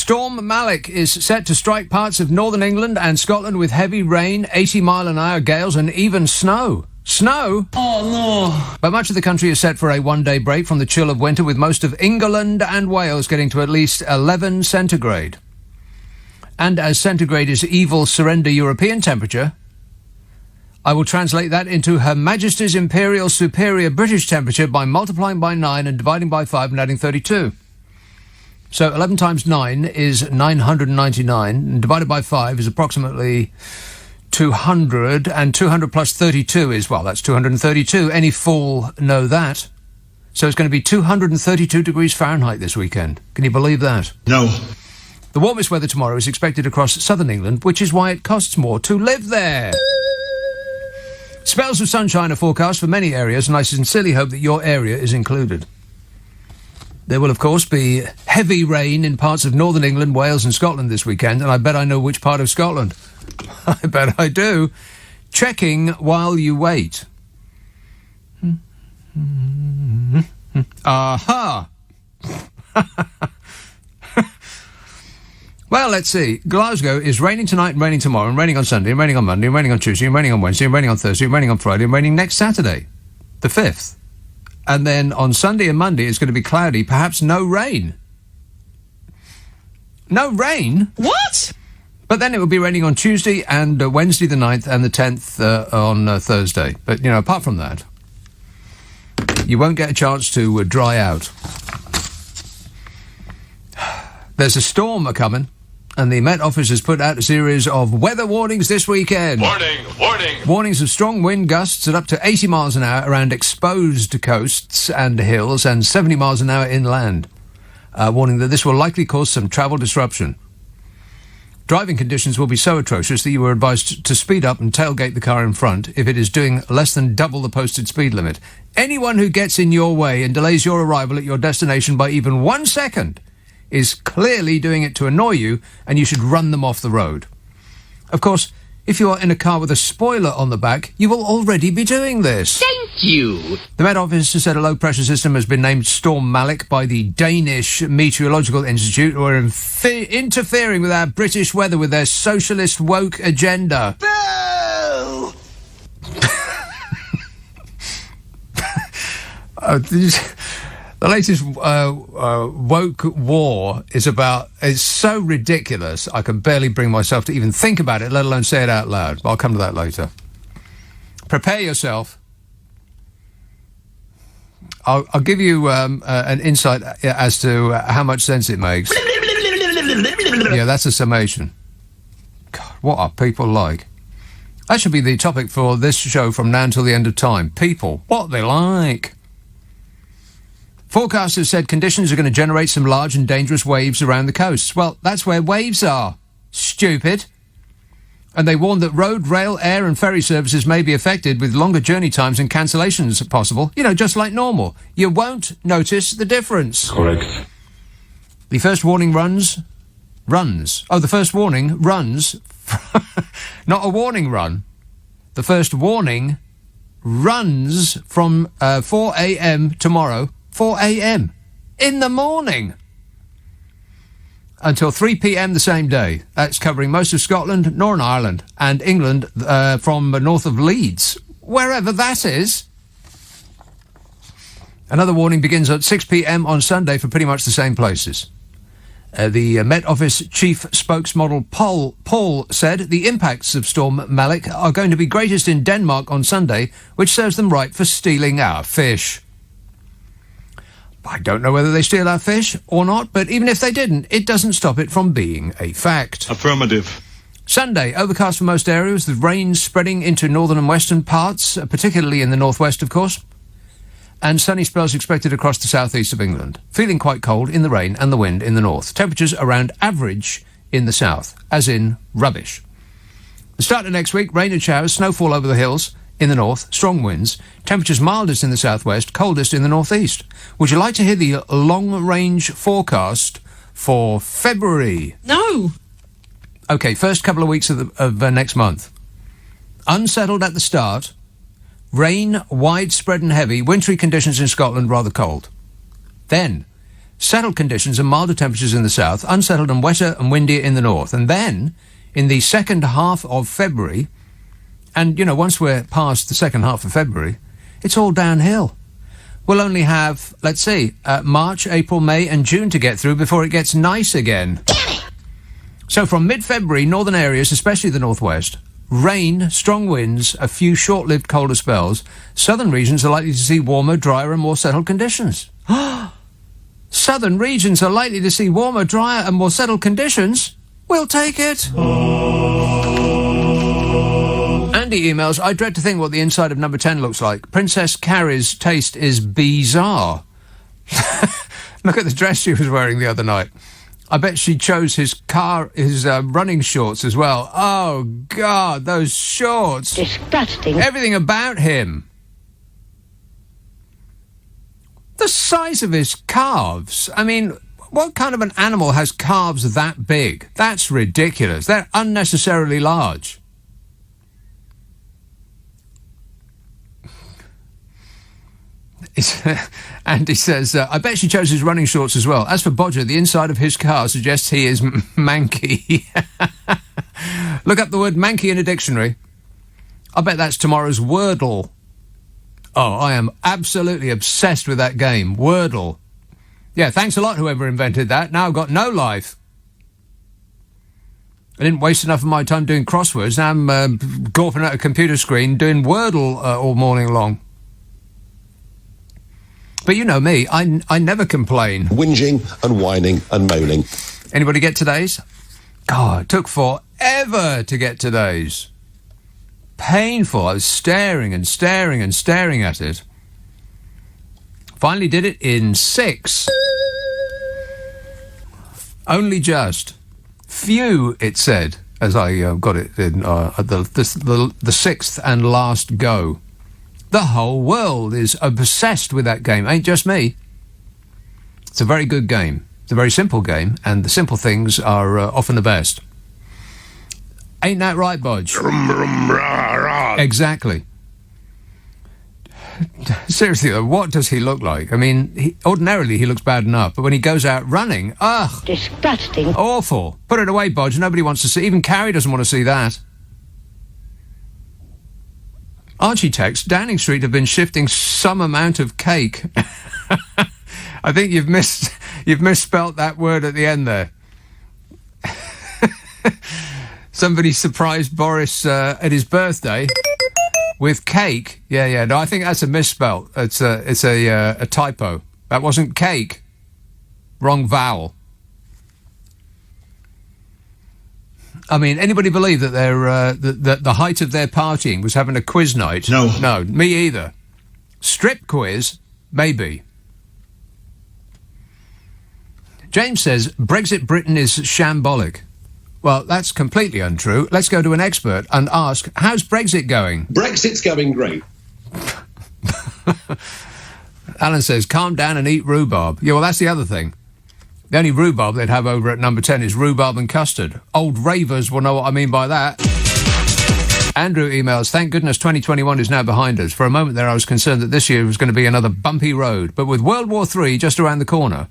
Storm Malik is set to strike parts of northern England and Scotland with heavy rain, 80-mile-an-hour gales and even snow. Snow? Oh, no. But much of the country is set for a one-day break from the chill of winter, with most of England and Wales getting to at least 11 centigrade. And as centigrade is evil surrender European temperature, I will translate that into Her Majesty's Imperial Superior British temperature by multiplying by 9 and dividing by 5 and adding 32. So 11 times 9 is 999, and divided by 5 is approximately 200, and 200 plus 32 is, well, that's 232. Any fool know that. So it's going to be 232 degrees Fahrenheit this weekend. Can you believe that? No. The warmest weather tomorrow is expected across southern England, which is why it costs more to live there. Spells of sunshine are forecast for many areas, and I sincerely hope that your area is included. There will, of course, be heavy rain in parts of northern England, Wales and Scotland this weekend, and I bet I know which part of Scotland. I bet I do. Checking while you wait. Aha! Well, let's see. Glasgow is raining tonight and raining tomorrow, and raining on Sunday, and raining on Monday, and raining on Tuesday, and raining on Wednesday, and raining on Thursday, and raining on Friday, and raining next Saturday, the 5th. And then on Sunday and Monday it's going to be cloudy, perhaps no rain. No rain? What? But then it will be raining on Tuesday and Wednesday the 9th and the 10th on Thursday. But, you know, apart from that, you won't get a chance to dry out. There's a storm a-coming, and the Met Office has put out a series of weather warnings this weekend. Warning, warning. Warnings of strong wind gusts at up to 80 miles an hour around exposed coasts and hills, and 70 miles an hour inland. Warning that this will likely cause some travel disruption. Driving conditions will be so atrocious that you are advised to speed up and tailgate the car in front if it is doing less than double the posted speed limit. Anyone who gets in your way and delays your arrival at your destination by even 1 second is clearly doing it to annoy you, and you should run them off the road. Of course, if you are in a car with a spoiler on the back, you will already be doing this. Thank you. The Met Office has said a low-pressure system has been named Storm Malik by the Danish Meteorological Institute, who are interfering with our British weather with their socialist woke agenda. Boo! The latest woke war is so ridiculous, I can barely bring myself to even think about it, let alone say it out loud. But I'll come to that later. Prepare yourself. I'll give you an insight as to how much sense it makes. Yeah, that's a summation. God, what are people like? That should be the topic for this show from now until the end of time. People, what they like. Forecasters said conditions are going to generate some large and dangerous waves around the coasts. Well, that's where waves are. Stupid. And they warned that road, rail, air and ferry services may be affected, with longer journey times and cancellations possible. You know, just like normal. You won't notice the difference. Correct. The first warning runs. Oh, the first warning runs. Not a warning run. The first warning runs from 4 a.m. tomorrow. 4 a.m. in the morning until 3 p.m. the same day. That's covering most of Scotland, Northern Ireland and England from north of Leeds, wherever that is. Another warning begins at 6 p.m. on Sunday for pretty much the same places. The Met Office chief spokesmodel Paul said the impacts of Storm Malik are going to be greatest in Denmark on Sunday, which serves them right for stealing our fish. I don't know whether they steal our fish or not, but even if they didn't, it doesn't stop it from being a fact. Affirmative. Sunday, overcast for most areas, with rain spreading into northern and western parts, particularly in the northwest, of course, and sunny spells expected across the southeast of England. Feeling quite cold in the rain and the wind in the north. Temperatures around average in the south, as in rubbish. The start of next week, rain and showers, snowfall over the hills. In the north, strong winds, temperatures mildest in the southwest, coldest in the northeast. Would you like to hear the long-range forecast for February? No. OK, first couple of weeks of next month. Unsettled at the start, rain widespread and heavy, wintry conditions in Scotland rather cold. Then, settled conditions and milder temperatures in the south, unsettled and wetter and windier in the north. And then, in the second half of February, and, once we're past the second half of February, it's all downhill. We'll only have, let's see, March, April, May and June to get through before it gets nice again. So from mid-February, northern areas, especially the northwest, rain, strong winds, a few short-lived colder spells. Southern regions are likely to see warmer, drier and more settled conditions. Southern regions are likely to see warmer, drier and more settled conditions? We'll take it. Andy emails, I dread to think what the inside of number 10 looks like. Princess Carrie's taste is bizarre. Look at the dress she was wearing the other night. I bet she chose his running shorts as well. Oh, God, those shorts. Disgusting. Everything about him. The size of his calves. I mean, what kind of an animal has calves that big? That's ridiculous. They're unnecessarily large. Andy says, I bet she chose his running shorts as well. As for Bodger, the inside of his car suggests he is manky. Look up the word manky in a dictionary. I bet that's tomorrow's Wordle. Oh, I am absolutely obsessed with that game, Wordle. Yeah, thanks a lot, whoever invented that. Now I've got no life. I didn't waste enough of my time doing crosswords. Now I'm gawping at a computer screen doing Wordle all morning long. But you know me, I never complain. Whinging and whining and moaning. Anybody get today's? God, it took forever to get today's. Painful. I was staring and staring and staring at it. Finally did it in 6. Only just. Phew, it said, as I got it in the 6th and last go. The whole world is obsessed with that game. Ain't just me. It's a very good game. It's a very simple game, and the simple things are often the best. Ain't that right, Bodge? Exactly. Seriously, though, what does he look like? I mean, ordinarily he looks bad enough, but when he goes out running, ugh. Disgusting. Awful. Put it away, Bodge. Nobody wants to see. Even Carrie doesn't want to see that. Archie texts, Downing Street have been shifting some amount of cake. I think you've misspelt that word at the end there. Somebody surprised Boris at his birthday with cake. Yeah. No, I think that's a misspell. It's a typo. That wasn't cake. Wrong vowel. I mean, anybody believe that the height of their partying was having a quiz night? No, me either. Strip quiz, maybe. James says Brexit Britain is shambolic. Well, that's completely untrue. Let's go to an expert and ask, how's Brexit going? Brexit's going great. Alan says, calm down and eat rhubarb. Yeah, well, that's the other thing. The only rhubarb they'd have over at number 10 is rhubarb and custard. Old ravers will know what I mean by that. Andrew emails, thank goodness 2021 is now behind us. For a moment there I was concerned that this year was going to be another bumpy road. But with World War III just around the corner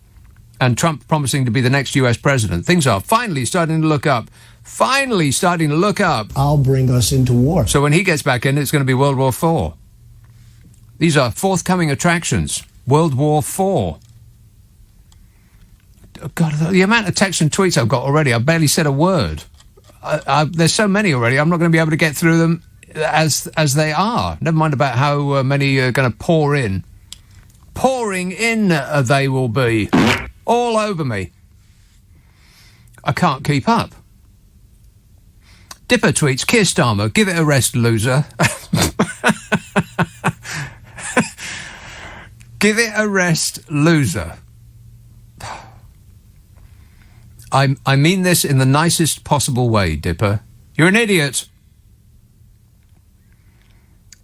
and Trump promising to be the next US president, things are finally starting to look up. Finally starting to look up. I'll bring us into war. So when he gets back in, it's going to be World War IV. These are forthcoming attractions. World War IV. God, the amount of texts and tweets I've got already, I've barely said a word. There's so many already, I'm not going to be able to get through them as they are. Never mind about how many are going to pour in. Pouring in they will be. All over me. I can't keep up. Dipper tweets, Keir Starmer, give it a rest, loser. Give it a rest, loser. I mean this in the nicest possible way, Dipper. You're an idiot.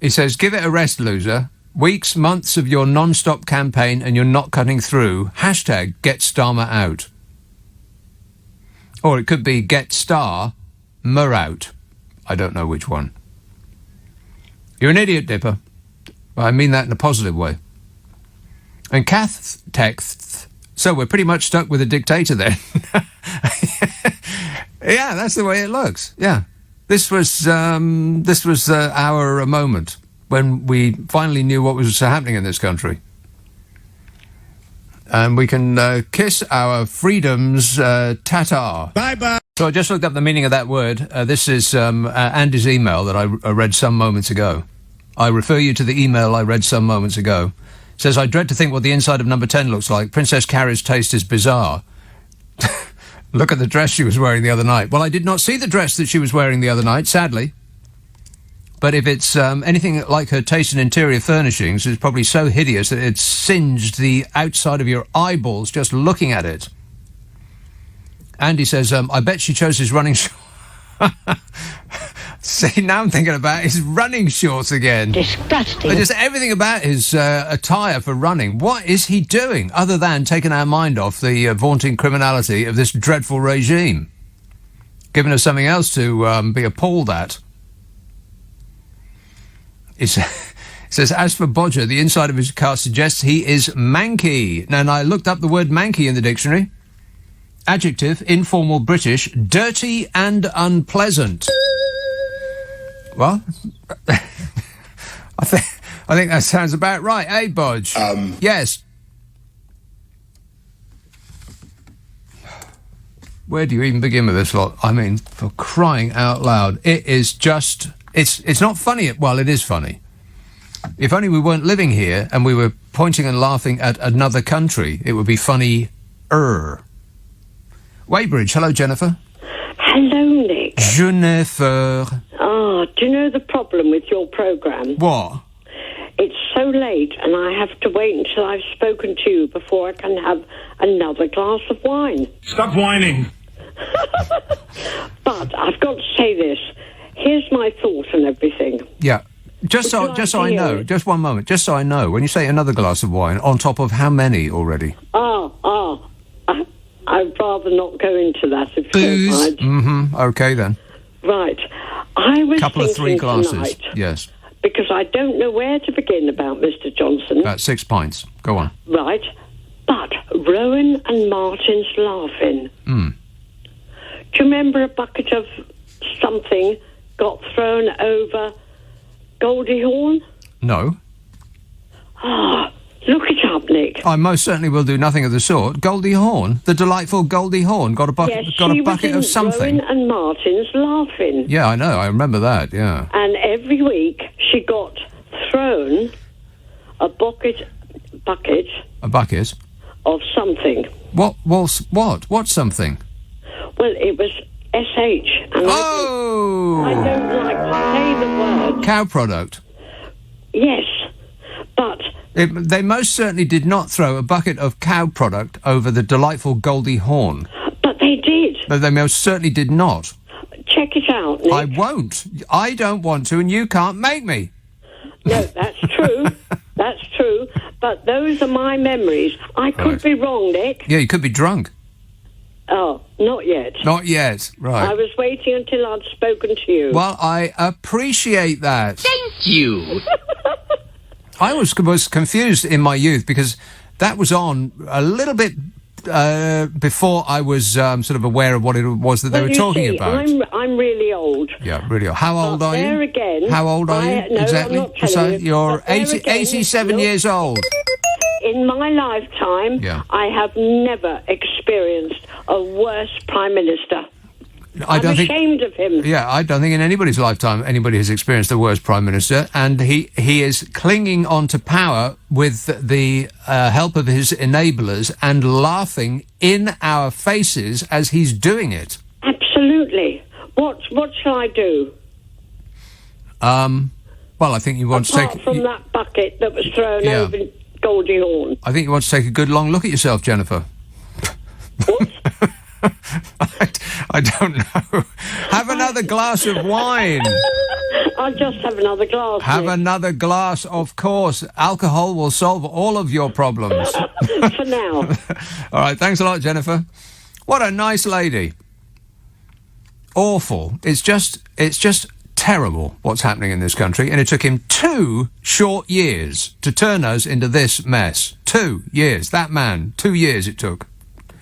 He says, give it a rest, loser. Weeks, months of your non-stop campaign and you're not cutting through. Hashtag get Starmer out. Or it could be get Starmer out. I don't know which one. You're an idiot, Dipper. I mean that in a positive way. And Kath texts, So we're pretty much stuck with a dictator then. Yeah, that's the way it looks. Yeah. This was our moment when we finally knew what was happening in this country. And we can kiss our freedoms ta-ta. Bye-bye. So I just looked up the meaning of that word. This is Andy's email that I read some moments ago. I refer you to the email I read some moments ago. It says, I dread to think what the inside of number 10 looks like. Princess Carrie's taste is bizarre. Look at the dress she was wearing the other night. Well, I did not see the dress that she was wearing the other night, sadly. But if it's anything like her taste in interior furnishings, it's probably so hideous that it singed the outside of your eyeballs just looking at it. Andy says, I bet she chose his running shorts. See, now I'm thinking about his running shorts again. Disgusting. Just everything about his attire for running. What is he doing other than taking our mind off the vaunting criminality of this dreadful regime? Giving us something else to be appalled at. It says, as for Bodger, the inside of his car suggests he is manky. And I looked up the word manky in the dictionary. Adjective, informal British, dirty and unpleasant. Well, I think that sounds about right, eh, Bodge? Yes. Where do you even begin with this lot? I mean, for crying out loud, it is just... It's not funny. Well, it is funny. If only we weren't living here and we were pointing and laughing at another country, it would be funny-er. Weybridge, hello, Jennifer. Hello, Nick. Jennifer. Do you know the problem with your programme? What? It's so late and I have to wait until I've spoken to you before I can have another glass of wine. Stop whining. But I've got to say this. Here's my thought on everything. Yeah. Just so I know, just one moment, just so I know, when you say another glass of wine, on top of how many already? I'd rather not go into that if Booze. you don't mind. Mm-hmm. Okay, then. Right. I was Couple of 3 glasses, tonight, yes. because I don't know where to begin about Mr. Johnson. About 6 pints. Go on. Right. But Rowan and Martin's laughing. Mm. Do you remember a bucket of something got thrown over Goldie Hawn? No. Look it up, Nick. I most certainly will do nothing of the sort. Goldie Hawn, the delightful Goldie Hawn, got a bucket of something. Rowan and Martin's laughing. Yeah, I know. I remember that. Yeah. And every week she got thrown a bucket A bucket of something. What? What's something? Well, it was SH. And I don't like to say the word. Cow product. Yes, but... They most certainly did not throw a bucket of cow product over the delightful Goldie Hawn. But they did. But they most certainly did not. Check it out, Nick. I won't. I don't want to, and you can't make me. No, that's true. That's true. But those are my memories. I could be wrong, Nick. Yeah, you could be drunk. Oh, not yet. Not yet, right. I was waiting until I'd spoken to you. Well, I appreciate that. Thank you. I was confused in my youth because that was on a little bit before I was sort of aware of what it was that they were talking about. I'm really old. Yeah, really old. How old are you? There again. How old are you? No, exactly. I'm not telling you. You're But there again, 87 years old. In my lifetime, Yeah. I have never experienced a worse Prime Minister. I'm ashamed of him. Yeah, I don't think in anybody's lifetime anybody has experienced the worst Prime Minister, and he is clinging on to power with the help of his enablers and laughing in our faces as he's doing it. Absolutely. What shall I do? Well, I think you want to Apart take... from that bucket that was thrown Yeah. over Goldie Hawn. I think you want to take a good long look at yourself, Jennifer. What? I don't know. Have another glass of wine. I'll just have another glass. Have Nick. another glass, of course. Alcohol will solve all of your problems. For now. All right, thanks a lot, Jennifer. What a nice lady. Awful. It's just terrible what's happening in this country, and it took him 2 short years to turn us into this mess. 2 years. That man, 2 years it took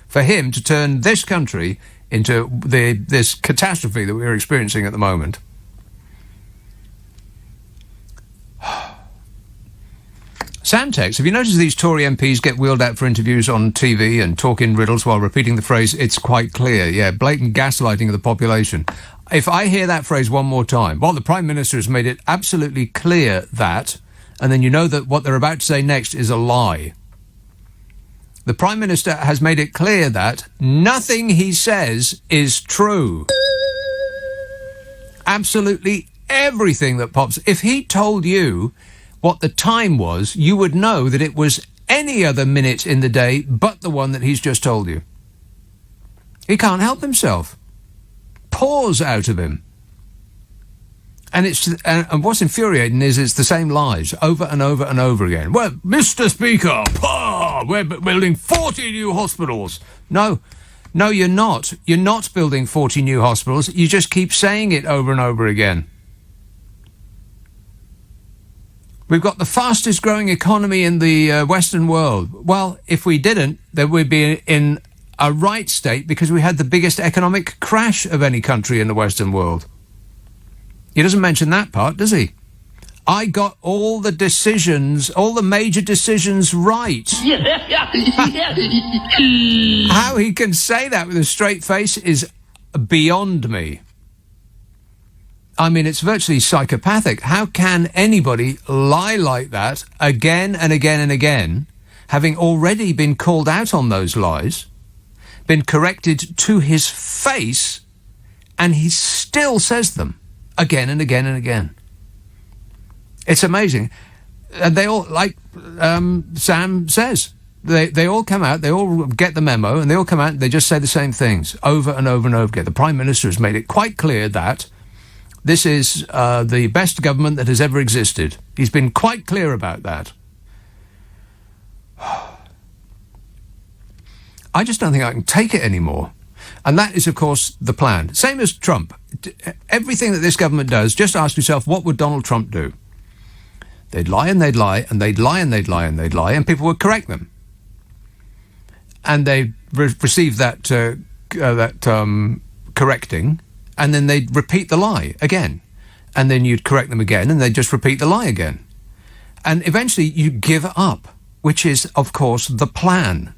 for him to turn this country into this catastrophe that we're experiencing at the moment. Sam texts, have you noticed these Tory MPs get wheeled out for interviews on TV and talk in riddles while repeating the phrase, it's quite clear? Yeah, blatant gaslighting of the population. If I hear that phrase one more time, well, the Prime Minister has made it absolutely clear that, and then you know that what they're about to say next is a lie. The Prime Minister has made it clear that nothing he says is true. Absolutely everything that pops. If he told you what the time was, you would know that it was any other minute in the day but the one that he's just told you. He can't help himself. Pours out of him. And what's infuriating is it's the same lies over and over and over again. Well, Mr. Speaker, we're building 40 new hospitals. No, you're not. You're not building 40 new hospitals. You just keep saying it over and over again. We've got the fastest growing economy in the Western world. Well, if we didn't, then we'd be in a right state because we had the biggest economic crash of any country in the Western world. He doesn't mention that part, does he? I got all the decisions, all the major decisions right. How he can say that with a straight face is beyond me. I mean, it's virtually psychopathic. How can anybody lie like that again and again and again, having already been called out on those lies, been corrected to his face, and he still says them again and again and again? It's amazing. And they all, like Sam says, they all come out, they all get the memo, and they all come out and they just say the same things over and over and over again. The Prime Minister has made it quite clear that this is the best government that has ever existed. He's been quite clear about that. I just don't think I can take it anymore. And that is, of course, the plan. Same as Trump. Everything that this government does, just ask yourself, what would Donald Trump do? They'd lie and they'd lie and they'd lie and they'd lie and they'd lie, and people would correct them. And they'd receive that correcting, and then they'd repeat the lie again. And then you'd correct them again, and they'd just repeat the lie again. And eventually you give up, which is, of course, the plan.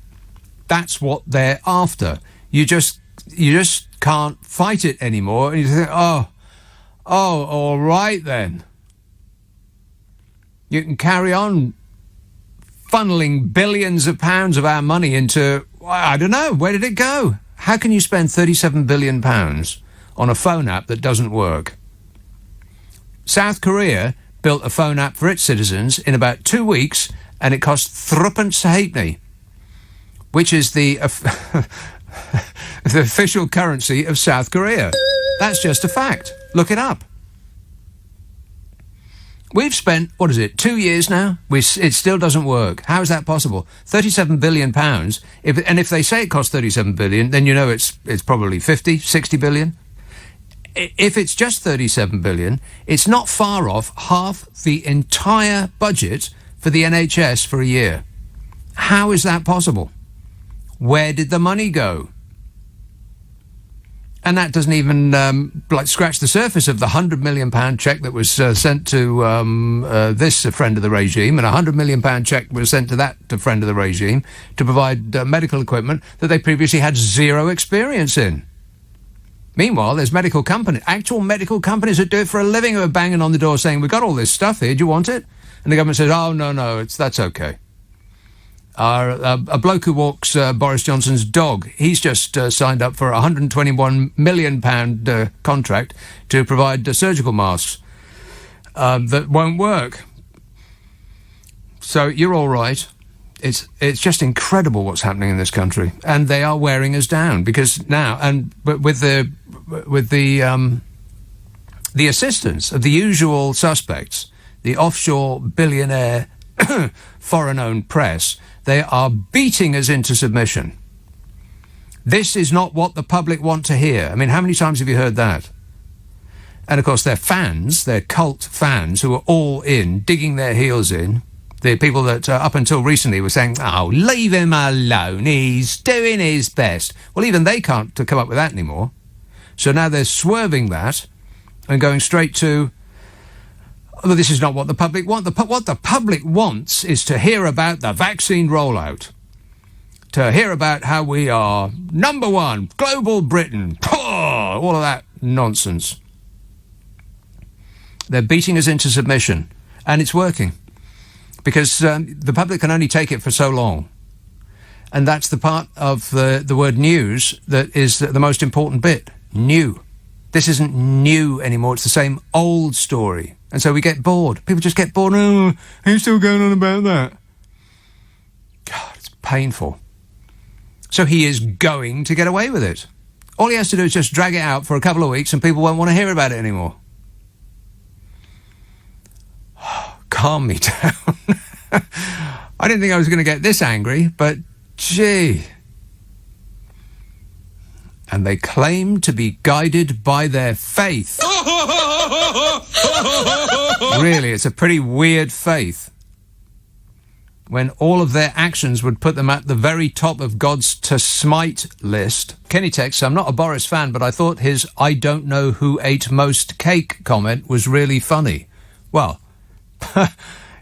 That's what they're after. You just can't fight it anymore. And you think, oh, all right then. You can carry on funneling billions of pounds of our money into, I don't know, where did it go? How can you spend £37 billion on a phone app that doesn't work? South Korea built a phone app for its citizens in about 2 weeks, and it cost threepence halfpenny, which is the official currency of South Korea. That's just a fact. Look it up. We've spent, 2 years now? It still doesn't work. How is that possible? £37 billion. If they say it costs £37 billion, then you know it's probably 50, 60 billion. If it's just £37 billion, it's not far off half the entire budget for the NHS for a year. How is that possible? Where did the money go? And that doesn't even scratch the surface of the £100 million cheque that was sent to this friend of the regime, and a £100 million cheque was sent to that friend of the regime to provide medical equipment that they previously had zero experience in. Meanwhile, there's actual medical companies that do it for a living who are banging on the door saying, we've got all this stuff here, do you want it? And the government says, oh, no, that's okay. A bloke who walks Boris Johnson's dog, he's just signed up for a £121 million contract to provide surgical masks that won't work. So you're all right. It's just incredible what's happening in this country, and they are wearing us down because now, but with the assistance of the usual suspects, the offshore billionaire foreign-owned press, they are beating us into submission. This is not what the public want to hear. I mean, how many times have you heard that? And, of course, their fans, their cult fans, who are all in, digging their heels in, the people that up until recently were saying, oh, leave him alone, he's doing his best. Well, even they can't come up with that anymore. So now they're swerving that and going straight to, well, this is not what the public want. What the public wants is to hear about the vaccine rollout, to hear about how we are number one, global Britain, all of that nonsense. They're beating us into submission, and it's working, because the public can only take it for so long. And that's the part of the word news that is the most important bit. New. This isn't new anymore. It's the same old story. And so we get bored. People just get bored. Oh, who's still going on about that? God, it's painful. So he is going to get away with it. All he has to do is just drag it out for a couple of weeks and people won't want to hear about it anymore. Calm me down. I didn't think I was going to get this angry, but gee. And they claim to be guided by their faith. Really, it's a pretty weird faith, when all of their actions would put them at the very top of God's to smite list. Kenny texts, I'm not a Boris fan, but I thought his I don't know who ate most cake comment was really funny. Well,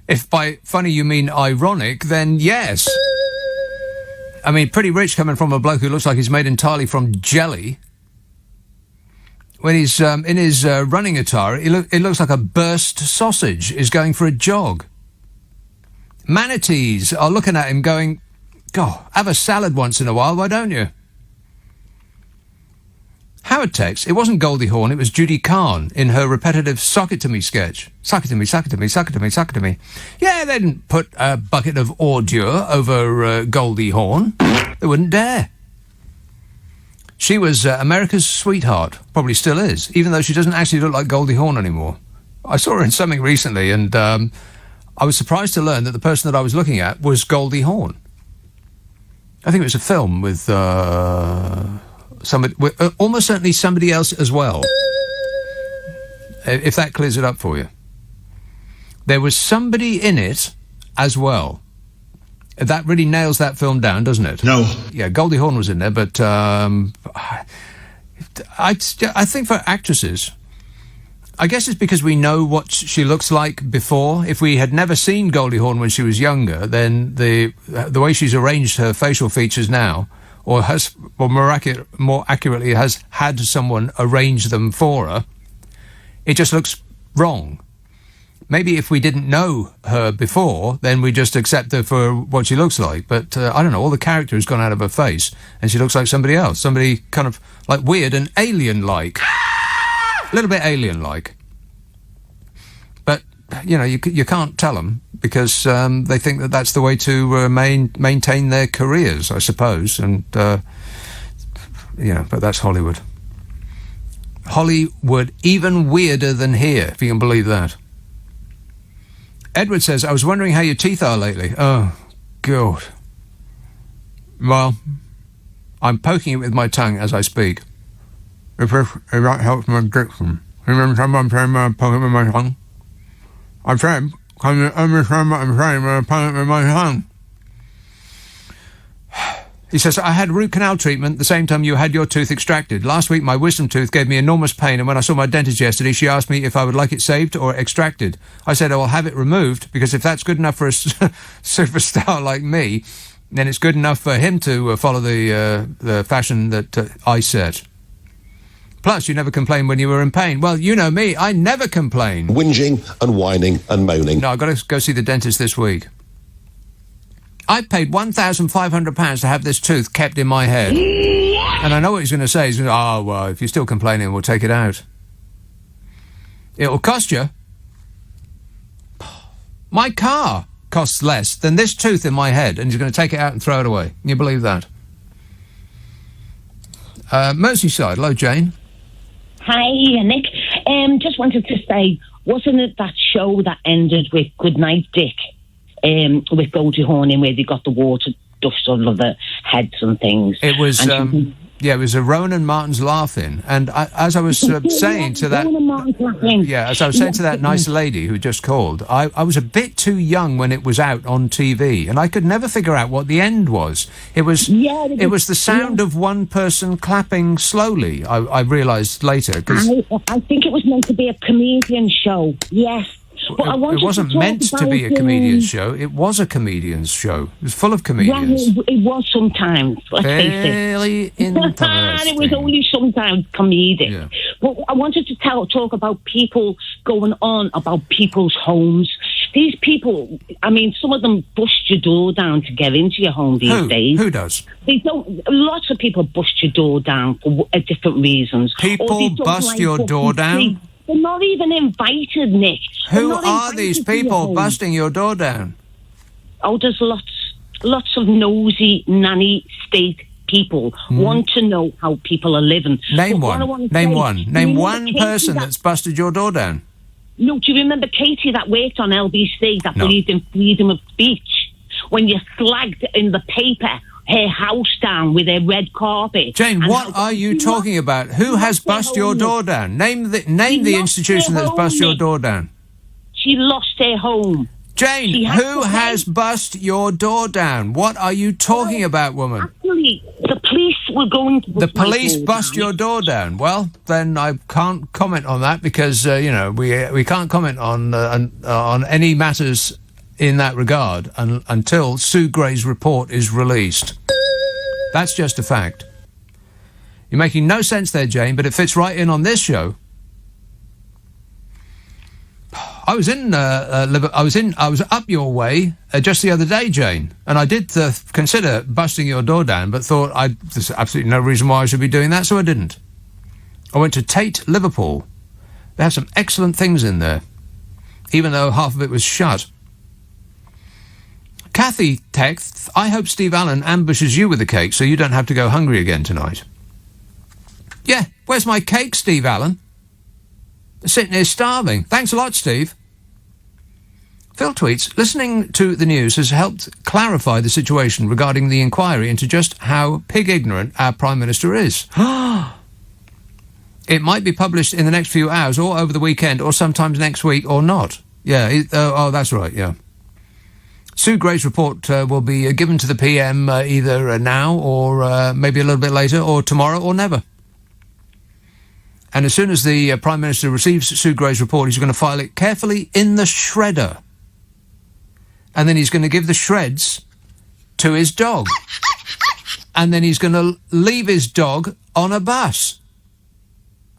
if by funny you mean ironic, then yes. I mean, pretty rich coming from a bloke who looks like he's made entirely from jelly. When he's in his running attire, it looks like a burst sausage is going for a jog. Manatees are looking at him going, God, have a salad once in a while, why don't you? Howard texts, it wasn't Goldie Hawn, it was Judy Kahn in her repetitive sock it to me sketch. Suck it to me, suck it to me, suck it to me, suck it to me. Yeah, they didn't put a bucket of ordure over Goldie Hawn. They wouldn't dare. She was America's sweetheart, probably still is, even though she doesn't actually look like Goldie Hawn anymore. I saw her in something recently, and I was surprised to learn that the person that I was looking at was Goldie Hawn. I think it was a film with somebody, almost certainly somebody else as well, if that clears it up for you. There was somebody in it as well. That really nails that film down, doesn't it? No. Yeah, Goldie Hawn was in there, but I think for actresses, I guess it's because we know what she looks like before. If we had never seen Goldie Hawn when she was younger, then the way she's arranged her facial features now, or more accurately has had someone arrange them for her, it just looks wrong. Maybe if we didn't know her before, then we just accept her for what she looks like. But I don't know, all the character has gone out of her face, and she looks like somebody else, somebody kind of like weird and alien-like. A little bit alien-like. But, you know, you can't tell them, because they think that that's the way to maintain their careers, I suppose. And, you know, but that's Hollywood. Hollywood, even weirder than here, if you can believe that. Edward says, I was wondering how your teeth are lately. Oh, God. Well, I'm poking it with my tongue as I speak. If that helps my diction. Remember time I'm saying when I poke it with my tongue? I'm saying, can you understand what I'm saying when I poke it with my tongue? He says, I had root canal treatment the same time you had your tooth extracted. Last week, my wisdom tooth gave me enormous pain, and when I saw my dentist yesterday, she asked me if I would like it saved or extracted. I said, I will have it removed, because if that's good enough for a superstar like me, then it's good enough for him to follow the fashion that I set. Plus, you never complained when you were in pain. Well, you know me, I never complain. Whinging and whining and moaning. No, I've got to go see the dentist this week. I paid £1,500 to have this tooth kept in my head. And I know what he's going to say. He's going to say, oh, well, if you're still complaining, we'll take it out. It'll cost you. My car costs less than this tooth in my head, and he's going to take it out and throw it away. Can you believe that? Merseyside, hello, Jane. Hi, Nick. Just wanted to say, wasn't it that show that ended with Goodnight Dick? With Goldie Hawn in, where they got the water dust all over their heads and things. It was Yeah, it was a Rowan Martin's laughing, and as I was saying to that, as I was saying to that nice lady who just called, I was a bit too young when it was out on TV, and I could never figure out what the end was. It was the sound of one person clapping slowly. I realised later. I think it was meant to be a comedian show. Yes. But it wasn't meant to be a comedian's show. It was a comedian's show. It was full of comedians. Well, it was sometimes. Let's face it. Very interesting. And it was only sometimes comedic. Yeah. But I wanted to talk about people going on about people's homes. These people, I mean, some of them bust your door down to get into your home these days. Who does? They don't. Lots of people bust your door down for different reasons. People bust your door down? They're not even invited, Nick. Who are these people busting your door down? Oh, there's lots of nosy nanny state people want to know how people are living. Name one. Name one person that's busted your door down. No, do you remember Katie that worked on LBC that believed in freedom of speech? When you slagged in the paper her house down with a red carpet. Jane, what are you talking about? Who has bust your door down? Name the institution that's bust your door down. She lost her home. Jane, who has bust your door down? What are you talking about, woman? Actually, the police were going to... The police bust your door down. Well, then I can't comment on that because, we can't comment on any matters in that regard until Sue Gray's report is released. That's just a fact. You're making no sense there, Jane, but it fits right in on this show. I was up your way just the other day, Jane, and I did consider busting your door down, but thought there's absolutely no reason why I should be doing that, so I didn't. I went to Tate, Liverpool. They have some excellent things in there, even though half of it was shut. Kathy texts, I hope Steve Allen ambushes you with a cake so you don't have to go hungry again tonight. Yeah, where's my cake, Steve Allen? Sitting here starving. Thanks a lot, Steve. Phil tweets, listening to the news has helped clarify the situation regarding the inquiry into just how pig-ignorant our Prime Minister is. It might be published in the next few hours or over the weekend or sometimes next week or not. Yeah, that's right, yeah. Sue Gray's report will be given to the PM either now or maybe a little bit later or tomorrow or never. And as soon as the Prime Minister receives Sue Gray's report, he's going to file it carefully in the shredder. And then he's going to give the shreds to his dog. And then he's going to leave his dog on a bus.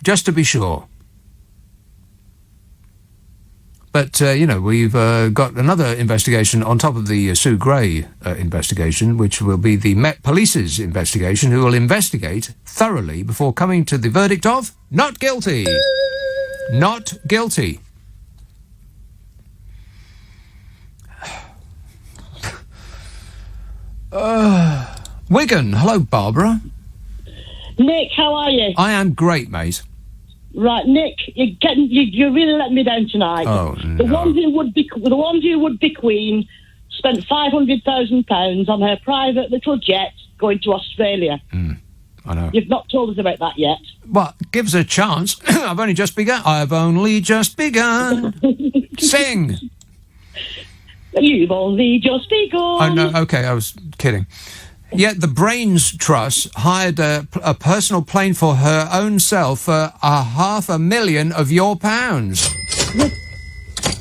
Just to be sure. But, we've got another investigation on top of the Sue Gray investigation, which will be the Met Police's investigation, who will investigate thoroughly before coming to the verdict of not guilty. Not guilty. Wigan. Hello, Barbara. Nick, how are you? I am great, mate. Right, Nick, you really let me down tonight. Oh, no. The ones who would be Queen spent £500,000 on her private little jet going to Australia. I know. You've not told us about that yet. Well, give us a chance. I've only just begun. Sing. You've only just begun. Oh, no, okay, I was kidding. Yet the Brains Trust hired a personal plane for her own self for £500,000 of your pounds.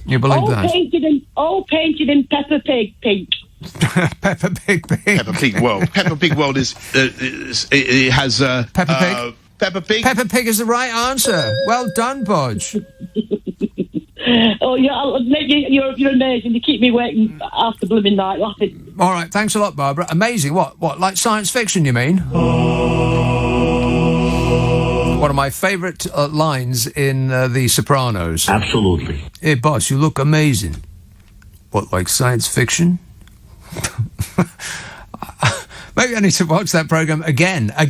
You believe that? All painted in Peppa Pig pink. Peppa Pig pink. Peppa Pig World. Peppa Pig World it has Peppa Pig. Peppa Pig. Peppa Pig is the right answer. Well done, Bodge. Oh, you're amazing. You keep me waiting half the blooming night laughing. All right, thanks a lot, Barbara. Amazing. What, like science fiction, you mean? One of my favourite lines in The Sopranos. Absolutely. Hey, boss, you look amazing. What, like science fiction? Maybe I need to watch that programme again. I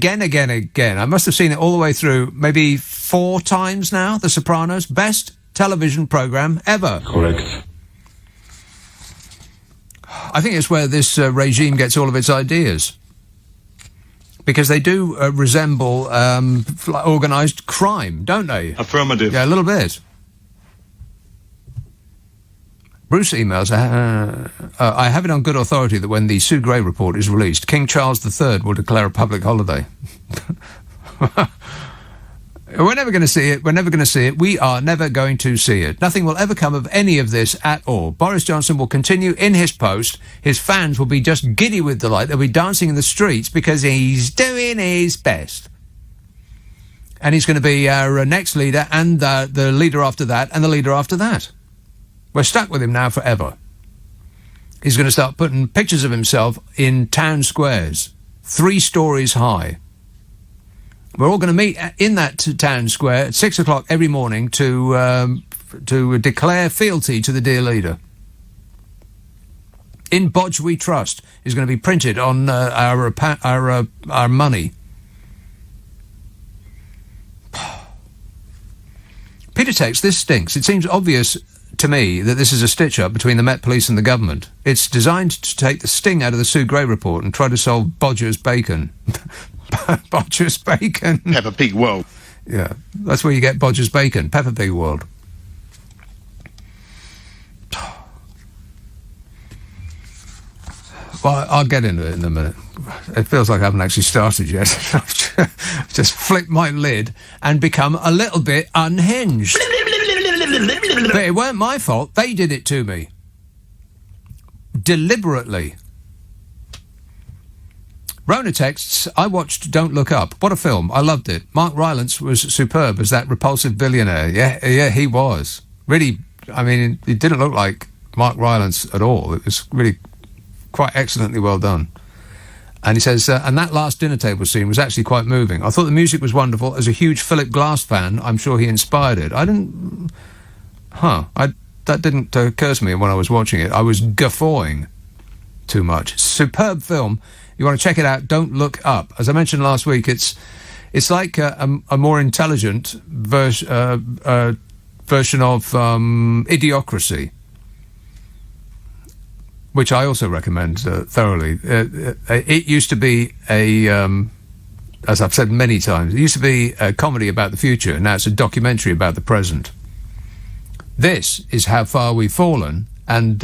must have seen it all the way through, maybe 4 times now, The Sopranos. Best television programme ever. Correct. I think it's where this regime gets all of its ideas. Because they do resemble organised crime, don't they? Affirmative. Yeah, a little bit. Bruce emails, I have it on good authority that when the Sue Gray report is released, King Charles III will declare a public holiday. We're never going to see it. We're never going to see it. We are never going to see it. Nothing will ever come of any of this at all. Boris Johnson will continue in his post. His fans will be just giddy with delight. They'll be dancing in the streets because he's doing his best. And he's going to be our next leader and the leader after that and the leader after that. We're stuck with him now forever. He's going to start putting pictures of himself in town squares, 3 stories high. We're all going to meet in that town square at 6 o'clock every morning to declare fealty to the dear leader. In Bodge We Trust is going to be printed on our money. Peter texts, this stinks. It seems obvious to me that this is a stitch-up between the Met Police and the government. It's designed to take the sting out of the Sue Gray report and try to solve Bodger's bacon. Bodger's bacon. Peppa Pig World. Yeah, that's where you get Bodger's bacon. Peppa Pig World. Well, I'll get into it in a minute. It feels like I haven't actually started yet. I've just flipped my lid and become a little bit unhinged. But it weren't my fault. They did it to me. Deliberately. Rona texts, I watched Don't Look Up. What a film. I loved it. Mark Rylance was superb as that repulsive billionaire. Yeah, he was. Really, I mean, it didn't look like Mark Rylance at all. It was really quite excellently well done. And he says, and that last dinner table scene was actually quite moving. I thought the music was wonderful. As a huge Philip Glass fan, I'm sure he inspired it. That didn't occur to me when I was watching it. I was guffawing too much. Superb film. You want to check it out, Don't Look Up. As I mentioned last week, it's like a more intelligent version of Idiocracy, which I also recommend thoroughly. It used to be as I've said many times, it used to be a comedy about the future, and now it's a documentary about the present. This is How Far We've Fallen, and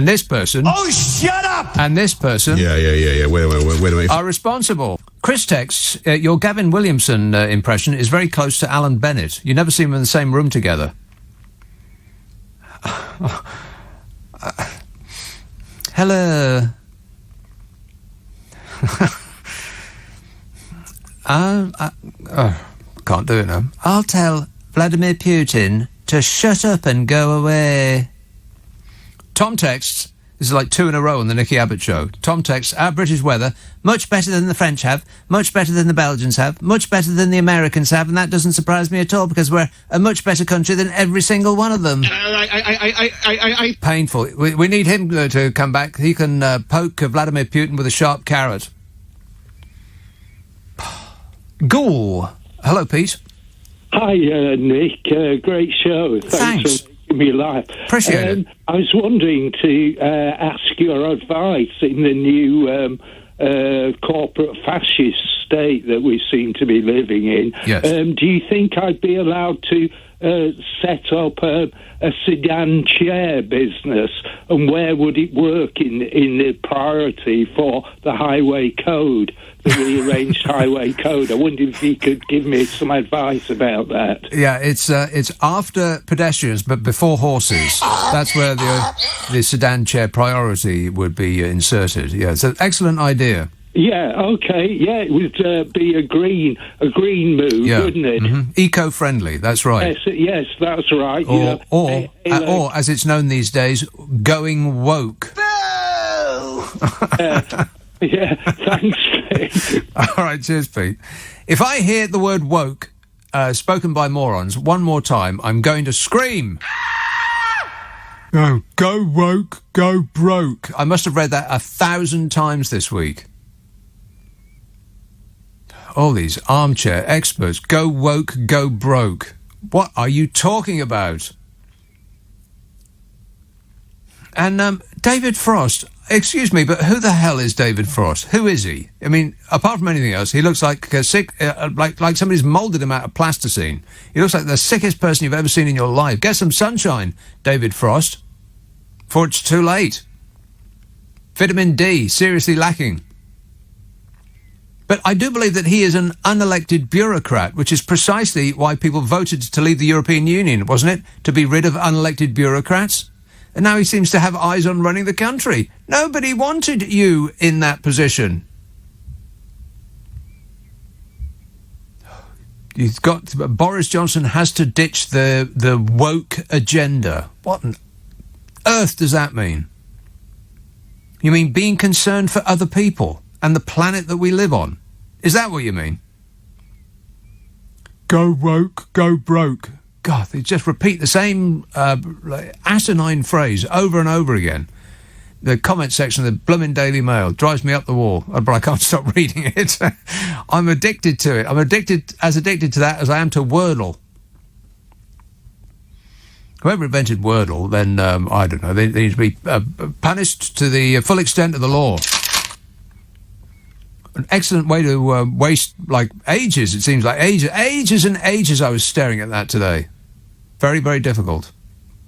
this person... Oh, shut up! And this person... Yeah. Wait a minute. ...are responsible. Chris texts, your Gavin Williamson impression is very close to Alan Bennett. You never see them in the same room together. Hello. Can't do it now. I'll tell Vladimir Putin to shut up and go away. Tom texts, this is like 2 in a row on the Nicky Abbott show. Tom texts, our British weather, much better than the French have, much better than the Belgians have, much better than the Americans have, and that doesn't surprise me at all because we're a much better country than every single one of them. Painful. We need him to come back. He can poke Vladimir Putin with a sharp carrot. Ghoul. Hello, Pete. Hi, Nick. Great show. Thanks. For making me laugh. Appreciate it. I was wanting to ask your advice in the new corporate fascist state that we seem to be living in. Yes. Do you think I'd be allowed to set up a sedan chair business, and where would it work in the priority for the highway code, the rearranged highway code? I wonder if you could give me some advice about that. Yeah, it's after pedestrians but before horses. That's where the sedan chair priority would be inserted. Yeah, it's an excellent idea. Yeah, okay, yeah, it would be a green move, wouldn't it? Mm-hmm. Eco-friendly, that's right. Yes, that's right. Or as it's known these days, going woke. Yeah, thanks, Pete. All right, cheers, Pete. If I hear the word woke spoken by morons one more time, I'm going to scream. Oh, go woke, go broke. I must have read that 1,000 times this week. All these armchair experts, go woke, go broke. What are you talking about? And David Frost, excuse me, but who the hell is David Frost? Who is he? I mean, apart from anything else, he looks like like somebody's moulded him out of plasticine. He looks like the sickest person you've ever seen in your life. Get some sunshine, David Frost, before it's too late. Vitamin D, seriously lacking. But I do believe that he is an unelected bureaucrat, which is precisely why people voted to leave the European Union, wasn't it? To be rid of unelected bureaucrats? And now he seems to have eyes on running the country. Nobody wanted you in that position. Boris Johnson has to ditch the woke agenda. What on earth does that mean? You mean being concerned for other people and the planet that we live on? Is that what you mean? Go woke, go broke. God, they just repeat the same asinine phrase over and over again. The comment section of the blooming Daily Mail drives me up the wall, but I can't stop reading it. I'm addicted to it. I'm addicted to that as I am to Wordle. Whoever invented Wordle, then, I don't know, they need to be punished to the full extent of the law. An excellent way to waste, ages, it seems like. Ages and ages I was staring at that today. Very, very difficult.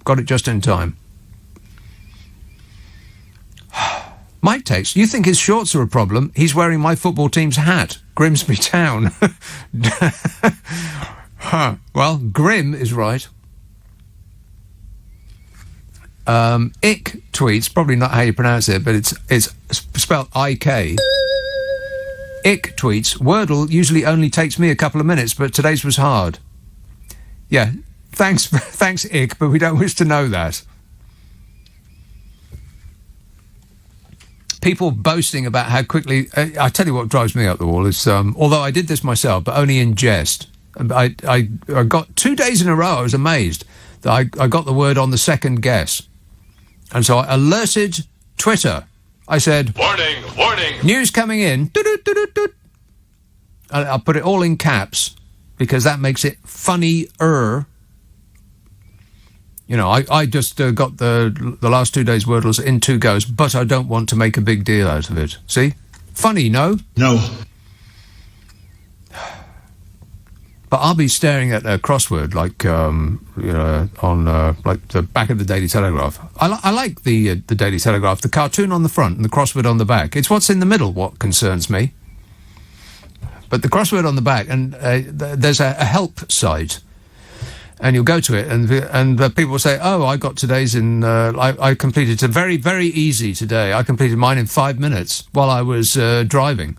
Got it just in time. Mike takes, you think his shorts are a problem? He's wearing my football team's hat. Grimsby Town. Well, Grim is right. Ick tweets, probably not how you pronounce it, but it's spelled I-K. Ick tweets, Wordle usually only takes me a couple of minutes, but today's was hard. Yeah, thanks, Ick, but we don't wish to know that. People boasting about how quickly... I tell you what drives me up the wall is, although I did this myself, but only in jest. I got 2 days in a row, I was amazed that I got the word on the second guess. And so I alerted Twitter. I said... Warning! News coming in. I'll put it all in caps, because that makes it funnier. You know, I just got the last 2 days' Wordles in 2 goes, but I don't want to make a big deal out of it. See? Funny, no? No. But I'll be staring at a crossword, on the back of the Daily Telegraph. I like the Daily Telegraph, the cartoon on the front and the crossword on the back. It's what's in the middle what concerns me. But the crossword on the back, and there's a help site, and you'll go to it, and people will say, oh, I got today's in... I completed it very, very easy today. I completed mine in 5 minutes while I was driving.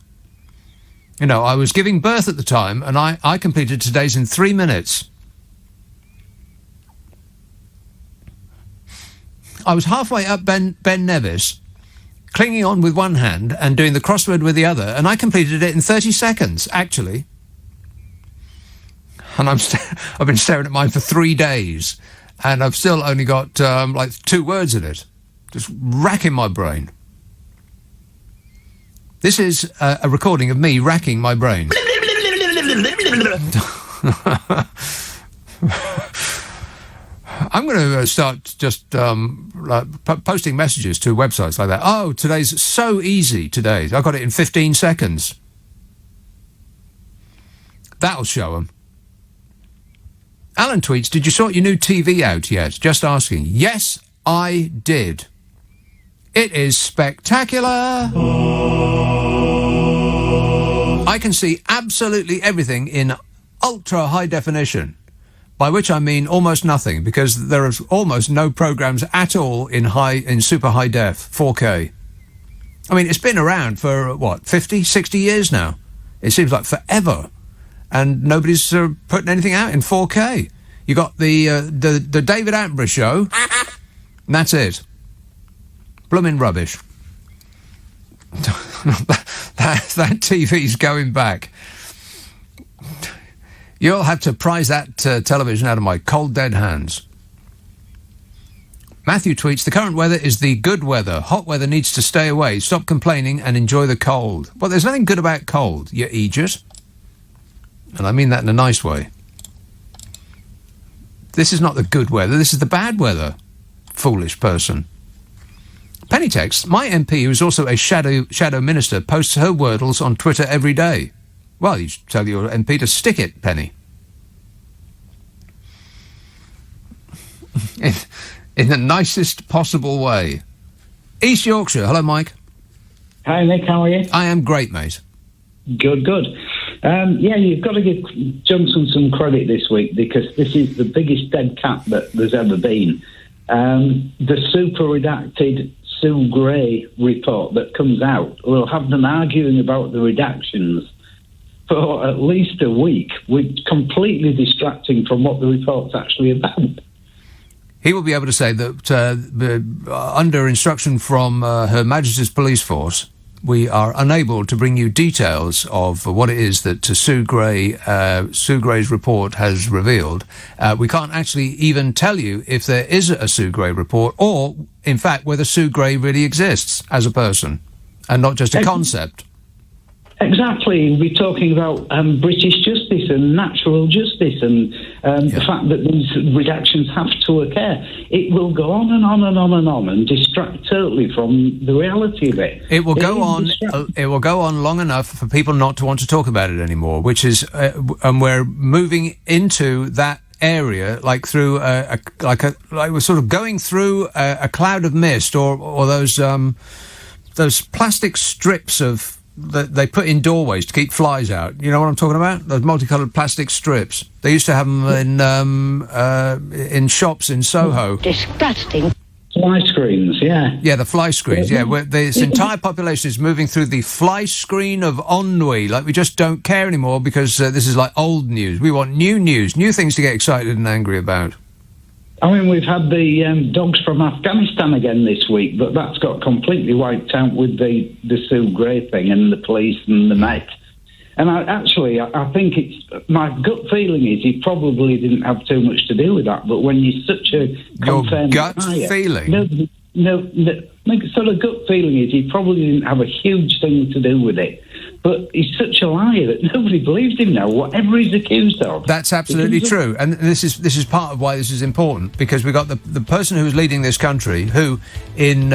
You know, I was giving birth at the time, and I completed today's in 3 minutes. I was halfway up Ben Nevis, clinging on with one hand and doing the crossword with the other, and I completed it in 30 seconds, actually. And I've been staring at mine for 3 days, and I've still only got 2 words in it. Just racking my brain. This is a recording of me racking my brain. I'm going to start just posting messages to websites like that. Oh, today's so easy today. I got it in 15 seconds. That'll show them. Alan tweets, did you sort your new TV out yet? Just asking. Yes, I did. It is spectacular. I can see absolutely everything in ultra high definition, by which I mean almost nothing, because there are almost no programs at all in super high def, 4K. I mean, it's been around for, 50, 60 years now? It seems like forever. And nobody's putting anything out in 4K. You got the David Attenborough show, and that's it. Blooming rubbish. that TV's going back. You'll have to prize that television out of my cold, dead hands. Matthew tweets, the current weather is the good weather. Hot weather needs to stay away. Stop complaining and enjoy the cold. Well, there's nothing good about cold, you idiot. And I mean that in a nice way. This is not the good weather. This is the bad weather. Foolish person. Penny text, my MP, who is also a shadow minister, posts her wordles on Twitter every day. Well, you should tell your MP to stick it, Penny. In the nicest possible way. East Yorkshire, hello, Mike. Hi, Nick, how are you? I am great, mate. Good. You've got to give Johnson some credit this week because this is the biggest dead cat that there's ever been. The super redacted Sue Gray report that comes out will have them arguing about the redactions for at least a week, which completely distracting from what the report's actually about. He will be able to say that under instruction from Her Majesty's Police Force, we are unable to bring you details of what it is that Sue Gray's report has revealed. We can't actually even tell you if there is a Sue Gray report or, in fact, whether Sue Gray really exists as a person and not just a concept. Exactly. We're talking about British justice and natural justice and the fact that these redactions have to occur. It will go on and on and on and on and distract totally from the reality of it. It will go on. It will go on long enough for people not to want to talk about it anymore, which is, and we're moving into that area, like through like we're sort of going through a cloud of mist, or those plastic strips of that they put in doorways to keep flies out. You know what I'm talking about? Those multicoloured plastic strips. They used to have them in shops in Soho. Disgusting. Fly screens, yeah. Yeah, the fly screens, yeah. Where this entire population is moving through the fly screen of ennui. Like, we just don't care anymore because this is like old news. We want new news, new things to get excited and angry about. I mean, we've had the dogs from Afghanistan again this week, but that's got completely wiped out with the Sue Gray thing and the police and the Met. And I think it's my gut feeling is he probably didn't have too much to do with that. But when you're such a your gut feeling, my sort of gut feeling is he probably didn't have a huge thing to do with it. But he's such a liar that nobody believes him now, whatever he's accused of. That's absolutely true. And this is part of why this is important, because we've got the person who's leading this country who, in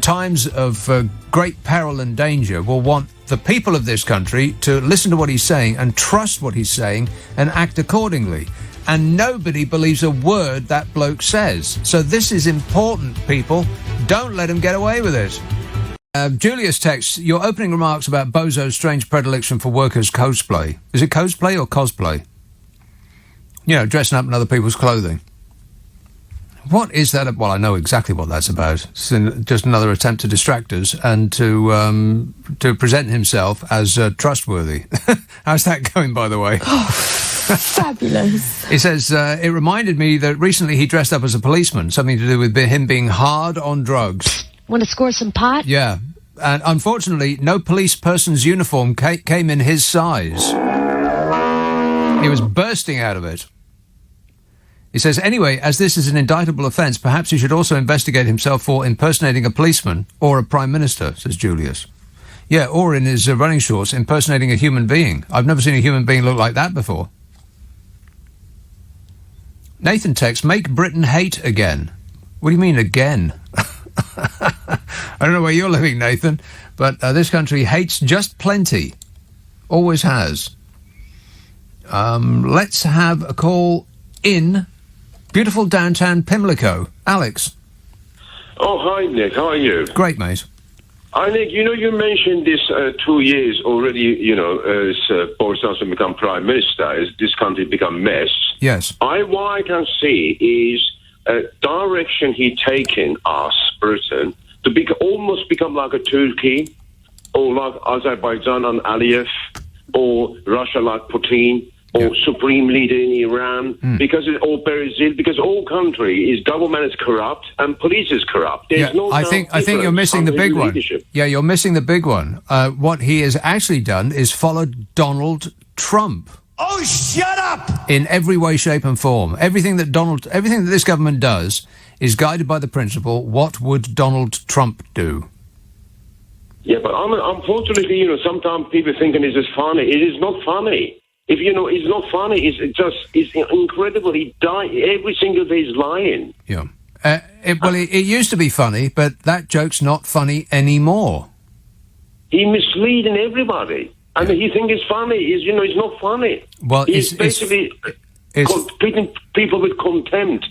times of great peril and danger, will want the people of this country to listen to what he's saying and trust what he's saying and act accordingly. And nobody believes a word that bloke says. So this is important, people. Don't let him get away with it. Julius texts, your opening remarks about Bozo's strange predilection for workers' cosplay. Is it cosplay or cosplay? You know, dressing up in other people's clothing. What is that? Well, I know exactly what that's about. It's just another attempt to distract us and to present himself as trustworthy. How's that going, by the way? Fabulous. He says, it reminded me that recently he dressed up as a policeman, something to do with him being hard on drugs. Want to score some pot? Yeah. And unfortunately, no police person's uniform came in his size. He was bursting out of it. He says, anyway, as this is an indictable offence, perhaps he should also investigate himself for impersonating a policeman or a prime minister, says Julius. Yeah, or in his running shorts, impersonating a human being. I've never seen a human being look like that before. Nathan texts, make Britain hate again. What do you mean, again? I don't know where you're living, Nathan, but this country hates just plenty. Always has. Let's have a call in beautiful downtown Pimlico. Alex. Oh, hi, Nick. How are you? Great, mate. Hi, Nick. You know, you mentioned this 2 years already, as Boris Johnson become Prime Minister, as this country become a mess. Yes. What I can see is direction he taken us, Britain, to almost become like a Turkey, or like Azerbaijan and Aliyev, or Russia like Putin, or Supreme Leader in Iran, or Brazil, because all country is government is corrupt and police is corrupt. There's no I think you're missing the big one. Yeah, you're missing the big one. What he has actually done is followed Donald Trump. Oh, shut up! In every way, shape and form. Everything that this government does is guided by the principle, what would Donald Trump do? Yeah, but unfortunately, sometimes people thinking this is funny. It is not funny. If it's not funny, it's incredible. He died every single day. He's lying. Yeah, It used to be funny, but that joke's not funny anymore. He misleading everybody. And he thinks it's funny. It's not funny. Well, he's basically treating people with contempt.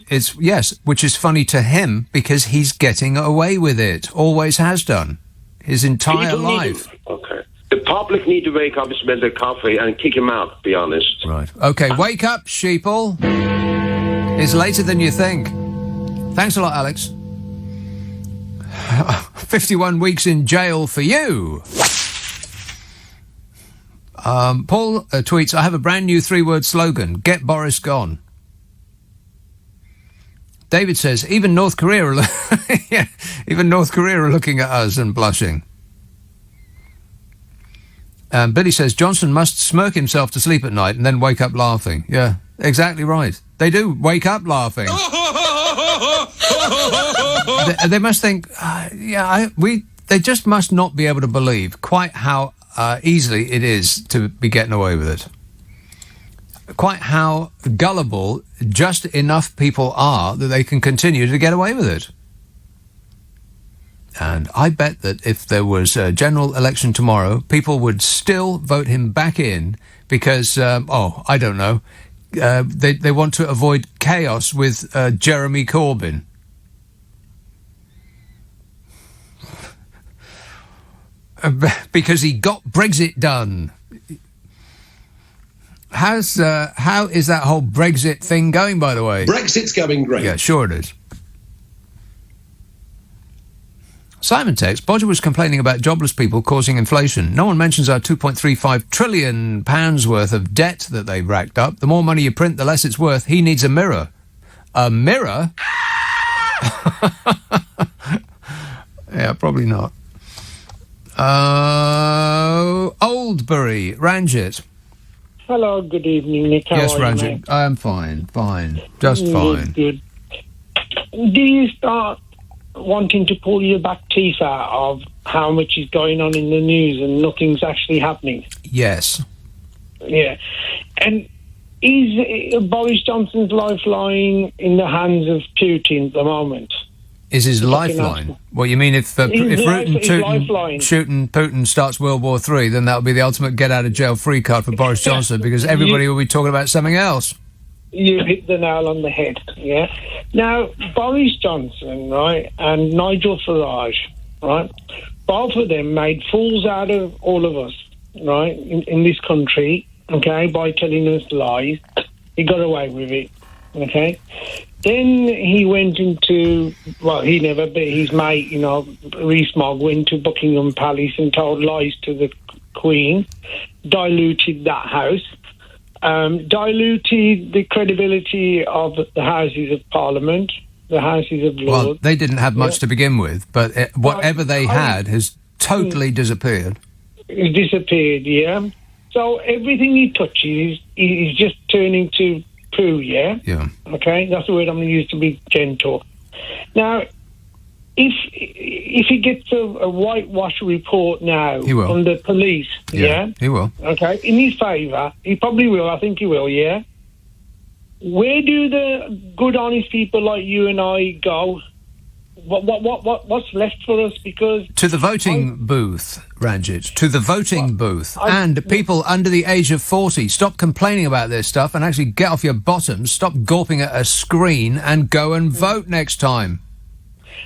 Which is funny to him because he's getting away with it. Always has done. His entire life. Okay. The public need to wake up, smell the coffee, and kick him out, to be honest. Right. Okay, wake up, sheeple. It's later than you think. Thanks a lot, Alex. 51 weeks in jail for you. Paul tweets, I have a brand new 3-word slogan, get Boris gone. David says, even North Korea are looking at us and blushing. Billy says, Johnson must smirk himself to sleep at night and then wake up laughing. Yeah, exactly right. They do wake up laughing. they must think, they just must not be able to believe quite how easily it is to be getting away with it. Quite how gullible just enough people are that they can continue to get away with it. And I bet that if there was a general election tomorrow, people would still vote him back in because, I don't know, they want to avoid chaos with Jeremy Corbyn. Because he got Brexit done. How is that whole Brexit thing going, by the way? Brexit's going great. Yeah, sure it is. Simon texts, Bodger was complaining about jobless people causing inflation. No one mentions our £2.35 trillion worth of debt that they've racked up. The more money you print, the less it's worth. He needs a mirror. A mirror? Yeah, probably not. Oldbury, Ranjit. Hello, good evening, Nick. Yes, Ranjit. I'm fine, just fine. Good. Do you start wanting to pull your back teeth out of how much is going on in the news and nothing's actually happening? Yes. Yeah. And is Boris Johnson's lifeline in the hands of Putin at the moment? Is his lifeline? Well, you mean if shooting Putin starts World War III, then that'll be the ultimate get-out-of-jail-free card for Boris Johnson, because everybody will be talking about something else. You hit the nail on the head, yeah? Now, Boris Johnson, right, and Nigel Farage, right, both of them made fools out of all of us, right, in this country, okay, by telling us lies. He got away with it, okay? Then he went into, his mate, Rees-Mogg went to Buckingham Palace and told lies to the Queen, diluted that house, diluted the credibility of the Houses of Parliament, the Houses of Lords. Well, they didn't have much to begin with, but whatever they had has totally disappeared. It disappeared, yeah. So everything he touches is just turning to poo, yeah? Yeah. Okay, that's the word I'm going to use to be gentle. Now, if he gets a whitewash report now on the police, yeah? He will. Okay, in his favour, he probably will, I think he will, yeah? Where do the good, honest people like you and I go? What's left for us? Because to the voting booth, Ranjit, to the voting booth. And people under the age of 40, stop complaining about this stuff and actually get off your bottoms, stop gawping at a screen and go and vote next time.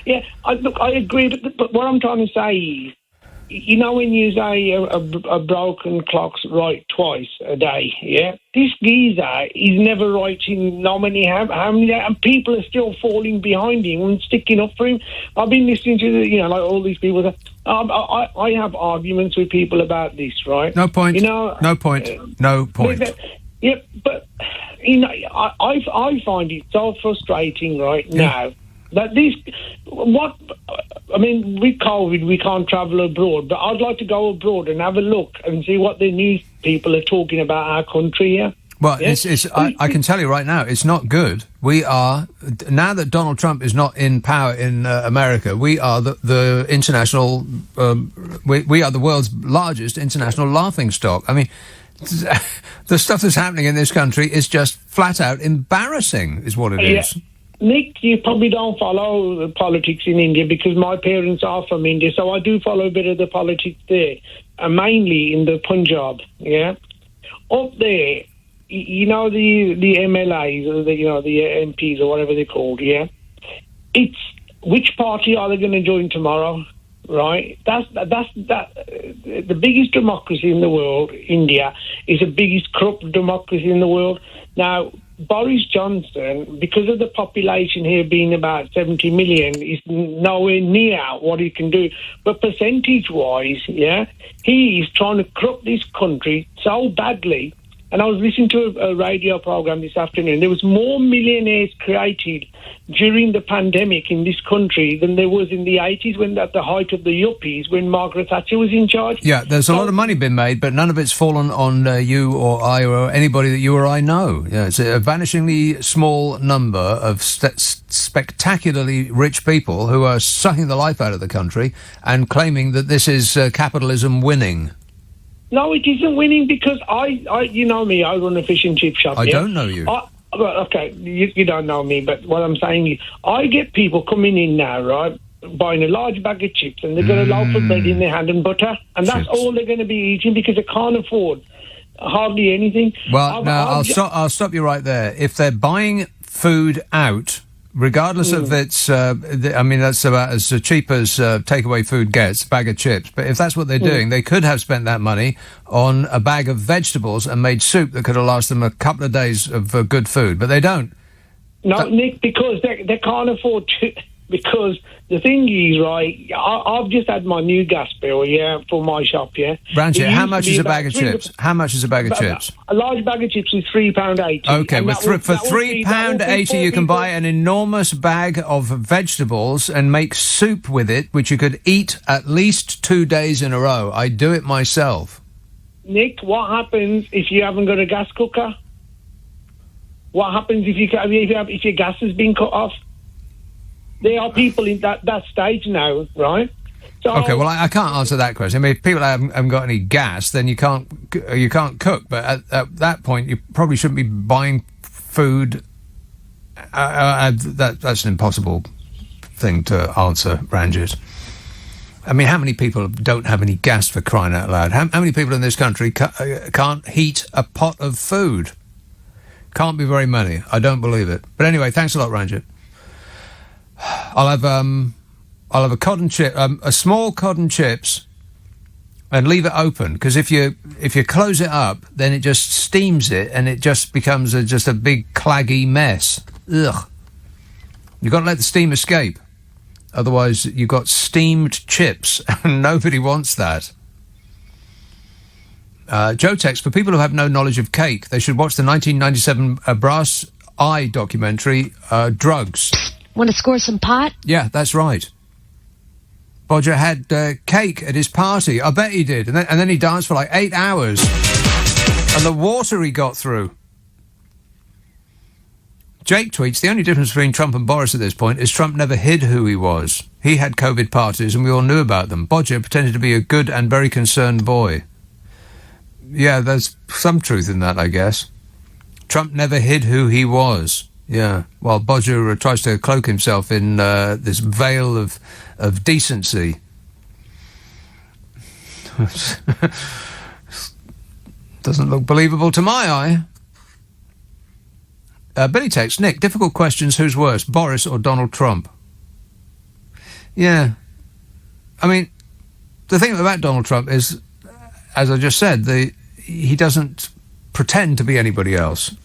Yeah, I agree, but what I'm trying to say is, when you say a broken clock's right twice a day, yeah? This geezer is never writing how many, and people are still falling behind him and sticking up for him. I've been listening to, all these people. I have arguments with people about this, right? No point. No point. No point. Yeah, but, I find it so frustrating right now. That with COVID, we can't travel abroad, but I'd like to go abroad and have a look and see what the news people are talking about our country here. Well, I can tell you right now, it's not good. We are, now that Donald Trump is not in power in America, we are the international, we are the world's largest international laughingstock. I mean, the stuff that's happening in this country is just flat out embarrassing, is what it is. Nick, you probably don't follow the politics in India because my parents are from India, so I do follow a bit of the politics there, mainly in the Punjab, yeah? Up there, you know, the MLAs, or the MPs or whatever they're called, yeah? It's which party are they going to join tomorrow, right? That's the biggest democracy in the world, India, is the biggest corrupt democracy in the world. Now, Boris Johnson, because of the population here being about 70 million, is nowhere near what he can do. But percentage-wise, yeah, he is trying to corrupt this country so badly. And I was listening to a radio program this afternoon. There was more millionaires created during the pandemic in this country than there was in the 80s, when at the height of the yuppies, when Margaret Thatcher was in charge. Yeah, there's a lot of money been made, but none of it's fallen on you or I or anybody that you or I know. Yeah, it's a vanishingly small number of spectacularly rich people who are sucking the life out of the country and claiming that this is capitalism winning. No, it isn't winning, because I you know me, I run a fish and chip shop. I don't know you. Okay, you don't know me, but what I'm saying is, I get people coming in now, right, buying a large bag of chips, and they've got a loaf of bread in their hand and butter, and that's all they're going to be eating because they can't afford hardly anything. Well, I'll stop you right there. If they're buying food out, regardless of its, I mean, that's about as cheap as takeaway food gets, a bag of chips. But if that's what they're doing, they could have spent that money on a bag of vegetables and made soup that could have lasted them a couple of days of good food. But they don't. No, Nick, because they can't afford to. Because the thing is, right, I've just had my new gas bill, for my shop, Ranjit, how much is a bag of chips? How much is a bag of chips? A large bag of chips is £3.80. Okay, for £3.80 you can buy an enormous bag of vegetables and make soup with it, which you could eat at least 2 days in a row. I do it myself. Nick, what happens if you haven't got a gas cooker? What happens if your gas has been cut off? There are people in that stage now, right? So, okay, well, I can't answer that question. I mean, if people haven't got any gas, then you can't cook. But at that point, you probably shouldn't be buying food. That's an impossible thing to answer, Ranjit. I mean, how many people don't have any gas, for crying out loud? How many people in this country can't heat a pot of food? Can't be very many. I don't believe it. But anyway, thanks a lot, Ranjit. I'll have a cotton chip, a small cotton chips, and leave it open, because if you close it up, then it just steams it and it just becomes just a big claggy mess. Ugh! You've got to let the steam escape, otherwise you've got steamed chips, and nobody wants that. Joe Tex, for people who have no knowledge of cake, they should watch the 1997 Brass Eye documentary, Drugs. Want to score some pot? Yeah, that's right. Bodger had cake at his party. I bet he did. And then he danced for like 8 hours. And the water he got through. Jake tweets, the only difference between Trump and Boris at this point is Trump never hid who he was. He had COVID parties and we all knew about them. Bodger pretended to be a good and very concerned boy. Yeah, there's some truth in that, I guess. Trump never hid who he was. Yeah, while Bodger tries to cloak himself in this veil of decency. Doesn't look believable to my eye. Billy texts, Nick, difficult questions, who's worse, Boris or Donald Trump? Yeah. I mean, the thing about Donald Trump is, as I just said, he doesn't pretend to be anybody else.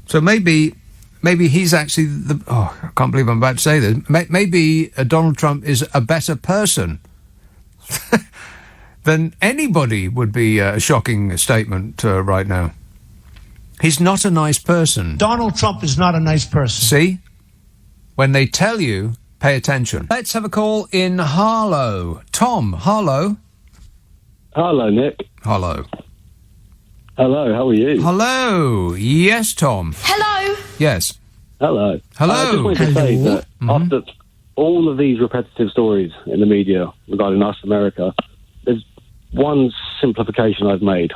So maybe he's actually I can't believe I'm about to say this. Maybe Donald Trump is a better person than anybody would be a shocking statement right now. He's not a nice person. Donald Trump is not a nice person. See? When they tell you, pay attention. Let's have a call in Harlow. Tom, Harlow. Hello, Nick. Hello. Hello, how are you? Hello. Yes, Tom. Hello. Yes. Hello. Hello. I just wanted to say that after all of these repetitive stories in the media regarding us, America, there's one simplification I've made.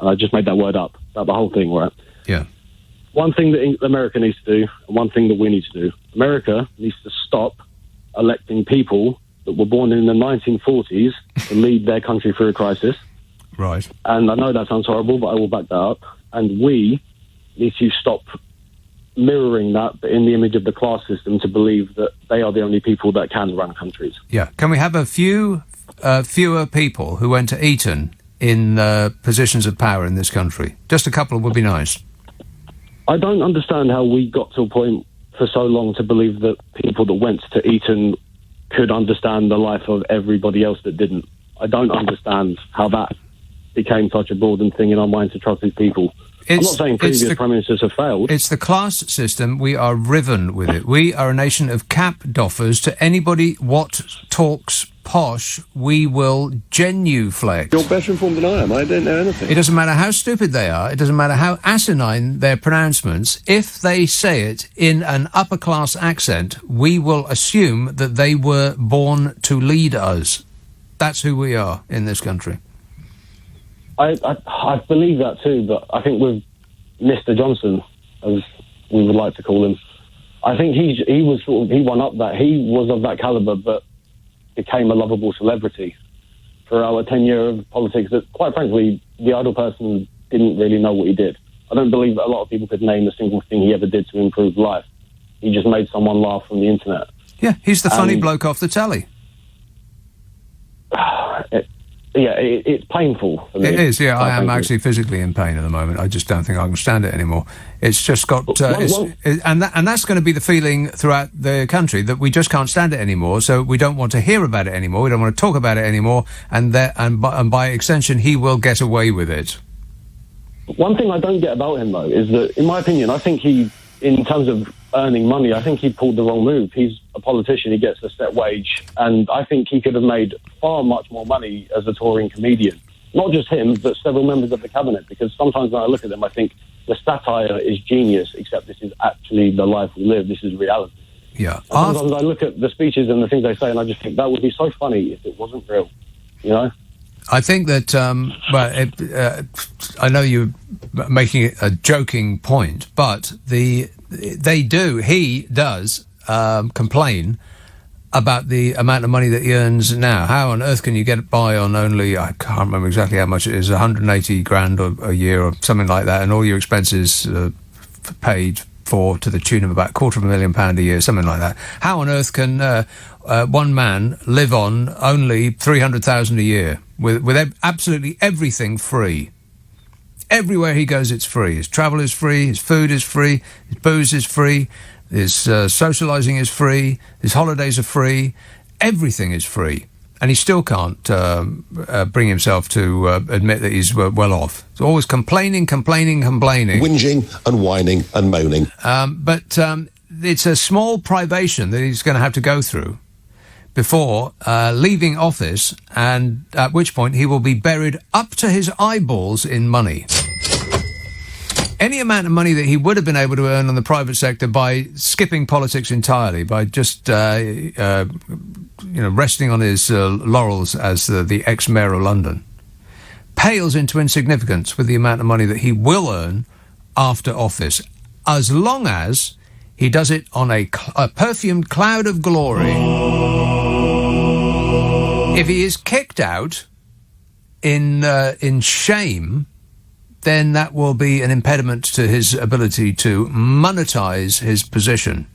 And I just made that word up, about the whole thing, right? Yeah. one thing that America needs to do and one thing that we need to do. America needs to stop electing people that were born in the 1940s to lead their country through a crisis. Right. And I know that sounds horrible, but I will back that up. And we need to stop mirroring that, but in the image of the class system, to believe that they are the only people that can run countries. Yeah. Can we have a fewer people who went to Eton in positions of power in this country? Just a couple would be nice. I don't understand how we got to a point for so long to believe that people that went to Eton could understand the life of everybody else that didn't. I don't understand how that became such a broadened thing in our minds to trust these people. I'm not saying previous prime ministers have failed. It's the class system. We are riven with it. We are a nation of cap doffers. To anybody what talks posh, we will genuflect. You're better informed than I am. I don't know anything. It doesn't matter how stupid they are. It doesn't matter how asinine their pronouncements. If they say it in an upper-class accent, we will assume that they were born to lead us. That's who we are in this country. I believe that too, but I think with Mr. Johnson, as we would like to call him, I think he won up that. He was of that calibre, but became a lovable celebrity throughout a 10-year of politics that, quite frankly, the idle person didn't really know what he did. I don't believe that a lot of people could name a single thing he ever did to improve life. He just made someone laugh on the internet. Yeah, he's the funny bloke off the telly. It's painful for me. It is, yeah. I am actually physically in pain at the moment. I just don't think I can stand it anymore. It's just got... and that's going to be the feeling throughout the country, that we just can't stand it anymore, so we don't want to hear about it anymore, we don't want to talk about it anymore, and by extension, he will get away with it. One thing I don't get about him, though, is that, in my opinion, I think he, in terms of earning money, I think he pulled the wrong move. He's a politician, he gets a set wage, and I think he could have made far much more money as a touring comedian. Not just him, but several members of the cabinet, because sometimes when I look at them, I think the satire is genius, except this is actually the life we live, this is reality. Yeah. And sometimes I look at the speeches and the things they say, and I just think that would be so funny if it wasn't real, you know? I think that, I know you're making it a joking point, but he does complain about the amount of money that he earns now. How on earth can you get by on only, I can't remember exactly how much it is, 180 grand a year or something like that, and all your expenses paid for to the tune of about £250,000 a year, something like that. How on earth can one man live on only 300,000 a year with absolutely everything free? Everywhere he goes, it's free. His travel is free, his food is free, his booze is free, his socialising is free, his holidays are free, everything is free. And he still can't bring himself to admit that he's well off. He's always complaining. Whinging and whining and moaning. But it's a small privation that he's going to have to go through before leaving office, and at which point he will be buried up to his eyeballs in money. Any amount of money that he would have been able to earn on the private sector by skipping politics entirely, by just resting on his laurels as the ex-mayor of London, pales into insignificance with the amount of money that he will earn after office, as long as he does it on a perfumed cloud of glory. If he is kicked out in shame, then that will be an impediment to his ability to monetize his position.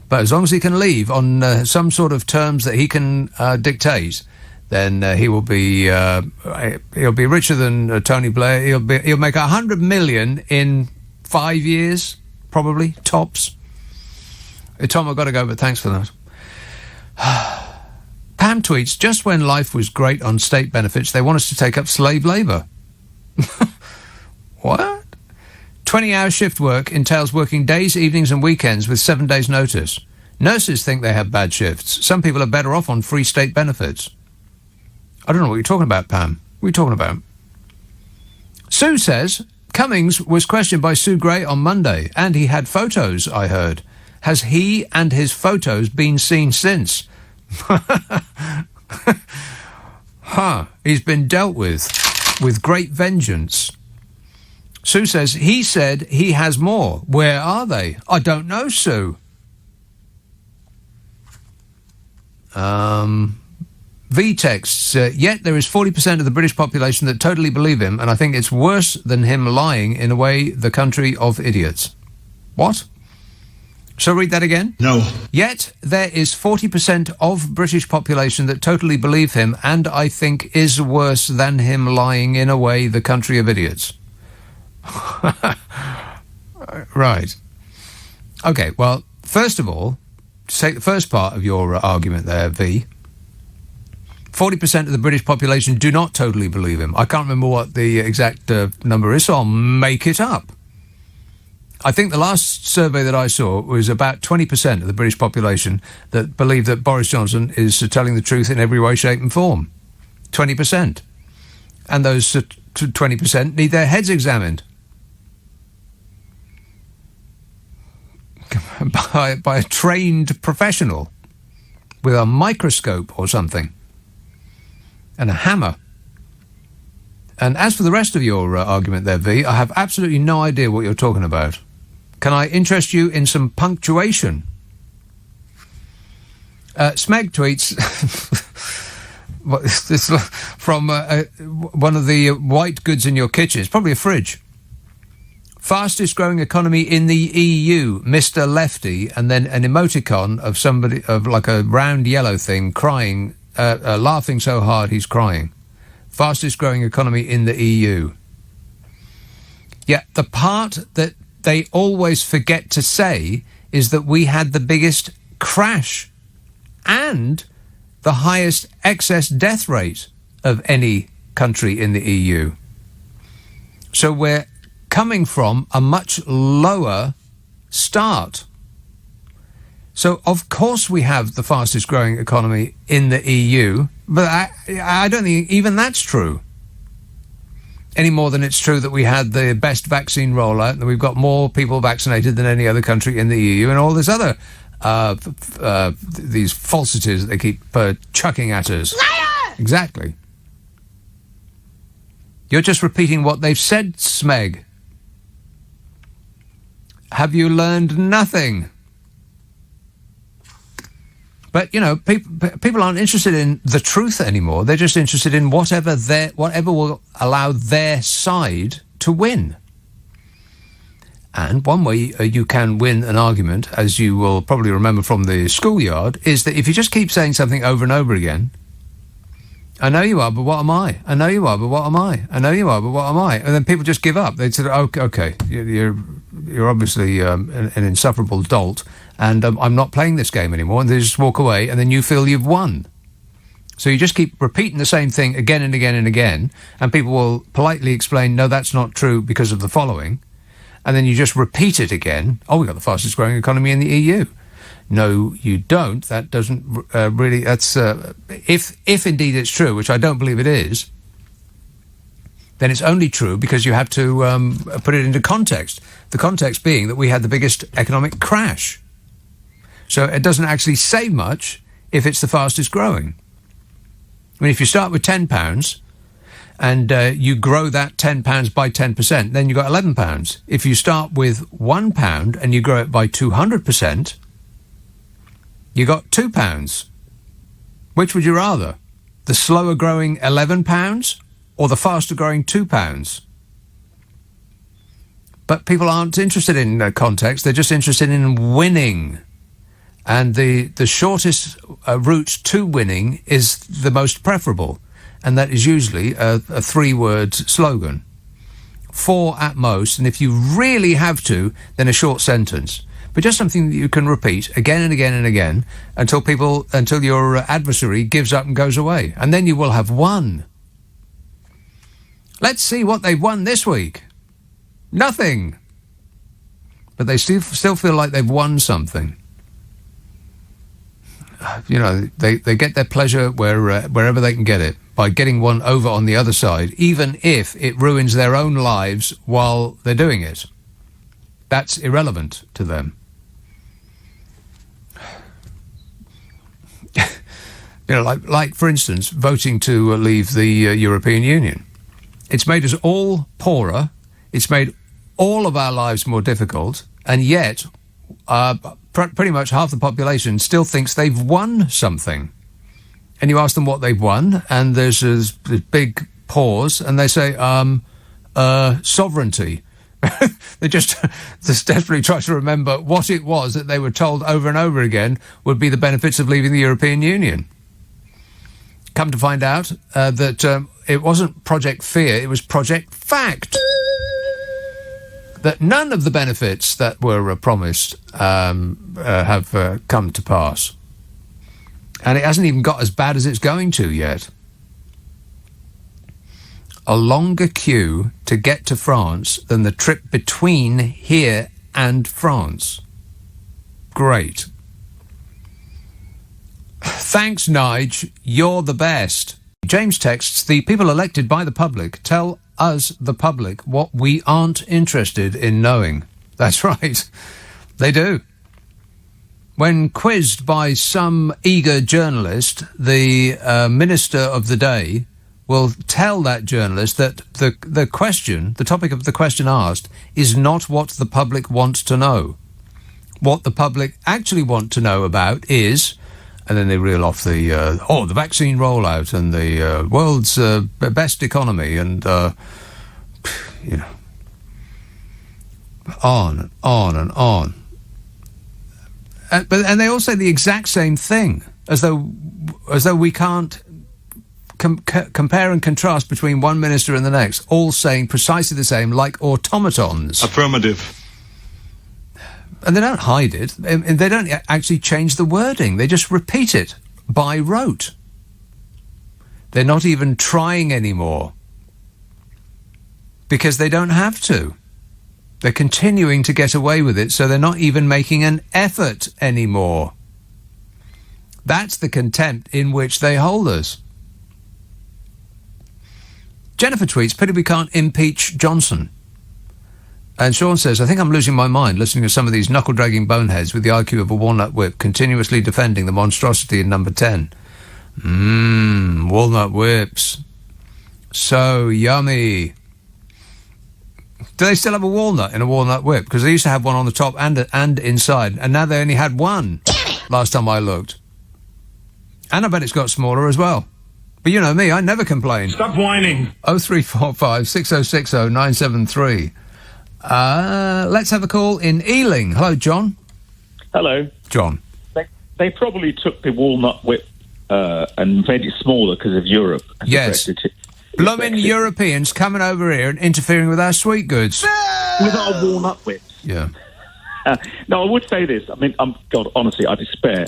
But as long as he can leave on some sort of terms that he can dictate, then he'll be richer than Tony Blair. He'll make 100 million in 5 years, probably tops. Tom, I've got to go, but thanks for that. Pam tweets, just when life was great on state benefits, they want us to take up slave labour. What? 20-hour shift work entails working days, evenings and weekends with 7 days' notice. Nurses think they have bad shifts. Some people are better off on free state benefits. I don't know what you're talking about, Pam. What are you talking about? Sue says, Cummings was questioned by Sue Gray on Monday, and he had photos, I heard. Has he and his photos been seen since? He's been dealt with great vengeance. Sue says, he said he has more. Where are they? I don't know, Sue. V texts, yet there is 40% of the British population that totally believe him, and I think it's worse than him lying in a way, the country of idiots. What? So read that again? No. Yet there is 40% of British population that totally believe him, and I think is worse than him lying in a way, the country of idiots. Right. Okay, well, first of all, to take the first part of your argument there, V, 40% of the British population do not totally believe him. I can't remember what the exact number is, so I'll make it up. I think the last survey that I saw was about 20% of the British population that believe that Boris Johnson is telling the truth in every way, shape and form. 20%. And those 20% need their heads examined. By a trained professional with a microscope or something. And a hammer. And as for the rest of your argument there, V, I have absolutely no idea what you're talking about. Can I interest you in some punctuation? Smeg tweets this from one of the white goods in your kitchen. It's probably a fridge. Fastest growing economy in the EU, Mr. Lefty, and then an emoticon of somebody, of like a round yellow thing, crying, laughing so hard he's crying. Fastest growing economy in the EU. Yeah, the part that they always forget to say is that we had the biggest crash and the highest excess death rate of any country in the EU. So we're coming from a much lower start. So, of course, we have the fastest growing economy in the EU, but I don't think even that's true. Any more than it's true that we had the best vaccine rollout and that we've got more people vaccinated than any other country in the EU and all this other, these falsities that they keep chucking at us. Liar! Exactly. You're just repeating what they've said, Smeg. Have you learned nothing? But, you know, people aren't interested in the truth anymore. They're just interested in whatever will allow their side to win. And one way you can win an argument, as you will probably remember from the schoolyard, is that if you just keep saying something over and over again, I know you are, but what am I? I know you are, but what am I? I know you are, but what am I? And then people just give up. They say, okay, you're obviously an insufferable dolt, and I'm not playing this game anymore, and they just walk away, and then you feel you've won. So you just keep repeating the same thing again and again and again, and people will politely explain, no, that's not true because of the following, and then you just repeat it again. Oh, we've got the fastest growing economy in the EU. No, you don't. That doesn't really... That's if indeed it's true, which I don't believe it is, then it's only true because you have to put it into context. The context being that we had the biggest economic crash. So it doesn't actually say much if it's the fastest growing. I mean, if you start with £10 and you grow that £10 by 10%, then you've got £11. If you start with £1 and you grow it by 200%, you got £2. Which would you rather? The slower growing £11 or the faster growing £2? But people aren't interested in context. They're just interested in winning. And the shortest route to winning is the most preferable. And that is usually a 3-word slogan. 4 at most. And if you really have to, then a short sentence. But just something that you can repeat again and again and again until your adversary gives up and goes away. And then you will have won. Let's see what they've won this week. Nothing. But they still feel like they've won something. You know, they get their pleasure wherever they can get it by getting one over on the other side, even if it ruins their own lives while they're doing it. That's irrelevant to them. You know, like for instance, voting to leave the European Union. It's made us all poorer. It's made all of our lives more difficult, and yet pretty much half the population still thinks they've won something. And you ask them what they've won, and there's this big pause, and they say, sovereignty. They just desperately try to remember what it was that they were told over and over again would be the benefits of leaving the European Union. Come to find out that it wasn't Project Fear, it was Project Fact. That none of the benefits that were promised have come to pass. And it hasn't even got as bad as it's going to yet. A longer queue to get to France than the trip between here and France. Great. Thanks, Nige. You're the best. James texts, the people elected by the public tell us, the public, what we aren't interested in knowing. That's right. They do. When quizzed by some eager journalist, the minister of the day will tell that journalist that the topic of the question asked is not what the public wants to know. What the public actually want to know about is, and then they reel off the vaccine rollout and the world's best economy and, on and on and on. And they all say the exact same thing, as though we can't compare and contrast between one minister and the next, all saying precisely the same, like automatons. Affirmative. And they don't hide it. And they don't actually change the wording. They just repeat it by rote. They're not even trying anymore because they don't have to. They're continuing to get away with it, so they're not even making an effort anymore. That's the contempt in which they hold us. Jennifer tweets, pity we can't impeach Johnson. And Sean says, I think I'm losing my mind listening to some of these knuckle-dragging boneheads with the IQ of a walnut whip continuously defending the monstrosity in number 10. Walnut whips. So yummy. Do they still have a walnut in a walnut whip? Because they used to have one on the top and inside, and now they only had one last time I looked. And I bet it's got smaller as well. But you know me, I never complain. Stop whining. 0345 6060 973. Let's have a call in Ealing. Hello, John. Hello. John. They probably took the walnut whip and made it smaller because of Europe. Yes. Blooming Europeans coming over here and interfering with our sweet goods. With our walnut whips. Yeah. No, I would say this. I mean, God, honestly, I despair.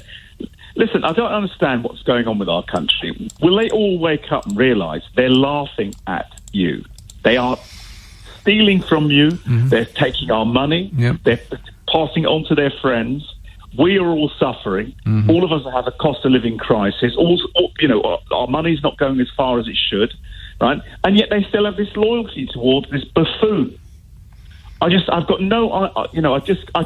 Listen, I don't understand what's going on with our country. Will they all wake up and realise they're laughing at you? They are stealing from you. Mm-hmm. They're taking our money. Yep. They're passing it on to their friends. We are all suffering. Mm-hmm. All of us have a cost of living crisis. Our money's not going as far as it should, right? And yet they still have this loyalty towards this buffoon. I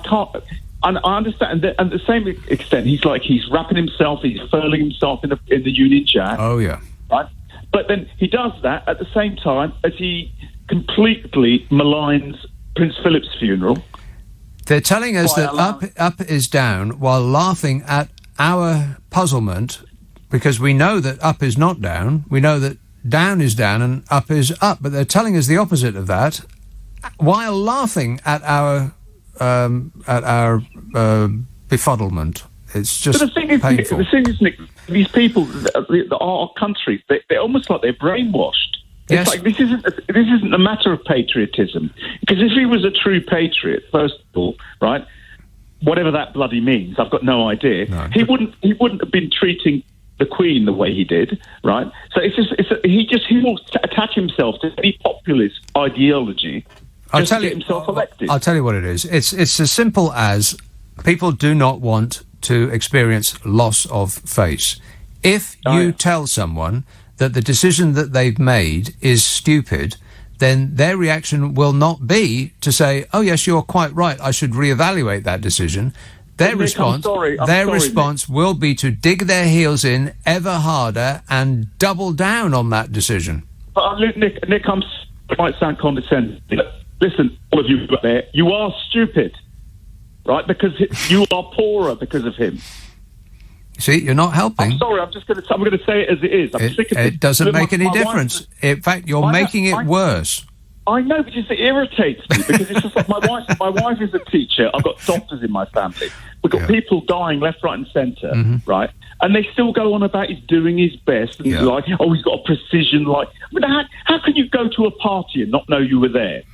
can't. And I understand, and to the same extent, he's wrapping himself, he's furling himself in the Union Jack. Oh yeah, right. But then he does that at the same time as he completely maligns Prince Philip's funeral. They're telling us that up is down, while laughing at our puzzlement, because we know that up is not down. We know that down is down and up is up. But they're telling us the opposite of that, while laughing at our befuddlement. It's just painful. The thing is, Nick, these people, our country, they're almost like they're brainwashed. It's like this isn't a matter of patriotism. Because if he was a true patriot, first of all, right, whatever that bloody means, I've got no idea. No. He wouldn't have been treating the Queen the way he did, right? So he will attach himself to any populist ideology. I'll tell you what it is. It's as simple as people do not want to experience loss of face. If you tell someone that the decision that they've made is stupid, then their reaction will not be to say, oh yes, you're quite right, I should reevaluate that decision. Their response will be to dig their heels in ever harder and double down on that decision. But Nick, might sound condescending. listen, all of you out there, you are stupid, right? Because you are poorer because of him. See, you're not helping. I'm sorry, I'm going to say it as it is. I'm sick of it doesn't make any difference. In fact, you're making it worse. I know, but it irritates me because it's just like my wife is a teacher. I've got doctors in my family. We've got people dying left, right, and centre, right? And they still go on about he's doing his best and like, oh, he's got a precision. Like, I mean, how can you go to a party and not know you were there?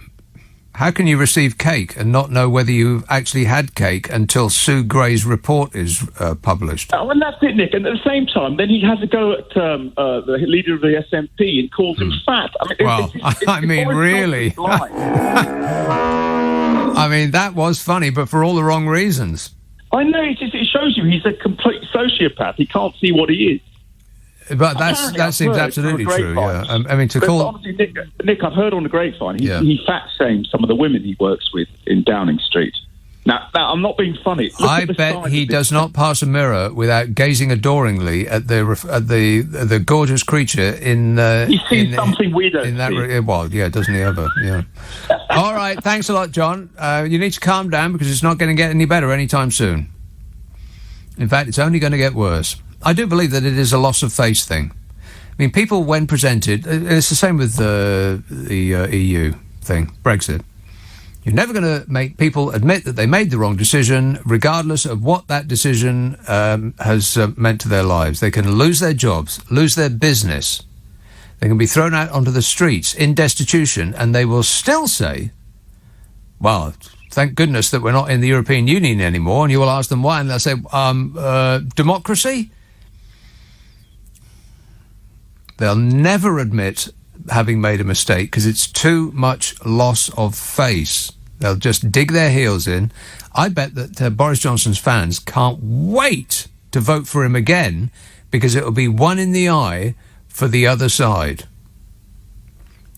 How can you receive cake and not know whether you actually had cake until Sue Gray's report is published? Oh, and that's it, Nick. And at the same time, then he has a go at the leader of the SNP and calls him fat. I mean, really? I mean, that was funny, but for all the wrong reasons. I know. It shows you he's a complete sociopath. He can't see what he is. But that seems absolutely true. Yeah, I mean, honestly, Nick, I've heard on the grapevine he fat shames some of the women he works with in Downing Street. Now I'm not being funny. I bet he does not pass a mirror without gazing adoringly at the gorgeous creature in. He sees something we don't see. Well, yeah, doesn't he ever? Yeah. All right, thanks a lot, John. You need to calm down because it's not going to get any better anytime soon. In fact, it's only going to get worse. I do believe that it is a loss of face thing. I mean, people, when presented, it's the same with the EU thing, Brexit. You're never going to make people admit that they made the wrong decision, regardless of what that decision has meant to their lives. They can lose their jobs, lose their business. They can be thrown out onto the streets in destitution, and they will still say, well, thank goodness that we're not in the European Union anymore. And you will ask them why, and they'll say, democracy? They'll never admit having made a mistake because it's too much loss of face. They'll just dig their heels in. I bet that Boris Johnson's fans can't wait to vote for him again because it will be one in the eye for the other side.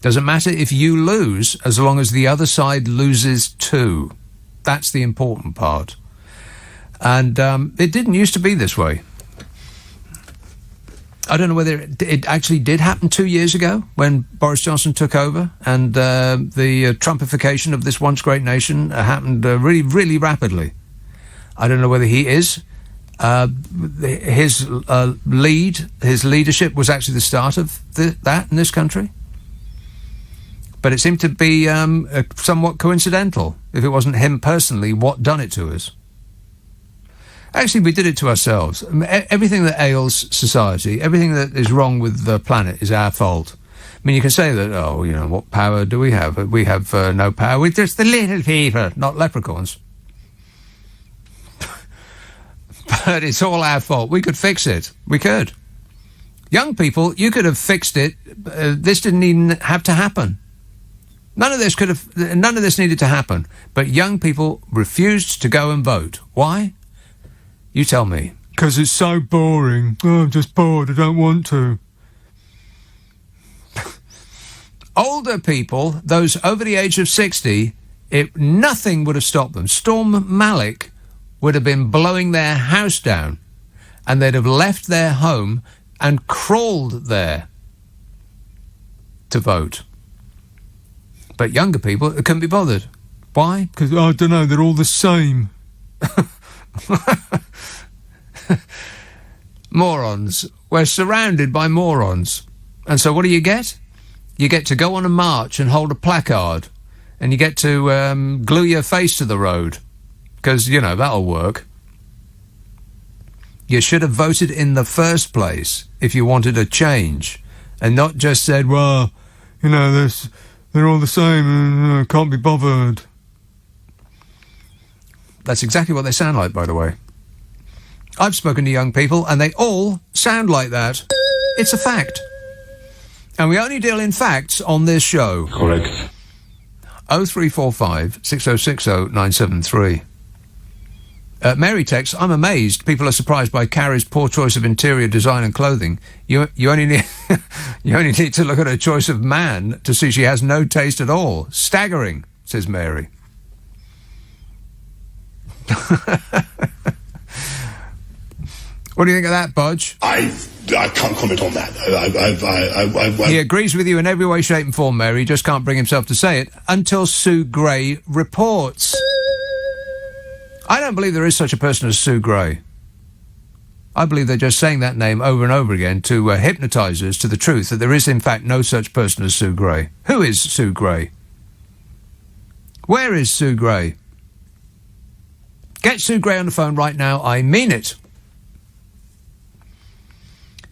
Doesn't matter if you lose as long as the other side loses too. That's the important part. And it didn't used to be this way. I don't know whether it actually did happen 2 years ago when Boris Johnson took over and the Trumpification of this once great nation happened really, really rapidly. I don't know whether he is. His leadership was actually the start of that in this country. But it seemed to be somewhat coincidental, if it wasn't him personally, what done it to us. Actually, we did it to ourselves. Everything that ails society, everything that is wrong with the planet is our fault. I mean, you can say that, what power do we have? We have no power. We're just the little people, not leprechauns. But it's all our fault. We could fix it. We could. Young people, you could have fixed it. This didn't even have to happen. None of this needed to happen. But young people refused to go and vote. Why? You tell me. Because it's so boring. Oh, I'm just bored. I don't want to. Older people, those over the age of 60, nothing would have stopped them. Storm Malik would have been blowing their house down, and they'd have left their home and crawled there to vote. But younger people couldn't be bothered. Why? Because, I don't know, they're all the same. Morons. We're surrounded by morons. And so what do you get? You get to go on a march and hold a placard. And you get to glue your face to the road. Because, that'll work. You should have voted in the first place if you wanted a change. And not just said, well, they're all the same and can't be bothered. That's exactly what they sound like, by the way. I've spoken to young people, and they all sound like that. It's a fact. And we only deal in facts on this show. Correct. 0345 6060 973. Mary texts, I'm amazed people are surprised by Carrie's poor choice of interior design and clothing. You only need you only need to look at her choice of man to see she has no taste at all. Staggering, says Mary. What do you think of that, Budge? I I can't comment on that. He agrees with you in every way, shape and form, Mary. He just can't bring himself to say it until Sue Gray reports. I don't believe there is such a person as Sue Gray. I believe they're just saying that name over and over again to hypnotise us to the truth that there is, in fact, no such person as Sue Gray. Who is Sue Gray? Where is Sue Gray? Get Sue Gray on the phone right now. I mean it.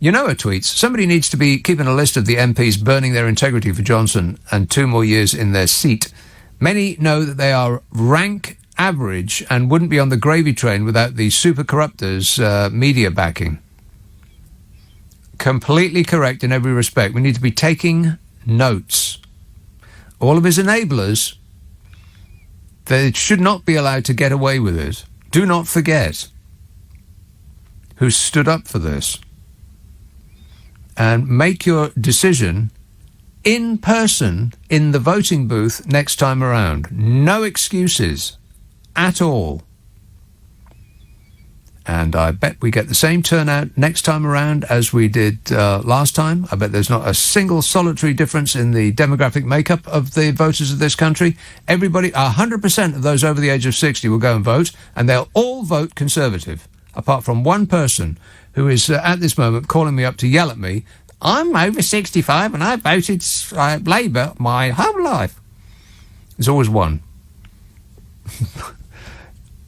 You know her tweets. Somebody needs to be keeping a list of the MPs burning their integrity for Johnson and 2 more years in their seat. Many know that they are rank average and wouldn't be on the gravy train without the super corruptors' media backing. Completely correct in every respect. We need to be taking notes. All of his enablers, they should not be allowed to get away with it. Do not forget who stood up for this. And make your decision in person in the voting booth next time around. No excuses at all. And I bet we get the same turnout next time around as we did last time. I bet there's not a single solitary difference in the demographic makeup of the voters of this country. Everybody, 100% of those over the age of 60 will go and vote, and they'll all vote Conservative, apart from one person who is at this moment calling me up to yell at me. I'm over 65 and I voted Labour my whole life. There's always one.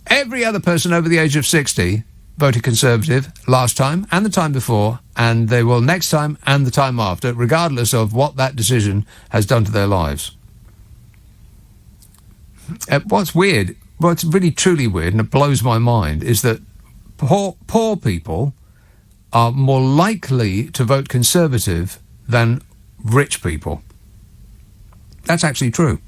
Every other person over the age of 60 voted Conservative last time and the time before, and they will next time and the time after, regardless of what that decision has done to their lives. What's weird, what's really truly weird, and it blows my mind, is that poor people are more likely to vote Conservative than rich people. That's actually true.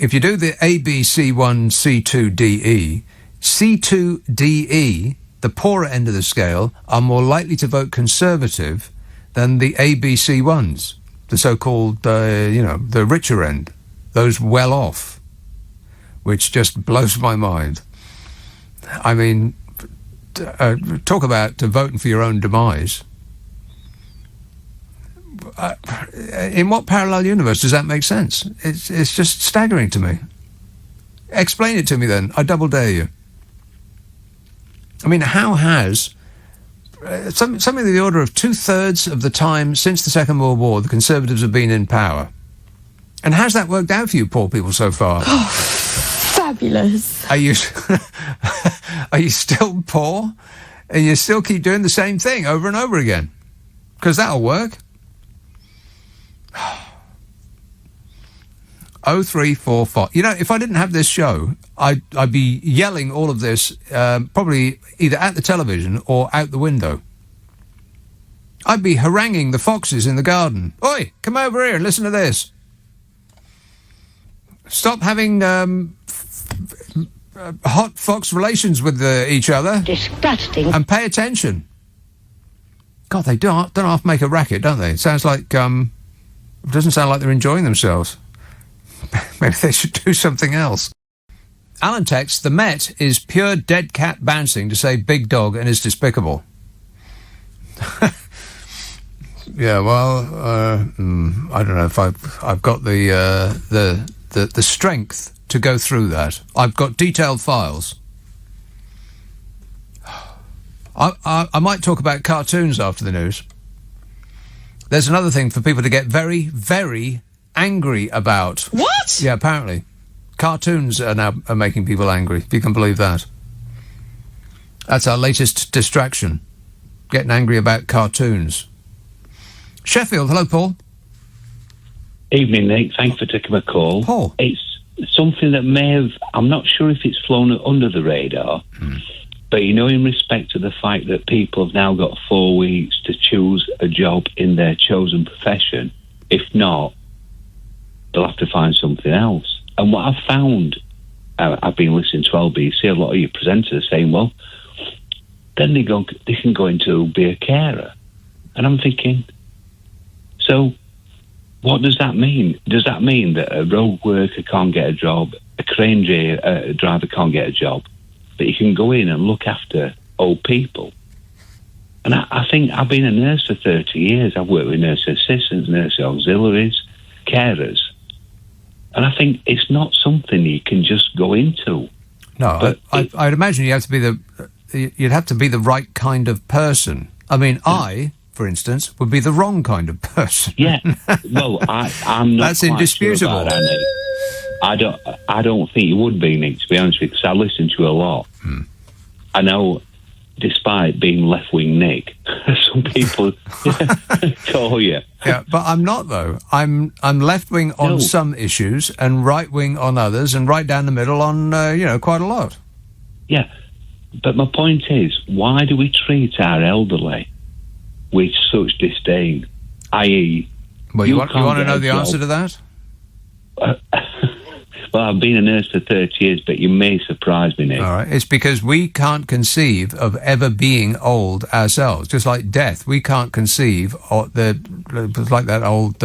If you do the A, B, C1, C2, D, E, C2, D, E, the poorer end of the scale, are more likely to vote Conservative than the A, B, C ones, the so-called, the richer end, those well off, which just blows my mind. I mean, talk about voting for your own demise. In what parallel universe does that make sense? It's just staggering to me. Explain it to me then. I double dare you. I mean, how has something of the order of 2/3 of the time since the Second World War the Conservatives have been in power? And how's that worked out for you poor people so far? Oh, fabulous. Are you still poor? And you still keep doing the same thing over and over again? Because that'll work. 0345. You know, if I didn't have this show, I'd be yelling all of this probably either at the television or out the window. I'd be haranguing the foxes in the garden. Oi, come over here and listen to this. Stop having hot fox relations with each other. Disgusting. And pay attention. God, they don't half make a racket, don't they? It sounds like, it doesn't sound like they're enjoying themselves. Maybe they should do something else. Alan texts, the Met is pure dead cat bouncing to say big dog and is despicable. Yeah, well, I don't know if I've got the strength to go through that. I've got detailed files. I might talk about cartoons after the news. There's another thing for people to get very, very angry about. What? Yeah, apparently. Cartoons are now making people angry, if you can believe that. That's our latest distraction. Getting angry about cartoons. Sheffield, hello, Paul. Evening, Nick. Thanks for taking my call. Paul. It's something that may have, I'm not sure if it's flown under the radar, but you know, in respect to the fact that people have now got 4 weeks to choose a job in their chosen profession. If not, they'll have to find something else. And what I've found, I've been listening to LBC, a lot of your presenters are saying, well, then they can go into be a carer. And I'm thinking, so what does that mean? Does that mean that a road worker can't get a job, a crane driver can't get a job, but you can go in and look after old people? And I think I've been a nurse for 30 years. I've worked with nurse assistants, nurse auxiliaries, carers. And I think it's not something you can just go into. No, But I'd imagine you'd have to be the right kind of person. I mean, I, for instance, would be the wrong kind of person. Yeah, well, I'm not. That's quite indisputable. Sure about that, Nick. I don't think you would be, Nick, to be honest with you, because I listen to you a lot. I know, despite being left-wing Nick, some people call you. Yeah, but I'm not, though. I'm left-wing on some issues and right-wing on others, and right down the middle on, quite a lot. Yeah, but my point is, why do we treat our elderly with such disdain? I.e., well, you want to know the answer to that? Well, I've been a nurse for 30 years, but you may surprise me, Nick. All right. It's because we can't conceive of ever being old ourselves. Just like death, we can't conceive of it's like that old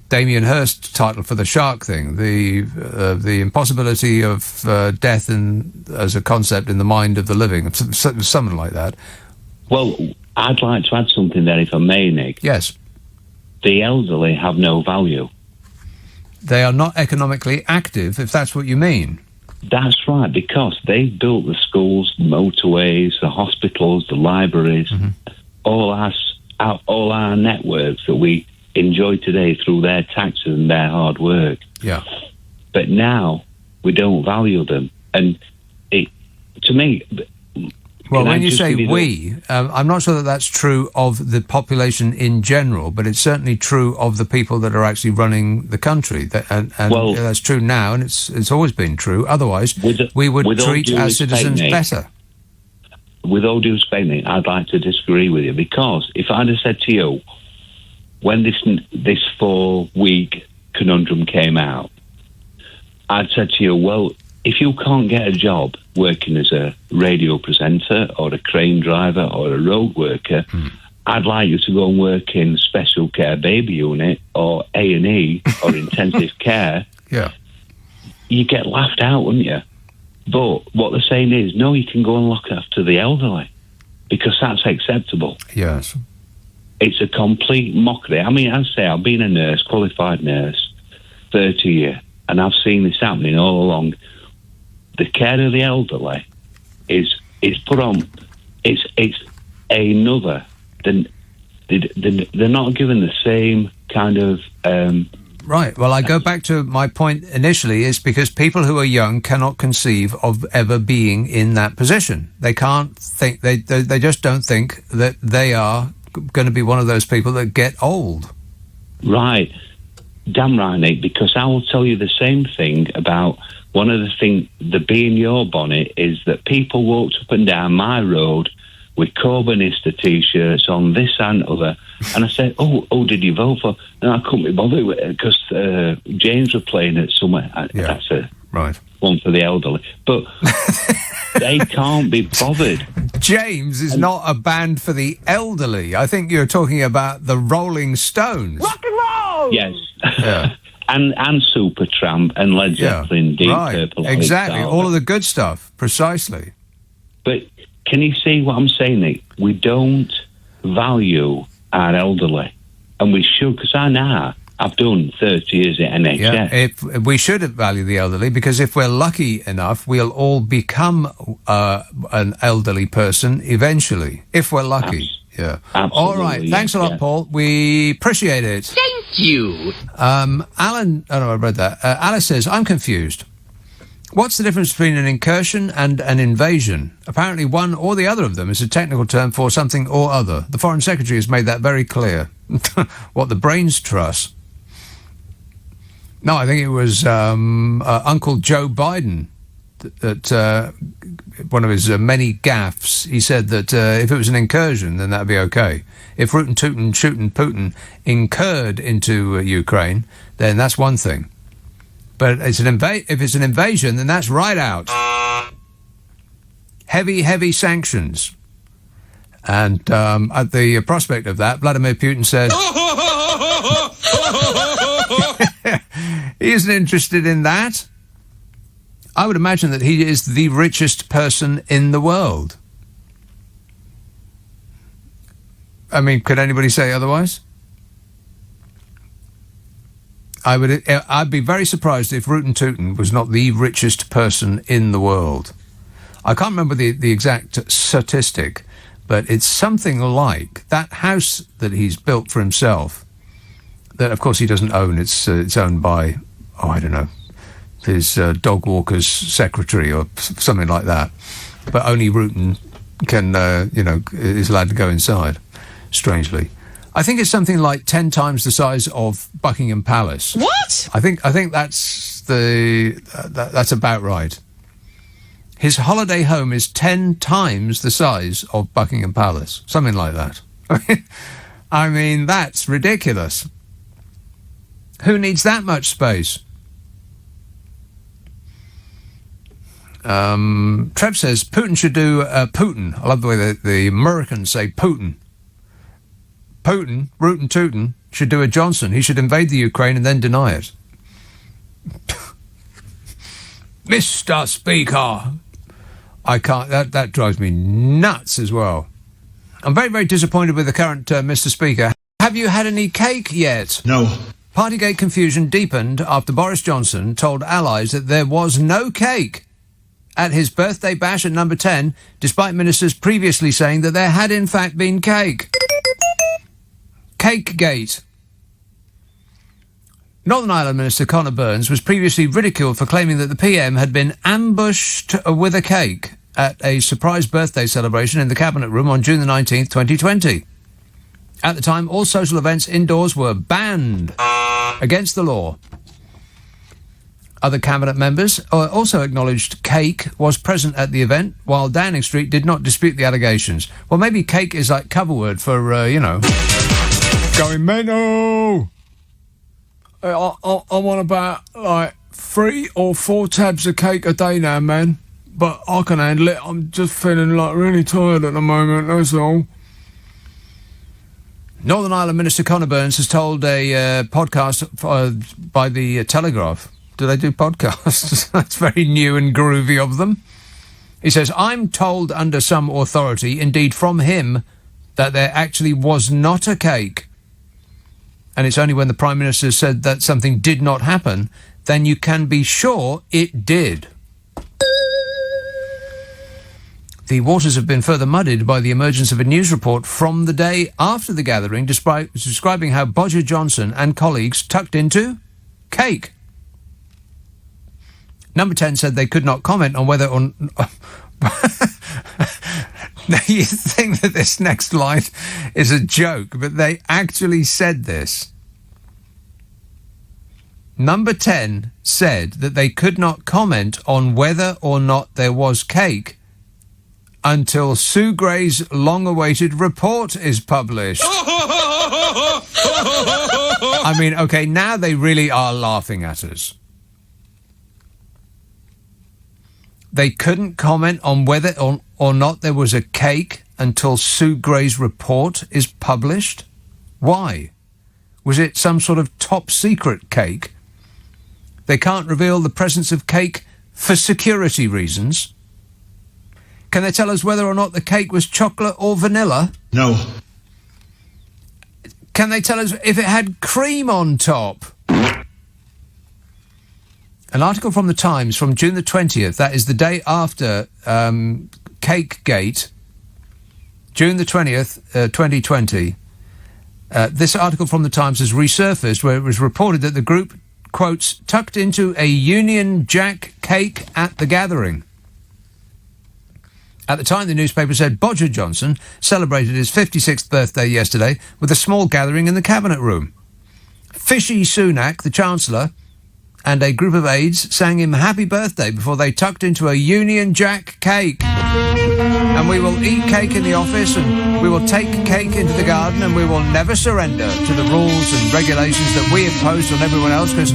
Damien Hirst title for the shark thing, the impossibility of death as a concept in the mind of the living, something like that. Well, I'd like to add something there, if I may, Nick. Yes. The elderly have no value. They are not economically active, if that's what you mean. That's right, because they've built the schools, the motorways, the hospitals, the libraries, all our networks that we enjoy today through their taxes and their hard work. Yeah. But now we don't value them, and to me. Well, when you say we, I'm not sure that that's true of the population in general, but it's certainly true of the people that are actually running the country. And that's true now, and it's always been true. Otherwise, we would treat our citizens better. With all due respect, Nick, I'd like to disagree with you, because if I'd have said to you, when this 4-week conundrum came out, I'd said to you, well, if you can't get a job working as a radio presenter or a crane driver or a road worker, I'd like you to go and work in special care baby unit or A&E or intensive care. Yeah. You get laughed out, wouldn't you? But what they're saying is, no, you can go and look after the elderly because that's acceptable. Yes. It's a complete mockery. I mean, I say I've been a nurse, qualified nurse, 30 years, and I've seen this happening all along. The care of the elderly is put on. It's another. They're not given the same kind of. Right. Well, I go back to my point initially. Is because people who are young cannot conceive of ever being in that position. They can't think. They just don't think that they are going to be one of those people that get old. Right. Damn right, Nick. Because I will tell you the same thing about. One of the things, the bee in your bonnet, is that people walked up and down my road with Corbynista T-shirts on, this and other. And I said, oh, did you vote for? And I couldn't be bothered with it because James were playing it somewhere. Yeah. That's right. One for the elderly. But they can't be bothered. James is not a band for the elderly. I think you're talking about the Rolling Stones. Rock and roll! Yes. Yeah. And Supertramp and Led Zeppelin, Deep Purple. Exactly, all of the good stuff, precisely. But can you see what I'm saying, Nick? We don't value our elderly, and we should, because I've done 30 years at NHS. Yeah, we should value the elderly, because if we're lucky enough, we'll all become an elderly person eventually, if we're lucky. Yeah. Absolutely. All right. Thanks a lot, Paul. We appreciate it. Thank you. Alan, I read that. Alice says, I'm confused. What's the difference between an incursion and an invasion? Apparently one or the other of them is a technical term for something or other. The Foreign Secretary has made that very clear. What the brains trust. No, I think it was Uncle Joe Biden that one of his many gaffes, he said that if it was an incursion, then that'd be okay. If Rootin' Tootin' Shootin' Putin incurred into Ukraine, then that's one thing. But it's if it's an invasion, then that's right out. Heavy sanctions. And at the prospect of that, Vladimir Putin says he isn't interested in that. I would imagine that he is the richest person in the world. I mean, could anybody say otherwise? I'd be very surprised if Rootin' Tootin' was not the richest person in the world. I can't remember the exact statistic, but it's something like that house that he's built for himself, that of course he doesn't own. It's owned by, I don't know, his dog walker's secretary or something like that. But only Rootin' can, is allowed to go inside, strangely. I think it's something like 10 times the size of Buckingham Palace. What? I think that's that's about right. His holiday home is 10 times the size of Buckingham Palace. Something like that. I mean, that's ridiculous. Who needs that much space? Trev says Putin should do Putin. I love the way the Americans say Putin. Putin, Rootin' Tootin', should do a Johnson. He should invade the Ukraine and then deny it. Mr. Speaker. I can't... That drives me nuts as well. I'm very, very disappointed with the current Mr. Speaker. Have you had any cake yet? No. Partygate confusion deepened after Boris Johnson told allies that there was no cake at his birthday bash at number 10, despite ministers previously saying that there had in fact been cake. Cakegate. Northern Ireland Minister Conor Burns was previously ridiculed for claiming that the PM had been ambushed with a cake at a surprise birthday celebration in the Cabinet Room on June the 19th, 2020. At the time, all social events indoors were banned against the law. Other Cabinet members also acknowledged cake was present at the event, while Downing Street did not dispute the allegations. Well, maybe cake is like cover word for, going mental. I'm on about, 3 or 4 tabs of cake a day now, man. But I can handle it. I'm just feeling, really tired at the moment, that's all. Northern Ireland Minister Conor Burns has told a podcast by the Telegraph. Do they do podcasts? That's very new and groovy of them. He says, I'm told under some authority, indeed from him, that there actually was not a cake. And it's only when the Prime Minister said that something did not happen, then you can be sure it did. The waters have been further muddied by the emergence of a news report from the day after the gathering, describing how Bodger Johnson and colleagues tucked into cake. Number 10 said they could not comment on whether or... Now, you think that this next line is a joke, but they actually said this. Number 10 said that they could not comment on whether or not there was cake until Sue Gray's long-awaited report is published. I mean, OK, now they really are laughing at us. They couldn't comment on whether or not there was a cake until Sue Gray's report is published? Why? Was it some sort of top-secret cake? They can't reveal the presence of cake for security reasons. Can they tell us whether or not the cake was chocolate or vanilla? No. Can they tell us if it had cream on top? An article from the Times from June the 20th, that is the day after Cakegate, June the 20th, 2020. This article from the Times has resurfaced where it was reported that the group, quotes, tucked into a Union Jack cake at the gathering. At the time, the newspaper said Bodger Johnson celebrated his 56th birthday yesterday with a small gathering in the Cabinet Room. Fishy Sunak, the Chancellor, and a group of aides sang him happy birthday before they tucked into a Union Jack cake. And we will eat cake in the office, and we will take cake into the garden, and we will never surrender to the rules and regulations that we imposed on everyone else, because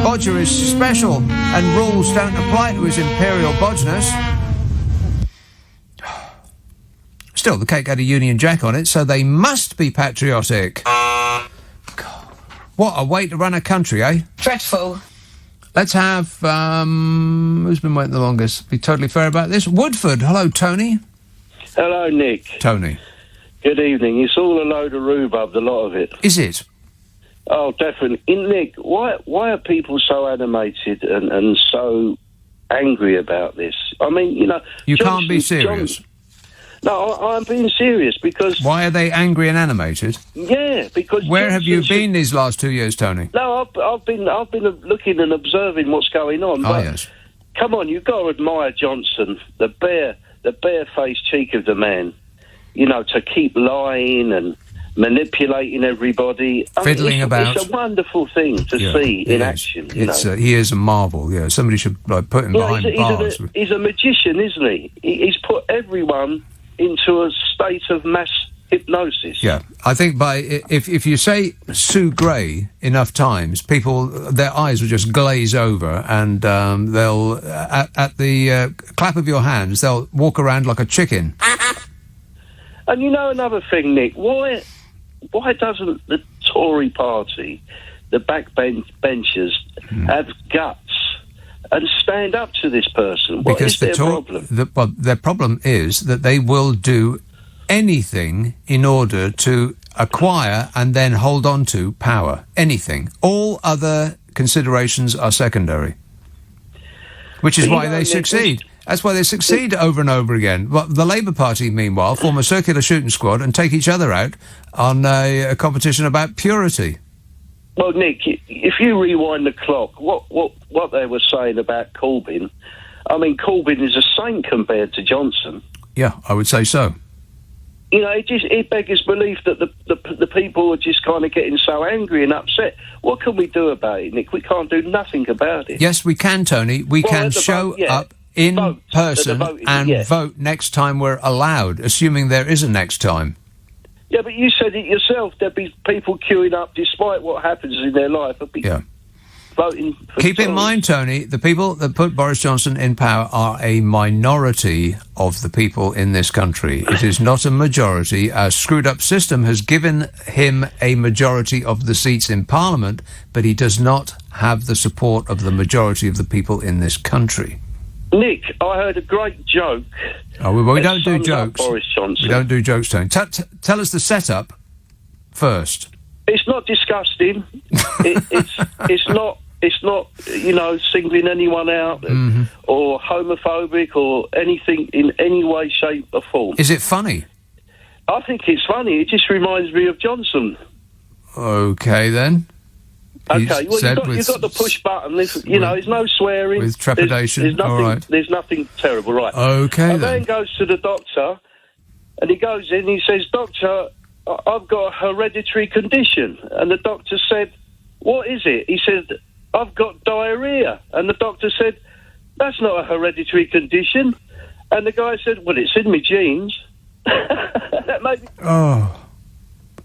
Bodger is special and rules don't apply to his imperial bodgeness. Still, the cake had a Union Jack on it, so they must be patriotic. God. What a way to run a country, eh? Dreadful. Let's have, who's been waiting the longest? Be totally fair about this. Woodford. Hello, Tony. Hello, Nick. Tony. Good evening. It's all a load of rhubarb, the lot of it. Is it? Oh, definitely. Nick, why are people so animated and so angry about this? I mean, you know... You can't be serious. No, I'm being serious because... Why are they angry and animated? Yeah, because... Where have you been these last 2 years, Tony? No, I've been looking and observing what's going on. Oh, yes. Come on, you've got to admire Johnson, the bare-faced cheek of the man. You know, to keep lying and manipulating everybody. Fiddling about. It's a wonderful thing to see in action. He is a marvel, yeah. Somebody should put him behind bars. He's a magician, isn't he? He's put everyone into a state of mass hypnosis. Yeah, I think if you say Sue Gray enough times, people, their eyes will just glaze over, and they'll at the clap of your hands, they'll walk around like a chicken. And you know another thing, Nick, why doesn't the Tory party, the backbenchers, have guts and stand up to this person? What is their problem? Their problem is that they will do anything in order to acquire and then hold on to power. Anything. All other considerations are secondary. Which is why they succeed. That's why they succeed over and over again. Well, the Labour Party, meanwhile, form a circular shooting squad and take each other out on a competition about purity. Well, Nick, if you rewind the clock, what they were saying about Corbyn, I mean, Corbyn is a saint compared to Johnson. Yeah, I would say so. You know, it beggars belief that the people are just kind of getting so angry and upset. What can we do about it, Nick? We can't do nothing about it. Yes, we can, Tony. We can show up in person and vote next time we're allowed, assuming there is a next time. Yeah, but you said it yourself. There'd be people queuing up despite what happens in their life. Voting for Keep in mind, Tony, the people that put Boris Johnson in power are a minority of the people in this country. It is not a majority. Our screwed-up system has given him a majority of the seats in Parliament, but he does not have the support of the majority of the people in this country. Nick, I heard a great joke. Oh, well, we don't do jokes. Boris Johnson. We don't do jokes, Tony. Tell us the setup first. It's not disgusting. It's not, you know, singling anyone out or homophobic or anything in any way, shape or form. Is it funny? I think it's funny. It just reminds me of Johnson. Okay, then. Okay, well, you've got the push button. There's no swearing. With trepidation, there's nothing, all right. There's nothing terrible, right. Okay, then. A man goes to the doctor, and he goes in, he says, "Doctor, I've got a hereditary condition." And the doctor said, "What is it?" He said, "I've got diarrhea." And the doctor said, "That's not a hereditary condition." And the guy said, "Well, it's in my genes." Oh.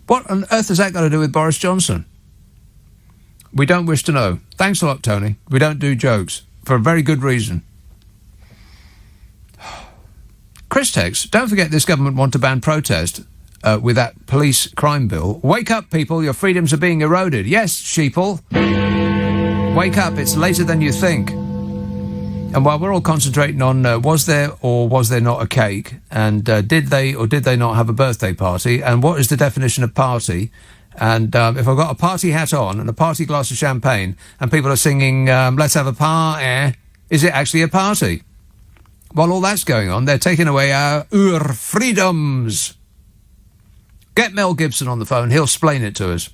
What on earth has that got to do with Boris Johnson? We don't wish to know. Thanks a lot, Tony. We don't do jokes. For a very good reason. Chris Tex, don't forget this government want to ban protest with that police crime bill. Wake up, people. Your freedoms are being eroded. Yes, sheeple. Wake up. It's later than you think. And while we're all concentrating on was there or was there not a cake, and did they or did they not have a birthday party, and what is the definition of party, and if I've got a party hat on and a party glass of champagne and people are singing let's have a party, is it actually a party? While all that's going on, they're taking away our freedoms. Get Mel Gibson on the phone. He'll explain it to us.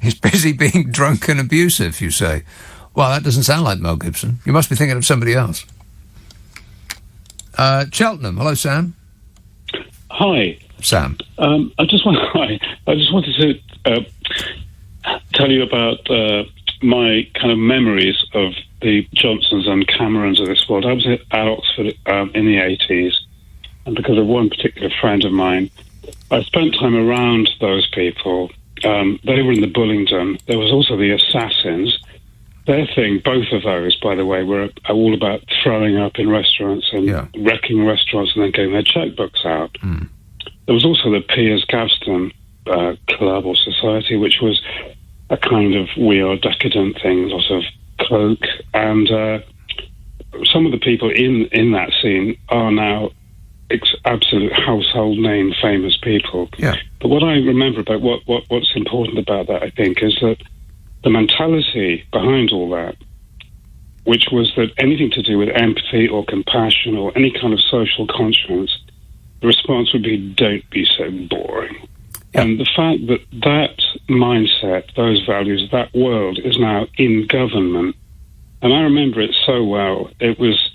He's busy being drunk and abusive, you say. Well, that doesn't sound like Mel Gibson. You must be thinking of somebody else. Cheltenham. Hello, Sam. Hi. Sam. I just wanted to tell you about my kind of memories of the Johnsons and Camerons of this world. I was at Oxford in the 80s, and because of one particular friend of mine, I spent time around those people. They were in the Bullingdon. There was also the Assassins. Their thing, both of those, by the way, were all about throwing up in restaurants and wrecking restaurants and then getting their checkbooks out. Mm. There was also the Piers Gaveston Club or Society, which was a kind of weird, decadent thing, lots of coke. And some of the people in that scene are now absolute household name famous people. Yeah. But what I remember about what's important about that, I think, is that the mentality behind all that, which was that anything to do with empathy or compassion or any kind of social conscience, the response would be, don't be so boring. Yeah. And the fact that that mindset, those values, that world is now in government, and I remember it so well, it was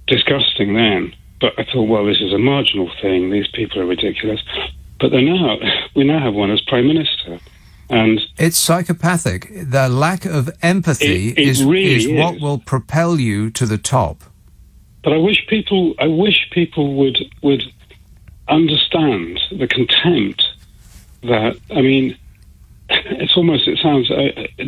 disgusting then, but I thought, well, this is a marginal thing, these people are ridiculous. But we now have one as Prime Minister. And it's psychopathic. The lack of empathy is what will propel you to the top. But I wish people would understand the contempt that, I mean, it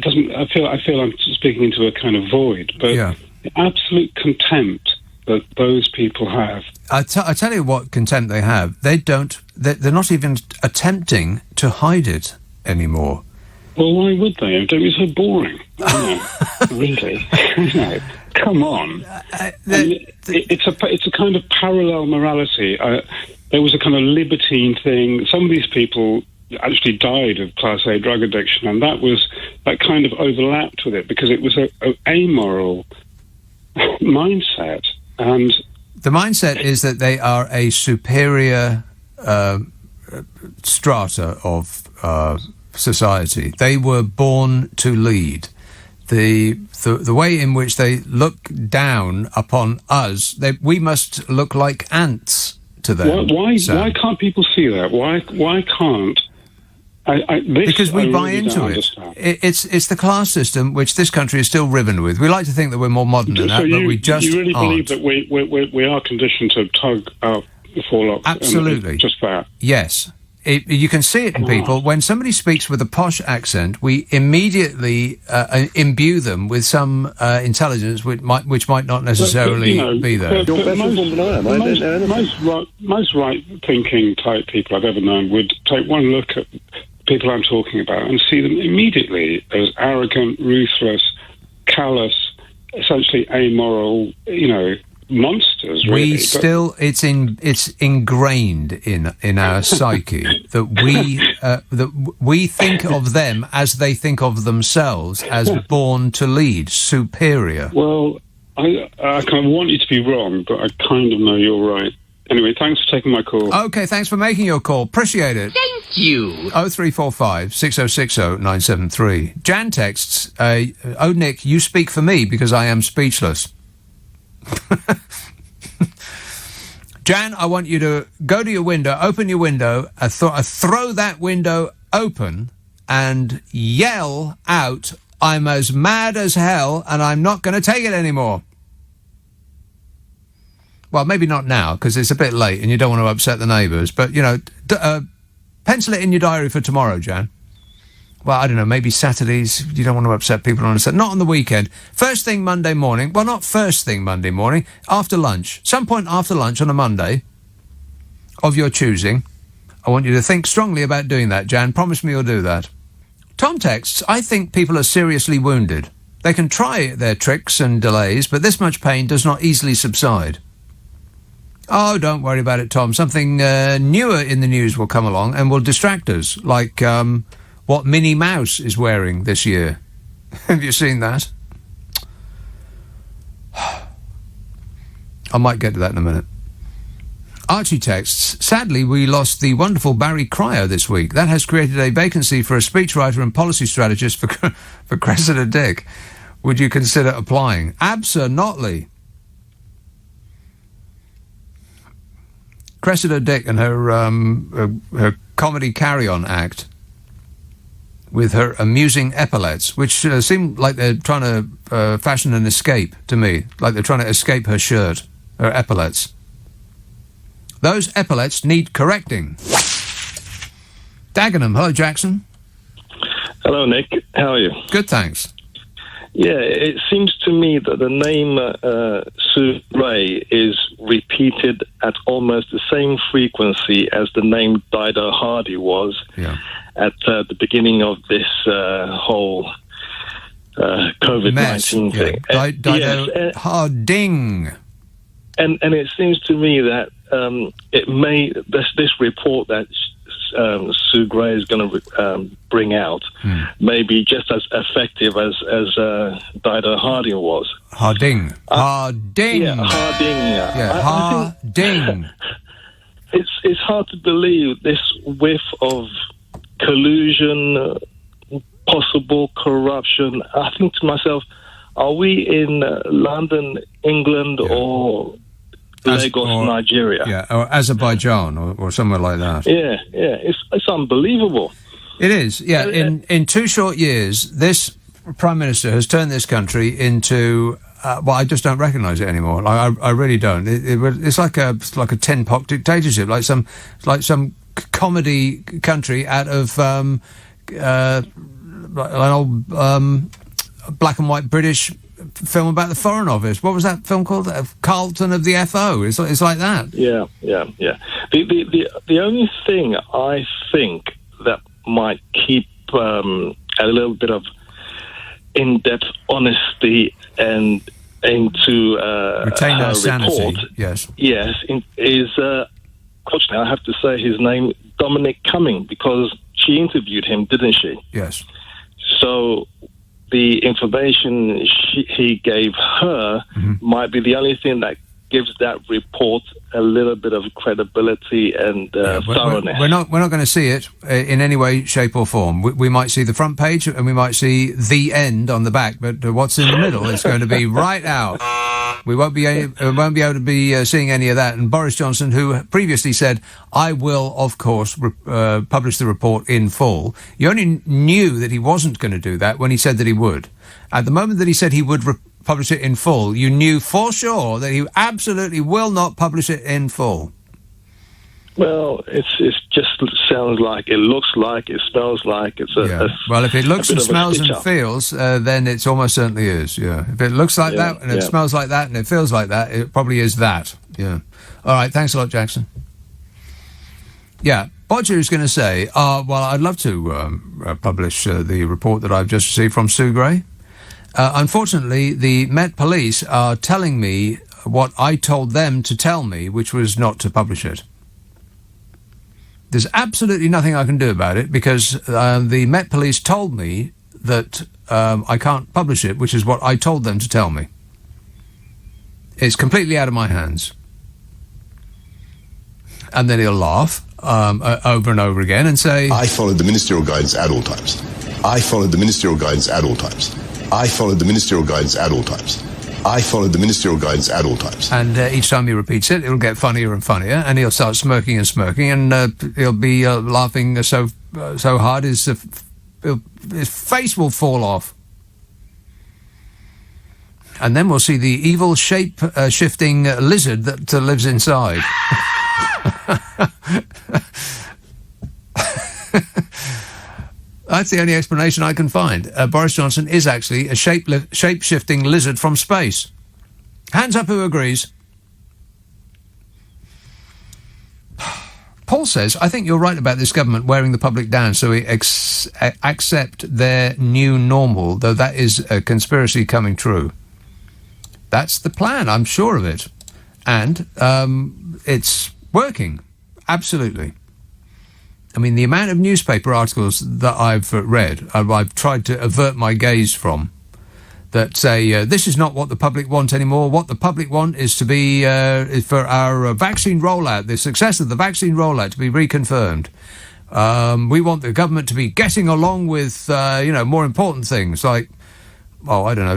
doesn't, I feel I'm speaking into a kind of void, but the absolute contempt that those people have. I tell you what contempt they have. They're not even attempting to hide it anymore. Well, why would they? Don't be so boring. Really? Come on. It's a kind of parallel morality. There was a kind of libertine thing. Some of these people actually died of Class A drug addiction, and that kind of overlapped with it because it was a amoral mindset. And the mindset is that they are a superior strata of society. They were born to lead. The way in which they look down upon us, we must look like ants to them. Why can't people see that? Why can't? Because we buy into it. It's the class system which this country is still riven with. We like to think that we're more modern than that, but we just you really aren't. Believe that we are conditioned to tug our forelocks? Absolutely. Just that. Yes. You can see it in people. When somebody speaks with a posh accent, we immediately imbue them with some intelligence which might not necessarily be there. Most right-thinking type people I've ever known would take one look at people I'm talking about and see them immediately as arrogant, ruthless, callous, essentially amoral, monsters. Really. It's ingrained in our psyche that we think of them as they think of themselves, as born to lead, superior. Well, I kind of want you to be wrong, but I kind of know you're right. Anyway, thanks for taking my call. Okay, thanks for making your call. Appreciate it. Thank you. 0345 6060 973. Jan texts, oh, Nick, you speak for me because I am speechless. Jan, I want you to go to your window, open your window, throw that window open and yell out, I'm as mad as hell and I'm not going to take it anymore. Well, maybe not now, because it's a bit late and you don't want to upset the neighbours, but, pencil it in your diary for tomorrow, Jan. Well, I don't know, maybe Saturdays, you don't want to upset people on a Saturday. Not on the weekend. First thing Monday morning, well, not first thing Monday morning, after lunch. Some point after lunch on a Monday of your choosing. I want you to think strongly about doing that, Jan. Promise me you'll do that. Tom texts, I think people are seriously wounded. They can try their tricks and delays, but this much pain does not easily subside. Oh, don't worry about it, Tom. Something newer in the news will come along and will distract us, like what Minnie Mouse is wearing this year. Have you seen that? I might get to that in a minute. Archie texts, sadly, we lost the wonderful Barry Cryer this week. That has created a vacancy for a speechwriter and policy strategist for Cressida Dick. Would you consider applying? Absolutely. Cressida Dick and her comedy carry-on act with her amusing epaulets, which seem like they're trying to fashion an escape to me, like they're trying to escape her shirt, her epaulets. Those epaulets need correcting. Dagenham, hello, Jackson. Hello, Nick. How are you? Good, thanks. Yeah, it seems to me that the name Sue Ray is repeated at almost the same frequency as the name Dido Hardy was at the beginning of this whole COVID COVID-19 thing. Dido Harding. And it seems to me that this report that Sue Gray is going to bring out may be just as effective as Dido Harding was. Harding. Harding. Yeah, Harding. Yeah, Harding. It's hard to believe this whiff of collusion, possible corruption. I think to myself, are we in London, England, or Lagos, Nigeria? Yeah, or Azerbaijan, or somewhere like that. Yeah. It's unbelievable. It is. Yeah. In 2 short years, this Prime Minister has turned this country into. I just don't recognise it anymore. I really don't. It's like a tin pot dictatorship, like some comedy country out of an old black and white British film about the Foreign Office. What was that film called? Carlton of the FO. It's like that. Yeah. The only thing I think that might keep a little bit of in-depth honesty and into retain our sanity. Report, yes, is unfortunately I have to say his name, Dominic Cumming, because she interviewed him, didn't she? Yes. So the information he gave her might be the only thing that gives that report a little bit of credibility and thoroughness. We're not going to see it in any way, shape or form. We might see the front page and we might see the end on the back, but what's in the middle is going to be right out. We won't be able to be seeing any of that. And Boris Johnson, who previously said, I will, of course, publish the report in full. You only knew that he wasn't going to do that when he said that he would. At the moment that he said he would publish it in full, you knew for sure that he absolutely will not publish it in full. Well, it's just sounds like, it looks like, it smells like, it's well, if it looks and smells and feels, then it almost certainly is, yeah. If it looks like that, and it smells like that, and it feels like that, it probably is that, yeah. All right, thanks a lot, Jackson. Yeah, Bodger is going to say, well, I'd love to publish the report that I've just received from Sue Gray. Unfortunately, the Met Police are telling me what I told them to tell me, which was not to publish it. There's absolutely nothing I can do about it because the Met Police told me that I can't publish it, which is what I told them to tell me. It's completely out of my hands. And then he'll laugh over and over again and say, I followed the ministerial guidance at all times. I followed the ministerial guidance at all times. I followed the ministerial guidance at all times. I followed the ministerial guidance at all times. And each time he repeats it, it'll get funnier and funnier, and he'll start smirking and smirking, and he'll be laughing so hard his face will fall off. And then we'll see the evil shape-shifting lizard that lives inside. That's the only explanation I can find. Boris Johnson is actually a shape-shifting lizard from space. Hands up who agrees. Paul says, I think you're right about this government wearing the public down so we accept their new normal, though that is a conspiracy coming true. That's the plan, I'm sure of it. And it's working. Absolutely. I mean, the amount of newspaper articles that I've read, I've tried to avert my gaze from, that say, this is not what the public want anymore. What the public want is to be, is for our vaccine rollout, the success of the vaccine rollout to be reconfirmed. We want the government to be getting along with, more important things like,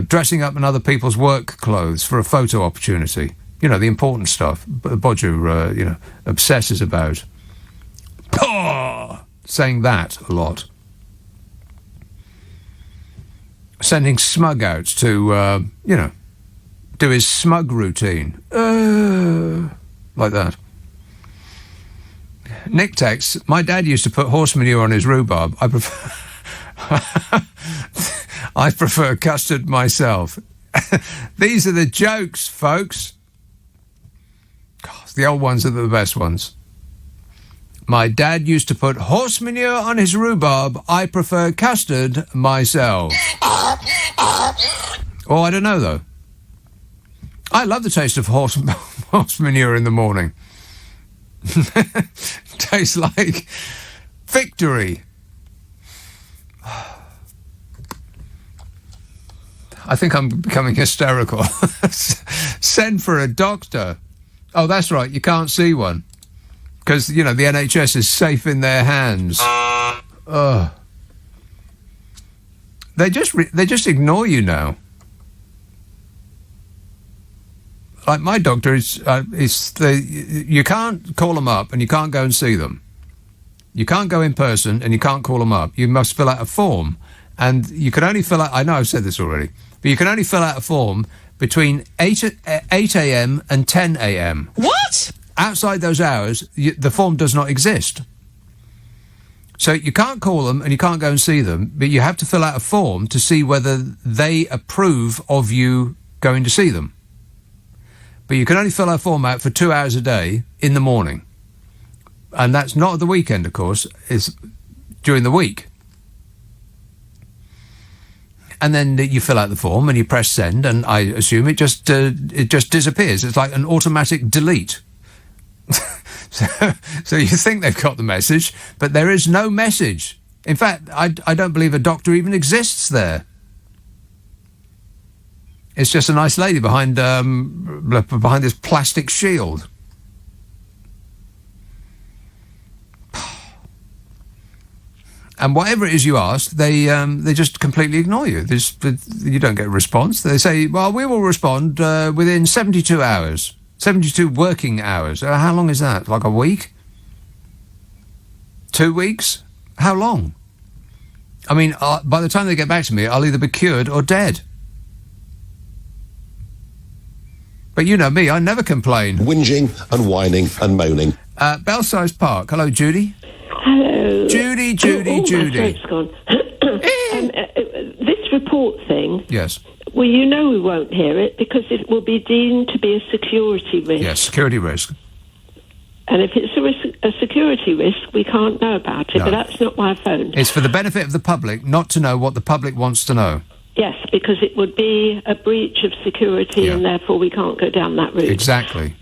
dressing up in other people's work clothes for a photo opportunity. The important stuff Bodger, obsesses about. Saying that a lot. Sending Smug out to, do his Smug routine. Like that. Nick texts, my dad used to put horse manure on his rhubarb. I prefer custard myself. These are the jokes, folks. God, the old ones are the best ones. My dad used to put horse manure on his rhubarb. I prefer custard myself. Oh, I don't know, though. I love the taste of horse manure in the morning. Tastes like victory. I think I'm becoming hysterical. Send for a doctor. Oh, that's right. You can't see one. Because, the NHS is safe in their hands. Ugh. They just ignore you now. Like my doctor you can't call them up and you can't go and see them. You can't go in person and you can't call them up. You must fill out a form, and you can only fill out. I know I've said this already, but you can only fill out a form between 8 a.m. and 10 a.m. What? Outside those hours, the form does not exist. So you can't call them and you can't go and see them, but you have to fill out a form to see whether they approve of you going to see them. But you can only fill a form out for 2 hours a day in the morning. And that's not at the weekend, of course. It's during the week. And then you fill out the form and you press send, and I assume it just disappears. It's like an automatic delete. So you think they've got the message, but there is no message. In fact, I don't believe a doctor even exists there. It's just a nice lady behind this plastic shield. And whatever it is you ask, they just completely ignore you. You don't get a response. They say, well, we will respond within 72 hours. 72 working hours. How long is that? Like a week? 2 weeks? How long? I mean, by the time they get back to me, I'll either be cured or dead. But you know me, I never complain. Whinging and whining and moaning. Belsize Park. Hello, Judy. Hello. Judy. My throat's gone. This report thing. Yes. Well, you know we won't hear it because it will be deemed to be a security risk. Yes, security risk. And if it's a security risk, we can't know about it, No. but that's not my phone. It's for the benefit of the public not to know what the public wants to know. Yes, because it would be a breach of security and therefore we can't go down that route. Exactly.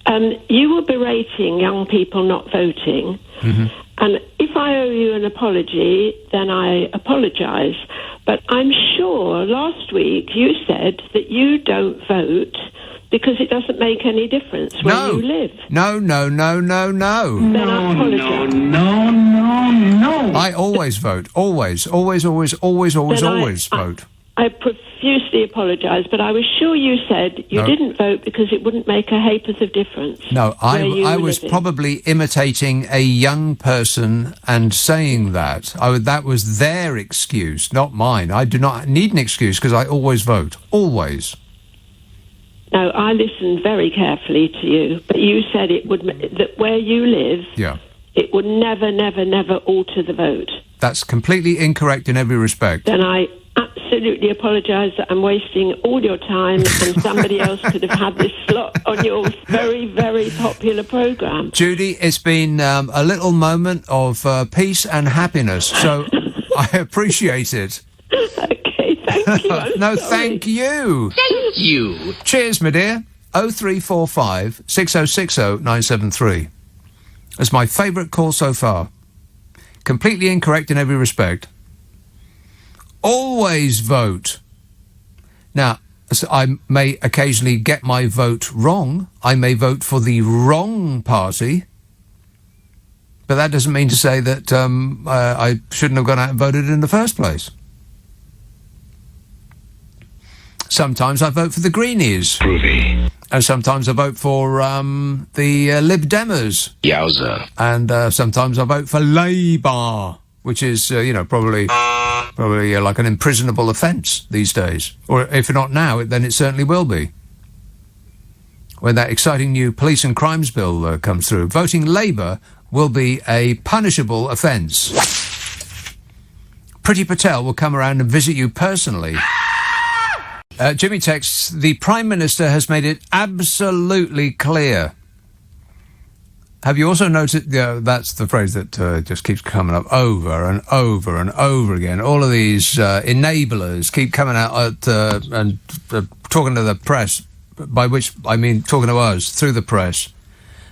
You were berating young people not voting. Mm-hmm. And if I owe you an apology, then I apologise. But I'm sure last week you said that you don't vote because it doesn't make any difference where you live. No. Then I apologise. No. I always vote. Always vote. I profusely apologise, but I was sure you said you didn't vote because it wouldn't make a ha'porth of difference. No, I was probably imitating a young person and saying that. That was their excuse, not mine. I do not need an excuse because I always vote. Always. No, I listened very carefully to you, but you said it would that where you live, it would never alter the vote. That's completely incorrect in every respect. Then I absolutely apologise that I'm wasting all your time and somebody else could have had this slot on your very, very popular programme. Judy, it's been a little moment of peace and happiness, so I appreciate it. Okay, thank you. No, thank you. Thank you. Cheers, my dear. 0345 6060 973. That's my favourite call so far. Completely incorrect in every respect. Always vote. Now, I may occasionally get my vote wrong. I may vote for the wrong party. But that doesn't mean to say that I shouldn't have gone out and voted in the first place. Sometimes I vote for the Greenies. Groovy. And sometimes I vote for the Lib Demers. Yowza. And sometimes I vote for Labour, which is, probably like an imprisonable offence these days. Or if not now, then it certainly will be. When that exciting new police and crimes bill comes through, voting Labour will be a punishable offence. Priti Patel will come around and visit you personally. Jimmy texts, the Prime Minister has made it absolutely clear Have you also noticed, that's the phrase that just keeps coming up over and over and over again. All of these enablers keep coming out and talking to the press, by which I mean talking to us through the press,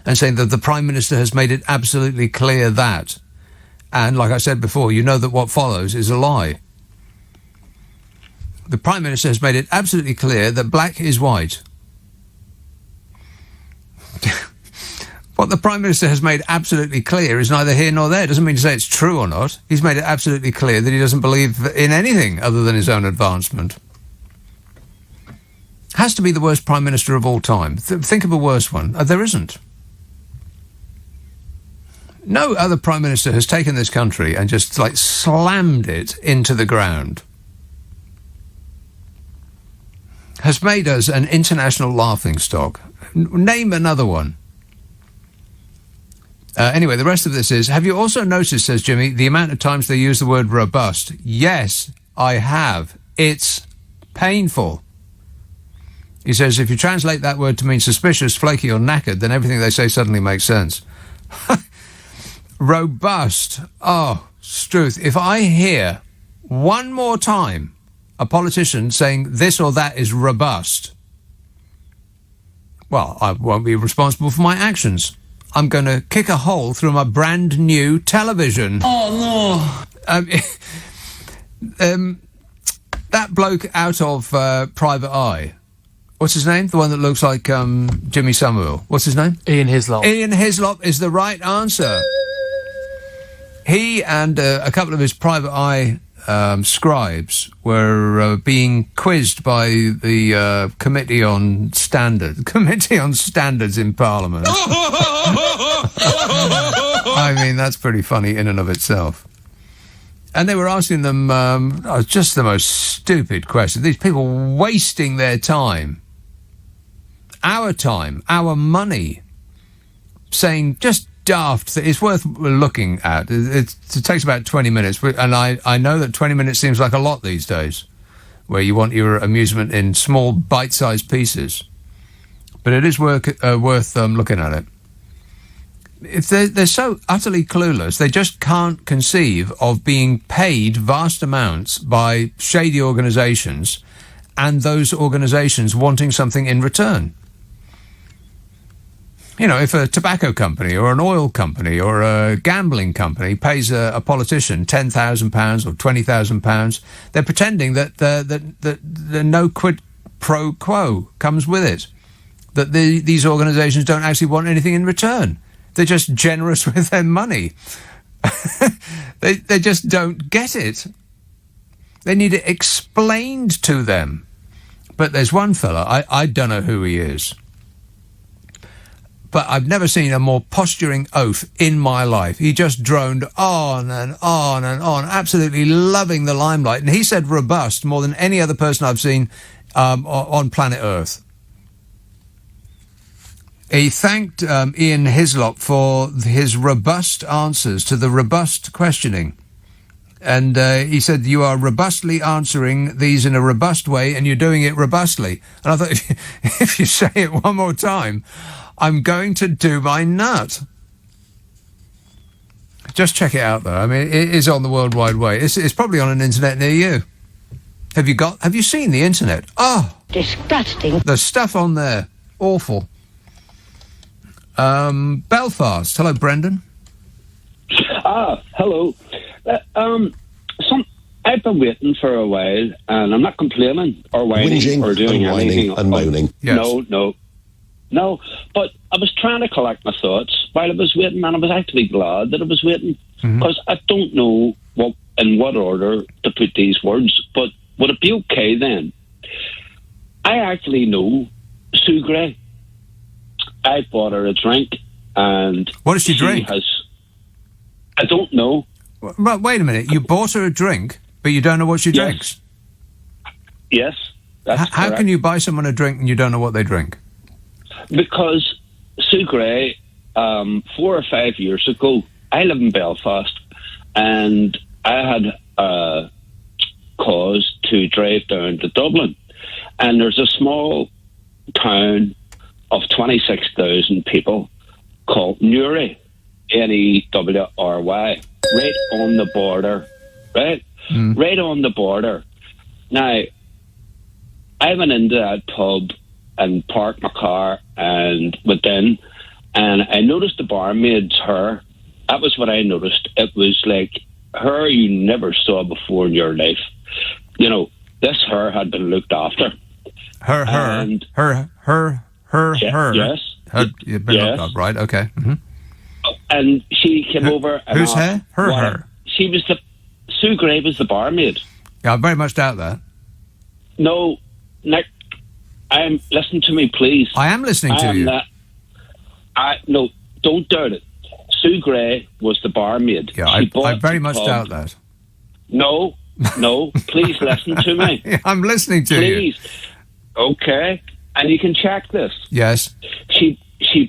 and saying that the Prime Minister has made it absolutely clear that. And like I said before, you know that what follows is a lie. The Prime Minister has made it absolutely clear that black is white. What the Prime Minister has made absolutely clear is neither here nor there. Doesn't mean to say it's true or not. He's made it absolutely clear that he doesn't believe in anything other than his own advancement. Has to be the worst Prime Minister of all time. Think of a worse one. There isn't. No other Prime Minister has taken this country and just, slammed it into the ground. Has made us an international laughingstock. Name another one. Anyway, the rest of this is, have you also noticed, says Jimmy, the amount of times they use the word robust? Yes, I have. It's painful. He says, if you translate that word to mean suspicious, flaky or knackered, then everything they say suddenly makes sense. Robust. Oh, Struth, if I hear one more time a politician saying this or that is robust, well, I won't be responsible for my actions. I'm going to kick a hole through my brand new television. Oh, no. That bloke out of Private Eye, what's his name? The one that looks like Jimmy Somerville. What's his name? Ian Hislop. Ian Hislop is the right answer. He and a couple of his Private Eye scribes were being quizzed by the Committee on Standards in Parliament. I mean, that's pretty funny in and of itself. And they were asking them just the most stupid questions. These people wasting their time, our money, saying just daft that it's worth looking at. It takes about 20 minutes, and I know that 20 minutes seems like a lot these days, where you want your amusement in small bite-sized pieces. But it is worth looking at it. If they're so utterly clueless, they just can't conceive of being paid vast amounts by shady organisations and those organisations wanting something in return. You know, if a tobacco company or an oil company or a gambling company pays a politician £10,000 or £20,000, they're pretending that the no quid pro quo comes with it, that these organisations don't actually want anything in return. They're just generous with their money. They just don't get it. They need it explained to them. But there's one fella, I don't know who he is, but I've never seen a more posturing oaf in my life. He just droned on and on and on, absolutely loving the limelight. And he said robust more than any other person I've seen on planet Earth. He thanked Ian Hislop for his robust answers to the robust questioning. And he said, you are robustly answering these in a robust way, and you're doing it robustly. And I thought, if you say it one more time, I'm going to do my nut. Just check it out, though. I mean, it is on the World Wide Web. It's probably on an internet near you. Have you seen the internet? Oh! Disgusting. The stuff on there. Awful. Belfast. Hello, Brendan. Hello. I've been waiting for a while, and I'm not complaining or whining Whinging or doing and whining anything. and moaning. Yes. No. But I was trying to collect my thoughts while I was waiting, and I was actually glad that I was waiting, because I don't know in what order to put these words, but would it be okay then? I actually know Sue Gray. I bought her a drink, and what does she drink? I don't know. Well, wait a minute. You bought her a drink, but you don't know what she drinks? Yes. That's How can you buy someone a drink and you don't know what they drink? Because Sue Gray, 4 or 5 years ago, I live in Belfast, and I had a cause to drive down to Dublin, and there's a small town of 26,000 people, called Newry, Newry, right on the border, right? Right on the border. Now, I went into that pub and parked my car and went in, and I noticed the barmaid's hair. That was what I noticed. It was like hair you never saw before in your life. You know, this hair had been looked after. Her. Yes. You've been looked up, right? Okay. Mm-hmm. And she came over. And whose asked hair? Her what- hair. She was Sue Gray was the barmaid. Yeah, I very much doubt that. No, Nick, listen to me, please. I am listening to you. No, don't doubt it. Sue Gray was the barmaid. Yeah, She I bought very the much pub. doubt that. No, please listen to me. I'm listening to you. Please. Okay. And you can check this. Yes. She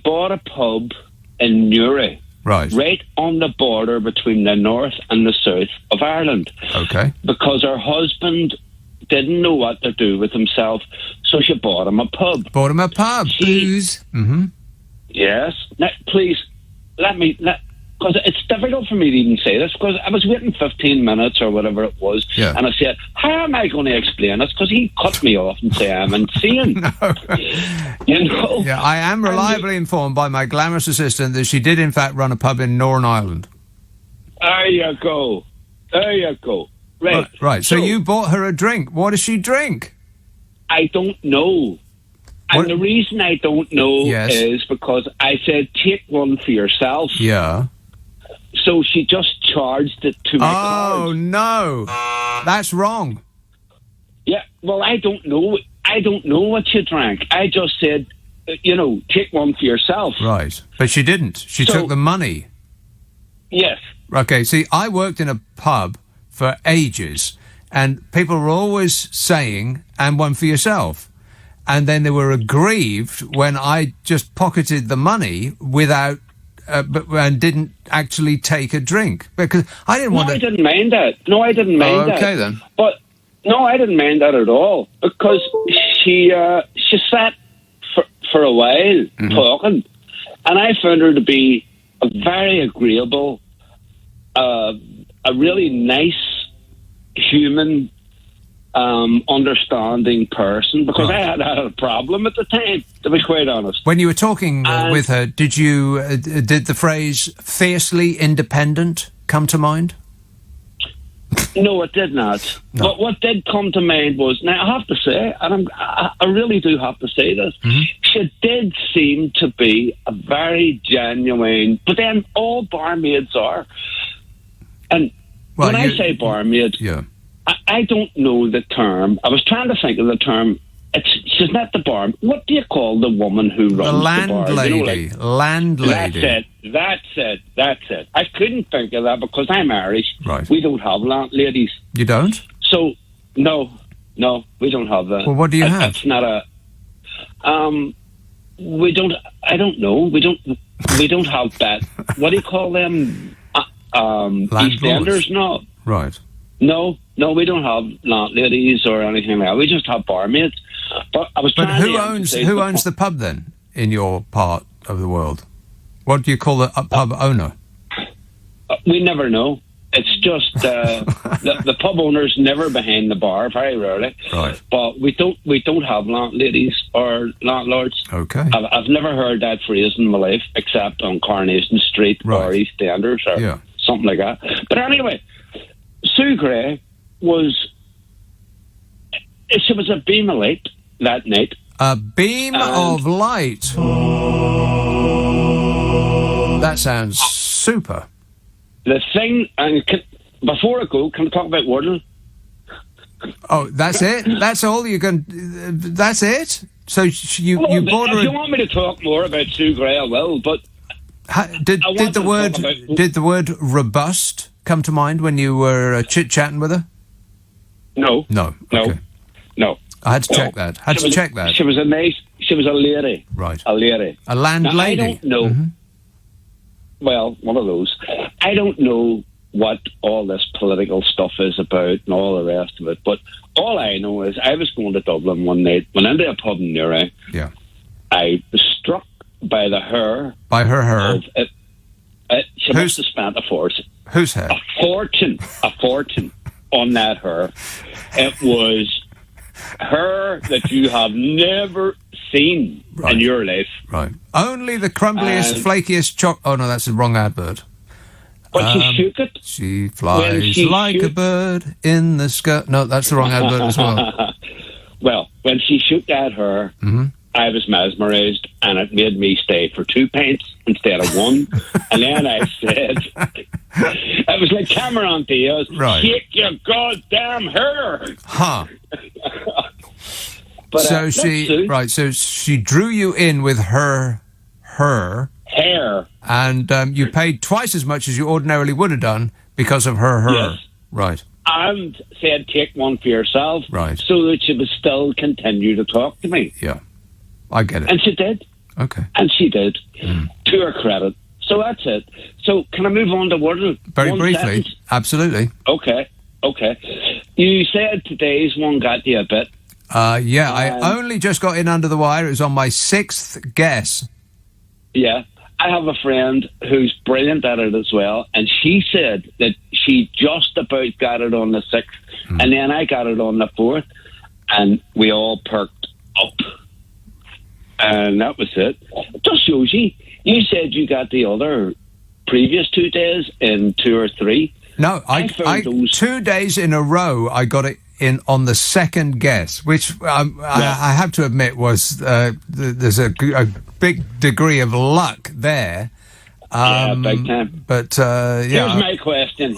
bought a pub in Newry. Right on the border between the north and the south of Ireland. Okay. Because her husband didn't know what to do with himself, so she bought him a pub. Booze. Mm-hmm. Yes. Now, please, because it's difficult for me to even say this, because I was waiting 15 minutes or whatever it was, and I said, how am I going to explain this? Because he cut me off and say I'm insane. You know? Yeah, I am reliably informed by my glamorous assistant that she did in fact run a pub in Northern Ireland. There you go. Right. So you bought her a drink. What does she drink? I don't know. And the reason I don't know is because I said, take one for yourself. Yeah. So she just charged it to my card. Oh, no. That's wrong. Yeah, well, I don't know. I don't know what she drank. I just said, take one for yourself. Right. But she didn't. She took the money. Yes. Okay, see, I worked in a pub for ages, and people were always saying, and one for yourself. And then they were aggrieved when I just pocketed the money without, and didn't actually take a drink. Because I didn't want to... I didn't mind that. No, I didn't mind that. Okay, then. But, no, I didn't mind that at all. Because she sat for a while talking, and I found her to be a very agreeable, a really nice, human, understanding person, because I had a problem at the time, to be quite honest. When you were talking with her, did the phrase "fiercely independent" come to mind? No, it did not. No. But what did come to mind was, now I have to say, and I really do have to say this, she did seem to be a very genuine, but then all barmaids are. And when I say barmaid, I don't know the term. I was trying to think of the term. She's not the bar. What do you call the woman who runs the bar? Landlady. Landlady. That's it. I couldn't think of that because I'm Irish. Right. We don't have landladies. You don't? So, no, we don't have that. Well, what do you have? It's not a... we don't... I don't know. We don't have that. What do you call them? EastEnders? No. Right. No, we don't have landladies or anything like that. We just have barmaids. But I was trying who owns the pub then in your part of the world? What do you call a pub owner? We never know. It's just the pub owner's never behind the bar, very rarely. Right. But we don't have landladies or landlords. Okay. I've never heard that phrase in my life, except on Coronation Street or EastEnders or something like that. But anyway, Sue Gray was a beam of light that night. A beam of light. That sounds super. The thing, and before I go, can I talk about Wardle? Oh, that's it? That's all you can... That's it? So you bought her... If you want me to talk more about Sue Gray, I will, but... Did the word robust come to mind when you were chit-chatting with her? No. No. Okay. No. I had to check that. She was a lady. Right. A lady. A landlady. Now, I don't know. Mm-hmm. Well, one of those. I don't know what all this political stuff is about and all the rest of it, but all I know is I was going to Dublin one night, went into a pub in Newry. Yeah. I was struck by the hair. By her hair. Of it. She must have spent a fortune. Whose hair? A fortune on that hair. It was hair that you have never seen in your life. Right. Only the crumbliest, flakiest chocolate. Oh, no, that's the wrong advert. But she shook it. She flies like a bird in the sky. No, that's the wrong advert as well. Well, when she shook that hair, I was mesmerised, and it made me stay for 2 pints instead of 1. And then I said, it was like Cameron Diaz, shake your goddamn hair. Huh. But, so she drew you in with her hair, and you paid twice as much as you ordinarily would have done because of her hair. Yes. Right. And said, take one for yourself, right, so that she would still continue to talk to me. Yeah, I get it. And she did. Okay. And she did, to her credit. So that's it. So can I move on to Wordle? Very briefly. Sentence? Absolutely. Okay. You said today's one got you a bit. Yeah, I only just got in under the wire. It was on my 6th guess. Yeah. I have a friend who's brilliant at it as well, and she said that she just about got it on the 6th, and then I got it on the 4th, and we all perked up. And that was it. Just shows you. You said you got the other previous 2 days in 2 or 3. No, I 2 days in a row I got it in on the 2nd guess, which I have to admit was there's a big degree of luck there. Big time. But here's my question.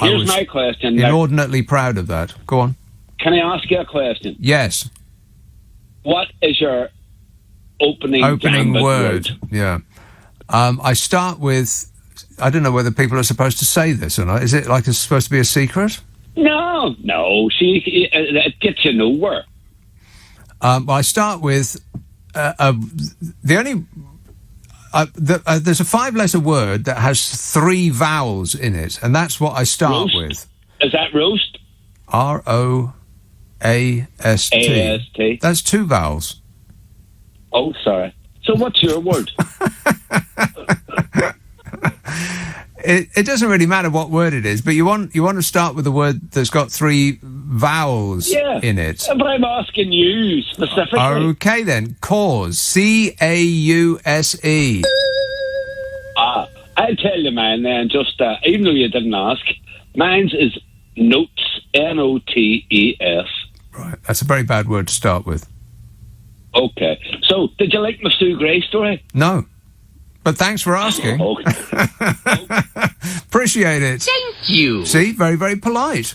Inordinately proud of that. Go on. Can I ask you a question? Yes. What is your opening word? Yeah. I start with. I don't know whether people are supposed to say this or not. Is it like it's supposed to be a secret? No. It gets you nowhere. Well, I start with the only. There's a 5-letter word that has 3 vowels in it, and that's what I start with. Is that roast? ROAST. AST. That's 2 vowels. Oh, sorry. So what's your word? It doesn't really matter what word it is, but you want to start with a word that's got 3 vowels in it. But I'm asking you specifically. Okay then, cause. CAUSE. I'll tell you mine then, just even though you didn't ask. Mine's is notes, NOTES. Right, that's a very bad word to start with. Okay, so did you like my Sue Gray story? No. But thanks for asking. Appreciate it. Thank you. See, very, very polite.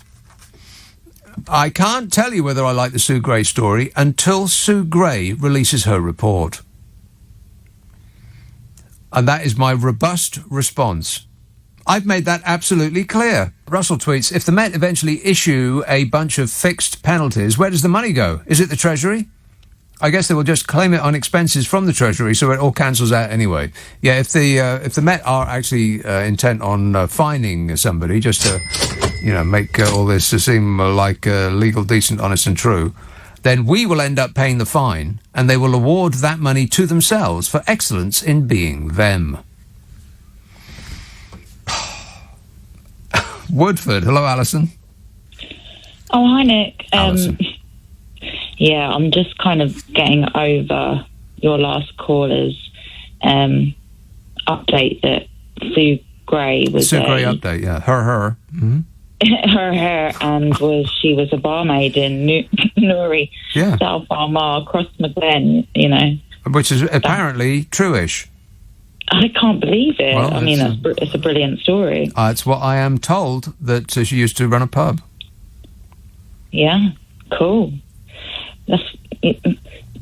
I can't tell you whether I like the Sue Gray story until Sue Gray releases her report. And that is my robust response. I've made that absolutely clear. Russell tweets, if the Met eventually issue a bunch of fixed penalties, where does the money go? Is it the Treasury? I guess they will just claim it on expenses from the Treasury, so it all cancels out anyway. Yeah, if the Met are actually intent on fining somebody, just to make all this to seem like legal, decent, honest, and true, then we will end up paying the fine, and they will award that money to themselves for excellence in being them. Woodford, hello, Alison. Oh, hi, Nick. Alison. Yeah, I'm just kind of getting over your last caller's update that Sue Gray was Sue Gray update, yeah. Her. Mm-hmm. Her, and she was a barmaid in Newry, South Armagh, across McGlen, Which is apparently true-ish. I can't believe it. Well, it's a brilliant story. It's what I am told, that she used to run a pub. Yeah, cool.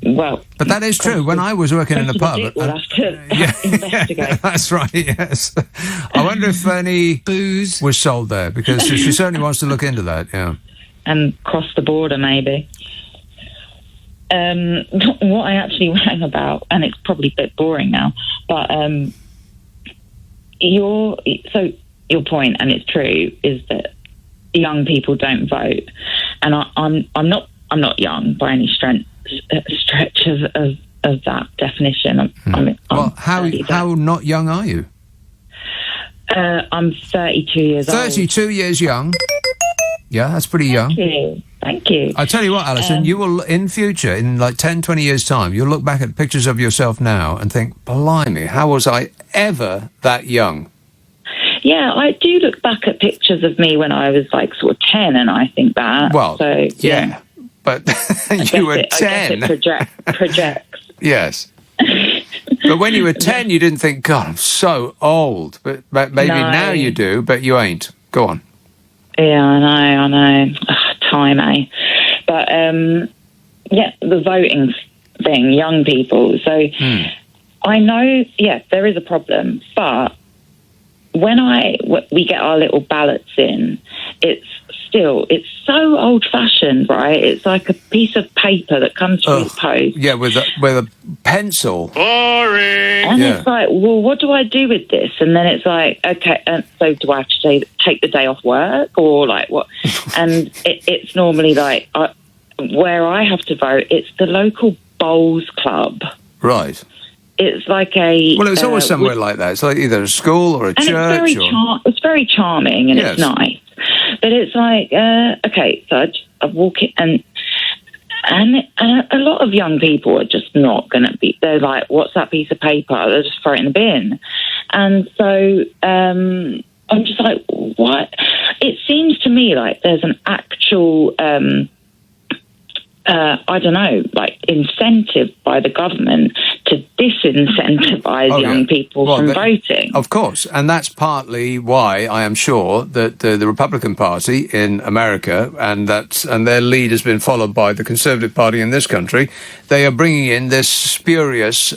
But that is true. When I was working in a pub, we'll have to investigate. That's right. Yes, I wonder if any booze was sold there, because she certainly wants to look into that. Yeah, and cross the border maybe. What I actually rang about, and it's probably a bit boring now, but your point, and it's true, is that young people don't vote, and I'm not young by any stretch of that definition. Well, how not young are you? I'm 32 years old. 32 years young. Yeah, that's pretty young. Thank you. I tell you what, Alison, you will, in future, in like 10, 20 years' time, you'll look back at pictures of yourself now and think, blimey, how was I ever that young? Yeah, I do look back at pictures of me when I was like sort of 10, and I think that. Well, so, yeah, but you were 10. I guess it projects. Yes. But when you were 10, you didn't think, God, I'm so old. But maybe now you do, but you ain't. Go on. Yeah, I know. Ugh, time, eh? But, the voting thing, young people. So I know, yes, there is a problem, but when we get our little ballots in, it's so old-fashioned, right? It's like a piece of paper that comes through the post. Yeah, with a pencil. Boring. And it's like, well, what do I do with this? And then it's like, okay, so do I have to take the day off work, or like what? And it's normally like where I have to vote. It's the local bowls club. Right. It's like a... Well, it's always somewhere like that. It's like either a school or a church. It's very charming and it's nice. But it's like, okay, so I walk in and a lot of young people are just not going to be... They're like, what's that piece of paper? They'll just throw it in the bin. And so I'm just like, what? It seems to me like there's an actual... I don't know, like incentive by the government to disincentivize young people from voting. Of course, and that's partly why I am sure that the Republican Party in America and their lead has been followed by the Conservative Party in this country. They are bringing in this spurious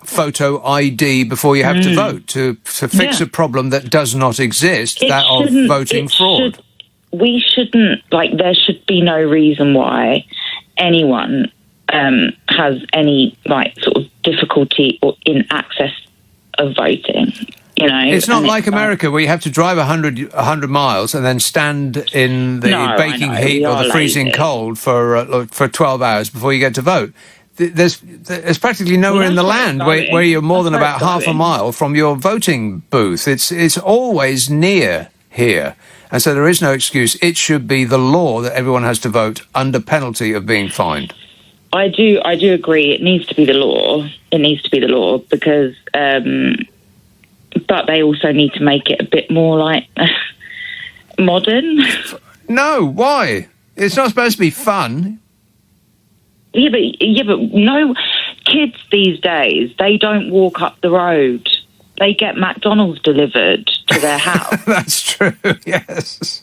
photo ID before you have to vote to fix a problem that does not exist, that of voting fraud. We shouldn't, like, there should be no reason why anyone has any, like, sort of difficulty in access of voting, you know. It's not like America where you have to drive 100 miles and then stand in the baking heat or the freezing cold for 12 hours before you get to vote. There's practically nowhere in the land where you're more than about half a mile from your voting booth. It's always near here. And so there is no excuse. It should be the law that everyone has to vote under penalty of being fined. I do agree. It needs to be the law. It needs to be the law because, but they also need to make it a bit more like modern. No, why? It's not supposed to be fun. Yeah, but no, kids these days, they don't walk up the road. They get McDonald's delivered to their house. That's true, yes.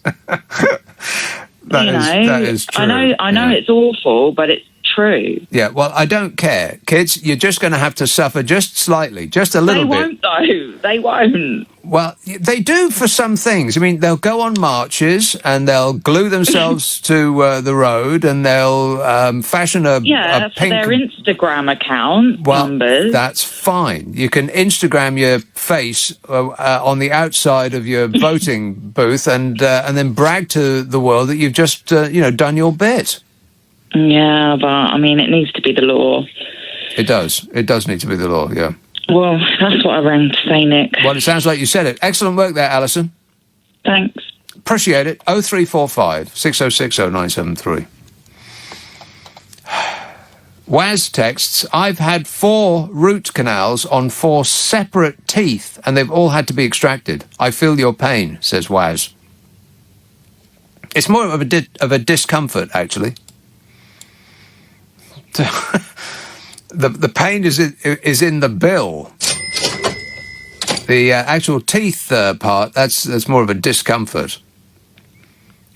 That is true. I know it's awful, but it's true. Yeah, well, I don't care. Kids, you're just going to have to suffer just slightly, just a little bit. They won't, though. They won't. Well, they do for some things. I mean, they'll go on marches and they'll glue themselves to the road and they'll fashion a pink... for their Instagram account numbers. That's fine. You can Instagram your face on the outside of your voting booth and then brag to the world that you've just, done your bit. Yeah, but, I mean, it needs to be the law. It does. It does need to be the law, yeah. Well, that's what I rang to say, Nick. Well, it sounds like you said it. Excellent work there, Alison. Thanks. Appreciate it. 0345 6060 973. Waz texts, I've had 4 root canals on 4 separate teeth and they've all had to be extracted. I feel your pain, says Waz. It's more of a discomfort, actually. The pain is in the bill. The actual teeth part, that's more of a discomfort.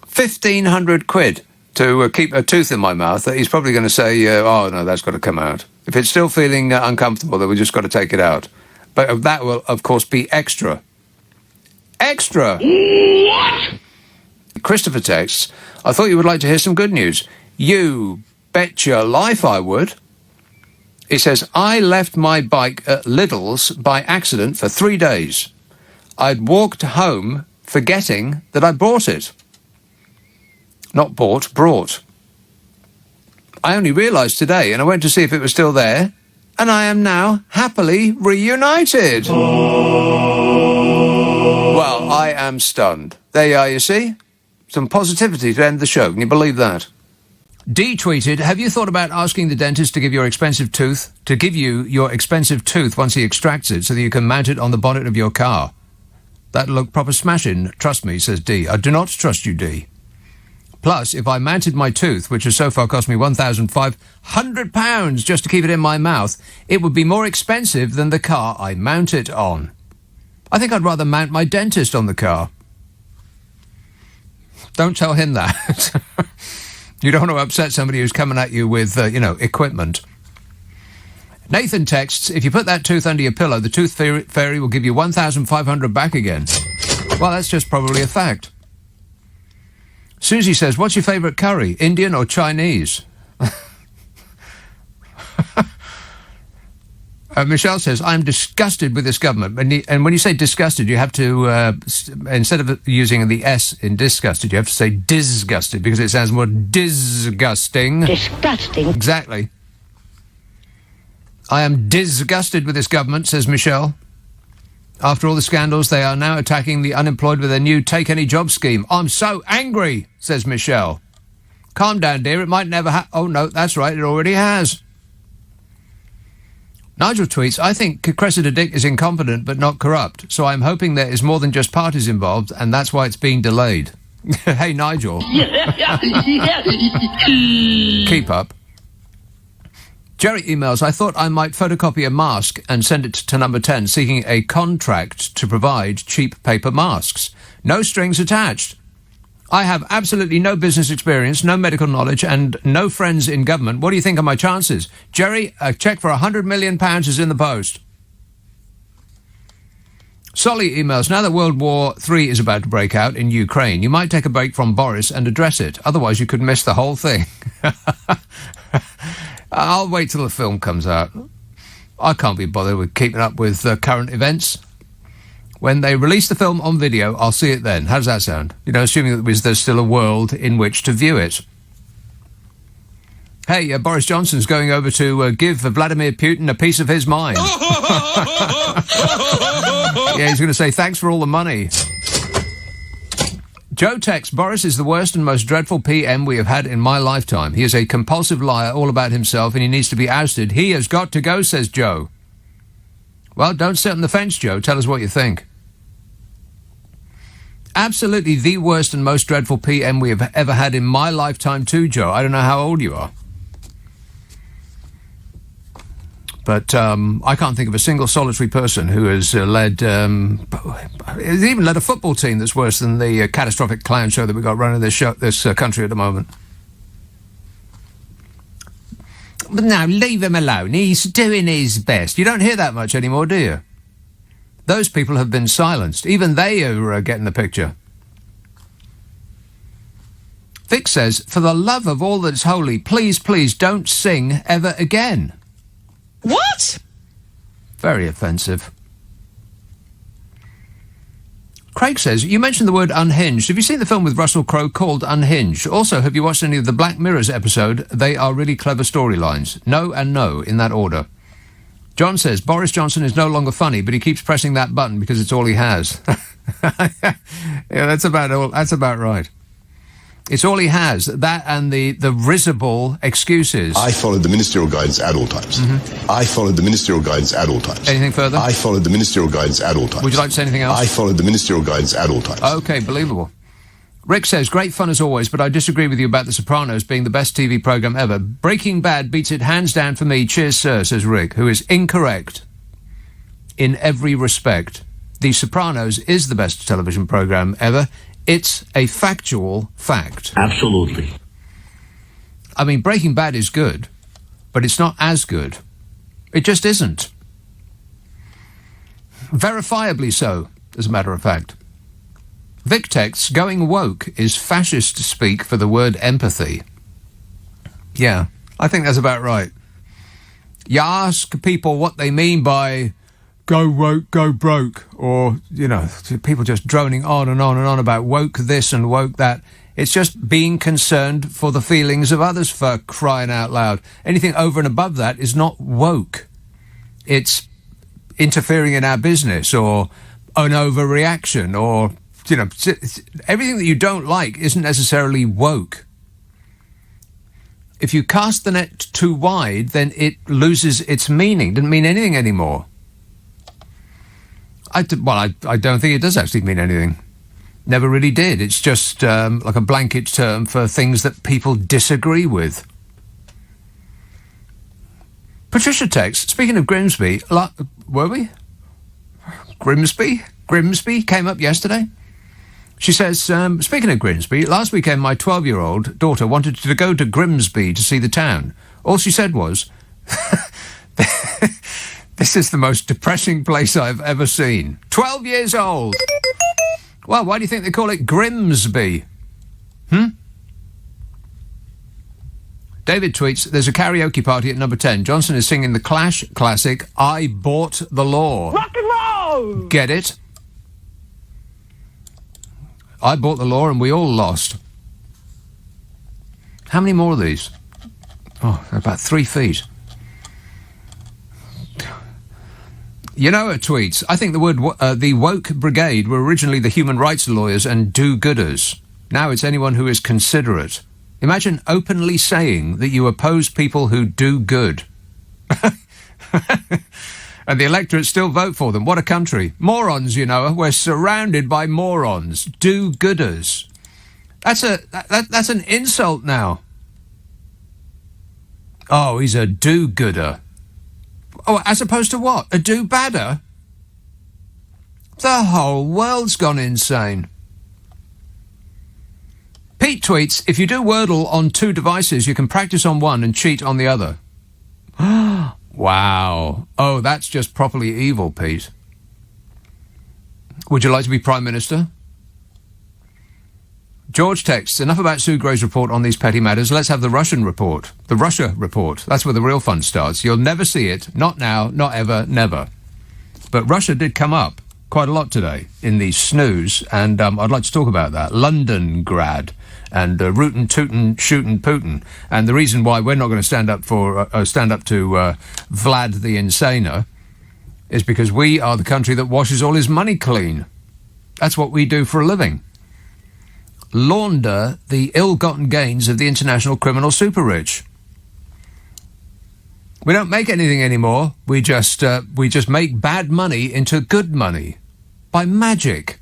1,500 quid to keep a tooth in my mouth. He's probably going to say, oh, no, that's got to come out. If it's still feeling uncomfortable, then we've just got to take it out. But that will, of course, be extra. Extra! What? Christopher texts, I thought you would like to hear some good news. You bet your life I would. He says, I left my bike at Lidl's by accident for 3 days. I'd walked home forgetting that I bought it. Not bought, brought. I only realised today, and I went to see if it was still there, and I am now happily reunited. Well, I am stunned. There you are, you see? Some positivity to end the show. Can you believe that? D tweeted, have you thought about asking the dentist to give you your expensive tooth once he extracts it so that you can mount it on the bonnet of your car? That'll look proper smashing. Trust me, says D. I do not trust you, D. Plus, if I mounted my tooth, which has so far cost me £1,500 just to keep it in my mouth, it would be more expensive than the car I mount it on. I think I'd rather mount my dentist on the car. Don't tell him that. You don't want to upset somebody who's coming at you with, equipment. Nathan texts, if you put that tooth under your pillow, the tooth fairy will give you 1,500 back again. Well, that's just probably a fact. Susie says, what's your favourite curry, Indian or Chinese? Michelle says, I'm disgusted with this government. And when you say disgusted, you have to, instead of using the S in disgusted, you have to say disgusted, because it sounds more disgusting. Disgusting. Exactly. I am disgusted with this government, says Michelle. After all the scandals, they are now attacking the unemployed with their new Take Any Job scheme. I'm so angry, says Michelle. Calm down, dear. It might never Oh, no, that's right. It already has. Nigel tweets, I think Cressida Dick is incompetent but not corrupt, so I'm hoping there is more than just parties involved, and that's why it's being delayed. Hey, Nigel. Keep up. Jerry emails, I thought I might photocopy a mask and send it to number 10, seeking a contract to provide cheap paper masks. No strings attached. I have absolutely no business experience, no medical knowledge, and no friends in government. What do you think are my chances? Jerry, a cheque for £100 million is in the post. Solly emails, now that World War III is about to break out in Ukraine, you might take a break from Boris and address it. Otherwise, you could miss the whole thing. I'll wait till the film comes out. I can't be bothered with keeping up with current events. When they release the film on video, I'll see it then. How does that sound? Assuming that there's still a world in which to view it. Hey, Boris Johnson's going over to give Vladimir Putin a piece of his mind. Yeah, he's going to say thanks for all the money. Joe texts, Boris is the worst and most dreadful PM we have had in my lifetime. He is a compulsive liar all about himself and he needs to be ousted. He has got to go, says Joe. Well, don't sit on the fence, Joe. Tell us what you think. Absolutely the worst and most dreadful PM we have ever had in my lifetime too, Joe. I don't know how old you are. But I can't think of a single solitary person who has led a football team that's worse than the catastrophic clown show that we've got running this country at the moment. But now, leave him alone. He's doing his best. You don't hear that much anymore, do you? Those people have been silenced. Even they are getting the picture. Vic says, for the love of all that's holy, please, please don't sing ever again. What? Very offensive. Craig says, you mentioned the word unhinged. Have you seen the film with Russell Crowe called Unhinged? Also, have you watched any of the Black Mirror's episode? They are really clever storylines. No and no, in that order. John says, Boris Johnson is no longer funny, but he keeps pressing that button because it's all he has. Yeah, that's about right. It's all he has, that and the risible excuses. I followed the ministerial guidance at all times. Mm-hmm. I followed the ministerial guidance at all times. Anything further? I followed the ministerial guidance at all times. Would you like to say anything else? I followed the ministerial guidance at all times. Okay, believable. Rick says, great fun as always, but I disagree with you about The Sopranos being the best TV programme ever. Breaking Bad beats it hands down for me. Cheers, sir, says Rick, who is incorrect in every respect. The Sopranos is the best television programme ever. It's a factual fact. Absolutely. I mean, Breaking Bad is good, but it's not as good. It just isn't. Verifiably so, as a matter of fact. Vic texts, going woke is fascist speak for the word empathy. Yeah, I think that's about right. You ask people what they mean by go woke, go broke, or, people just droning on and on and on about woke this and woke that. It's just being concerned for the feelings of others, for crying out loud. Anything over and above that is not woke. It's interfering in our business, or an overreaction, or, you know, everything that you don't like isn't necessarily woke. If you cast the net too wide, then it loses its meaning. It doesn't mean anything anymore. I don't think it does actually mean anything. Never really did. It's just like a blanket term for things that people disagree with. Patricia texts, speaking of Grimsby, were we? Grimsby came up yesterday. She says, speaking of Grimsby, last weekend my 12-year-old daughter wanted to go to Grimsby to see the town. All she said was, this is the most depressing place I've ever seen. 12 years old. Well, why do you think they call it Grimsby? David tweets, there's a karaoke party at number 10. Johnson is singing the Clash classic, I Bought the Law. Rock and roll! Get it? I bought the law and we all lost. How many more of these? Oh, about 3 feet. You know, it tweets, I think the woke brigade were originally the human rights lawyers and do-gooders. Now it's anyone who is considerate. Imagine openly saying that you oppose people who do good. And the electorate still vote for them. What a country. Morons, you know. We're surrounded by morons. Do-gooders. That's an insult now. Oh, he's a do-gooder. Oh, as opposed to what? A do-badder? The whole world's gone insane. Pete tweets, if you do Wordle on 2 devices, you can practice on one and cheat on the other. Wow. Oh, that's just properly evil, Pete. Would you like to be Prime Minister? George texts, enough about Sue Gray's report on these petty matters. Let's have the Russian report. The Russia report. That's where the real fun starts. You'll never see it. Not now, not ever, never. But Russia did come up quite a lot today in the snooze, and I'd like to talk about that. Londongrad and rootin' tootin' shootin' Putin. And the reason why we're not going to stand up to Vlad the Insaner is because we are the country that washes all his money clean. That's what we do for a living. Launder the ill-gotten gains of the international criminal super-rich. We don't make anything anymore. We just make bad money into good money by magic.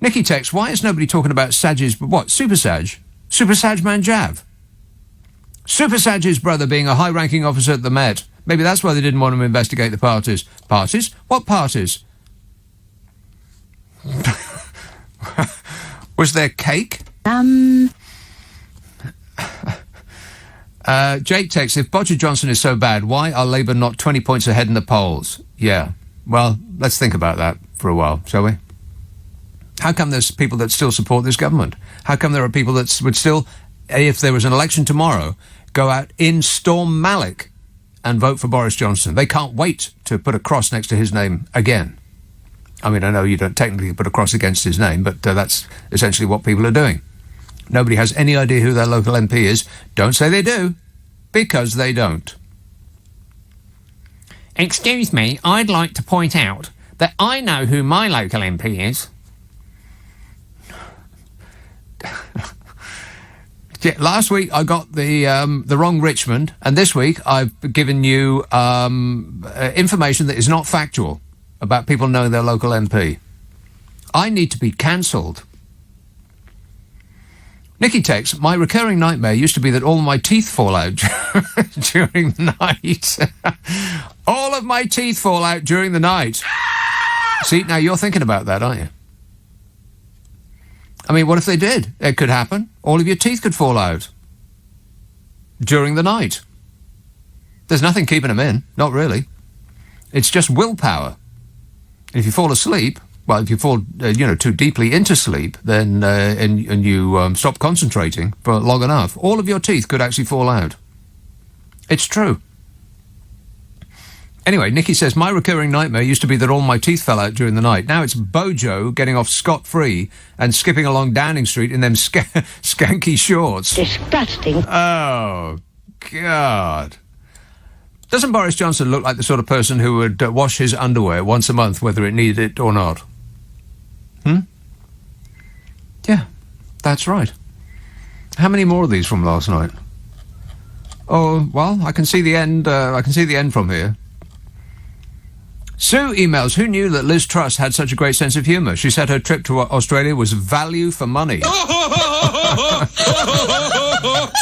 Nikki texts, why is nobody talking about Saj's, what, Super Saj? Super Saj Manjav? Super Saj's brother being a high-ranking officer at the Met. Maybe that's why they didn't want to investigate the parties. Parties? What parties? Was there cake? Jake texts, if Bodger Johnson is so bad, why are Labour not 20 points ahead in the polls? Yeah, well, let's think about that for a while, shall we? How come there's people that still support this government? How come there are people that would still, if there was an election tomorrow, go out in Storm Malik and vote for Boris Johnson? They can't wait to put a cross next to his name again. I mean, I know you don't technically put a cross against his name, but that's essentially what people are doing. Nobody has any idea who their local MP is. Don't say they do, because they don't. Excuse me, I'd like to point out that I know who my local MP is. Last week I got the wrong Richmond, and this week I've given you information that is not factual about people knowing their local MP. I need to be cancelled. Nikki texts, my recurring nightmare used to be that all my teeth fall out during the night. All of my teeth fall out during the night. See, now you're thinking about that, aren't you? I mean, what if they did? It could happen. All of your teeth could fall out during the night. There's nothing keeping them in. Not really. It's just willpower. If you fall asleep, well, if you fall, too deeply into sleep, then and you stop concentrating for long enough, all of your teeth could actually fall out. It's true. Anyway, Nikki says, my recurring nightmare used to be that all my teeth fell out during the night. Now it's Bojo getting off scot-free and skipping along Downing Street in them skanky shorts. Disgusting. Oh, God. Doesn't Boris Johnson look like the sort of person who would wash his underwear once a month, whether it needed it or not? Yeah, that's right. How many more of these from last night? Oh, well, I can see the end. I can see the end from here. Sue emails, who knew that Liz Truss had such a great sense of humour? She said her trip to Australia was value for money.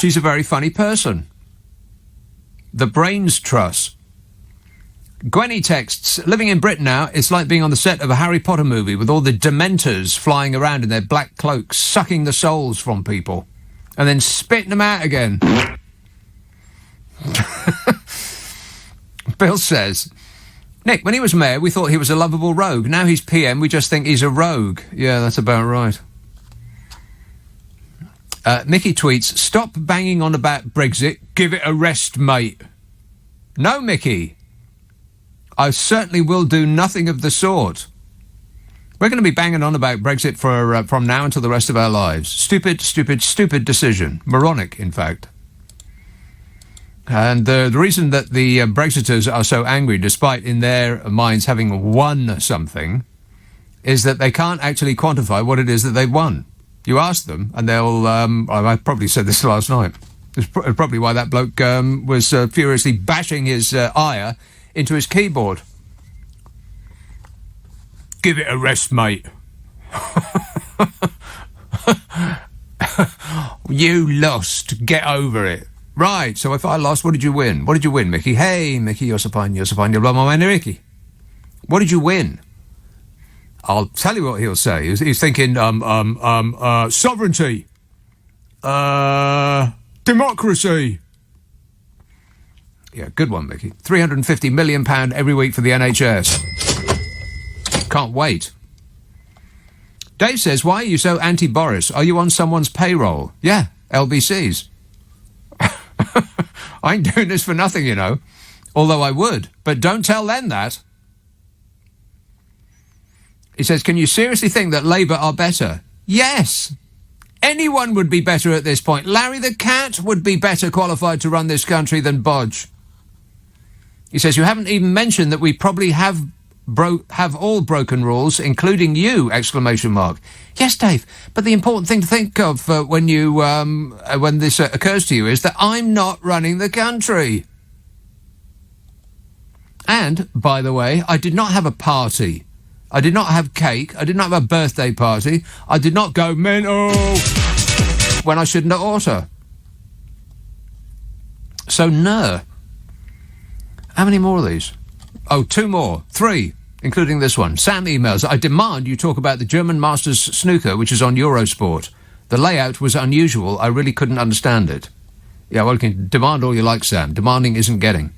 She's a very funny person. The Brains Truss. Gwenny texts, living in Britain now, it's like being on the set of a Harry Potter movie with all the Dementors flying around in their black cloaks, sucking the souls from people, and then spitting them out again. Bill says, Nick, when he was mayor, we thought he was a lovable rogue. Now he's PM, we just think he's a rogue. Yeah, that's about right. Mickey tweets, stop banging on about Brexit. Give it a rest, mate. No, Mickey. I certainly will do nothing of the sort. We're going to be banging on about Brexit from now until the rest of our lives. Stupid, stupid, stupid decision. Moronic, in fact. And the reason that the Brexiters are so angry, despite in their minds having won something, is that they can't actually quantify what it is that they've won. You ask them, and they'll... I probably said this last night. It's probably why that bloke was furiously bashing his ire into his keyboard. Give it a rest, mate. You lost. Get over it. Right, so if I lost, what did you win? What did you win, Mickey? Hey, Mickey, you're so fine, you'll blow my mind, Mickey. What did you win? I'll tell you what he'll say. He's thinking, sovereignty. Democracy. Yeah, good one, Mickey. £350 million every week for the NHS. Can't wait. Dave says, why are you so anti-Boris? Are you on someone's payroll? Yeah, LBC's. I ain't doing this for nothing, you know. Although I would. But don't tell them that. He says, can you seriously think that Labour are better? Yes. Anyone would be better at this point. Larry the Cat would be better qualified to run this country than Bodge. He says, you haven't even mentioned that we probably have all broken rules, including you, ! Yes, Dave, but the important thing to think of when this occurs to you is that I'm not running the country. And, by the way, I did not have a party. I did not have cake. I did not have a birthday party. I did not go mental when I shouldn't have oughta. So, no. How many more of these? Oh, 2 more. 3, including this one. Sam emails, I demand you talk about the German Masters snooker, which is on Eurosport. The layout was unusual. I really couldn't understand it. Yeah, well, you can demand all you like, Sam. Demanding isn't getting.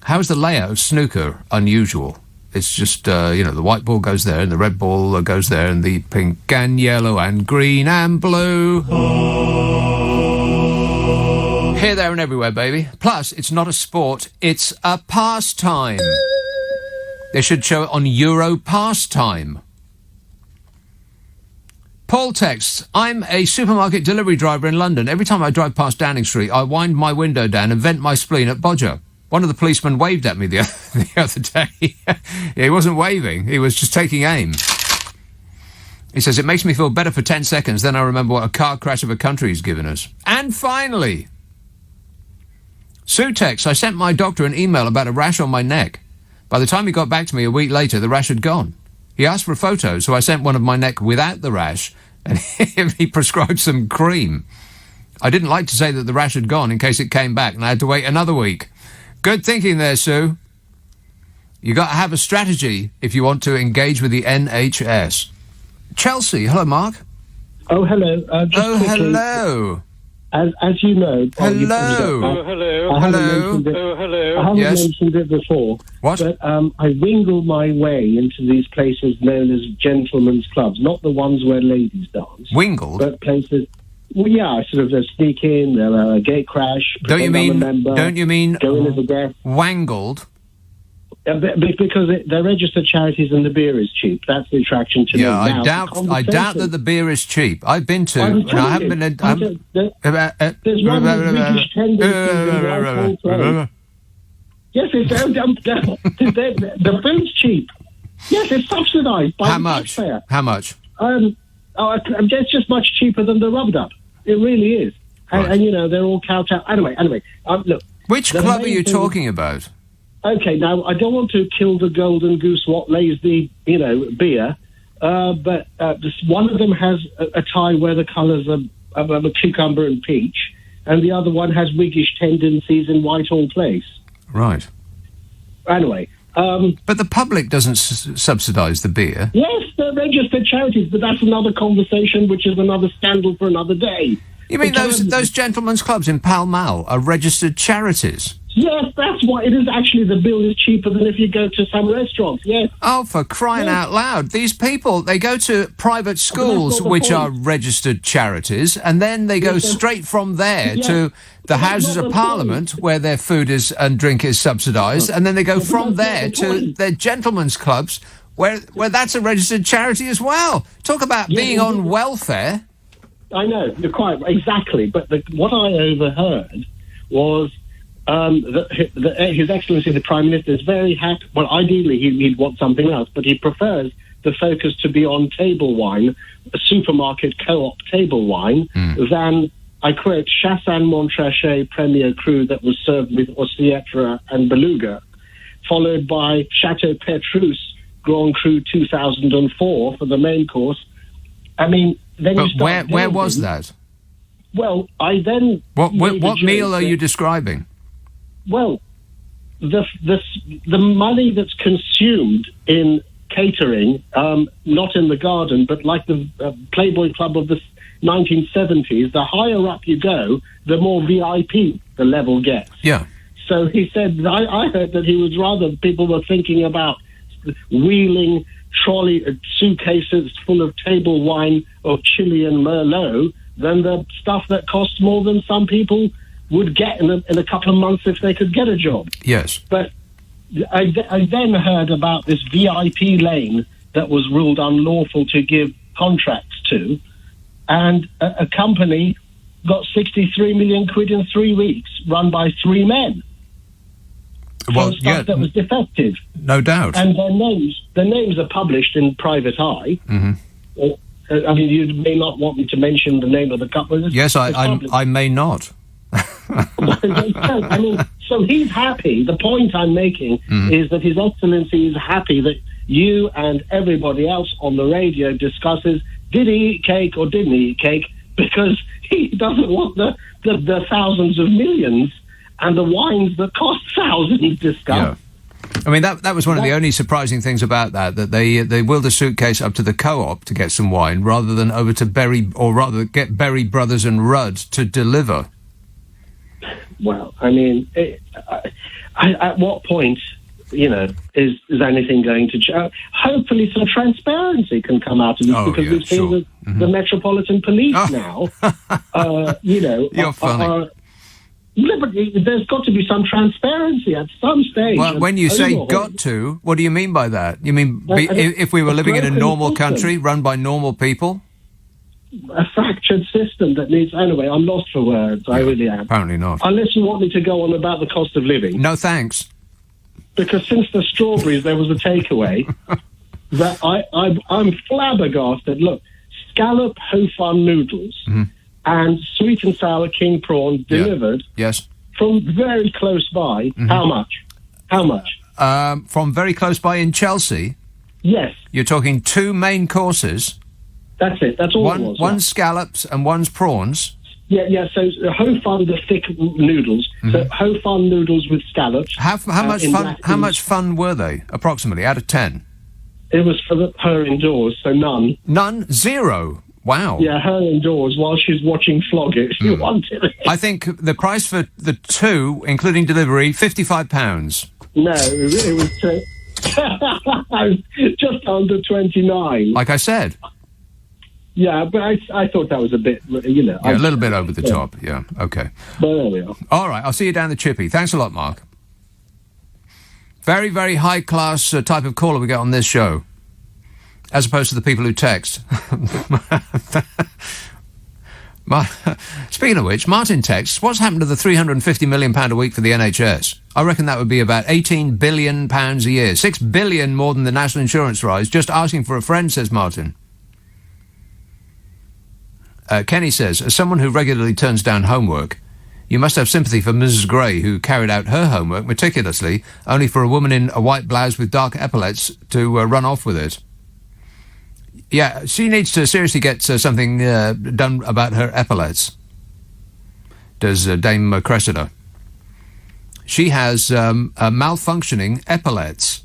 How is the layout of snooker unusual? It's just, the white ball goes there, and the red ball goes there, and the pink and yellow and green and blue. Here, there, and everywhere, baby. Plus, it's not a sport, it's a pastime. They should show it on Euro Pastime. Paul texts, I'm a supermarket delivery driver in London. Every time I drive past Downing Street, I wind my window down and vent my spleen at Bodger. One of the policemen waved at me the other day. He wasn't waving, he was just taking aim. He says, it makes me feel better for 10 seconds, then I remember what a car crash of a country he's given us. And finally, Sue texts, I sent my doctor an email about a rash on my neck. By the time he got back to me a week later, the rash had gone. He asked for a photo, so I sent one of my neck without the rash, and he prescribed some cream. I didn't like to say that the rash had gone in case it came back, and I had to wait another week. Good thinking there, Sue. You got to have a strategy if you want to engage with the NHS. Chelsea, hello, Mark. Oh, hello. Hello. As you know... Hello. Hello. Hello. I haven't mentioned it before. What? But I wingle my way into these places known as gentlemen's clubs, not the ones where ladies dance. Wingled? But places... Well, yeah, I sort of sneak in, gate crash. Don't you mean go in as a guest. wangled? Because they're registered charities and the beer is cheap. That's the attraction to me. Yeah, Now, I doubt that the beer is cheap. I've been to, and I haven't been. There's one British tendencies. Yes, the food's cheap. Yes, it's subsidised by the taxpayer. How much? It's just much cheaper than the rubbed up. It really is. Right. And they're all kowtowed. Anyway, look. Which club are you talking about? Okay, now, I don't want to kill the golden goose what lays the, beer, but one of them has a tie where the colours are of a cucumber and peach, and the other one has Whiggish tendencies in Whitehall Place. Right. Anyway. But the public doesn't subsidise the beer. Yes, they're registered charities, but that's another conversation, which is another scandal for another day. You mean those gentlemen's clubs in Pall Mall are registered charities? Yes, that's why it is. Actually, the bill is cheaper than if you go to some restaurants. Yes. Oh, for crying out loud! These people, they go to private schools which are registered charities, and then they go straight from there to the Houses of Parliament, where their food is and drink is subsidised, and then they go from there to their gentlemen's clubs, where that's a registered charity as well. Talk about being on welfare. I know, you're quite exactly. But what I overheard was. His Excellency the Prime Minister is very happy. Well, ideally he'd want something else, but he prefers the focus to be on table wine, a supermarket co-op table wine, than, I quote, Chassagne Montrachet Premier Cru that was served with Osietra and Beluga, followed by Chateau Petrus Grand Cru 2004 for the main course. I mean, then but you start where was that? Well, I then... What meal are you describing? Well, the money that's consumed in catering, not in the garden, but like the Playboy Club of the 1970s, the higher up you go, the more VIP the level gets. Yeah. So he said, I heard that he was people were thinking about wheeling suitcases full of table wine or Chilean Merlot than the stuff that costs more than some people would get in a couple of months if they could get a job. Yes. But I then heard about this VIP lane that was ruled unlawful to give contracts to, and a company got 63 million quid in 3 weeks, run by 3 men. Well, stuff that was defective. No doubt. And their names are published in Private Eye. Mm-hmm. I mean, you may not want me to mention the name of the company. Yes, I may not. I mean, so he's happy. The point I'm making is that His Excellency is happy that you and everybody else on the radio discusses, did he eat cake or didn't he eat cake? Because he doesn't want the thousands of millions and the wines that cost thousands discussed. Yeah. I mean, that was one of the only surprising things about that they wheeled a suitcase up to the co-op to get some wine rather than over to get Berry Brothers and Rudd to deliver. Well, I mean, at what point, is anything going to change? Hopefully some transparency can come out of this because we've seen the Metropolitan Police now, You're funny. There's got to be some transparency at some stage. Well, when you say got to, what do you mean by that? You mean if we were living in a normal country run by normal people? A fractured system that needs... Anyway, I'm lost for words. I really am. Apparently not. Unless you want me to go on about the cost of living. No, thanks. Because since the strawberries, there was a takeaway that I'm flabbergasted. Look, scallop ho fun noodles and sweet and sour king prawn delivered from very close by. How much? How much? From very close by in Chelsea? Yes. You're talking 2 main courses? That's it. That's all it was. One's scallops and one's prawns? Yeah. So ho fun, the thick noodles. So ho fun noodles with scallops. How much fun were they, approximately, out of 10? It was for her indoors, so none. None? 0? Wow. Yeah, her indoors while she's watching Flog It. She wanted it. I think the price for the 2, including delivery, £55. No, it was just under 29. Like I said. Yeah, but I thought that was a bit, Yeah, a little bit over the top, yeah, okay. But there we are. All right, I'll see you down the Chippy. Thanks a lot, Mark. Very, very high-class type of caller we get on this show, as opposed to the people who text. Speaking of which, Martin texts, what's happened to the £350 million a week for the NHS? I reckon that would be about £18 billion a year. £6 billion more than the national insurance rise. Just asking for a friend, says Martin. Kenny says, as someone who regularly turns down homework, you must have sympathy for Mrs. Gray, who carried out her homework meticulously, only for a woman in a white blouse with dark epaulets to run off with it. Yeah, she needs to seriously get something done about her epaulets, does Dame Cressida. She has malfunctioning epaulets.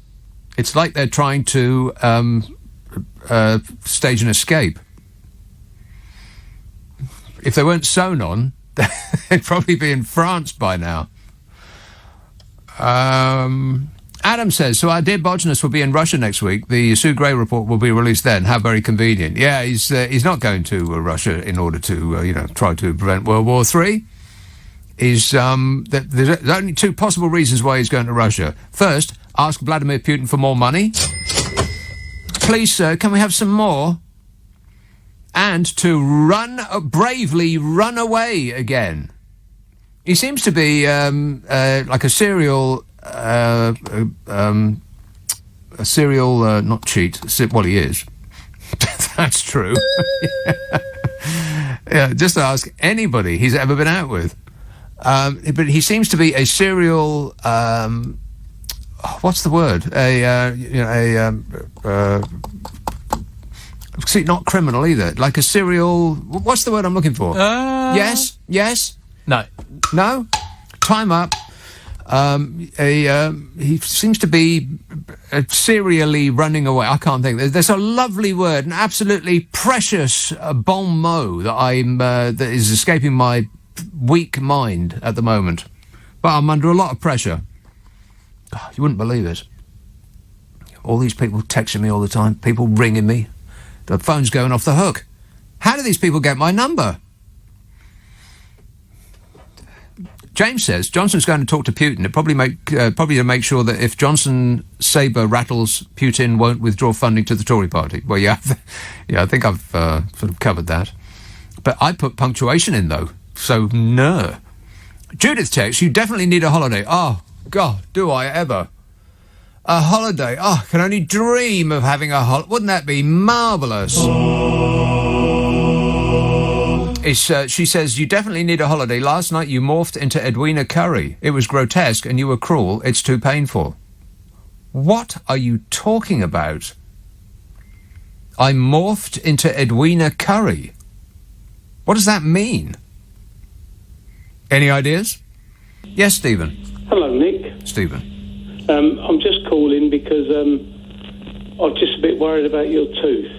It's like they're trying to stage an escape. If they weren't sewn on, they'd probably be in France by now. Adam says, so our dear Botanist will be in Russia next week. The Sue Gray report will be released then. How very convenient. Yeah, he's not going to Russia in order to, try to prevent World War III. There's only two possible reasons why he's going to Russia. First, ask Vladimir Putin for more money. Please, sir, can we have some more? And to bravely run away again. He seems to be like a serial... not cheat. Well, he is. That's true. Yeah, just ask anybody he's ever been out with. But he seems to be a serial. What's the word? See, not criminal either. Like a serial. What's the word I'm looking for? Yes. No. Time up. He seems to be serially running away. I can't think. There's a lovely word, an absolutely precious bon mot that is escaping my weak mind at the moment. But I'm under a lot of pressure. God, you wouldn't believe it. All these people texting me all the time, people ringing me. The phone's going off the hook. How do these people get my number? James says Johnson's going to talk to Putin. It probably to make sure that if Johnson sabre rattles, Putin won't withdraw funding to the Tory party. Well, yeah, I think I've sort of covered that. But I put punctuation in though, so no. Judith texts, you definitely need a holiday. Oh God, do I ever? A holiday. Oh, I can only dream of having a holiday. Wouldn't that be marvellous? She says, you definitely need a holiday. Last night you morphed into Edwina Curry. It was grotesque and you were cruel. It's too painful. What are you talking about? I morphed into Edwina Curry. What does that mean? Any ideas? Yes, Stephen. Hello, Nick. Stephen. I'm just calling because I'm just a bit worried about your tooth.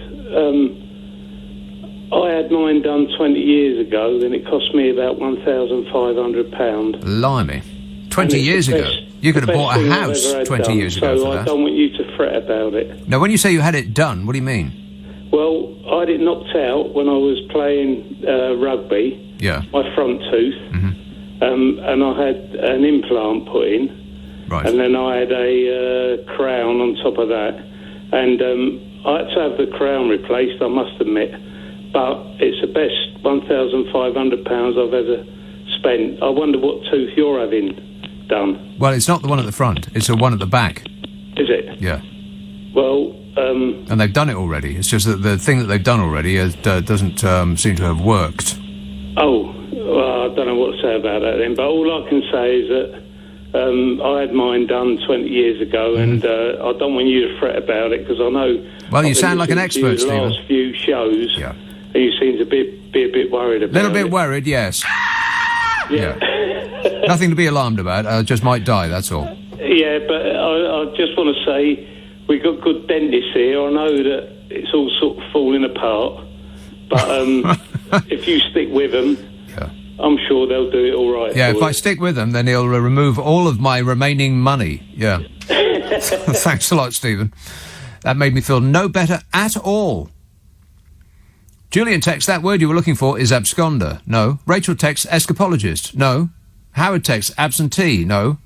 I had mine done 20 years ago, and it cost me about £1,500. Blimey. 20 years ago? You could have bought a house 20 years ago for that. So I don't want you to fret about it. Now, when you say you had it done, what do you mean? Well, I had it knocked out when I was playing rugby. Yeah. My front tooth. Mm-hmm. And I had an implant put in. Right. And then I had a crown on top of that. And I had to have the crown replaced, I must admit. But it's the best £1,500 I've ever spent. I wonder what tooth you're having done. Well, it's not the one at the front. It's the one at the back. Is it? Yeah. Well... and they've done it already. It's just that the thing that they've done already doesn't seem to have worked. Oh, well, I don't know what to say about that then. But all I can say is that I had mine done 20 years ago, and I don't want you to fret about it, because I know... Well, you sound like an expert, Stephen. The last few shows, yeah. And you seem to be a bit worried about it. A little bit worried, yes. Yeah. Nothing to be alarmed about. I just might die, that's all. Yeah, but I just want to say we've got good dentists here. I know that it's all sort of falling apart, but if you stick with them... I'm sure they'll do it all right. Yeah, if I stick with them, then he'll remove all of my remaining money. Yeah. Thanks a lot, Stephen. That made me feel no better at all. Julian texts, that word you were looking for is absconder. No. Rachel texts, escapologist. No. Howard texts, absentee. No.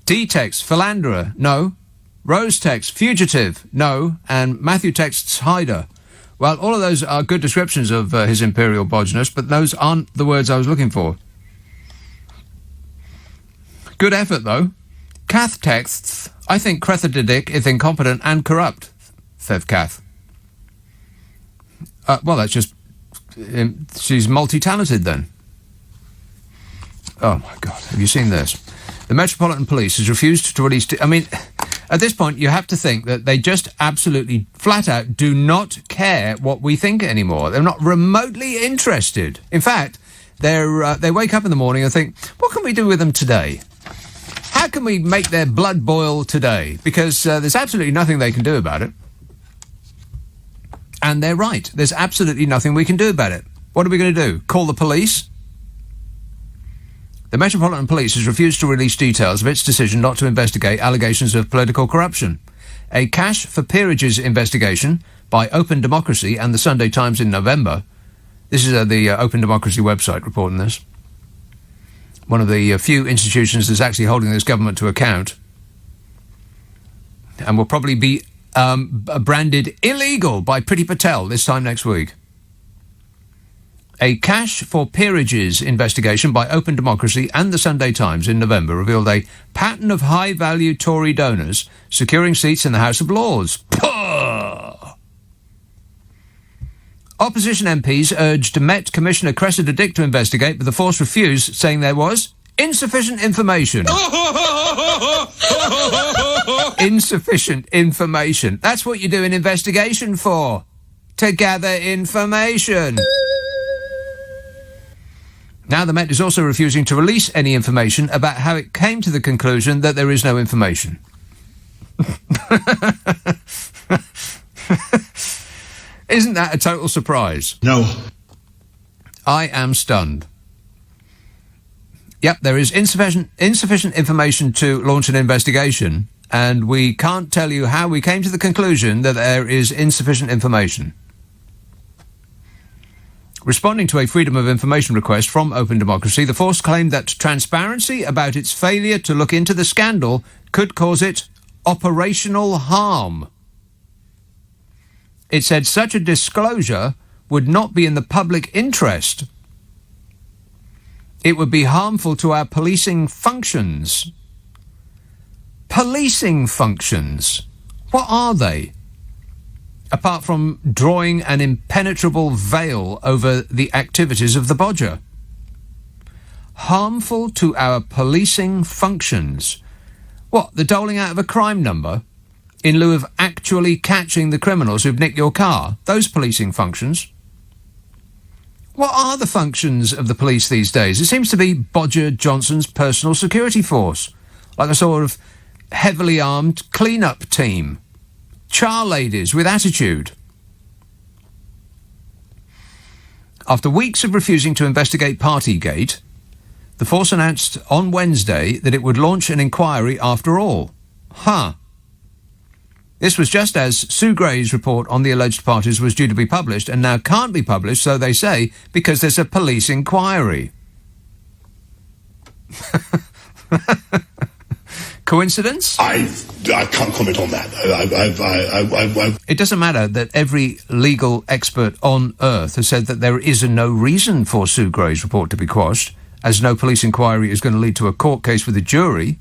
D texts philanderer, no. Rose texts fugitive, no. And Matthew texts hider. Well, all of those are good descriptions of his imperial bodginess, but those aren't the words I was looking for. Good effort, though. Kath texts, I think Crethedidic is incompetent and corrupt, says Kath. Well, that's just... she's multi-talented, then. Oh, my God. Have you seen this? The Metropolitan Police has refused to release... I mean, at this point, you have to think that they just absolutely, flat out, do not care what we think anymore. They're not remotely interested. In fact, they wake up in the morning and think, what can we do with them today? How can we make their blood boil today? Because there's absolutely nothing they can do about it. And they're right. There's absolutely nothing we can do about it. What are we going to do? Call the police? The Metropolitan Police has refused to release details of its decision not to investigate allegations of political corruption. A cash for peerages investigation by Open Democracy and the Sunday Times in November. This is the Open Democracy website reporting this. One of the few institutions that's actually holding this government to account. And will probably be branded illegal by Priti Patel this time next week. A cash for peerages investigation by Open Democracy and the Sunday Times in November revealed a pattern of high-value Tory donors securing seats in the House of Lords. Puh! Opposition MPs urged Met Commissioner Cressida Dick to investigate, but the force refused, saying there was insufficient information. Insufficient information. That's what you do an investigation for. To gather information. Now the Met is also refusing to release any information about how it came to the conclusion that there is no information. Isn't that a total surprise? No. I am stunned. Yep, there is insufficient information to launch an investigation, and we can't tell you how we came to the conclusion that there is insufficient information. Responding to a Freedom of Information request from Open Democracy, the force claimed that transparency about its failure to look into the scandal could cause it operational harm. It said such a disclosure would not be in the public interest. It would be harmful to our policing functions. Policing functions? What are they? Apart from drawing an impenetrable veil over the activities of the bodger. Harmful to our policing functions. What, the doling out of a crime number in lieu of actually catching the criminals who've nicked your car? Those policing functions. What are the functions of the police these days? It seems to be Bodger Johnson's personal security force, like a sort of heavily armed clean-up team. Char ladies with attitude. After weeks of refusing to investigate Partygate, the force announced on Wednesday that it would launch an inquiry after all. This was just as Sue Gray's report on the alleged parties was due to be published and now can't be published, so they say, because there's a police inquiry. Coincidence? I can't comment on that. It doesn't matter that every legal expert on earth has said that there is no reason for Sue Gray's report to be quashed, as no police inquiry is going to lead to a court case with a jury.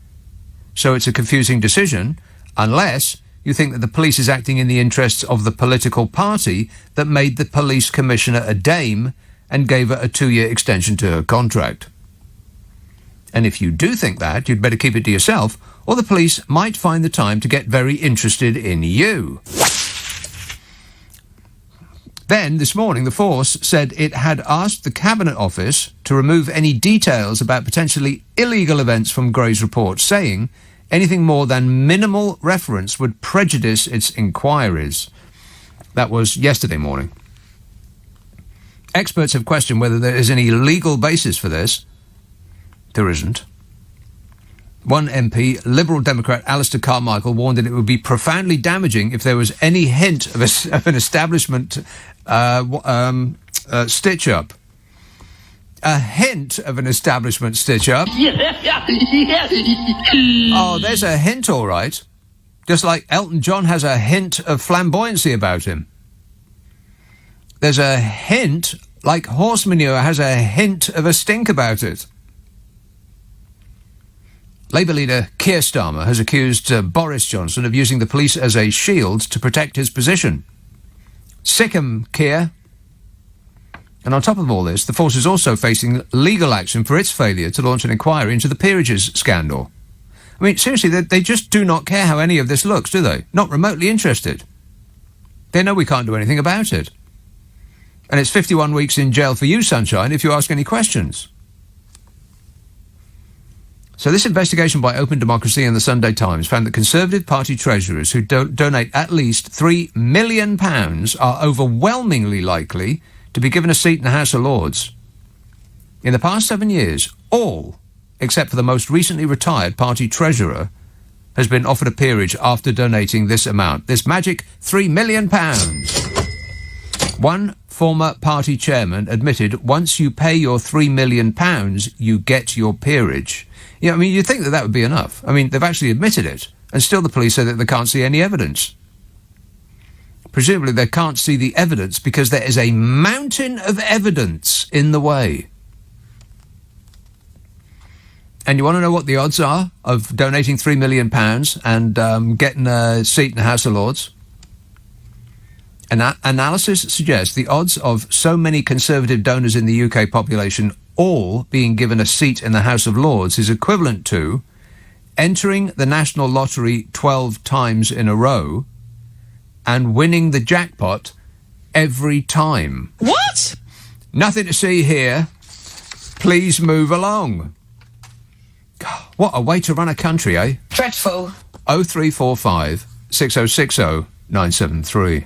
So it's a confusing decision, unless you think that the police is acting in the interests of the political party that made the police commissioner a dame and gave her a 2-year extension to her contract. And if you do think that, you'd better keep it to yourself, or the police might find the time to get very interested in you. Then, this morning, the force said it had asked the Cabinet Office to remove any details about potentially illegal events from Gray's report, saying anything more than minimal reference would prejudice its inquiries. That was yesterday morning. Experts have questioned whether there is any legal basis for this. There isn't. One MP, Liberal Democrat Alistair Carmichael, warned that it would be profoundly damaging if there was any hint of an establishment stitch-up. a hint of an establishment stitch-up. Oh, there's a hint, all right. Just like Elton John has a hint of flamboyancy about him. There's a hint, like horse manure has a hint of a stink about it. Labour leader Keir Starmer has accused Boris Johnson of using the police as a shield to protect his position. Sick 'em, Keir. And on top of all this, the force is also facing legal action for its failure to launch an inquiry into the peerages scandal. I mean, seriously, they just do not care how any of this looks, do they? Not remotely interested. They know we can't do anything about it. And it's 51 weeks in jail for you, Sunshine, if you ask any questions. So this investigation by Open Democracy and the Sunday Times found that Conservative Party treasurers who donate at least £3 million are overwhelmingly likely to be given a seat in the House of Lords. In the past 7 years, all, except for the most recently retired party treasurer, has been offered a peerage after donating this amount, this magic £3 million. One former party chairman admitted once you pay your £3 million, you get your peerage. Yeah, I mean, you'd think that would be enough. I mean, they've actually admitted it, and still the police say that they can't see any evidence. Presumably they can't see the evidence because there is a mountain of evidence in the way. And you want to know what the odds are of donating £3 million and getting a seat in the House of Lords? Analysis suggests the odds of so many Conservative donors in the UK population all being given a seat in the House of Lords is equivalent to entering the National Lottery 12 times in a row and winning the jackpot every time. What? Nothing to see here. Please move along. God, what a way to run a country, eh? Dreadful. 0345 6060 973.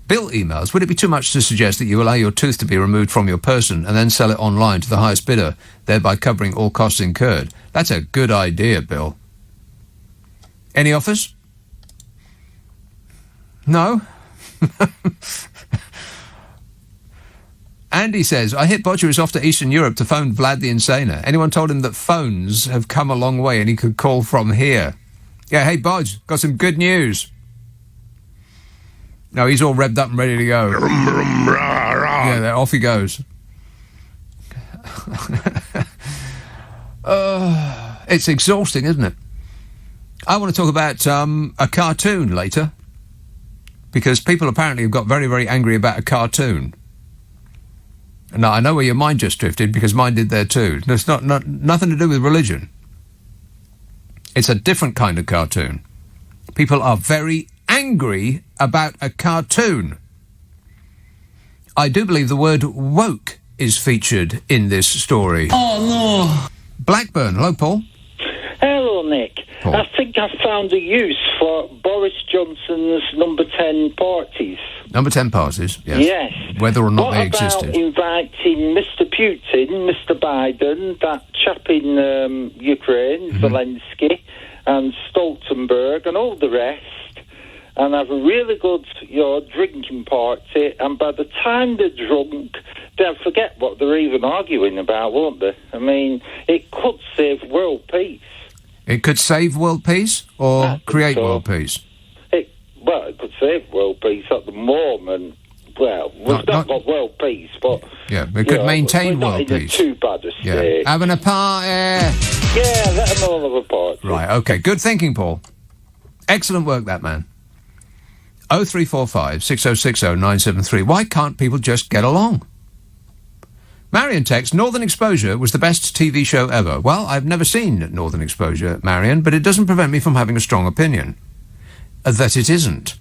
Bill emails, would it be too much to suggest that you allow your tooth to be removed from your person and then sell it online to the highest bidder, thereby covering all costs incurred? That's a good idea, Bill. Any offers? No? Andy says, I hit Bodger is off to Eastern Europe to phone Vlad the Insaner. Anyone told him that phones have come a long way and he could call from here? Yeah, hey, Bodge, got some good news. No, he's all revved up and ready to go. Yeah, off he goes. It's exhausting, isn't it? I want to talk about a cartoon later, because people apparently have got very, very angry about a cartoon. Now, I know where your mind just drifted, because mine did there too. It's nothing to do with religion. It's a different kind of cartoon. People are very angry about a cartoon. I do believe the word woke is featured in this story. Oh, no. Blackburn. Hello, Paul. Hello, Nick. Paul. I think I found a use for Boris Johnson's number 10 parties. Number 10 parties, yes. Yes. Whether or not what they existed. What about inviting Mr. Putin, Mr. Biden, that chap in Ukraine, Zelensky, and Stoltenberg, and all the rest, and have a really good, drinking party, and by the time they're drunk, they'll forget what they're even arguing about, won't they? I mean, it could save world peace. It could save world peace or create world peace? It could save world peace at the moment. Well, we've not got world peace, but... Yeah, it could maintain world peace. Not in too bad a state. Having a party. Yeah, let them all have a party. Right, OK. Good thinking, Paul. Excellent work, that man. 0345 6060 973. Why can't people just get along? Marion texts, Northern Exposure was the best TV show ever. Well, I've never seen Northern Exposure, Marion, but it doesn't prevent me from having a strong opinion that it isn't.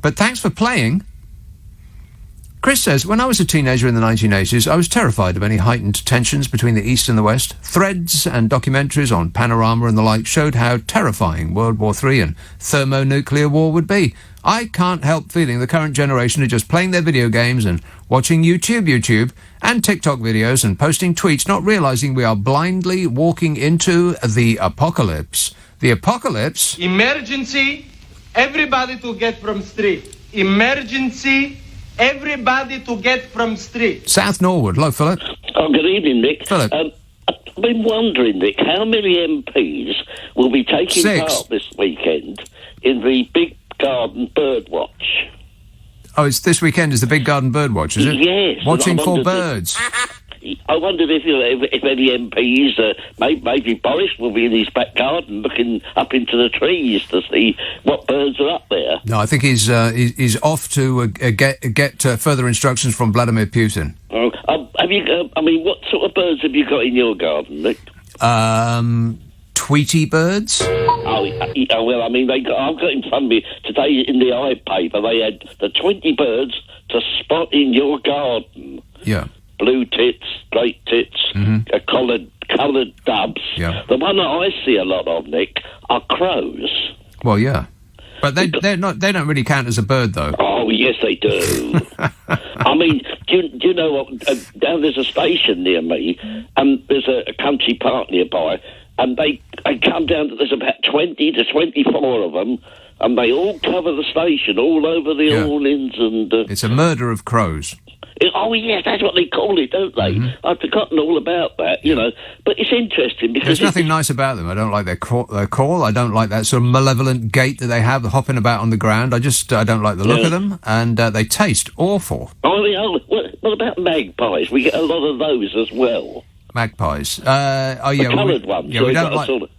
But thanks for playing. Chris says, when I was a teenager in the 1980s, I was terrified of any heightened tensions between the East and the West. Threads and documentaries on Panorama and the like showed how terrifying World War III and thermonuclear war would be. I can't help feeling the current generation are just playing their video games and watching YouTube, and TikTok videos and posting tweets, not realising we are blindly walking into the apocalypse. The apocalypse? Emergency, everybody to get from street. Emergency, everybody to get from street. South Norwood. Hello, Philip. Oh, good evening, Nick. Philip. I've been wondering, Nick, how many MPs will be taking 6. part this weekend in the Big Garden Birdwatch? Oh, it's this weekend is the Big Garden Birdwatch, is it? Yes. Watching I for wondered birds. I wondered if any MPs, maybe Boris will be in his back garden looking up into the trees to see what birds are up there. No, I think he's off to get further instructions from Vladimir Putin. Have you? What sort of birds have you got in your garden, Nick? Tweety birds. Well, I've got in front of me today in the iPaper. They had the 20 birds to spot in your garden. Yeah. Blue tits, great tits, coloured dubs. Yeah. The one that I see a lot of, Nick, are crows. Well, yeah, but they don't really count as a bird, though. Oh, yes, they do. Do you know what? Down there's a station near me, and there's a country park nearby, and they come down. There's about 20 to 24 of them, and they all cover the station all over the awnings. And it's a murder of crows. Oh, yes, that's what they call it, don't they? Mm-hmm. I've forgotten all about that, But it's interesting because... There's nothing nice about them. I don't like their call. I don't like that sort of malevolent gait that they have, hopping about on the ground. I don't like the look of them, and they taste awful. What about magpies? We get a lot of those as well. Magpies. The coloured ones. Yeah,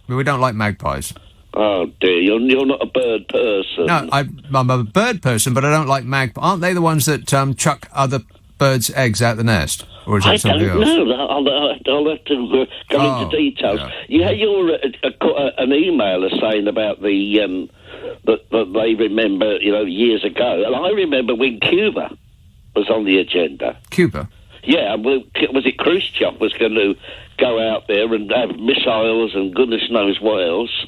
we don't like magpies. Oh, dear, you're not a bird person. No, I'm a bird person, but I don't like magpies. Aren't they the ones that chuck other birds' eggs out the nest? Or is that something else? I don't know. I'll have to go into details. Yeah. You had an emailer saying about that they remember, years ago. And I remember when Cuba was on the agenda. Cuba? Yeah, was it Khrushchev was going to go out there and have missiles and goodness knows what else?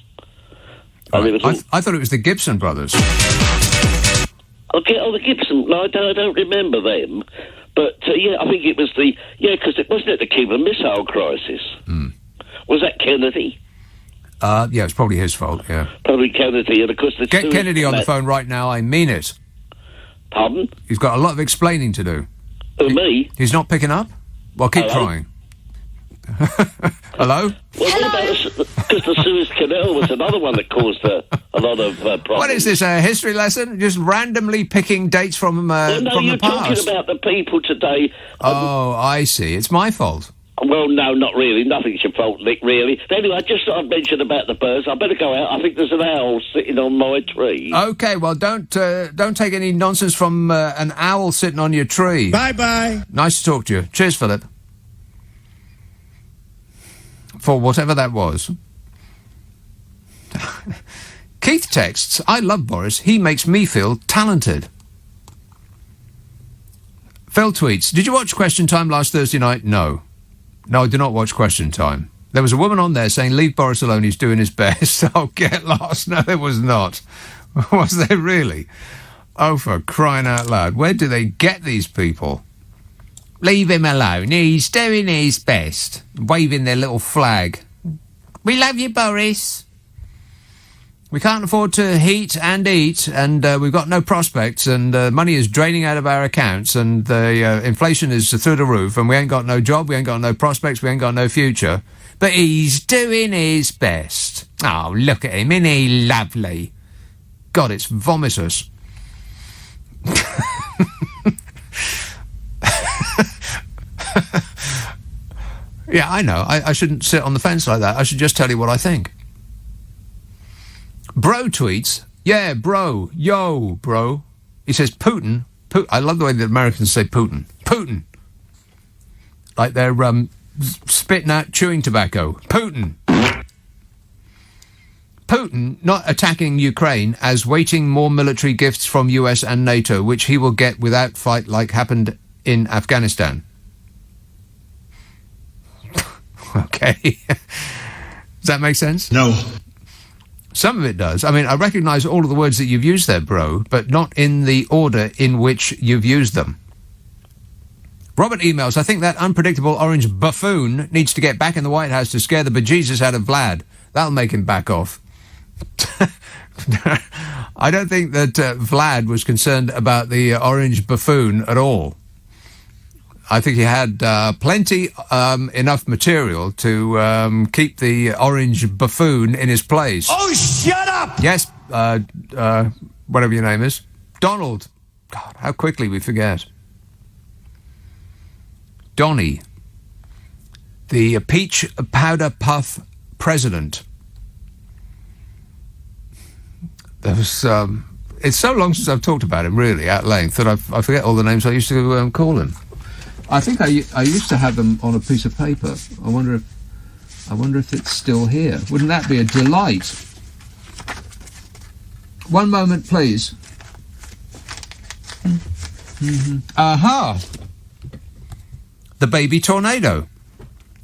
Right. I thought it was the Gibson brothers. Okay, the Gibson. No, I don't remember them. But, I think it was because it wasn't the Cuban Missile Crisis. Mm. Was that Kennedy? Yeah, it's probably his fault, yeah. Probably Kennedy, and of course... Get Kennedy on the phone right now, I mean it. Pardon? He's got a lot of explaining to do. Who, me? He's not picking up? Well, keep trying. Hello? Well, because the Suez Canal was another one that caused a lot of problems. What is this, a history lesson? Just randomly picking dates from the past? No, you're talking about the people today. Oh, I see. It's my fault. Well, no, not really. Nothing's your fault, Nick, really. Anyway, I just thought I'd mention about the birds. I better go out. I think there's an owl sitting on my tree. OK, well, don't take any nonsense from an owl sitting on your tree. Bye-bye. Nice to talk to you. Cheers, Philip. For whatever that was. Keith texts, I love Boris. He makes me feel talented. Phil tweets, did you watch Question Time last Thursday night? No. No, I did not watch Question Time. There was a woman on there saying, leave Boris alone, he's doing his best. Oh, get lost. No, there was not. Was there really? Oh, for crying out loud. Where do they get these people? Leave him alone. He's doing his best. Waving their little flag. We love you, Boris. We can't afford to heat and eat, and we've got no prospects, and money is draining out of our accounts, and the inflation is through the roof, and we ain't got no job, we ain't got no prospects, we ain't got no future. But he's doing his best. Oh, look at him. Isn't he lovely? God, it's vomitous. Yeah, I know. I shouldn't sit on the fence like that. I should just tell you what I think. Bro tweets, yeah, bro, yo, bro. He says Putin. I love the way that Americans say Putin. Putin. Like they're spitting out chewing tobacco. Putin. Putin not attacking Ukraine as waiting more military gifts from US and NATO, which he will get without fight like happened in Afghanistan. Okay. Does that make sense? No. Some of it does. I mean, I recognise all of the words that you've used there, bro, but not in the order in which you've used them. Robert emails, I think that unpredictable orange buffoon needs to get back in the White House to scare the bejesus out of Vlad. That'll make him back off. I don't think that Vlad was concerned about the orange buffoon at all. I think he had plenty enough material to keep the orange buffoon in his place. Oh, shut up! Yes, whatever your name is. Donald. God, how quickly we forget. Donny. The peach powder puff president. There was, it's so long since I've talked about him, really, at length, that I forget all the names I used to call him. I think I used to have them on a piece of paper. I wonder if it's still here. Wouldn't that be a delight? One moment, please. Aha! The baby tornado.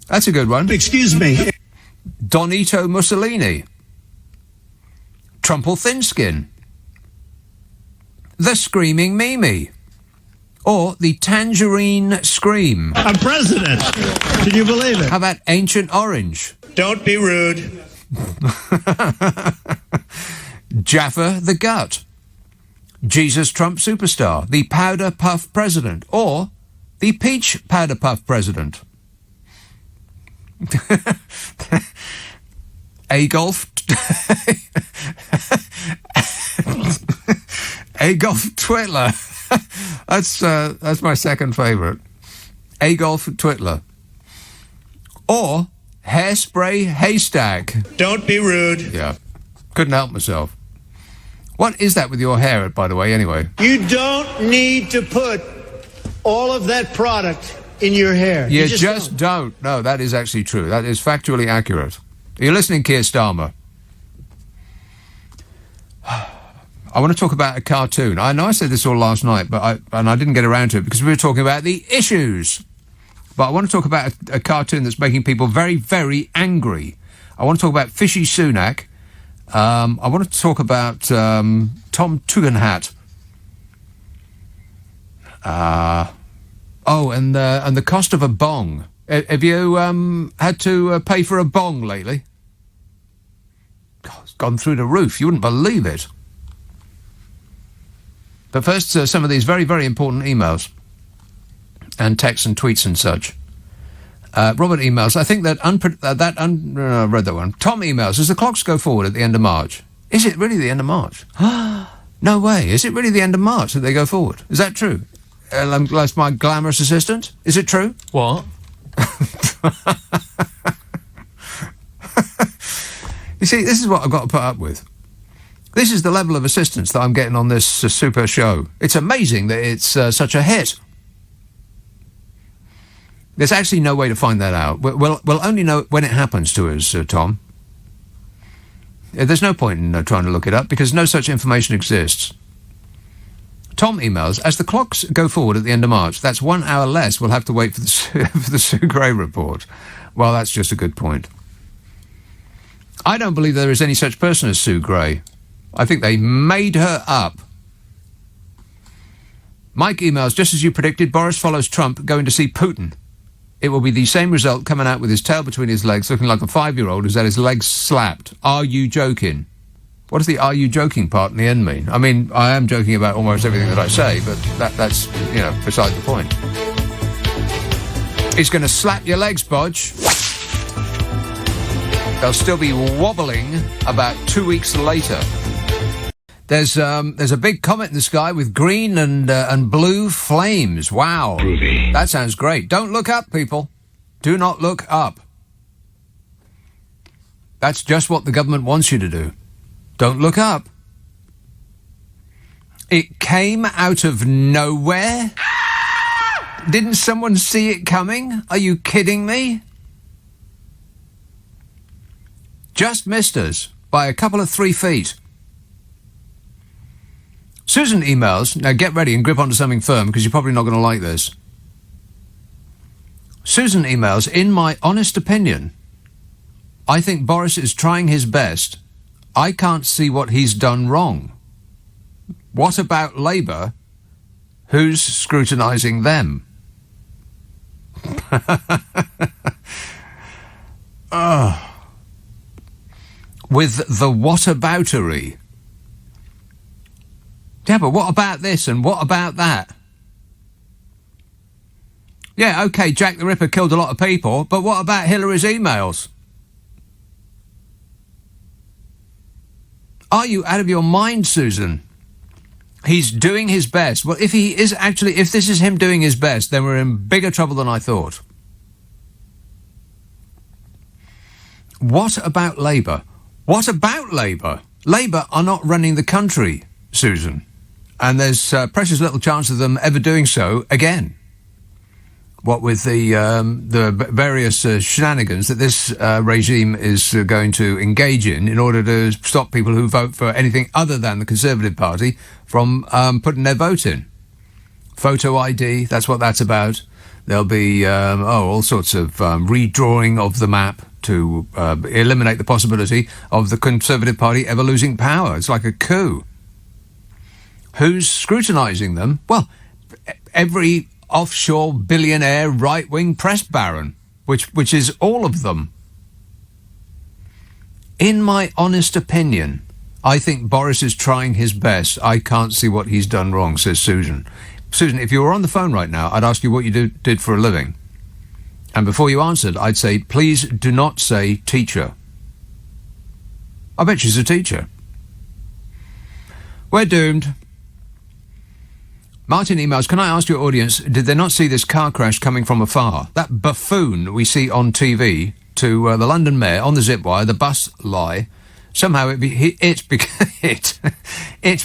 That's a good one. Excuse me. Donito Mussolini. Trumple Thinskin. The Screaming Mimi. Or the Tangerine Scream. I'm president. Can you believe it? How about Ancient Orange? Don't be rude. Jaffa the Gut. Jesus Trump Superstar. The Powder Puff President. Or the Peach Powder Puff President. Agolf Twitler. That's my second favourite. Agolf Twitler. Or Hairspray Haystack. Don't be rude. Yeah. Couldn't help myself. What is that with your hair, by the way, anyway? You don't need to put all of that product in your hair. You just don't. No, that is actually true. That is factually accurate. Are you listening, Keir Starmer? I want to talk about a cartoon. I know I said this all last night, but I didn't get around to it because we were talking about the issues. But I want to talk about a cartoon that's making people very, very angry. I want to talk about Fishy Sunak. I want to talk about Tom Tugendhat. And the cost of a bong. Have you had to pay for a bong lately? God, it's gone through the roof. You wouldn't believe it. But first, some of these very, very important emails and texts and tweets and such. Robert emails. I think that I read that one. Tom emails. As the clocks go forward at the end of March, is it really the end of March? No way. Is it really the end of March that they go forward? Is that true? That's my glamorous assistant. Is it true? What? You see, this is what I've got to put up with. This is the level of assistance that I'm getting on this super show. It's amazing that it's such a hit. There's actually no way to find that out. We'll only know when it happens to us, Tom. There's no point in trying to look it up because no such information exists. Tom emails, as the clocks go forward at the end of March, that's 1 hour less we'll have to wait for the Sue Gray report. Well, that's just a good point. I don't believe there is any such person as Sue Gray. I think they made her up. Mike emails, just as you predicted, Boris follows Trump going to see Putin. It will be the same result, coming out with his tail between his legs, looking like a 5-year-old who's had his legs slapped. Are you joking? What does the "are you joking" part in the end mean? I mean, I am joking about almost everything that I say, but that's, beside the point. He's going to slap your legs, Bodge. They'll still be wobbling about 2 weeks later. There's a big comet in the sky with green and blue flames. Wow. Groovy. That sounds great. Don't look up, people. Do not look up. That's just what the government wants you to do. Don't look up. It came out of nowhere? Didn't someone see it coming? Are you kidding me? Just missed us by a couple of 3 feet. Susan emails. Now get ready and grip onto something firm because you're probably not going to like this. Susan emails, in my honest opinion, I think Boris is trying his best. I can't see what he's done wrong. What about Labour? Who's scrutinising them? With the whataboutery. but what about this and what about that? Yeah, OK, Jack the Ripper killed a lot of people, but what about Hillary's emails? Are you out of your mind, Susan? He's doing his best. Well, if this is him doing his best, then we're in bigger trouble than I thought. What about Labour? What about Labour? Labour are not running the country, Susan. And there's precious little chance of them ever doing so again. What with the various shenanigans that this regime is going to engage in order to stop people who vote for anything other than the Conservative Party from putting their vote in. Photo ID, that's what that's about. There'll be all sorts of redrawing of the map to eliminate the possibility of the Conservative Party ever losing power. It's like a coup. Who's scrutinising them? Well, every offshore billionaire right-wing press baron, which is all of them. In my honest opinion, I think Boris is trying his best. I can't see what he's done wrong, says Susan. Susan, if you were on the phone right now, I'd ask you what you did for a living. And before you answered, I'd say, please do not say teacher. I bet she's a teacher. We're doomed. Martin emails, can I ask your audience, did they not see this car crash coming from afar? That buffoon we see on TV to the London Mayor on the zip wire, the bus lie. Somehow it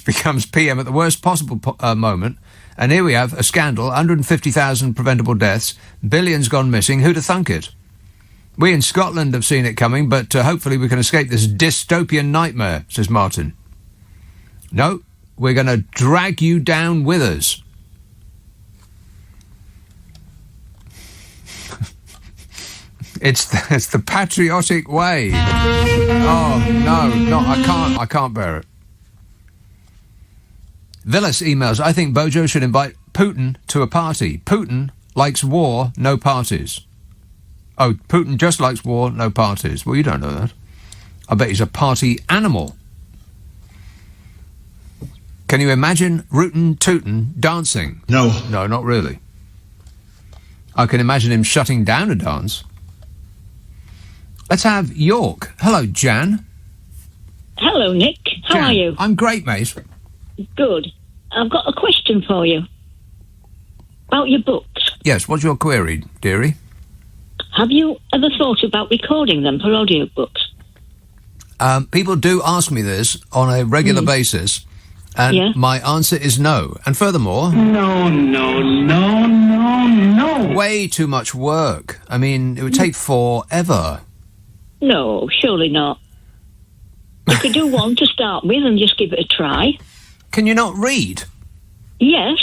becomes PM at the worst possible moment. And here we have a scandal, 150,000 preventable deaths, billions gone missing. Who'd have thunk it? We in Scotland have seen it coming, but hopefully we can escape this dystopian nightmare, says Martin. No. We're going to drag you down with us. It's the patriotic way. Oh, no, I can't bear it. Villas emails, I think Bojo should invite Putin to a party. Putin likes war, no parties. Oh, Putin just likes war, no parties. Well, you don't know that. I bet he's a party animal. Can you imagine Rootin' Tootin' dancing? No. No, not really. I can imagine him shutting down a dance. Let's have York. Hello, Jan. Hello, Nick. How are you? I'm great, mate. Good. I've got a question for you about your books. Yes, what's your query, dearie? Have you ever thought about recording them for audiobooks? People do ask me this on a regular basis, and my answer is no. And furthermore... No. Way too much work. I mean, it would take forever. No, surely not. You could do one to start with and just give it a try. Can you not read? Yes.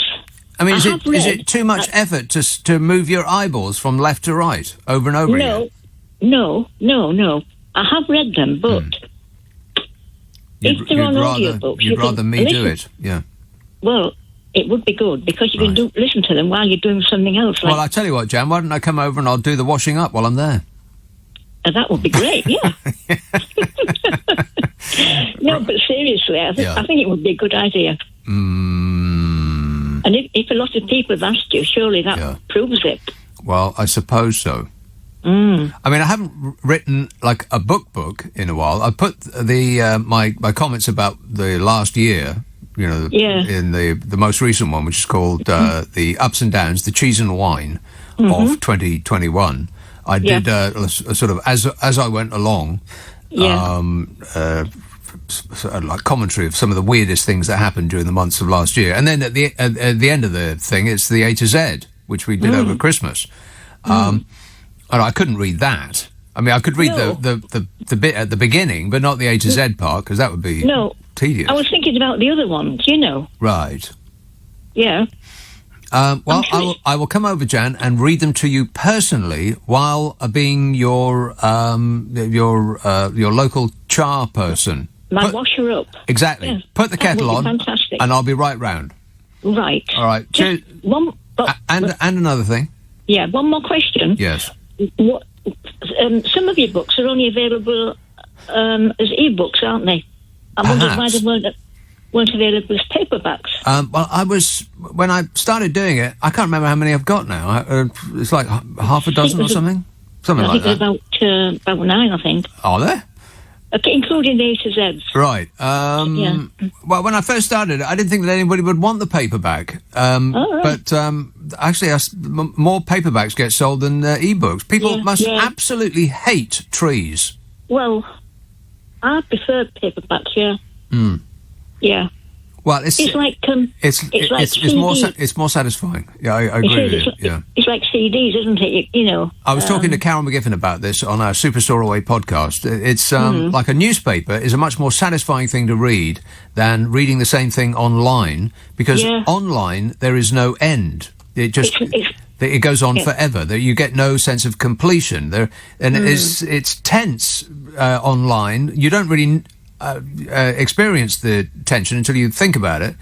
I mean, is it too much effort to move your eyeballs from left to right over and over again? No. I have read them, but if they're on audiobooks... You'd rather me do it, yeah. Well, it would be good, because you can listen to them while you're doing something else. Well, I tell you what, Jan, why don't I come over and I'll do the washing up while I'm there? That would be great, yeah. No, but seriously, I think it would be a good idea. And if a lot of people have asked you, surely that proves it. Well, I suppose so. I mean, I haven't written like a book in a while. I put the my comments about the last year, you know, in the most recent one, which is called The Ups and Downs, the Cheese and Wine of 2021. I did a sort of, as I went along, like commentary of some of the weirdest things that happened during the months of last year. And then at the end of the thing, it's the A to Z, which we did over Christmas. And I couldn't read that. I mean, I could read the bit at the beginning, but not the A to Z part, because that would be tedious. I was thinking about the other ones, you know. Right. Yeah. Well, I will come over, Jan, and read them to you personally while being your local char person. My washer up. Exactly. Yes, put the kettle on, fantastic. And I'll be right round. Right. All right. Cheers. And another thing. Yeah, one more question. Yes. What? Some of your books are only available as e-books, aren't they? I wondered why they weren't. weren't available as paperbacks. When I started doing it, I can't remember how many I've got now. It's like half a dozen or something? Something like that. I think about 9, I think. Are there? Okay, including the A to Zs. Right. Well, when I first started, I didn't think that anybody would want the paperback. But actually, more paperbacks get sold than e-books. People must absolutely hate trees. Well, I prefer paperbacks, yeah. Yeah. Well, it's like it's more satisfying. Yeah, I agree with you. Yeah. It's like CDs, isn't it? You know. I was talking to Carol McGiffin about this on our Superstore Away podcast. It's like a newspaper is a much more satisfying thing to read than reading the same thing online, because online there is no end. It just it goes on forever. That you get no sense of completion. It's tense online. You don't really experience the tension until you think about it.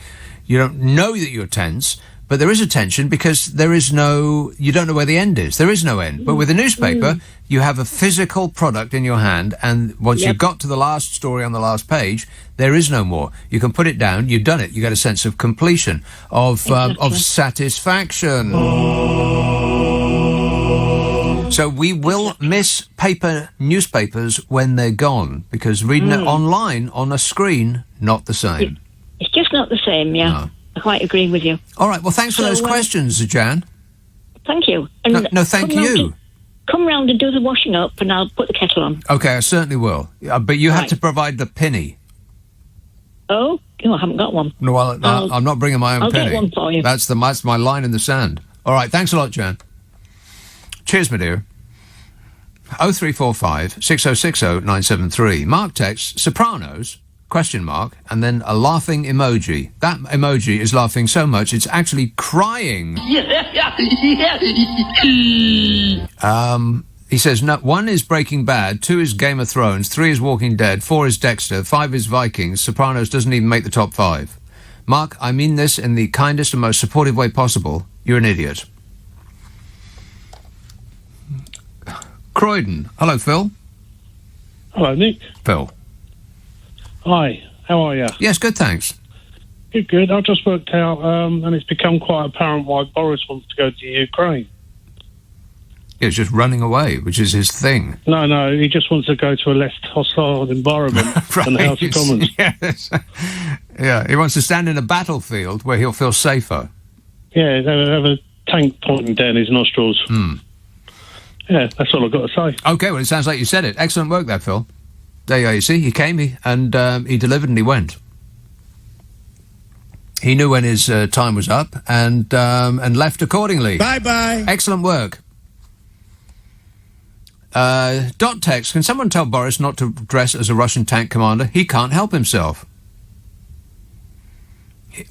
You don't know that you're tense, but there is a tension because you don't know where the end is. There is no end. But with a newspaper, you have a physical product in your hand, and once you've got to the last story on the last page, there is no more. You can put it down, you've done it, you get a sense of completion, of satisfaction. So we will miss paper newspapers when they're gone, because reading it online on a screen, not the same. It's just not the same, yeah. No. I quite agree with you. All right, well, thanks for those questions, Jan. Thank you. And no, thank you. Come round and do the washing up, and I'll put the kettle on. OK, I certainly will. But you have to provide the penny. Oh, I haven't got one. No, well, I'm not bringing my own penny. I'll get one for you. That's my line in the sand. All right, thanks a lot, Jan. Cheers, my dear. 0345 6060 973. Mark texts Sopranos ? And then a laughing emoji. That emoji is laughing so much it's actually crying. He says, no, 1 is Breaking Bad, 2 is Game of Thrones, 3 is Walking Dead, 4 is Dexter, 5 is Vikings, Sopranos doesn't even make the top 5. Mark, I mean this in the kindest and most supportive way possible. You're an idiot. Croydon. Hello, Phil. Hello, Nick. Phil. Hi, how are you? Yes, good, thanks. Good. I've just worked out, and it's become quite apparent why Boris wants to go to Ukraine. He's just running away, which is his thing. No, he just wants to go to a less hostile environment than the House of Commons. Yes. Yeah, he wants to stand in a battlefield where he'll feel safer. Yeah, have a tank pointing down his nostrils. Yeah, that's all I've got to say. OK, well, it sounds like you said it. Excellent work there, Phil. There you go, you see, he came, he delivered and he went. He knew when his time was up and left accordingly. Bye-bye. Excellent work. Dot text, can someone tell Boris not to dress as a Russian tank commander? He can't help himself.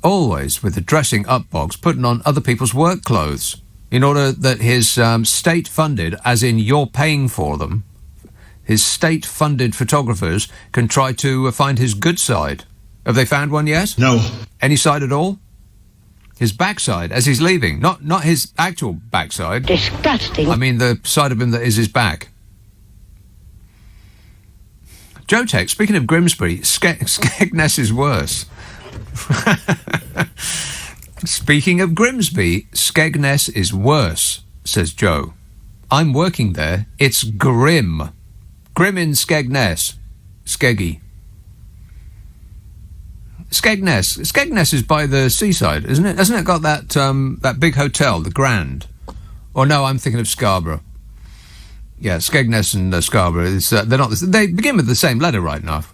Always with the dressing up box, putting on other people's work clothes in order that his state-funded, as in you're paying for them, his state-funded photographers can try to find his good side. Have they found one yet? No. Any side at all? His backside, as he's leaving. Not his actual backside. Disgusting. I mean the side of him that is his back. Joe Tech, speaking of Grimsby, Skegness is worse. Speaking of Grimsby, Skegness is worse, says Joe. I'm working there. It's grim. Grim in Skegness. Skeggy. Skegness is by the seaside, isn't it? Hasn't it got that big hotel, the Grand? Or no, I'm thinking of Scarborough. Yeah, Skegness and Scarborough, they're not. They begin with the same letter, right enough.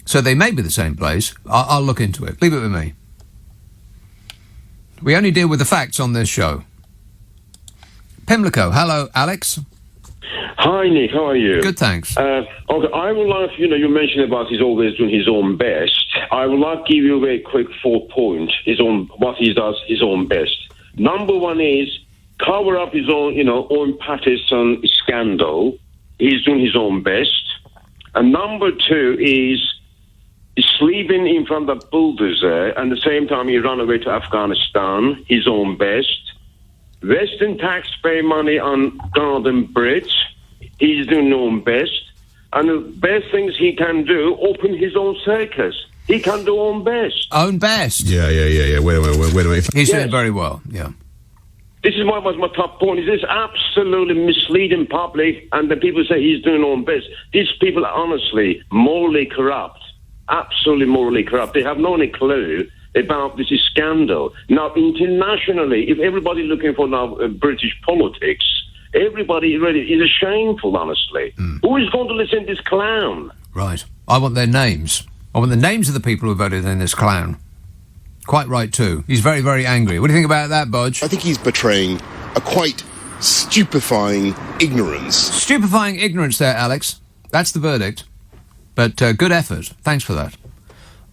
So they may be the same place. I'll look into it. Leave it with me. We only deal with the facts on this show. Pimlico. Hello, Alex. Hi, Nick. How are you? Good, thanks. Okay, I would like, you mentioned about he's always doing his own best. I would like to give you a very quick 4 points what he does his own best. Number 1 is cover up his own, own Patterson scandal. He's doing his own best. And number 2 is sleeping in front of bulldozer, and at the same time he ran away to Afghanistan, his own best. Western taxpayer money on Garden Bridge, he's doing his own best. And the best things he can do, open his own circus. He can do own best. Own best? Yeah. Wait a minute. He's doing very well, yeah. This is what was my top point. Is this absolutely misleading public, and then people say he's doing own best. These people are honestly morally corrupt. Absolutely morally corrupt. They have no any clue about this scandal. Now, internationally, if everybody looking for now British politics, everybody really is shameful, honestly. Who is going to listen to this clown? Right. I want their names. I want the names of the people who voted in this clown. Quite right, too. He's very, very angry. What do you think about that, Bodge? I think he's betraying a quite stupefying ignorance. Stupefying ignorance there, Alex. That's the verdict. But good effort. Thanks for that.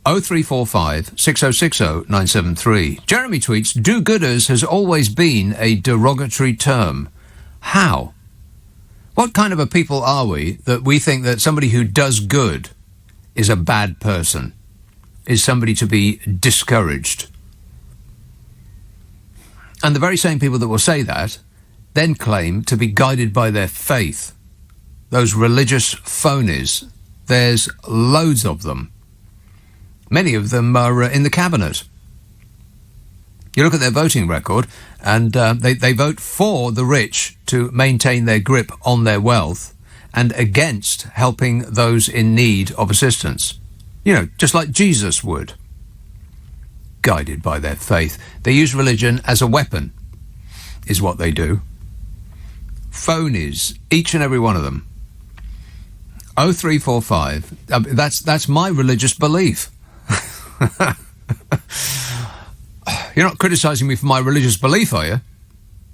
0345 6060 973. Jeremy tweets, do-gooders has always been a derogatory term. How? What kind of a people are we that we think that somebody who does good is a bad person, is somebody to be discouraged? And the very same people that will say that then claim to be guided by their faith. Those religious phonies. There's loads of them. Many of them are in the cabinet. You look at their voting record, and they vote for the rich to maintain their grip on their wealth and against helping those in need of assistance. You know, just like Jesus would. Guided by their faith. They use religion as a weapon, is what they do. Phonies, each and every one of them. 0345. That's my religious belief. You're not criticising me for my religious belief, are you?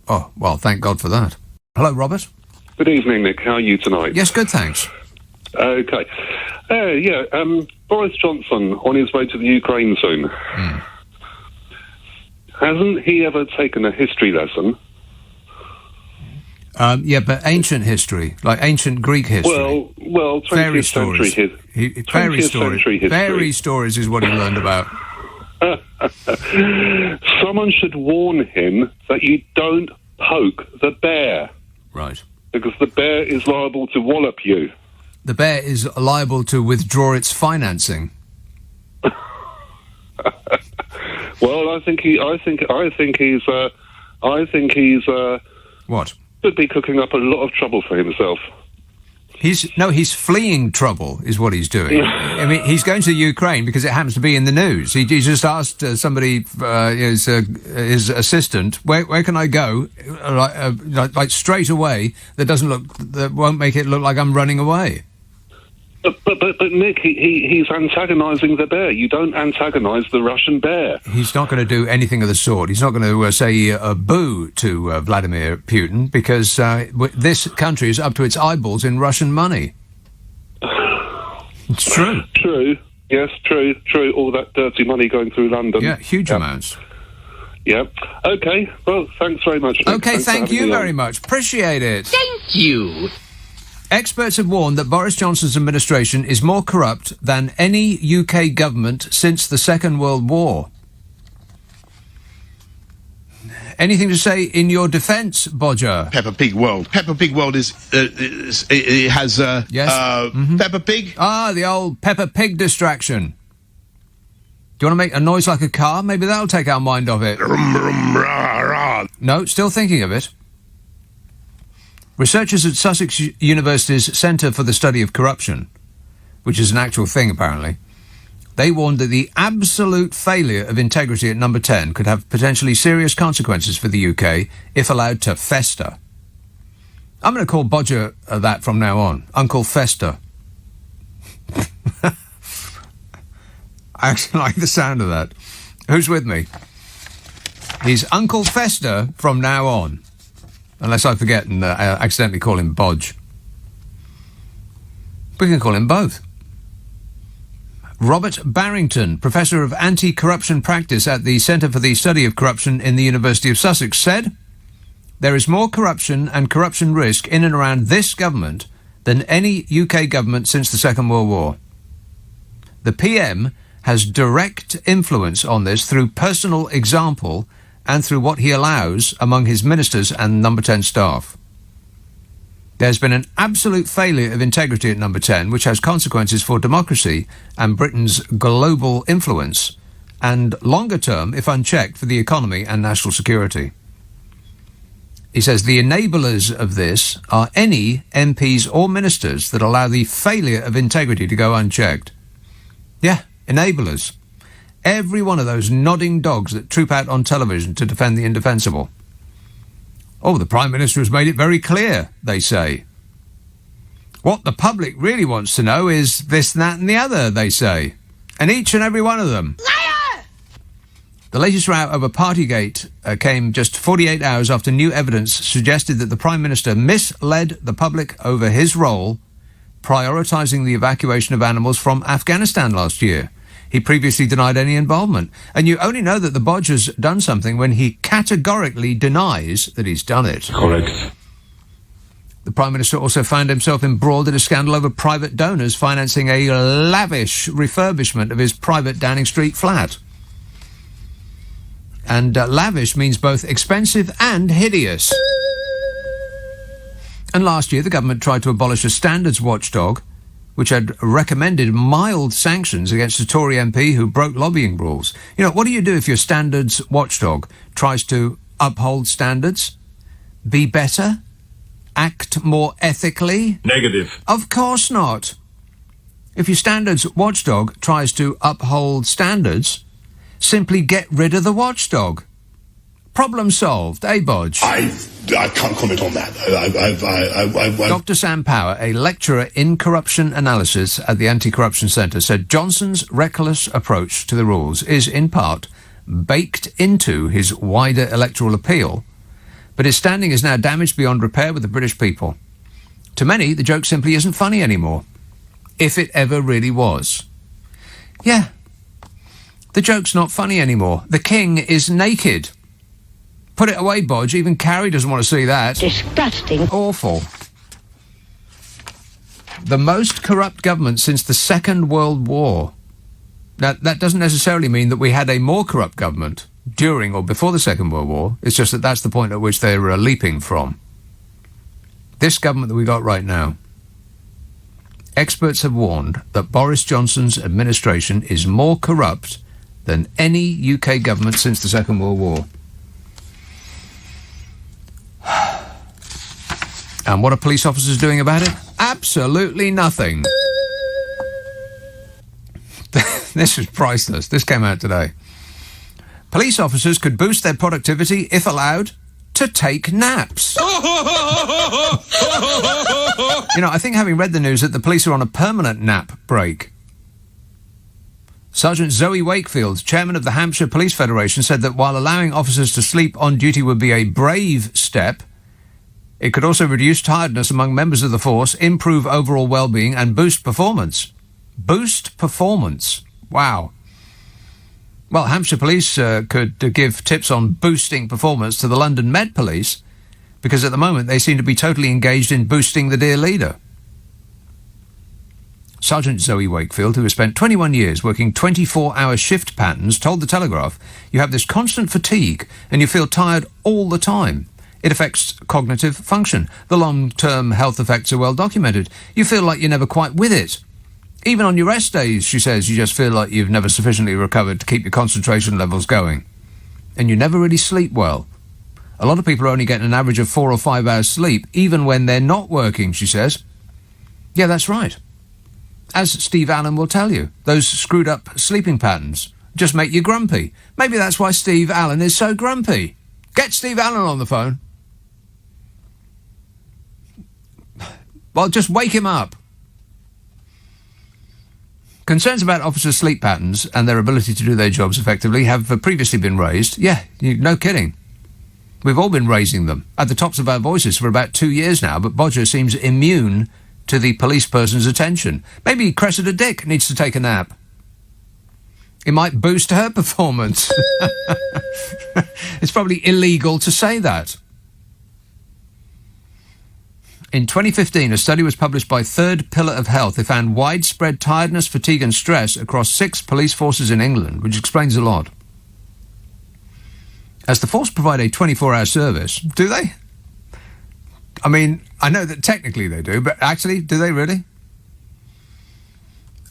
Oh, well, thank God for that. Hello, Robert. Good evening, Nick. How are you tonight? Yes, good, thanks. Okay. Boris Johnson on his way to the Ukraine soon. Hasn't he ever taken a history lesson? Yeah, but ancient history, like ancient Greek history. Well, 20th century history. Fairy stories is what he learned about. Someone should warn him that you don't poke the bear. Right. Because the bear is liable to wallop you. The bear is liable to withdraw its financing. Well, I think he's what? Could be cooking up a lot of trouble for himself. He's fleeing trouble, is what he's doing. I mean, he's going to Ukraine because it happens to be in the news. He just asked somebody, his assistant, where can I go? Like straight away. That won't make it look like I'm running away. But Nick, he's antagonising the bear. You don't antagonise the Russian bear. He's not going to do anything of the sort. He's not going to say boo to Vladimir Putin because this country is up to its eyeballs in Russian money. It's true. True. Yes, true. All that dirty money going through London. Yeah, huge amounts. Yeah. Okay. Well, thanks very much, Nick. Okay, thank you very much. Appreciate it. Thank you. Experts have warned that Boris Johnson's administration is more corrupt than any UK government since the Second World War. Anything to say in your defence, Bodger? Peppa Pig World. Peppa Pig World it has yes. Peppa Pig. Ah, the old Peppa Pig distraction. Do you want to make a noise like a car? Maybe that'll take our mind off it. No, still thinking of it. Researchers at Sussex University's Centre for the Study of Corruption, which is an actual thing apparently, they warned that the absolute failure of integrity at number 10 could have potentially serious consequences for the UK if allowed to fester. I'm going to call Bodger that from now on. Uncle Fester. I actually like the sound of that. Who's with me? He's Uncle Fester from now on. Unless I forget and accidentally call him Bodge. We can call him both. Robert Barrington, Professor of Anti-Corruption Practice at the Centre for the Study of Corruption in the University of Sussex, said, "There is more corruption and corruption risk in and around this government than any UK government since the Second World War. The PM has direct influence on this through personal example and through what he allows among his ministers and number 10 staff. There's been an absolute failure of integrity at number 10, which has consequences for democracy and Britain's global influence, and longer term, if unchecked, for the economy and national security. He says the enablers of this are any MPs or ministers that allow the failure of integrity to go unchecked. Yeah, enablers. Every one of those nodding dogs that troop out on television to defend the indefensible. Oh, the Prime Minister has made it very clear, they say. What the public really wants to know is this, that and the other, they say. And each and every one of them. Liar! The latest row over Partygate came just 48 hours after new evidence suggested that the Prime Minister misled the public over his role prioritising the evacuation of animals from Afghanistan last year. He previously denied any involvement. And you only know that the Bodge has done something when he categorically denies that he's done it. Correct. The Prime Minister also found himself embroiled in a scandal over private donors financing a lavish refurbishment of his private Downing Street flat. And lavish means both expensive and hideous. And last year, the government tried to abolish a standards watchdog which had recommended mild sanctions against a Tory MP who broke lobbying rules. You know, what do you do if your standards watchdog tries to uphold standards? Be better? Act more ethically? Negative. Of course not. If your standards watchdog tries to uphold standards, simply get rid of the watchdog. Problem solved, eh, Bodge? I can't comment on that. Dr. Sam Power, a lecturer in corruption analysis at the Anti-Corruption Centre, said Johnson's reckless approach to the rules is, in part, baked into his wider electoral appeal, but his standing is now damaged beyond repair with the British people. To many, the joke simply isn't funny anymore, if it ever really was. Yeah, the joke's not funny anymore. The king is naked. Put it away, Bodge. Even Carrie doesn't want to see that. Disgusting. Awful. The most corrupt government since the Second World War. Now, that doesn't necessarily mean that we had a more corrupt government during or before the Second World War. It's just that that's the point at which they're leaping from. This government that we got right now. Experts have warned that Boris Johnson's administration is more corrupt than any UK government since the Second World War. And what are police officers doing about it? Absolutely nothing. This is priceless. This came out today. Police officers could boost their productivity, if allowed, to take naps. You know, I think having read the news that the police are on a permanent nap break. Sergeant Zoe Wakefield, chairman of the Hampshire Police Federation, said that while allowing officers to sleep on duty would be a brave step, it could also reduce tiredness among members of the force, improve overall well-being and boost performance. Boost performance. Wow. Well, Hampshire Police could give tips on boosting performance to the London Met Police, because at the moment they seem to be totally engaged in boosting the dear leader. Sergeant Zoe Wakefield, who has spent 21 years working 24-hour shift patterns, told The Telegraph, "You have this constant fatigue and you feel tired all the time. It affects cognitive function. The long-term health effects are well documented. You feel like you're never quite with it. Even on your rest days," she says, "you just feel like you've never sufficiently recovered to keep your concentration levels going. And you never really sleep well. A lot of people are only getting an average of 4 or 5 hours sleep, even when they're not working," she says. Yeah, that's right. As Steve Allen will tell you, those screwed-up sleeping patterns just make you grumpy. Maybe that's why Steve Allen is so grumpy. Get Steve Allen on the phone. Well, just wake him up. Concerns about officers' sleep patterns and their ability to do their jobs effectively have previously been raised. Yeah, no kidding. We've all been raising them at the tops of our voices for about 2 years now, but Bodger seems immune to the police person's attention. Maybe Cressida Dick needs to take a nap. It might boost her performance. It's probably illegal to say that. In 2015, a study was published by Third Pillar of Health. They found widespread tiredness, fatigue and stress across 6 police forces in England, which explains a lot. As the force provide a 24-hour service, do they? I mean, I know that technically they do, but actually, do they really?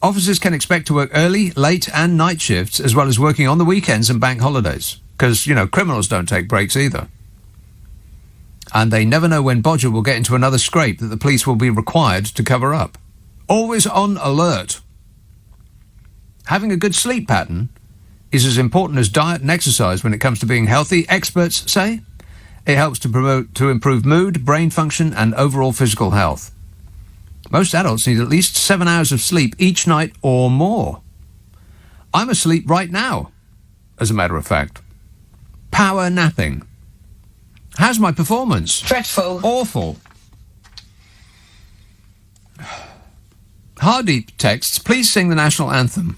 Officers can expect to work early, late and night shifts, as well as working on the weekends and bank holidays. Because, criminals don't take breaks either. And they never know when Bodger will get into another scrape that the police will be required to cover up. Always on alert. Having a good sleep pattern is as important as diet and exercise when it comes to being healthy, experts say. It helps to improve mood, brain function and overall physical health. Most adults need at least 7 hours of sleep each night or more. I'm asleep right now, as a matter of fact. Power napping. How's my performance? Dreadful. Awful. Hardeep texts, please sing the national anthem.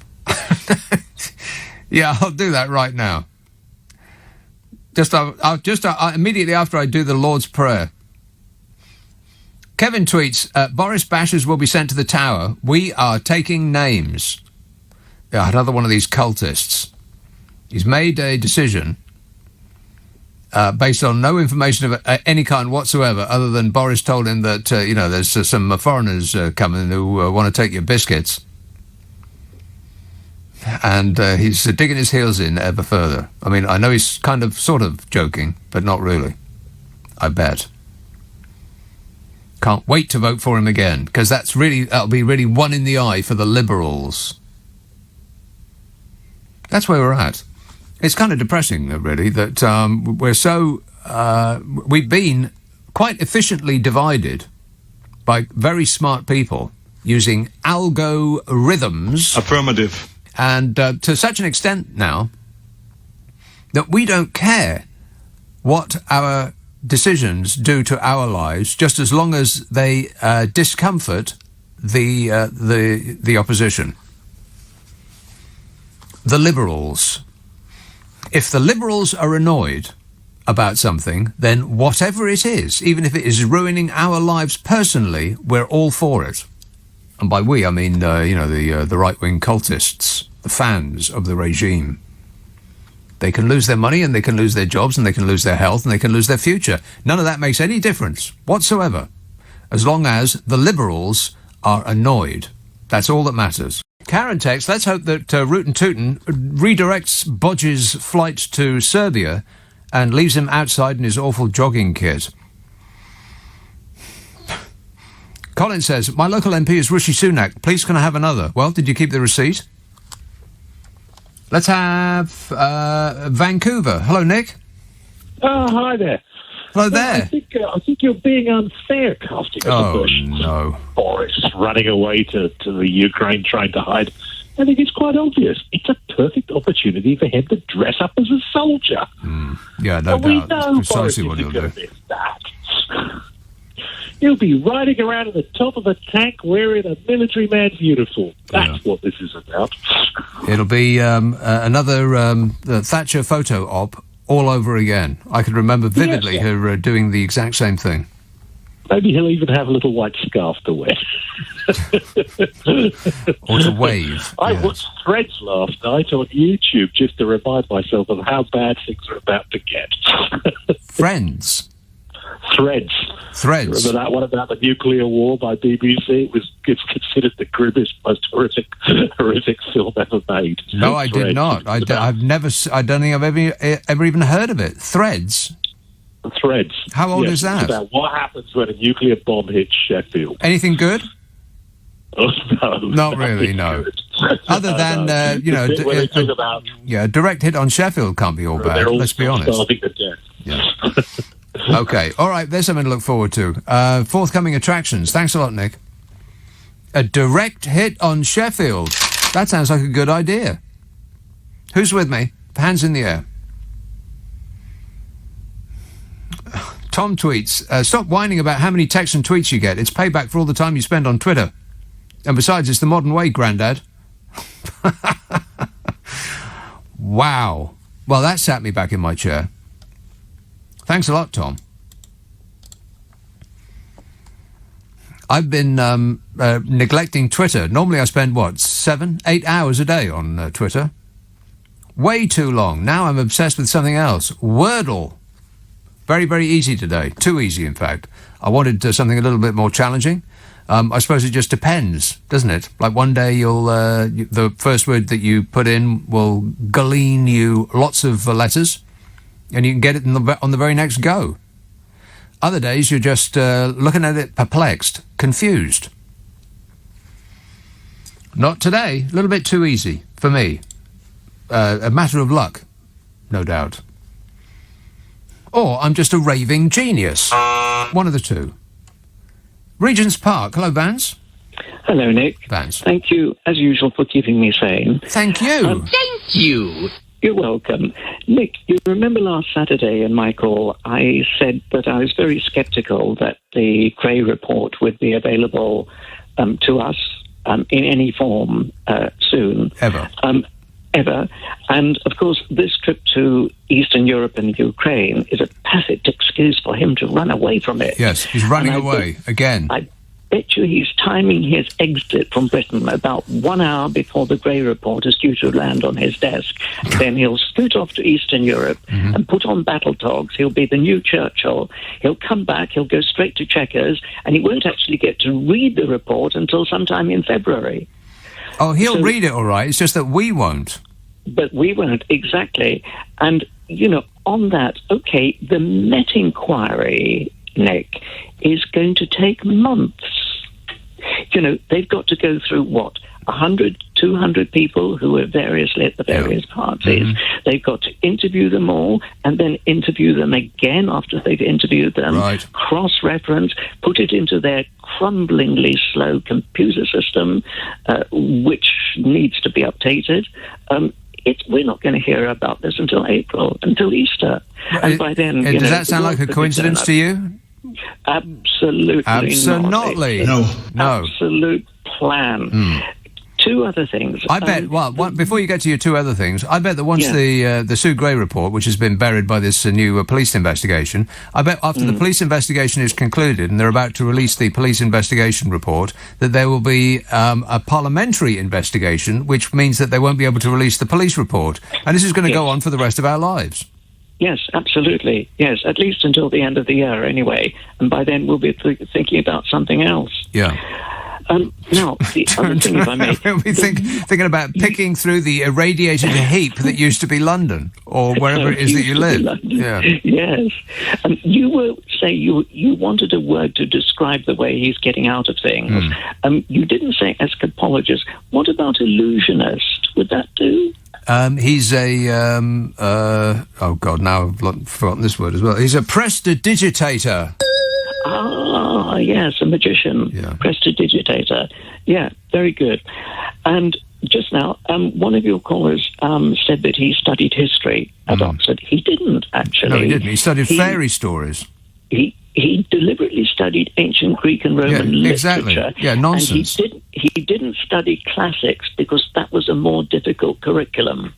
Yeah, I'll do that right now. Immediately after I do the Lord's Prayer. Kevin tweets, Boris Bashers will be sent to the tower. We are taking names. Yeah, another one of these cultists. He's made a decision based on no information of any kind whatsoever, other than Boris told him that, there's some foreigners coming who want to take your biscuits. And he's digging his heels in ever further. I mean, I know he's sort of joking, but not really. I bet. Can't wait to vote for him again, because that'll be really one in the eye for the Liberals. That's where we're at. It's kind of depressing, really, that we've been quite efficiently divided by very smart people using algorithms. Affirmative. And to such an extent now that we don't care what our decisions do to our lives, just as long as they discomfort the opposition. The Liberals. If the Liberals are annoyed about something, then whatever it is, even if it is ruining our lives personally, we're all for it. And by we, I mean, the right-wing cultists, the fans of the regime. They can lose their money and they can lose their jobs and they can lose their health and they can lose their future. None of that makes any difference whatsoever, as long as the Liberals are annoyed. That's all that matters. Karen texts, let's hope that Rootin' Tootin' redirects Bodge's flight to Serbia and leaves him outside in his awful jogging kit. Colin says, my local MP is Rishi Sunak. Please can I have another? Well, did you keep the receipt? Let's have Vancouver. Hello, Nick. Oh, hi there. Hello there. I think you're being unfair casting no. Boris running away to the Ukraine trying to hide. I think it's quite obvious. It's a perfect opportunity for him to dress up as a soldier. Yeah, no doubt. We know That's precisely what he'll do. He'll be riding around at the top of a tank wearing a military man's uniform. That's what this is about. It'll be another Thatcher photo op all over again. I can remember vividly her doing the exact same thing. Maybe he'll even have a little white scarf to wear. Or to wave. I watched Threads last night on YouTube just to remind myself of how bad things are about to get. Friends? Threads. Remember that one about the nuclear war by BBC? It's considered the grimmest, most horrific film ever made. No, I did not. I don't think I've ever even heard of it. Threads? Threads. How old is that? It's about what happens when a nuclear bomb hits Sheffield. Anything good? Oh, no. Not really, no. Other than, a direct hit on Sheffield can't be all bad, let's be honest. Starving to death. Yeah. Okay, all right, there's something to look forward to. Forthcoming attractions. Thanks a lot, Nick. A direct hit on Sheffield. That sounds like a good idea. Who's with me? Hands in the air. Tom tweets, stop whining about how many texts and tweets you get. It's payback for all the time you spend on Twitter. And besides, it's the modern way, Grandad. Wow. Well, that sat me back in my chair. Thanks a lot, Tom. I've been neglecting Twitter. Normally I spend, 7, 8 hours a day on Twitter. Way too long. Now I'm obsessed with something else. Wordle. Very, very easy today. Too easy, in fact. I wanted something a little bit more challenging. I suppose it just depends, doesn't it? Like one day the first word that you put in will glean you lots of letters, and you can get it on the very next go. Other days you're just looking at it perplexed, confused. Not today. A little bit too easy for me. A matter of luck, no doubt. Or I'm just a raving genius. One of the two. Regent's Park. Hello, Vance. Hello, Nick. Vance. Thank you, as usual, for keeping me sane. Thank you. Thank you. You're welcome. Nick, you remember last Saturday in my call, I said that I was very sceptical that the Gray report would be available to us in any form soon. Ever. Ever. And, of course, this trip to Eastern Europe and Ukraine is a perfect excuse for him to run away from it. Yes, he's running away again. I bet you he's timing his exit from Britain about 1 hour before the Gray report is due to land on his desk. Then he'll scoot off to Eastern Europe and put on battle togs. He'll be the new Churchill. He'll come back, he'll go straight to Chequers, and he won't actually get to read the report until sometime in February. Oh, he'll read it all right. It's just that we won't. But we won't, exactly. And, on that, okay, the Met inquiry, Nick, is going to take months. They've got to go through, 100, 200 people who are variously at the various parties. They've got to interview them all and then interview them again after they've interviewed them, cross-reference, put it into their crumblingly slow computer system, which needs to be updated. We're not going to hear about this until April, until Easter. And by then... does that sound like a coincidence to you? Absolutely Absolutely. not. No. Absolute plan. Two other things. I bet, before you get to your two other things, I bet that once the Sue Gray report, which has been buried by this new police investigation, I bet after the police investigation is concluded and they're about to release the police investigation report, that there will be a parliamentary investigation, which means that they won't be able to release the police report. And this is going to go on for the rest of our lives. Yes, absolutely. Yes, at least until the end of the year anyway. And by then we'll be thinking about something else. Yeah. Now, the other thing, if I may... We'll be thinking about picking through the irradiated heap that used to be London, or wherever it is that you live. Yeah. Yes. You were saying you wanted a word to describe the way he's getting out of things. You didn't say escapologist. What about illusionist? Would that do? He's a... oh, God, now I've forgotten this word as well. He's a prestidigitator. Ah, yes, a magician, prestidigitator. Yeah, very good. And just now, one of your callers said that he studied history at Oxford. He didn't, actually. No, he didn't. He studied fairy stories. He deliberately studied ancient Greek and Roman literature. Exactly. Yeah, nonsense. And he didn't study classics because that was a more difficult curriculum.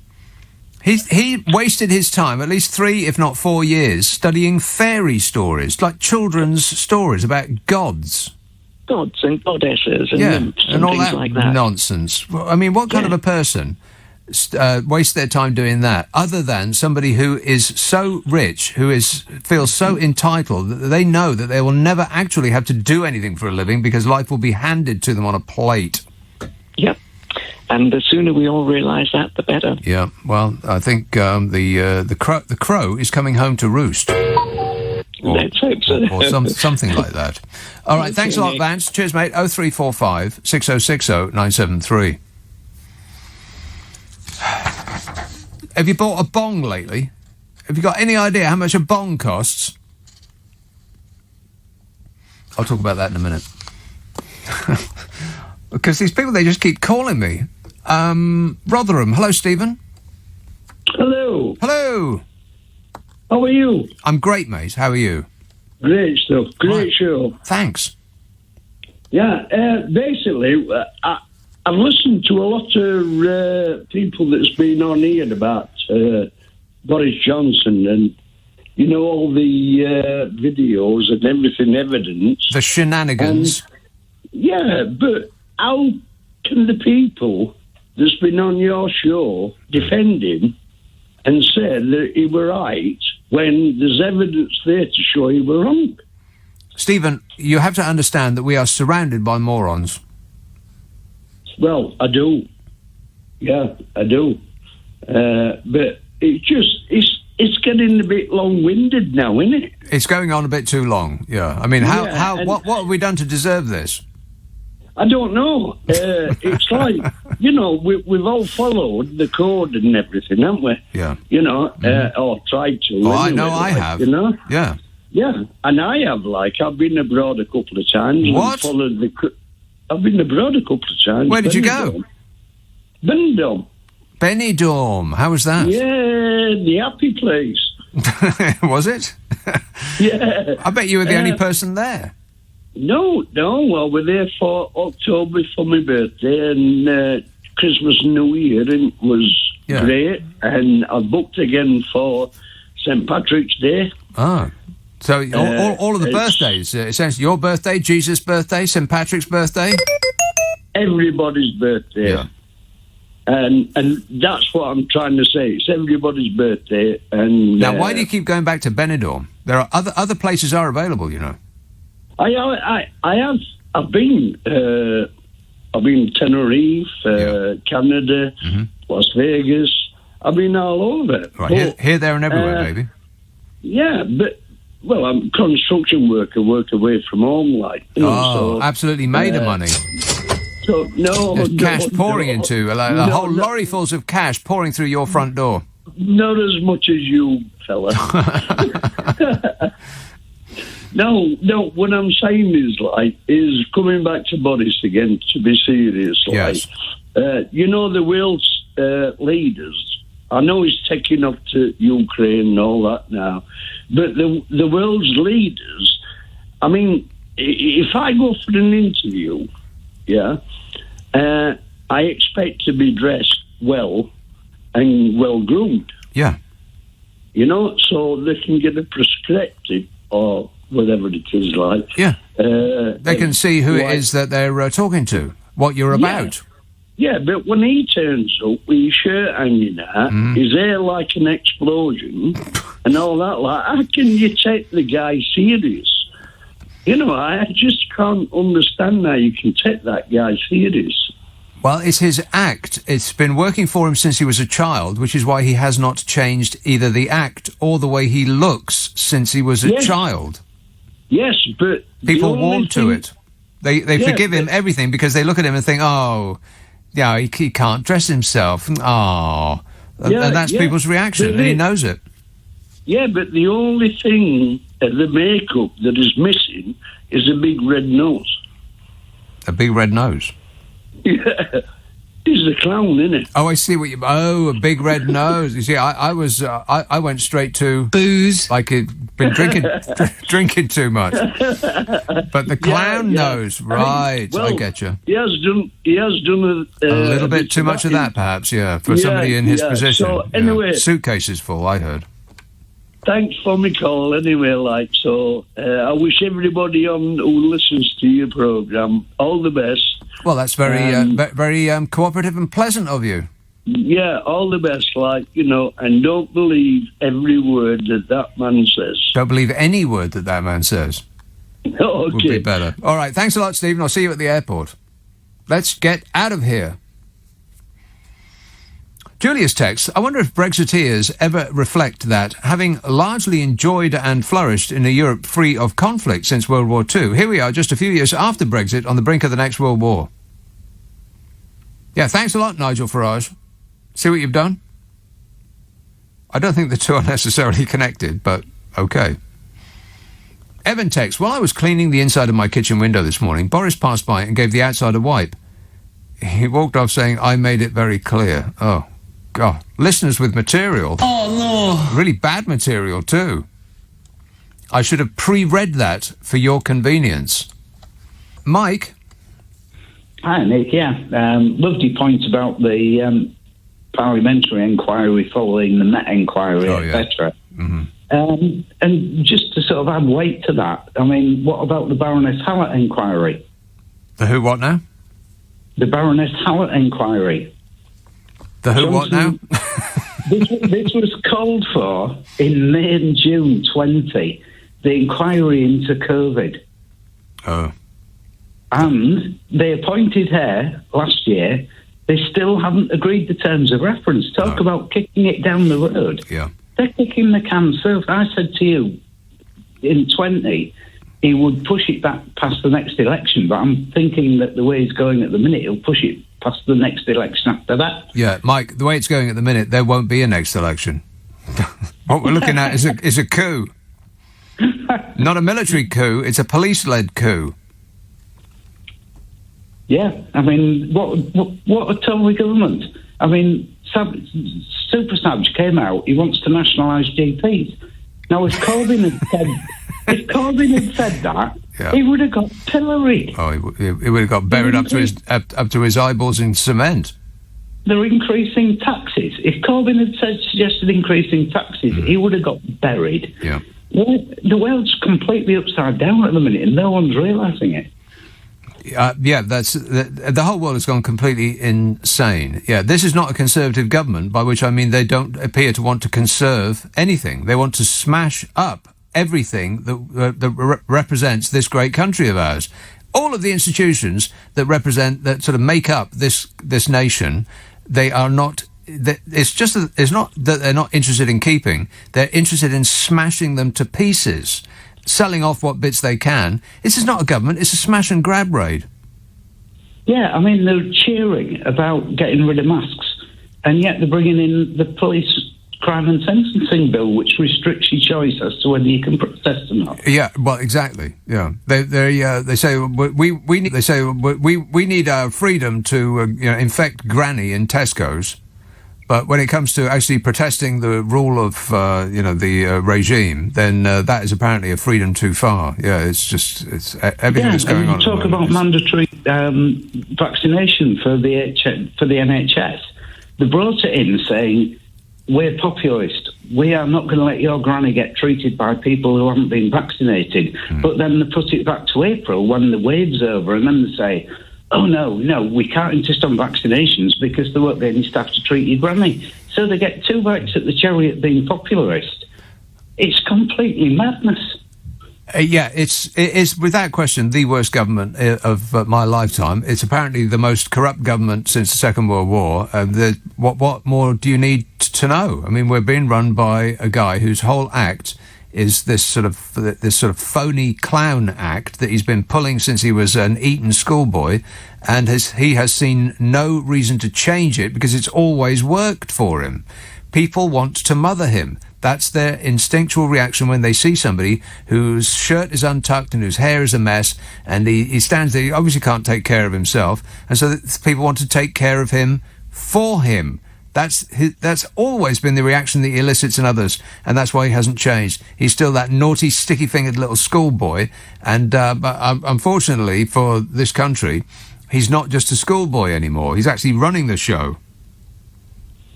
He wasted his time, at least 3, if not 4 years, studying fairy stories, like children's stories about gods. Gods and goddesses and nymphs and all things that like that. Nonsense. I mean, what kind of a person wastes their time doing that, other than somebody who is so rich, feels so entitled that they know that they will never actually have to do anything for a living because life will be handed to them on a plate. Yep. And the sooner we all realise that, the better. Yeah, well, I think the crow is coming home to roost. Let's hope so. Or something like that. All right, thanks a lot, Vance. Cheers, mate. 0345 6060 973. Have you bought a bong lately? Have you got any idea how much a bong costs? I'll talk about that in a minute. Because these people, they just keep calling me. Rotherham. Hello, Stephen. Hello. Hello. How are you? I'm great, mate. How are you? Great stuff. Great show. Thanks. Yeah, basically, I've listened to a lot of people that's been on here about Boris Johnson and, all the videos and everything, evidence. The shenanigans. Yeah, but how can the people that's been on your show defend him and say that he were right when there's evidence there to show he were wrong? Stephen, you have to understand that we are surrounded by morons. Well, I do. Yeah, I do. But it's getting a bit long-winded now, isn't it? It's going on a bit too long, yeah. I mean, what have we done to deserve this? I don't know. It's like, we've all followed the code and everything, haven't we? Yeah. Or tried to. Oh, I know I have. Yeah. Yeah, and I have, I've been abroad a couple of times. What? I've been abroad a couple of times. Where did you go? Benidorm. Benidorm. How was that? Yeah, the happy place. Was it? Yeah. I bet you were the only person there. No. Well, we're there for October for my birthday and Christmas and New Year, and it was great. And I booked again for St. Patrick's Day. Oh. So all of the birthdays, essentially your birthday, Jesus' birthday, St. Patrick's birthday? Everybody's birthday. Yeah. And that's what I'm trying to say. It's everybody's birthday. And now, why do you keep going back to Benidorm? There are other places are available, I have. I've been Tenerife, Canada, Las Vegas. I've been all over. Right, here, there, and everywhere, baby. Yeah, but I'm a construction worker, work away from home, so, absolutely made of money. So There's cash pouring into a whole lorry fulls of cash pouring through your front door. Not as much as you, fella. No. What I'm saying is coming back to Boris again. To be serious, yes. The world's leaders. I know he's taking up to Ukraine and all that now, but the world's leaders. I mean, if I go for an interview, I expect to be dressed well and well groomed. Yeah. So they can get a prescriptive or whatever it is like. Yeah. They can see who it is that they're talking to, what you're about. Yeah, but when he turns up with his shirt hanging out, his hair like an explosion and all that, how can you take the guy serious? I just can't understand how you can take that guy serious. Well, it's his act. It's been working for him since he was a child, which is why he has not changed either the act or the way he looks since he was a child. Yes, but people warm to it. They forgive him everything because they look at him and think, oh, yeah, he can't dress himself. Oh, and that's people's reaction, and he knows it. Yeah, but the only thing, the makeup that is missing is a big red nose. A big red nose? Yeah. He's a clown, isn't it? Oh, I see what you... Oh, a big red nose. You see, I went straight to... Booze. Like he'd been drinking too much. But the clown nose, right, I get you. He has done a little bit too much of that, perhaps, for somebody in his position. So, anyway... Suitcases full, I heard. Thanks for my call, anyway, I wish everybody on who listens to your programme all the best. Well, that's very cooperative and pleasant of you. Yeah, all the best, and don't believe every word that man says. Don't believe any word that man says. Okay. Would be better. All right, thanks a lot, Stephen. I'll see you at the airport. Let's get out of here. Julius texts, I wonder if Brexiteers ever reflect that, having largely enjoyed and flourished in a Europe free of conflict since World War II, here we are just a few years after Brexit on the brink of the next World War. Yeah, thanks a lot, Nigel Farage. See what you've done? I don't think the two are necessarily connected, but okay. Evan texts, while I was cleaning the inside of my kitchen window this morning, Boris passed by and gave the outside a wipe. He walked off saying, I made it very clear. Oh, God. Listeners with material. Oh, no. Really bad material, too. I should have pre-read that for your convenience. Mike? Hi, Nick. Yeah. Loved your point about the parliamentary inquiry following the Met inquiry, etc. Mm-hmm. And just to sort of add weight to that, I mean, what about the Baroness Hallett inquiry? The who what now? The Baroness Hallett inquiry. The who what now? this was called for in May and June 20, the inquiry into COVID. Oh. And they appointed her last year. They still haven't agreed the terms of reference. Talk about kicking it down the road. Yeah. They're kicking the can. So I said to you, in 20, he would push it back past the next election, but I'm thinking that the way he's going at the minute, he'll push it past the next election after that. Yeah, Mike, the way it's going at the minute, there won't be a next election. What we're looking at is a coup. Not a military coup, it's a police-led coup. Yeah, I mean, what a total government. I mean, Super Savage came out, he wants to nationalise GPs. Now, if Corbyn had said that, he would have got pilloried. Oh, he would have got buried up to his eyeballs in cement. They're increasing taxes. If Corbyn had suggested increasing taxes, he would have got buried. Yeah. The world's completely upside down at the minute, and no one's realising it. That's the whole world has gone completely insane. Yeah, this is not a Conservative government, by which I mean they don't appear to want to conserve anything. They want to smash up everything that represents this great country of ours. All of the institutions that sort of make up this nation, they are not. It's not that they're not interested in keeping. They're interested in smashing them to pieces, selling off what bits they can. This is not a government, it's a smash and grab raid. Yeah, I mean, they're cheering about getting rid of masks, and yet they're bringing in the police crime and sentencing bill, which restricts your choice as to whether you can protest or not. Yeah, well, exactly. Yeah, they say we need our freedom to infect Granny in Tesco's. But when it comes to actually protesting the rule of, the regime, then that is apparently a freedom too far. Yeah, it's everything that's going on. Talk about mandatory vaccination for the NHS. They brought it in saying, we're populist. We are not going to let your granny get treated by people who haven't been vaccinated. But then they put it back to April when the wave's over, and then they say, oh, no, we can't insist on vaccinations because there won't be any staff to treat your granny. So they get 2 bites at the cherry at being popularist. It's completely madness. It is without question the worst government of my lifetime. It's apparently the most corrupt government since the Second World War. What more do you need to know? I mean, we're being run by a guy whose whole act is this sort of phony clown act that he's been pulling since he was an Eton schoolboy, and he has seen no reason to change it because it's always worked for him. People want to mother him. That's their instinctual reaction when they see somebody whose shirt is untucked and whose hair is a mess, and he stands there. He obviously can't take care of himself, and so people want to take care of him for him. That's always been the reaction that he elicits in others, and that's why he hasn't changed. He's still that naughty, sticky-fingered little schoolboy, and but unfortunately for this country, he's not just a schoolboy anymore. He's actually running the show.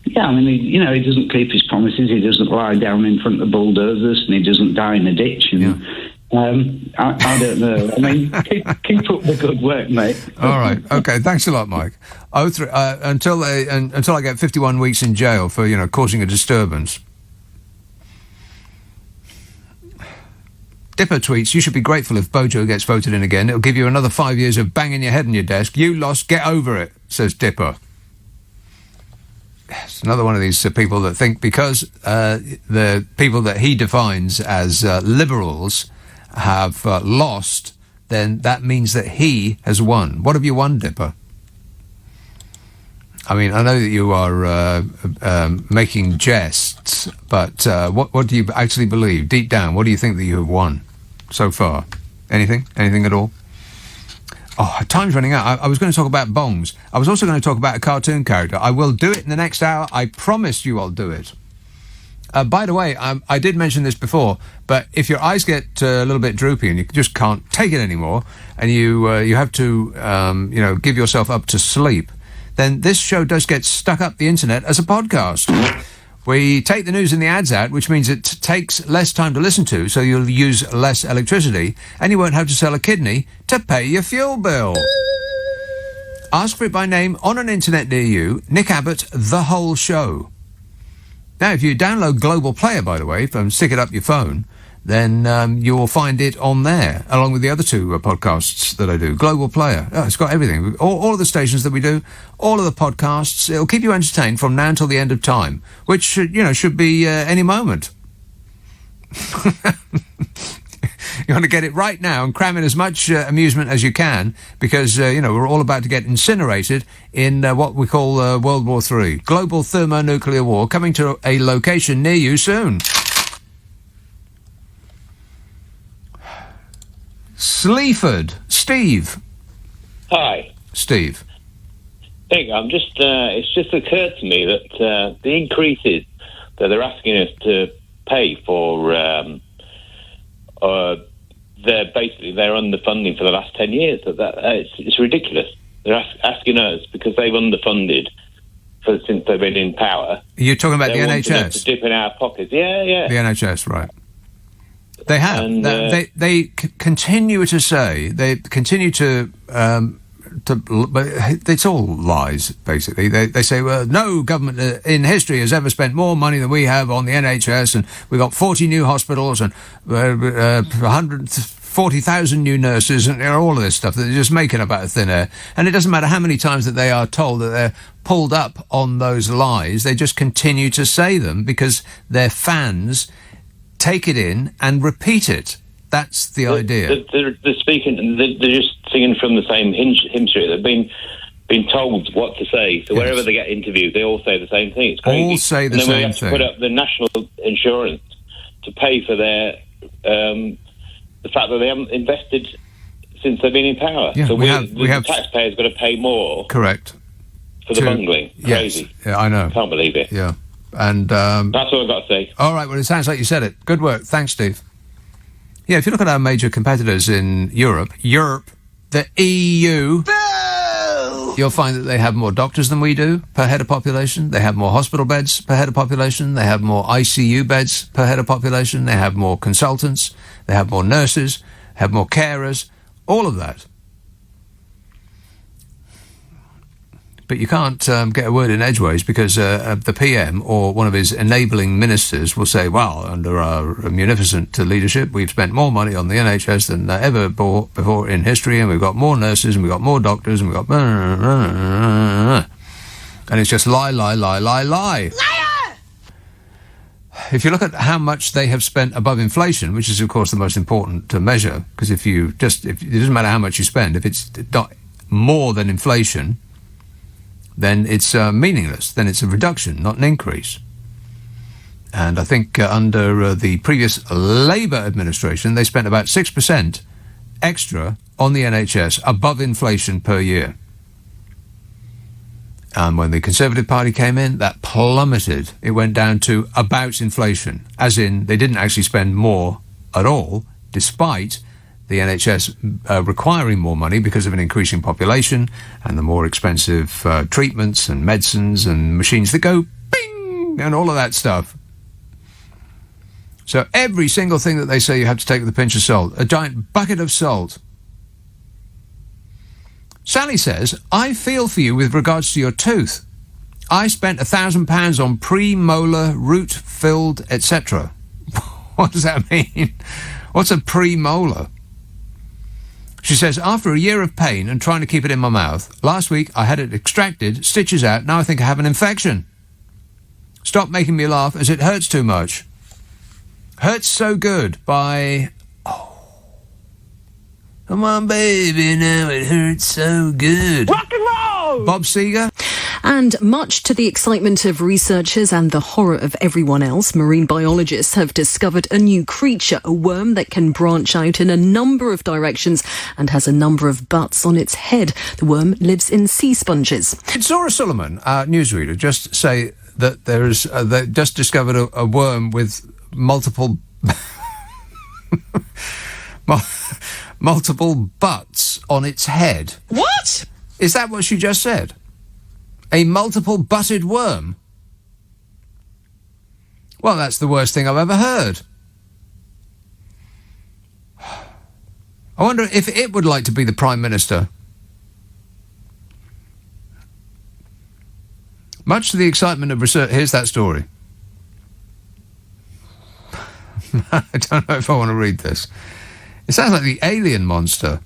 Yeah, I mean, he doesn't keep his promises. He doesn't lie down in front of bulldozers, and he doesn't die in a ditch. And, I don't know. I mean, keep up the good work, mate. All right. Okay. Thanks a lot, Mike. Until I get 51 weeks in jail for causing a disturbance. Dipper tweets, you should be grateful if Bojo gets voted in again. It'll give you another 5 years of banging your head on your desk. You lost. Get over it, says Dipper. It's another one of these people that think because the people that he defines as liberals have lost, then that means that he has won. What have you won, Dipper? I mean, I know that you are making jests, but what do you actually believe? Deep down, what do you think that you have won so far? Anything? Anything at all? Oh, time's running out. I was going to talk about bongs. I was also going to talk about a cartoon character. I will do it in the next hour. I promise you I'll do it. By the way, I did mention this before, but if your eyes get a little bit droopy and you just can't take it anymore, and you have to give yourself up to sleep, then this show does get stuck up the internet as a podcast. We take the news and the ads out, which means it takes less time to listen to, so you'll use less electricity, and you won't have to sell a kidney to pay your fuel bill. Ask for it by name on an internet near you. Nick Abbott, The Whole Show. Now, if you download Global Player, by the way, stick it up your phone, then you will find it on there, along with the other two podcasts that I do. Global Player. Oh, it's got everything. All of the stations that we do, all of the podcasts. It'll keep you entertained from now until the end of time, which, should be any moment. You want to get it right now and cram in as much amusement as you can, because, we're all about to get incinerated in what we call World War III. Global thermonuclear war, coming to a location near you soon. Sleaford. Steve. Hi. Steve. Nick, it's just occurred to me that the increases that they're asking us to pay for, they're underfunding for the last 10 years. It's ridiculous. They're asking us, because they've underfunded since they've been in power. You're talking about the NHS? To dip in our pockets. Yeah. The NHS, right. They have. And, they continue to say, but it's all lies, basically. They say, well, no government in history has ever spent more money than we have on the NHS, and we've got 40 new hospitals and 140,000 new nurses, and all of this stuff that they're just making up out of thin air. And it doesn't matter how many times that they are told that they're pulled up on those lies, they just continue to say them because their fans take it in and repeat it. That's the idea. They're speaking. They're just singing from the same hymn sheet. They've been told what to say. So wherever they get interviewed, they all say the same thing. It's crazy. All say the same thing. And then we have to put up the national insurance to pay for their the fact that they haven't invested since they've been in power. Yeah, so the taxpayers got to pay more. Correct. For the bungling. Crazy. Yes. Yeah, I know. Can't believe it. Yeah. And that's all I've got to say. All right, well, it sounds like you said it. Good work. Thanks, Steve. Yeah, if you look at our major competitors in Europe, the EU, you'll find that they have more doctors than we do per head of population. They have more hospital beds per head of population. They have more ICU beds per head of population. They have more consultants. They have more nurses, have more carers, all of that. But you can't get a word in edgeways because the PM or one of his enabling ministers will say, well, under our munificent leadership, we've spent more money on the NHS than ever before in history, and we've got more nurses, and we've got more doctors, and we've got... And it's just lie. Liar! If you look at how much they have spent above inflation, which is, of course, the most important to measure, because if it doesn't matter how much you spend, if it's not more than inflation, then it's meaningless. Then it's a reduction, not an increase. And I think under the previous Labour administration, they spent about 6% extra on the NHS above inflation per year. And when the Conservative Party came in, that plummeted. It went down to about inflation, as in they didn't actually spend more at all, despite the NHS requiring more money because of an increasing population and the more expensive treatments and medicines and machines that go bing and all of that stuff. So every single thing that they say you have to take with a pinch of salt, a giant bucket of salt. Sally says, I feel for you with regards to your tooth. I spent £1,000 on premolar, root-filled, etc. What does that mean? What's a premolar? She says, after a year of pain and trying to keep it in my mouth, last week I had it extracted, stitches out, now I think I have an infection. Stop making me laugh as it hurts too much. Hurts So Good by... Come on, baby, now it hurts so good. Rock and roll! Bob Seger. And much to the excitement of researchers and the horror of everyone else, marine biologists have discovered a new creature, a worm that can branch out in a number of directions and has a number of butts on its head. The worm lives in sea sponges. Did Zora Sullivan, our newsreader, just say that they just discovered a worm with multiple... multiple butts on its head? What? Is that what she just said? A multiple-butted worm? Well, that's the worst thing I've ever heard. I wonder if it would like to be the Prime Minister. Much to the excitement of research... Here's that story. I don't know if I want to read this. It sounds like the alien monster.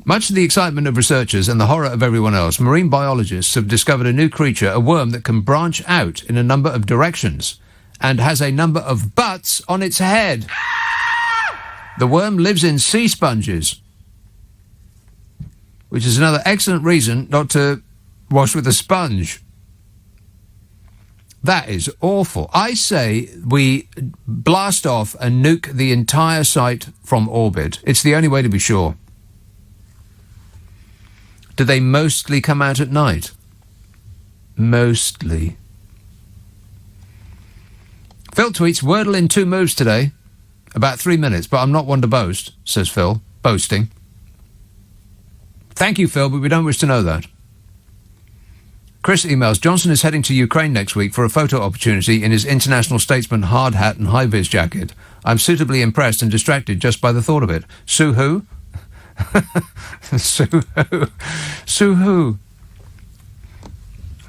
Much to the excitement of researchers and the horror of everyone else, marine biologists have discovered a new creature, a worm that can branch out in a number of directions and has a number of butts on its head. The worm lives in sea sponges, which is another excellent reason not to wash with a sponge. That is awful. I say we blast off and nuke the entire site from orbit. It's the only way to be sure. Do they mostly come out at night? Mostly. Phil tweets, Wordle in 2 moves today. About 3 minutes, but I'm not one to boast, says Phil. Boasting. Thank you, Phil, but we don't wish to know that. Chris emails, Johnson is heading to Ukraine next week for a photo opportunity in his International Statesman hard hat and high-vis jacket. I'm suitably impressed and distracted just by the thought of it. Sue who? Sue who? Sue who?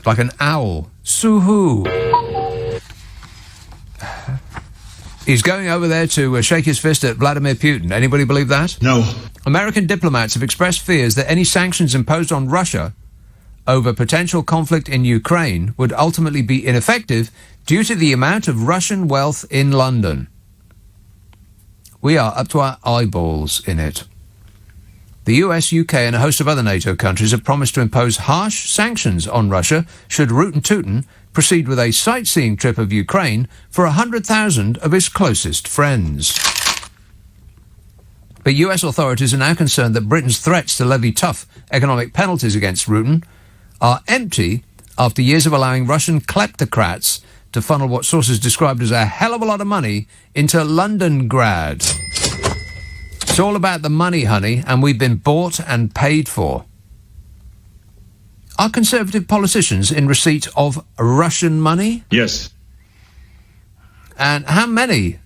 Like an owl. Sue who? He's going over there to shake his fist at Vladimir Putin. Anybody believe that? No. American diplomats have expressed fears that any sanctions imposed on Russia over potential conflict in Ukraine would ultimately be ineffective due to the amount of Russian wealth in London. We are up to our eyeballs in it. The US, UK and a host of other NATO countries have promised to impose harsh sanctions on Russia should Rootin' Tootin' proceed with a sightseeing trip of Ukraine for 100,000 of his closest friends. But US authorities are now concerned that Britain's threats to levy tough economic penalties against Rootin' are empty after years of allowing Russian kleptocrats to funnel what sources described as a hell of a lot of money into Londongrad. It's all about the money, honey, and we've been bought and paid for. Are Conservative politicians in receipt of Russian money? Yes. And how many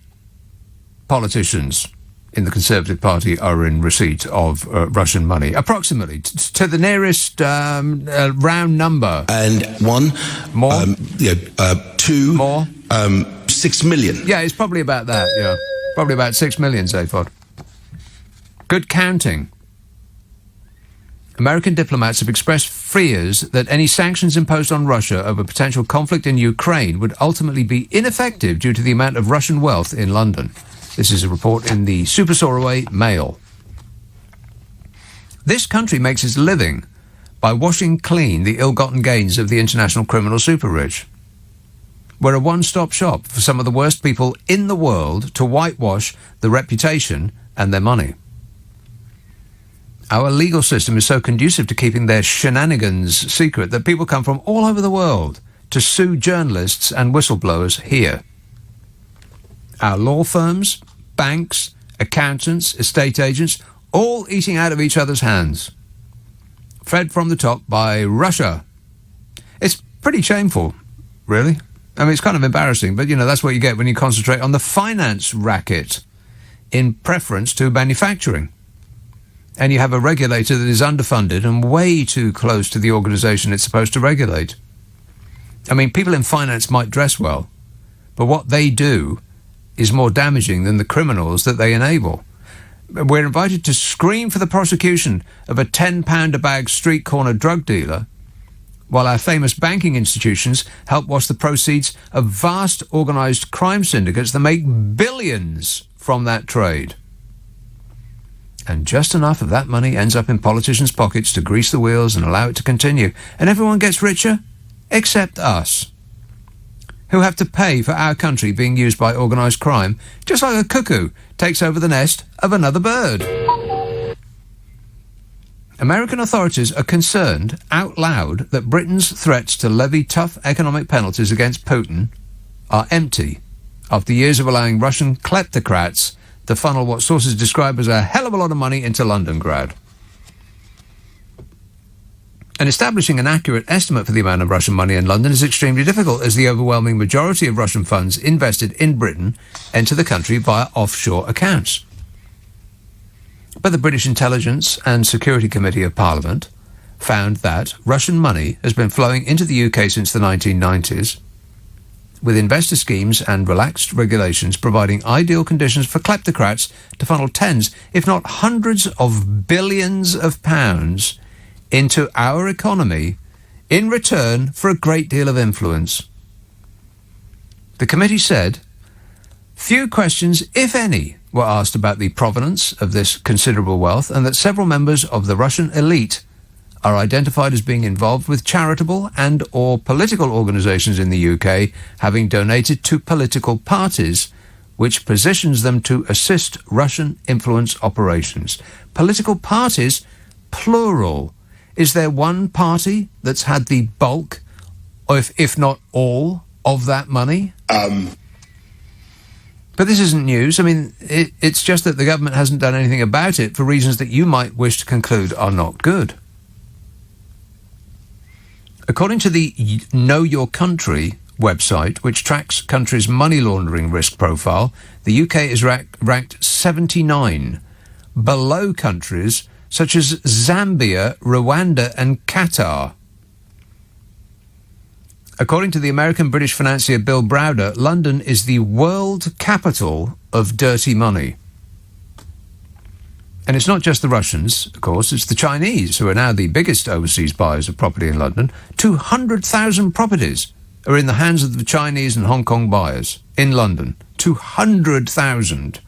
politicians in the Conservative Party are in receipt of Russian money? Approximately, to the nearest round number. And one. More? Two. More? 6 million. Yeah, it's probably about that, yeah. Probably about 6 million, Zaphod. Good counting. American diplomats have expressed fears that any sanctions imposed on Russia over potential conflict in Ukraine would ultimately be ineffective due to the amount of Russian wealth in London. This is a report in the Super Soraway Mail. This country makes its living by washing clean the ill-gotten gains of the international criminal super-rich. We're a one-stop shop for some of the worst people in the world to whitewash the reputation and their money. Our legal system is so conducive to keeping their shenanigans secret that people come from all over the world to sue journalists and whistleblowers here. Our law firms, banks, accountants, estate agents, all eating out of each other's hands. Fed from the top by Russia. It's pretty shameful, really. I mean, it's kind of embarrassing, but, that's what you get when you concentrate on the finance racket in preference to manufacturing. And you have a regulator that is underfunded and way too close to the organisation it's supposed to regulate. I mean, people in finance might dress well, but what they do is more damaging than the criminals that they enable. We're invited to scream for the prosecution of a £10-a-bag street corner drug dealer, while our famous banking institutions help wash the proceeds of vast organised crime syndicates that make billions from that trade. And just enough of that money ends up in politicians' pockets to grease the wheels and allow it to continue. And everyone gets richer, except us, who have to pay for our country being used by organised crime, just like a cuckoo takes over the nest of another bird. American authorities are concerned out loud that Britain's threats to levy tough economic penalties against Putin are empty after years of allowing Russian kleptocrats to funnel what sources describe as a hell of a lot of money into Londongrad. And establishing an accurate estimate for the amount of Russian money in London is extremely difficult, as the overwhelming majority of Russian funds invested in Britain enter the country via offshore accounts. But the British Intelligence and Security Committee of Parliament found that Russian money has been flowing into the UK since the 1990s, with investor schemes and relaxed regulations providing ideal conditions for kleptocrats to funnel tens, if not hundreds of billions of pounds into our economy in return for a great deal of influence. The committee said few questions, if any, were asked about the provenance of this considerable wealth, and that several members of the Russian elite are identified as being involved with charitable and or political organisations in the UK, having donated to political parties, which positions them to assist Russian influence operations. Political parties, plural. Is there one party that's had the bulk, or if not all, of that money? But this isn't news. I mean, it's just that the government hasn't done anything about it for reasons that you might wish to conclude are not good. According to the Know Your Country website, which tracks countries' money laundering risk profile, the UK is ranked 79, below countries such as Zambia, Rwanda and Qatar. According to the American-British financier Bill Browder, London is the world capital of dirty money. And it's not just the Russians, of course, it's the Chinese, who are now the biggest overseas buyers of property in London. 200,000 properties are in the hands of the Chinese and Hong Kong buyers in London. 200,000.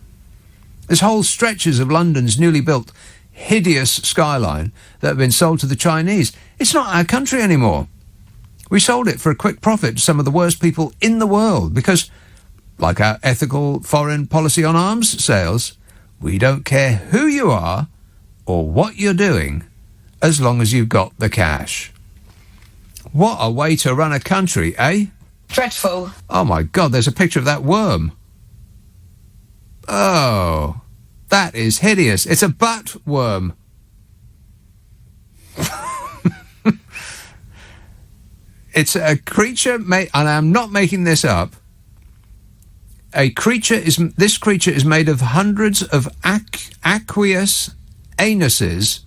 There's whole stretches of London's newly built, hideous skyline that have been sold to the Chinese. It's not our country anymore. We sold it for a quick profit to some of the worst people in the world because, like our ethical foreign policy on arms sales, we don't care who you are or what you're doing as long as you've got the cash. What a way to run a country, eh? Dreadful. Oh my God, there's a picture of that worm. Oh, that is hideous. It's a butt worm. It's a creature and I'm not making this up. This creature is made of hundreds of aqueous anuses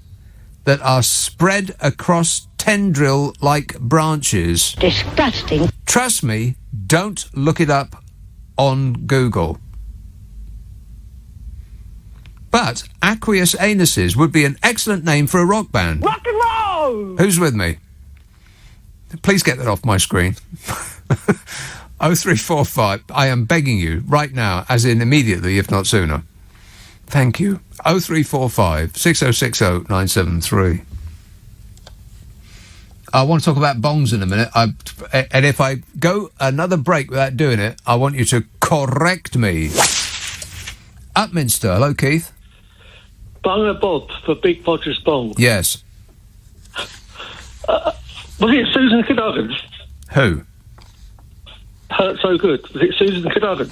that are spread across tendril-like branches. Disgusting. Trust me, don't look it up on Google. But aqueous anuses would be an excellent name for a rock band. Rock and roll! Who's with me? Please get that off my screen. 0345. I am begging you right now, as in immediately, if not sooner. Thank you. 0345 6060 973. I want to talk about bongs in a minute. And if I go another break without doing it, I want you to correct me. Upminster. Hello, Keith. Bonger Bob for Big Podger's Bong. Yes. Was it Susan Cadogan? Who? Hurt So Good. Was it Susan Cadogan?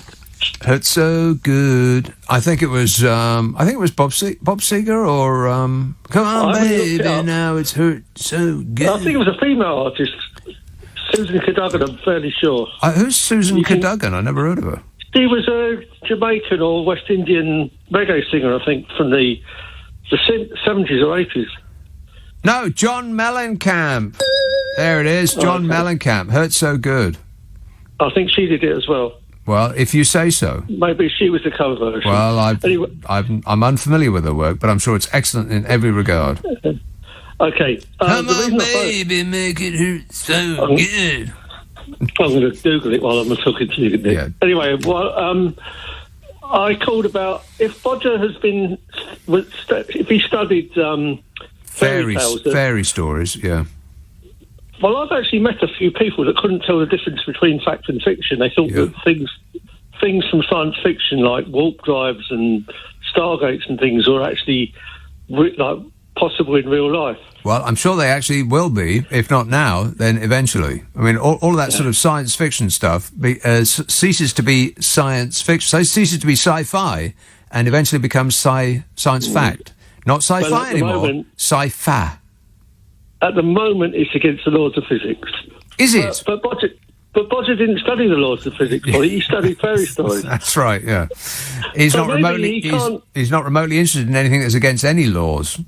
Hurt So Good. I think it was Bob Seger or Come On Baby, now it's Hurt So Good. I think it was a female artist. Susan Cadogan, I'm fairly sure. Who's Susan Cadogan? I never heard of her. She was a Jamaican or West Indian reggae singer, I think, from the 70s or 80s. No, John Mellencamp. There it is, John Mellencamp. Hurt So Good. I think she did it as well. Well, if you say so. Maybe she was the cover version. Well, anyway. I'm unfamiliar with her work, but I'm sure it's excellent in every regard. Okay. Come on, baby, make it hurt so good. I'm going to Google it while I'm talking to you. Yeah. Anyway, I called about if Bodger has been, if he studied fairy stories, yeah. Well, I've actually met a few people that couldn't tell the difference between fact and fiction. They thought that things from science fiction, like warp drives and stargates and things, were actually possible in real life. Well, I'm sure they actually will be. If not now, then eventually. I mean, all of that sort of science fiction stuff ceases to be science fiction, so ceases to be sci-fi, and eventually becomes science fact. Not sci-fi anymore. Sci-fi. At the moment, it's against the laws of physics. Is it? But Bodger didn't study the laws of physics. He studied fairy stories. That's right. Yeah. He's not remotely interested in anything that's against any laws.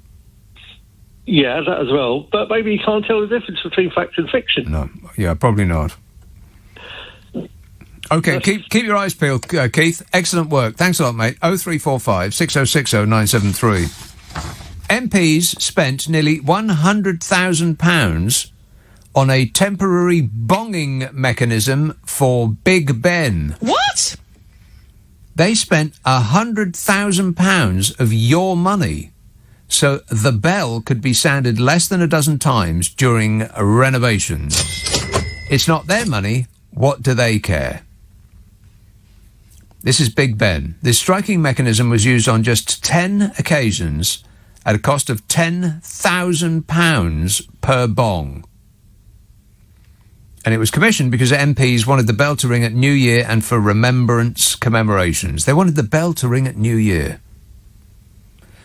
Yeah, that as well. But maybe he can't tell the difference between fact and fiction. No. Yeah, probably not. OK, keep your eyes peeled, Keith. Excellent work. Thanks a lot, mate. 0345 6060 973. MPs spent nearly £100,000 on a temporary bonging mechanism for Big Ben. What? They spent £100,000 of your money so the bell could be sounded less than a dozen times during renovations. It's not their money. What do they care? This is Big Ben. This striking mechanism was used on just 10 occasions at a cost of £10,000 per bong. And it was commissioned because MPs wanted the bell to ring at New Year and for remembrance commemorations. They wanted the bell to ring at New Year,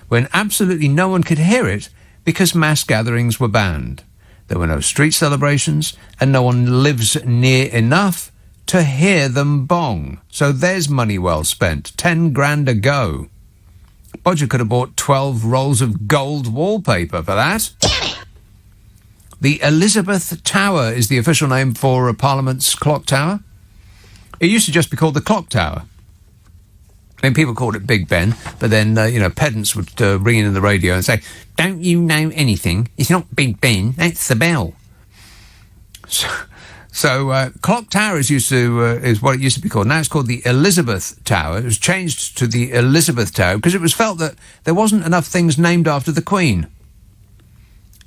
when absolutely no one could hear it because mass gatherings were banned. There were no street celebrations, and no one lives near enough to hear them bong. So there's money well spent. 10 grand a go. Bodger could have bought 12 rolls of gold wallpaper for that. The Elizabeth Tower is the official name for Parliament's clock tower. It used to just be called the Clock Tower. I mean, people called it Big Ben, but then, pedants would ring in the radio and say, "Don't you know anything? It's not Big Ben, that's the bell." So Clock Tower is what it used to be called. Now it's called the Elizabeth Tower. It was changed to the Elizabeth Tower because it was felt that there wasn't enough things named after the Queen.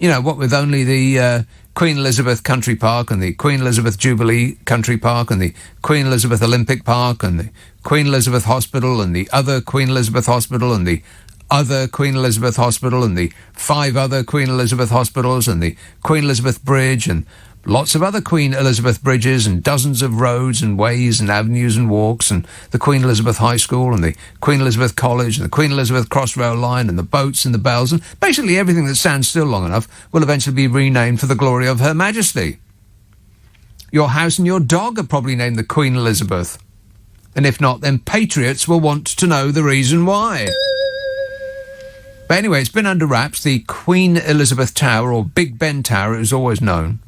You know, what with only the Queen Elizabeth Country Park and the Queen Elizabeth Jubilee Country Park and the Queen Elizabeth Olympic Park and the Queen Elizabeth Hospital and the other Queen Elizabeth Hospital and the other Queen Elizabeth Hospital and the 5 other Queen Elizabeth Hospitals and the Queen Elizabeth Bridge and lots of other Queen Elizabeth bridges and dozens of roads and ways and avenues and walks and the Queen Elizabeth High School and the Queen Elizabeth College and the Queen Elizabeth Crossrail Line and the boats and the bells and basically everything that stands still long enough will eventually be renamed for the glory of Her Majesty. Your house and your dog are probably named the Queen Elizabeth. And if not, then patriots will want to know the reason why. But anyway, it's been under wraps. The Queen Elizabeth Tower, or Big Ben Tower, it was always known,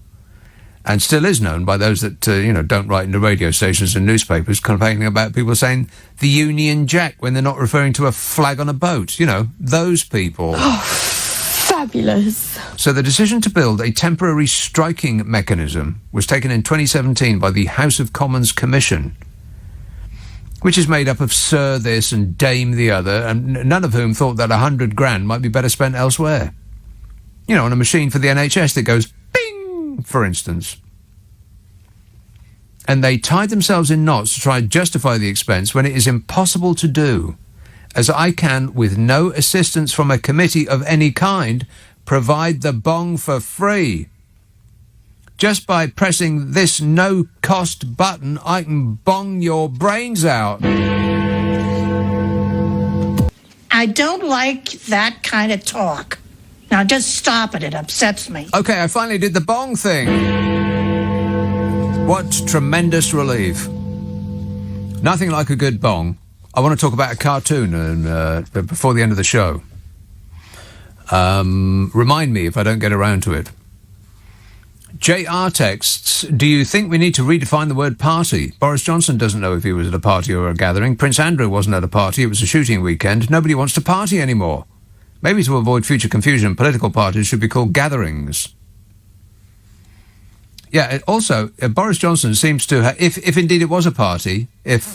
and still is known by those that, don't write into radio stations and newspapers complaining about people saying the Union Jack when they're not referring to a flag on a boat. You know, those people. Oh, fabulous. So the decision to build a temporary striking mechanism was taken in 2017 by the House of Commons Commission, which is made up of Sir this and Dame the other, and none of whom thought that 100 grand might be better spent elsewhere. You know, on a machine for the NHS that goes bing, for instance. And they tied themselves in knots to try and justify the expense when it is impossible to do, as I can, with no assistance from a committee of any kind, provide the bong for free. Just by pressing this no-cost button, I can bong your brains out. I don't like that kind of talk. Now just stop it. It upsets me. OK, I finally did the bong thing. What tremendous relief. Nothing like a good bong. I want to talk about a cartoon before the end of the show. Remind me if I don't get around to it. JR texts, do you think we need to redefine the word party? Boris Johnson doesn't know if he was at a party or a gathering. Prince Andrew wasn't at a party. It was a shooting weekend. Nobody wants to party anymore. Maybe to avoid future confusion, political parties should be called gatherings. Yeah, also, Boris Johnson seems to have, if indeed it was a party, if,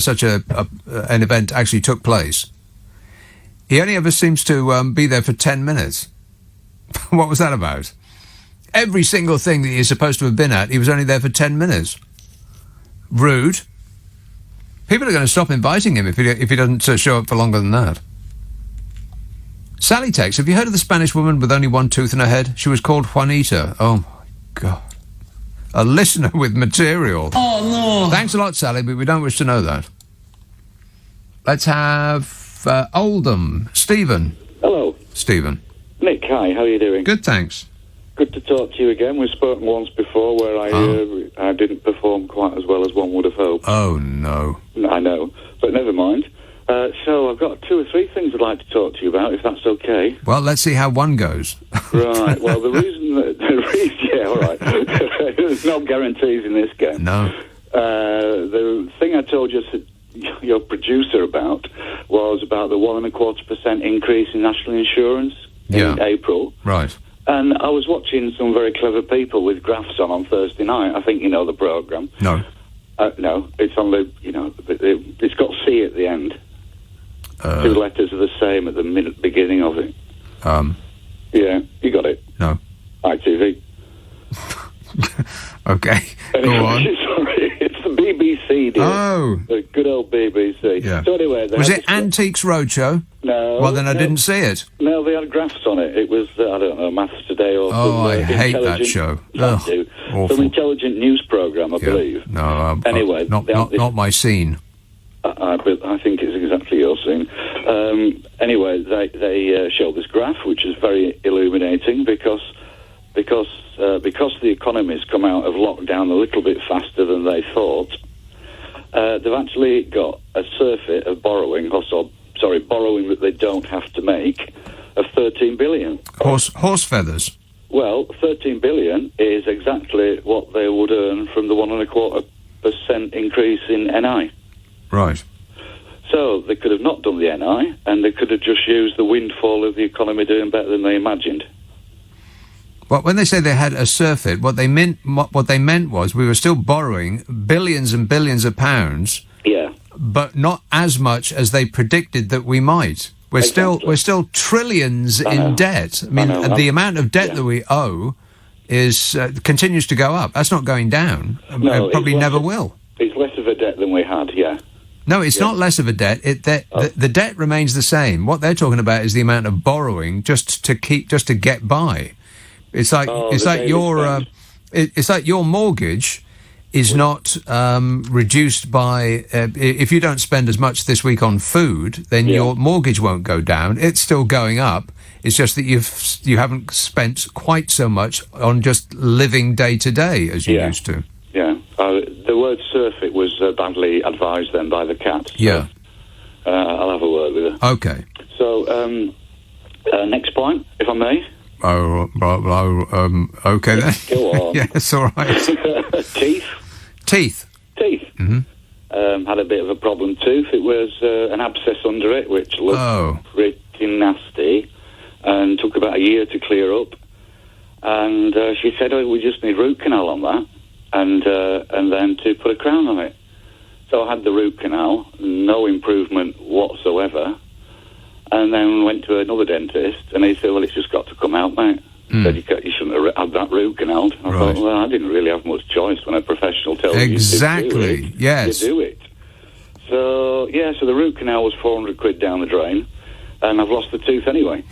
such an event actually took place, he only ever seems to be there for 10 minutes. What was that about? Every single thing that he's supposed to have been at, he was only there for 10 minutes. Rude. People are going to stop inviting him if he doesn't show up for longer than that. Sally texts, have you heard of the Spanish woman with only one tooth in her head? She was called Juanita. Oh, my God. A listener with material. Oh, no. Thanks a lot, Sally, but we don't wish to know that. Let's have Oldham. Stephen. Hello. Stephen. Nick, hi, how are you doing? Good, thanks. Good to talk to you again. We've spoken once before where I didn't perform quite as well as one would have hoped. Oh, no. I know, but never mind. So I've got 2 or 3 things I'd like to talk to you about, if that's okay. Well, let's see how one goes. Right, well, the reason, yeah, all right. There's no guarantees in this game. No. The thing I told your producer about was about the 1.25% increase in national insurance in April. Right. And I was watching some very clever people with graphs on Thursday night. I think you know the programme. No. No, it's on the, it's got C at the end. 2 letters are the same at the beginning of it. Yeah, you got it. No. ITV. Okay, go on. Sorry, it's the BBC, dear. Oh. The good old BBC. Yeah. So anyway... Was it Antiques Roadshow? No. Well, then I didn't see it. No, they had graphs on it. It was, I don't know, Maths Today or... I hate that show. Ugh, awful. Some intelligent news programme, I believe. No, anyway... Not my scene. I think it's exactly your scene. Anyway, they showed this graph, which is very illuminating because the economy's come out of lockdown a little bit faster than they thought. They've actually got a surfeit of borrowing, borrowing that they don't have to make, of 13 billion. Horse feathers. Well, 13 billion is exactly what they would earn from the 1.25% increase in NI. Right. So they could have not done the NI, and they could have just used the windfall of the economy doing better than they imagined. Well, when they say they had a surfeit, what they meant was we were still borrowing billions and billions of pounds. Yeah. But not as much as they predicted that we might. We're still trillions in debt. I mean, the amount of debt that we owe is continues to go up. That's not going down. No, it probably never will. It's less of a debt than we had, yeah. No, it's not less of a debt. The debt remains the same. What they're talking about is the amount of borrowing just to get by. It's like your mortgage is not reduced by if you don't spend as much this week on food, then your mortgage won't go down. It's still going up. It's just that you haven't spent quite so much on just living day to day as you used to. Yeah, the word surfeit was badly advised then by the cat. So, I'll have a word with her. Okay. So next point, if I may. Okay then. Go on. Yes, all right. Teeth. Mm-hmm. Had a bit of a problem tooth. It was an abscess under it, which looked pretty nasty, and took about a year to clear up. And she said, we just need root canal on that, and then to put a crown on it. So I had the root canal, no improvement whatsoever. And then went to another dentist, and he said, well, it's just got to come out, mate. Said, you shouldn't have had that root canal. I thought, well, I didn't really have much choice when a professional tells you to do it. Yes. You do it. So, so the root canal was 400 quid down the drain, and I've lost the tooth anyway.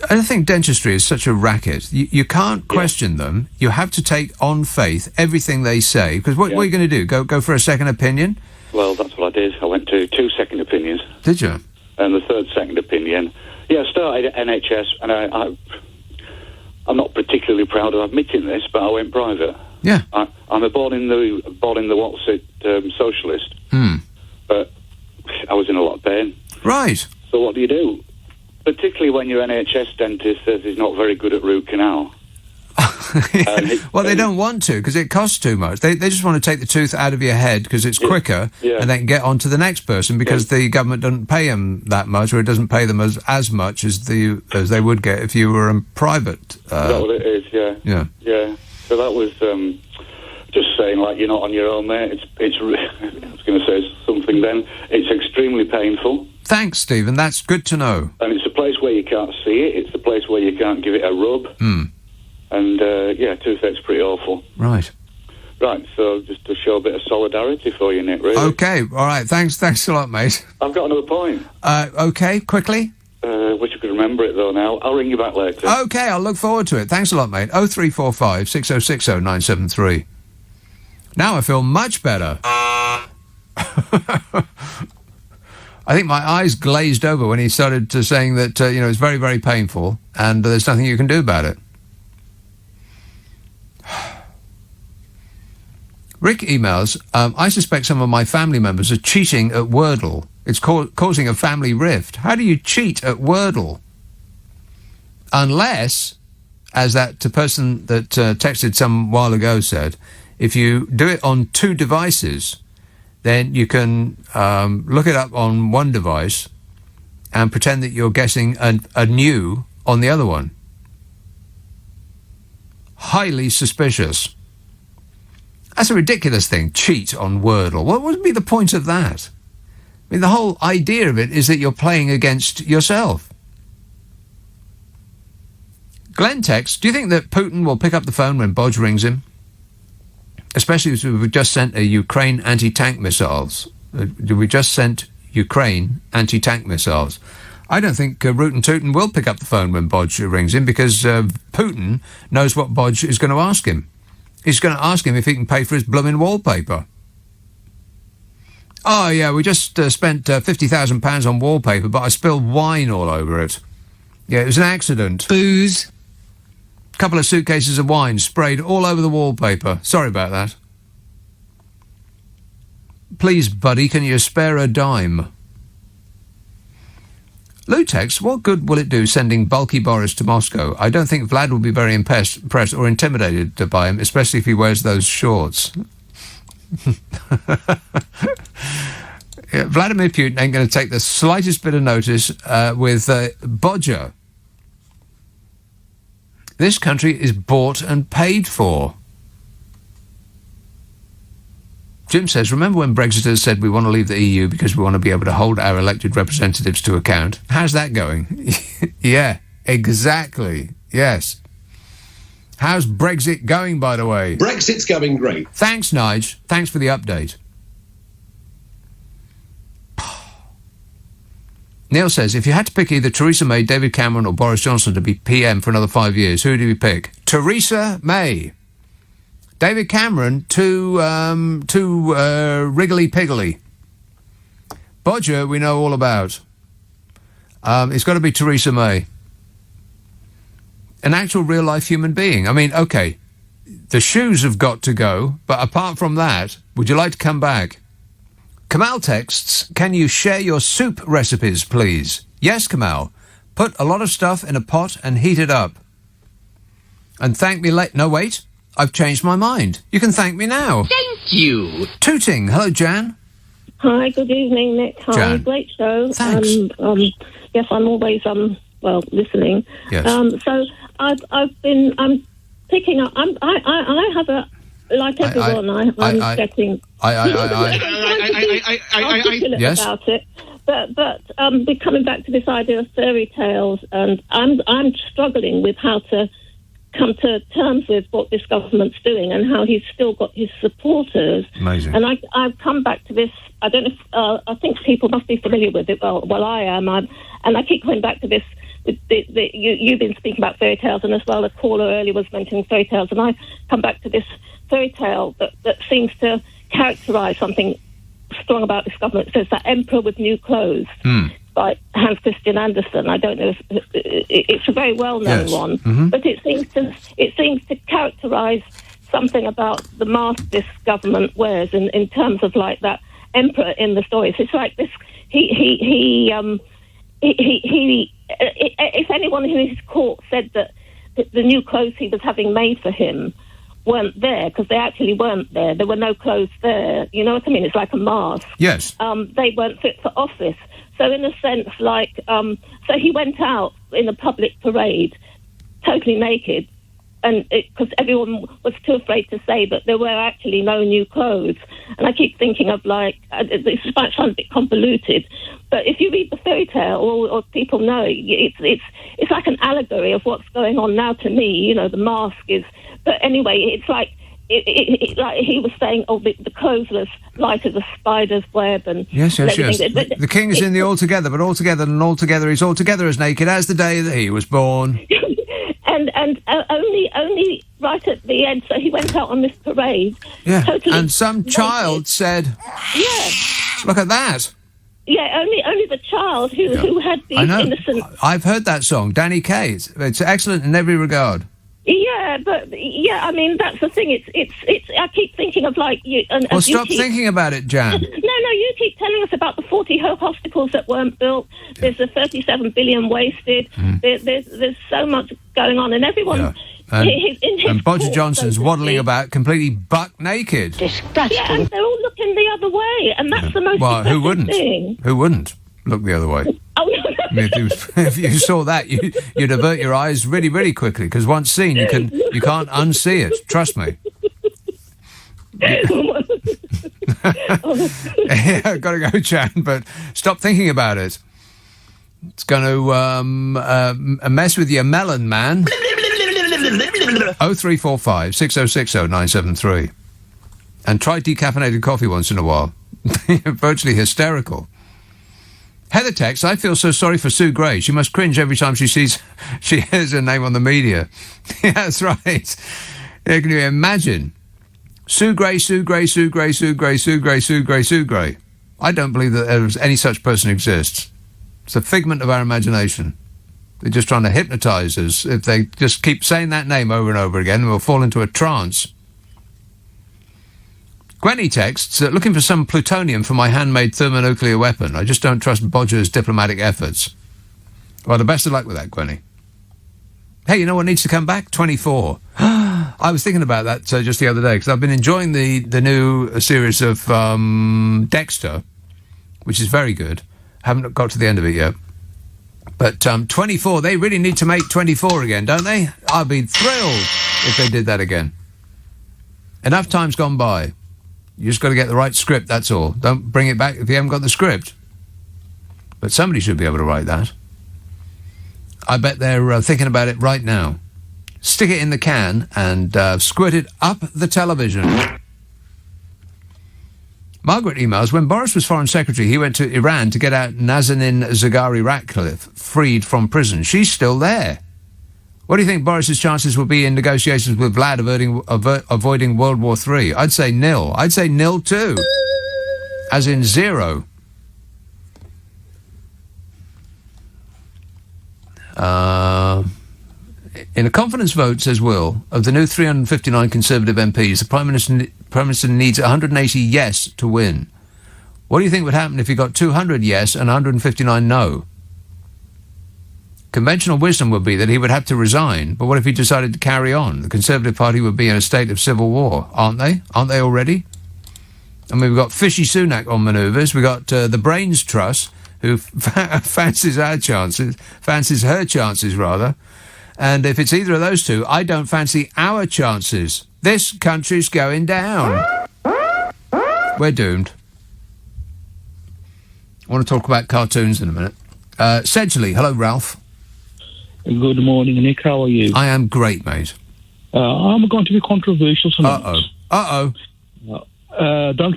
I think dentistry is such a racket. You can't question them. You have to take on faith everything they say, because what are you going to do? Go for a second opinion? Well, that's what I did. I went to 2 second opinions. Did you? And the third second opinion, I started at NHS, and I'm not particularly proud of admitting this, but I went private. Yeah, I'm a born in the what's it socialist, but I was in a lot of pain. Right. So what do you do? Particularly when your NHS dentist says he's not very good at root canal. Well, they don't want to because it costs too much. They just want to take the tooth out of your head because it's quicker, and then get on to the next person because the government doesn't pay them that much, or it doesn't pay them as much as they would get if you were in private. Is that what it is? Yeah. So that was just saying, like, you're not on your own, mate. It's I was going to say something then. It's extremely painful. Thanks, Stephen. That's good to know. And it's a place where you can't see it. It's a place where you can't give it a rub. And, toothache's pretty awful. Right, so just to show a bit of solidarity for you, Nick, really. Okay, all right, thanks a lot, mate. I've got another point. Okay, quickly. Wish I could remember it, though, now. I'll ring you back later. Okay, I'll look forward to it. Thanks a lot, mate. 0345 6060 973. Now I feel much better. I think my eyes glazed over when he started saying that, it's very, very painful and there's nothing you can do about it. Rick emails, I suspect some of my family members are cheating at Wordle. It's causing a family rift. How do you cheat at Wordle? Unless, as that person that texted some while ago said, If you do it on 2 devices, then you can look it up on one device and pretend that you're guessing a new on the other one. Highly suspicious. That's a ridiculous thing, cheat on Wordle. What would be the point of that? I mean, the whole idea of it is that you're playing against yourself. Glenn texts, do you think that Putin will pick up the phone when Bodge rings him? Especially as we've just sent Ukraine anti-tank missiles. We just sent Ukraine anti-tank missiles. I don't think Rootin' Tootin' will pick up the phone when Bodge rings him because Putin knows what Bodge is going to ask him. He's going to ask him if he can pay for his blooming wallpaper. Oh, yeah, we just spent £50,000 on wallpaper, but I spilled wine all over it. Yeah, it was an accident. Booze. Couple of suitcases of wine sprayed all over the wallpaper. Sorry about that. Please, buddy, can you spare a dime? Lutex, what good will it do sending bulky Boris to Moscow? I don't think Vlad will be very impressed or intimidated by him, especially if he wears those shorts. Yeah, Vladimir Putin ain't going to take the slightest bit of notice with Bodger. This country is bought and paid for. Jim says, remember when Brexiters said we want to leave the EU because we want to be able to hold our elected representatives to account? How's that going? Yeah, exactly. Yes. How's Brexit going, by the way? Brexit's going great. Thanks, Nige. Thanks for the update. Neil says, if you had to pick either Theresa May, David Cameron or Boris Johnson to be PM for another 5 years, who do you pick? Theresa May. David Cameron, too wriggly-piggly. Bodger, we know all about. It's got to be Theresa May. An actual real-life human being. I mean, OK, the shoes have got to go, but apart from that, would you like to come back? Kamal texts, can you share your soup recipes, please? Yes, Kamal. Put a lot of stuff in a pot and heat it up. And thank me later. No, wait. I've changed my mind. You can thank me now. Thank you. Tooting. Hello, Jan. Hi, good evening, Nick. Hi, Jan. great show. Thanks. Yes, I'm always listening. Yes. So I'm picking up. I have a, like everyone. I'm getting articulate yes. about it. But we're coming back to this idea of fairy tales, and I'm struggling with how to come to terms with what this government's doing and how he's still got his supporters. Amazing. And I've come back to this. I don't know if I think people must be familiar with it. Well, I am. And I keep coming back to this. You've been speaking about fairy tales, and as well, a caller earlier was mentioning fairy tales, and I come back to this fairy tale that seems to characterise something strong about this government. It says that Emperor with New Clothes by Hans Christian Andersen. I don't know if it's a very well-known one, but it seems to characterise something about the mask this government wears in terms of like that emperor in the stories. It's like this. He if anyone in his court said that the new clothes he was having made for him weren't there, because they actually weren't there. There were no clothes there. You know what I mean? It's like a mask. Yes. They weren't fit for office. So in a sense, like, so he went out in a public parade, totally naked, and because everyone was too afraid to say that there were actually no new clothes. And I keep thinking of like, this might sound a bit convoluted, but if you read the fairy tale, or people know, it's like an allegory of what's going on now to me. You know, the mask is. But anyway, it's like like he was saying, the clothes was light as a spider's web, and yes. The king is in the altogether, but altogether and altogether he's altogether as naked as the day that he was born. and only right at the end, so he went out on this parade. Yeah, totally and some naked. child said, "Yeah, look at that." Yeah, only the child who had the innocent. I've heard that song, Danny Kaye. It's excellent in every regard. Yeah, but I mean that's the thing. It's. I keep thinking of like you. And well, stop thinking about it, Jan. No, you keep telling us about the 40 hospitals that weren't built. There's the 37 billion wasted. There's so much going on, and everyone And Bodger Johnson's waddling about completely buck naked. Disgusting. Yeah, and they're all looking the other way, and that's the most disgusting thing. Who wouldn't look the other way? Oh, I mean, if you saw that, you'd avert your eyes really, really quickly, because once seen, you can't unsee it. Trust me. Yeah, I've got to go, Chan, but stop thinking about it. It's going to mess with your melon, man. 0345 6060 973. And try decaffeinated coffee once in a while. Virtually hysterical. Heather texts, I feel so sorry for Sue Gray. She must cringe every time she hears her name on the media. Yeah, that's right. Yeah, can you imagine? Sue Gray, Sue Gray, Sue Gray, Sue Gray, Sue Gray, Sue Gray, Sue Gray. I don't believe that any such person exists. It's a figment of our imagination. They're just trying to hypnotise us. If they just keep saying that name over and over again, we'll fall into a trance. Gwenny texts, looking for some plutonium for my handmade thermonuclear weapon. I just don't trust Bodger's diplomatic efforts. Well, the best of luck with that, Gwenny. Hey, you know what needs to come back? 24. I was thinking about that just the other day, because I've been enjoying the new series of Dexter, which is very good. Haven't got to the end of it yet. But 24, they really need to make 24 again, don't they? I'd be thrilled if they did that again. Enough time's gone by. You just got to get the right script, that's all. Don't bring it back if you haven't got the script. But somebody should be able to write that. I bet they're thinking about it right now. Stick it in the can and squirt it up the television. Margaret emails, when Boris was Foreign Secretary, he went to Iran to get out Nazanin Zaghari-Ratcliffe, freed from prison. She's still there. What do you think Boris's chances will be in negotiations with Vlad avoiding World War III? I'd say nil. I'd say nil too. As in zero. In a confidence vote, says Will, of the new 359 Conservative MPs, the Prime Minister needs 180 yes to win. What do you think would happen if he got 200 yes and 159 no? Conventional wisdom would be that he would have to resign, but what if he decided to carry on? The Conservative Party would be in a state of civil war, aren't they? Aren't they already? I mean, we've got Fishy Sunak on manoeuvres, we've got the Brains Trust, who fancies her chances, and if it's either of those two, I don't fancy our chances. This country's going down. We're doomed. I want to talk about cartoons in a minute. Sedgley, hello, Ralph. Good morning, Nick. How are you? I am great, mate. I'm going to be controversial tonight. Don't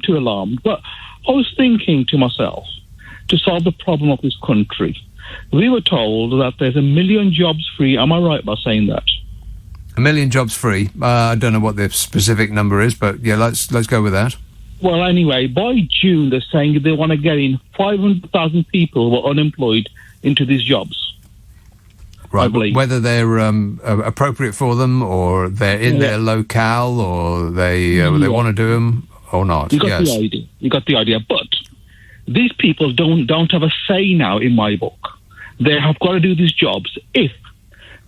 too alarmed. But I was thinking to myself, to solve the problem of this country, we were told that there's 1 million jobs free. Am I right by saying that? 1 million jobs free. I don't know what the specific number is, but yeah, let's go with that. Well, anyway, by June, they're saying they want to get in 500,000 people who are unemployed into these jobs. Right, whether they're appropriate for them, or they're in their locale, or they want to do them or not. You got the idea. You got the idea. But these people don't have a say now in my book. They have got to do these jobs if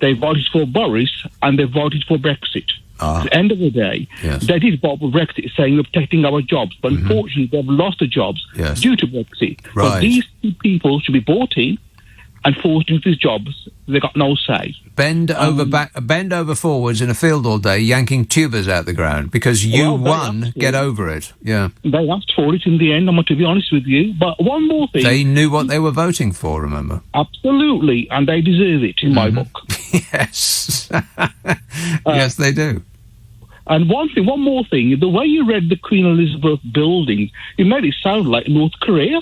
they voted for Boris and they voted for Brexit. At the end of the day, they did vote for Brexit, saying we're protecting our jobs, but unfortunately they've lost the jobs due to Brexit. Right. But these two people should be brought in and forced into these jobs. They got no say. Bend over forwards in a field all day, yanking tubers out the ground because you won. Get over it. Yeah. They asked for it in the end. I'm going to be honest with you. But one more thing. They knew what they were voting for. Remember? Absolutely, and they deserve it in my book. Yes. Yes, they do. And one more thing. The way you read the Queen Elizabeth building, it made it sound like North Korea.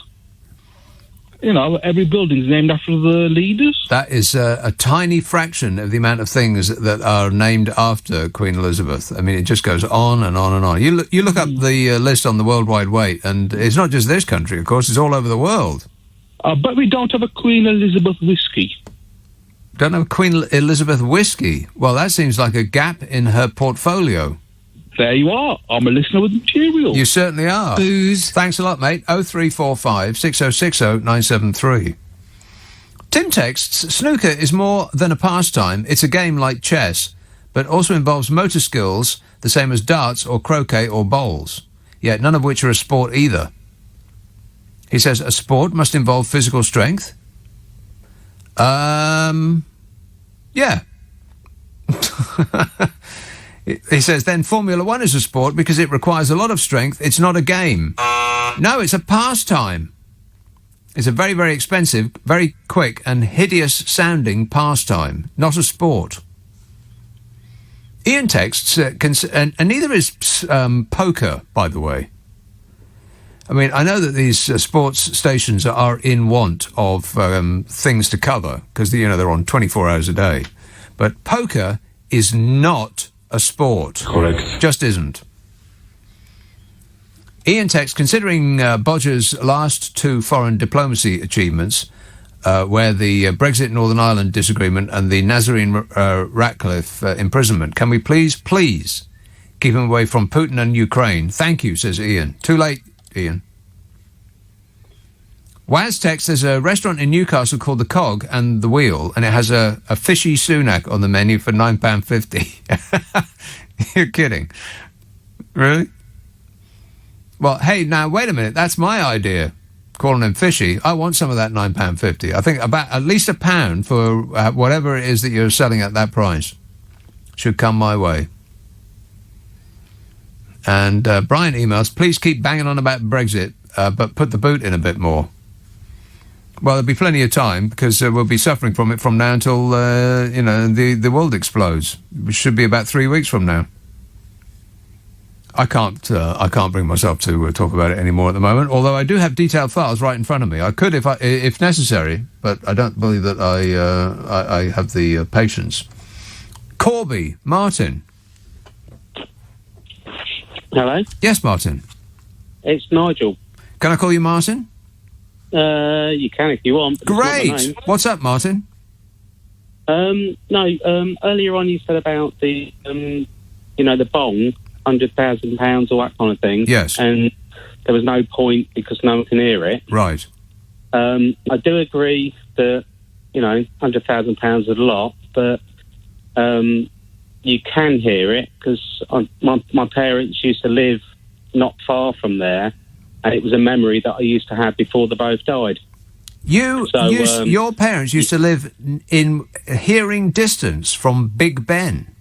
You know, every building's named after the leaders. That is a tiny fraction of the amount of things that are named after Queen Elizabeth. I mean, it just goes on and on and on. You look up the list on the World Wide Web, and it's not just this country, of course, it's all over the world. But we don't have a Queen Elizabeth whiskey. Don't have a Queen Elizabeth whiskey? Well, that seems like a gap in her portfolio. There you are. I'm a listener with material. You certainly are. Booze. Thanks a lot, mate. 0345 6060 973. Tim texts, snooker is more than a pastime. It's a game like chess. but also involves motor skills, the same as darts or croquet or bowls, yet none of which are a sport either. He says a sport must involve physical strength. Yeah. He says then Formula One is a sport because it requires a lot of strength. It's not a game. No, it's a pastime. It's a very, very expensive, very quick and hideous-sounding pastime, not a sport. Ian texts, and neither is poker, by the way. I mean, I know that these sports stations are in want of things to cover, because, they're on 24 hours a day. But poker is not a sport. Correct. Just isn't. Ian texts, considering Bodger's last two foreign diplomacy achievements, where the Brexit Northern Ireland disagreement and the Nazarene Ratcliffe imprisonment, can we please keep him away from Putin and Ukraine? Thank you, says Ian. Too late, Ian. Waz texts, there's a restaurant in Newcastle called The Cog and The Wheel, and it has a fishy sumac on the menu for £9.50. You're kidding. Really? Well, hey, now, wait a minute. That's my idea, calling them fishy. I want some of that £9.50. I think about at least £1 for whatever it is that you're selling at that price should come my way. And Brian emails, please keep banging on about Brexit, but put the boot in a bit more. Well, there'll be plenty of time, because we'll be suffering from it from now until, the world explodes, which should be about 3 weeks from now. I can't bring myself to talk about it anymore at the moment, although I do have detailed files right in front of me. I could if necessary, but I don't believe that I have the patience. Corby, Martin. Hello? Yes, Martin. It's Nigel. Can I call you Martin? You can if you want. Great. What's up, Martin? Earlier on you said about the, the bong, £100,000, all that kind of thing. Yes. And there was no point because no one can hear it. Right. I do agree that, £100,000 is a lot, but you can hear it, because my parents used to live not far from there, and it was a memory that I used to have before they both died. Your parents used to live in hearing distance from Big Ben?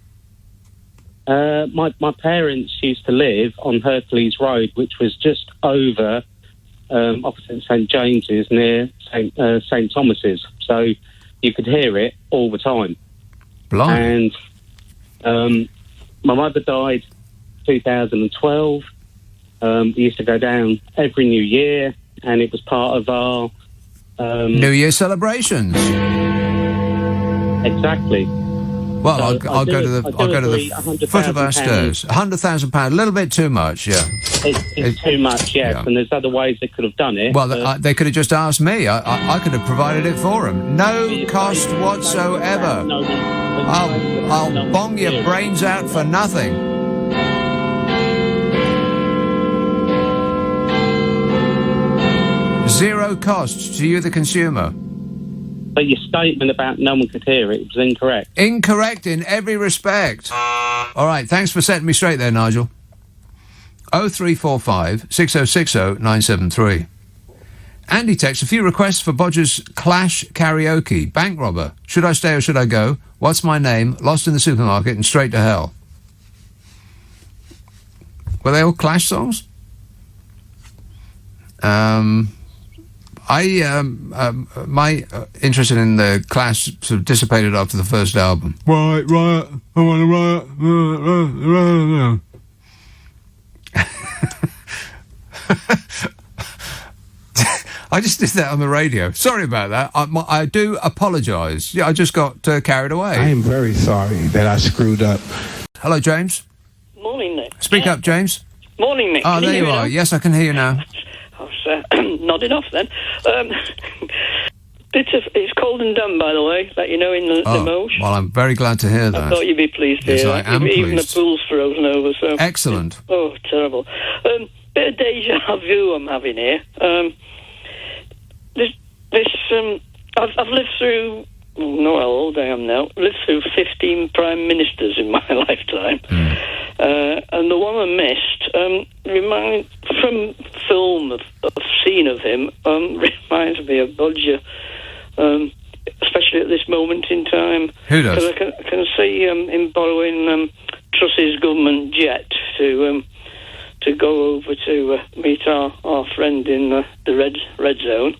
My parents used to live on Hercules Road, which was just over opposite St James's, near St Thomas's. So you could hear it all the time. Blimey. And my mother died 2012. We used to go down every New Year, and it was part of our New Year celebrations. Exactly. Well, so I'll go to the foot of our stairs. £100,000, a little bit too much, yeah. It's too much, yes. Yeah. And there's other ways they could have done it. Well, they could have just asked me. I could have provided it for them. No cost whatsoever. I'll bong your brains out for nothing. Zero cost to you, the consumer. But your statement about no one could hear it was incorrect. Incorrect in every respect. All right, thanks for setting me straight there, Nigel. 0345 6060 973. Andy texts, a few requests for Bodger's Clash karaoke. Bank robber. Should I stay or should I go? What's my name? Lost in the supermarket and straight to hell. Were they all Clash songs? My interest in the Clash sort of dissipated after the first album. Right, I want to riot. I just did that on the radio. Sorry about that. I do apologise. Yeah, I just got carried away. I am very sorry that I screwed up. Hello, James. Morning, Nick. Speak up, James. Morning, Nick. Oh, there you are. Yes, I can hear you now. I was nodding off then. It's cold and damp, by the way, let you know in the Mosh. Well, I'm very glad to hear that. I thought you'd be pleased to hear that. I am Even pleased. the pool's frozen over. So. Excellent. Oh, terrible. Bit of deja vu I'm having here. I've lived through know how old I am now. Lived through 15 prime ministers in my lifetime. And the one I missed, from film I've seen of him, reminds me of Bodger, especially at this moment in time. Who does? Because I can see him borrowing Truss's government jet to go over to meet our friend in the red zone.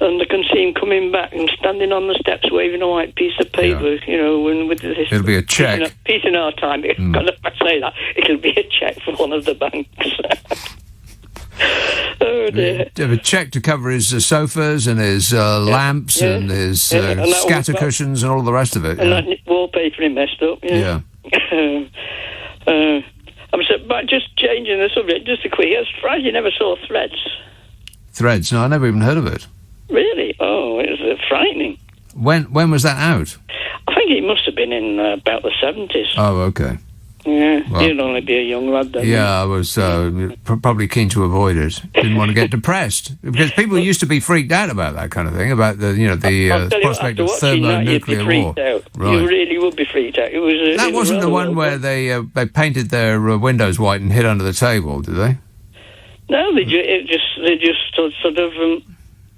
And I can see him coming back and standing on the steps waving a white piece of paper, and with this... It'll be a cheque. Peace in our time. Got to say that. It'll be a cheque for one of the banks. Oh, dear. A cheque to cover his sofas and his lamps and his scatter cushions and all the rest of it. And that wallpaper he messed up, Yeah. But just changing the subject, just a quick... I was surprised you never saw Threads. Threads? No, I never even heard of it. Really? Oh, it was frightening. When was that out? I think it must have been in about the 70s. Oh, okay. Yeah, Well, you'd only be a young lad then. Yeah, I was probably keen to avoid it. Didn't want to get depressed because people used to be freaked out about that kind of thing, about the prospect of thermonuclear war. Right. You really would be freaked out. That wasn't the one where they painted their windows white and hid under the table, did they? No, they just sort of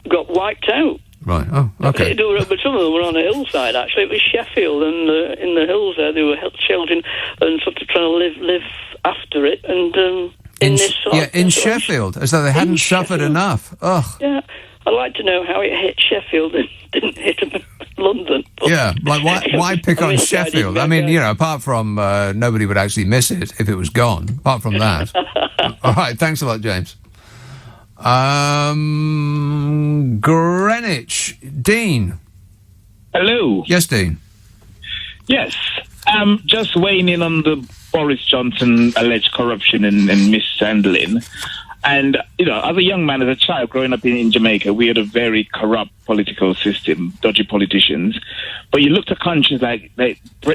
got wiped out. Right. Oh, okay. But some of them were on a hillside. Actually, it was Sheffield, and in the hills there, they were children and sort of trying to live after it. And in Sheffield, as though they hadn't suffered enough. Ugh. Yeah, I'd like to know how it hit Sheffield and didn't hit London. Yeah, like why pick on Sheffield? I mean, apart from nobody would actually miss it if it was gone. Apart from that. All right, thanks a lot, James. Greenwich. Dean. Hello. Yes, Dean. Yes. Just weighing in on the Boris Johnson alleged corruption and mishandling. And, as a young man, as a child growing up in Jamaica, we had a very corrupt political system, dodgy politicians. But you looked at countries like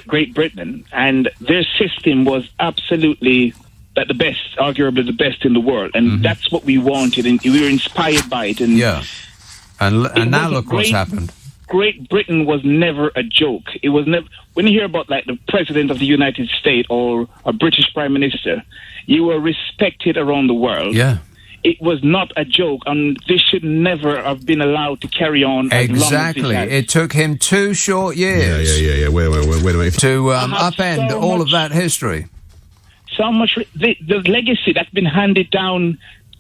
Great Britain, and their system was absolutely... the best, arguably the best in the world, and that's what we wanted, and we were inspired by it. And and now look what's happened. Great Britain was never a joke. It was never. When you hear about the president of the United States or a British prime minister, you were respected around the world. Yeah. It was not a joke, and this should never have been allowed to carry on. Exactly. It took him 2 short years. Yeah. Wait a minute. To upend all of that history. So much the legacy that's been handed down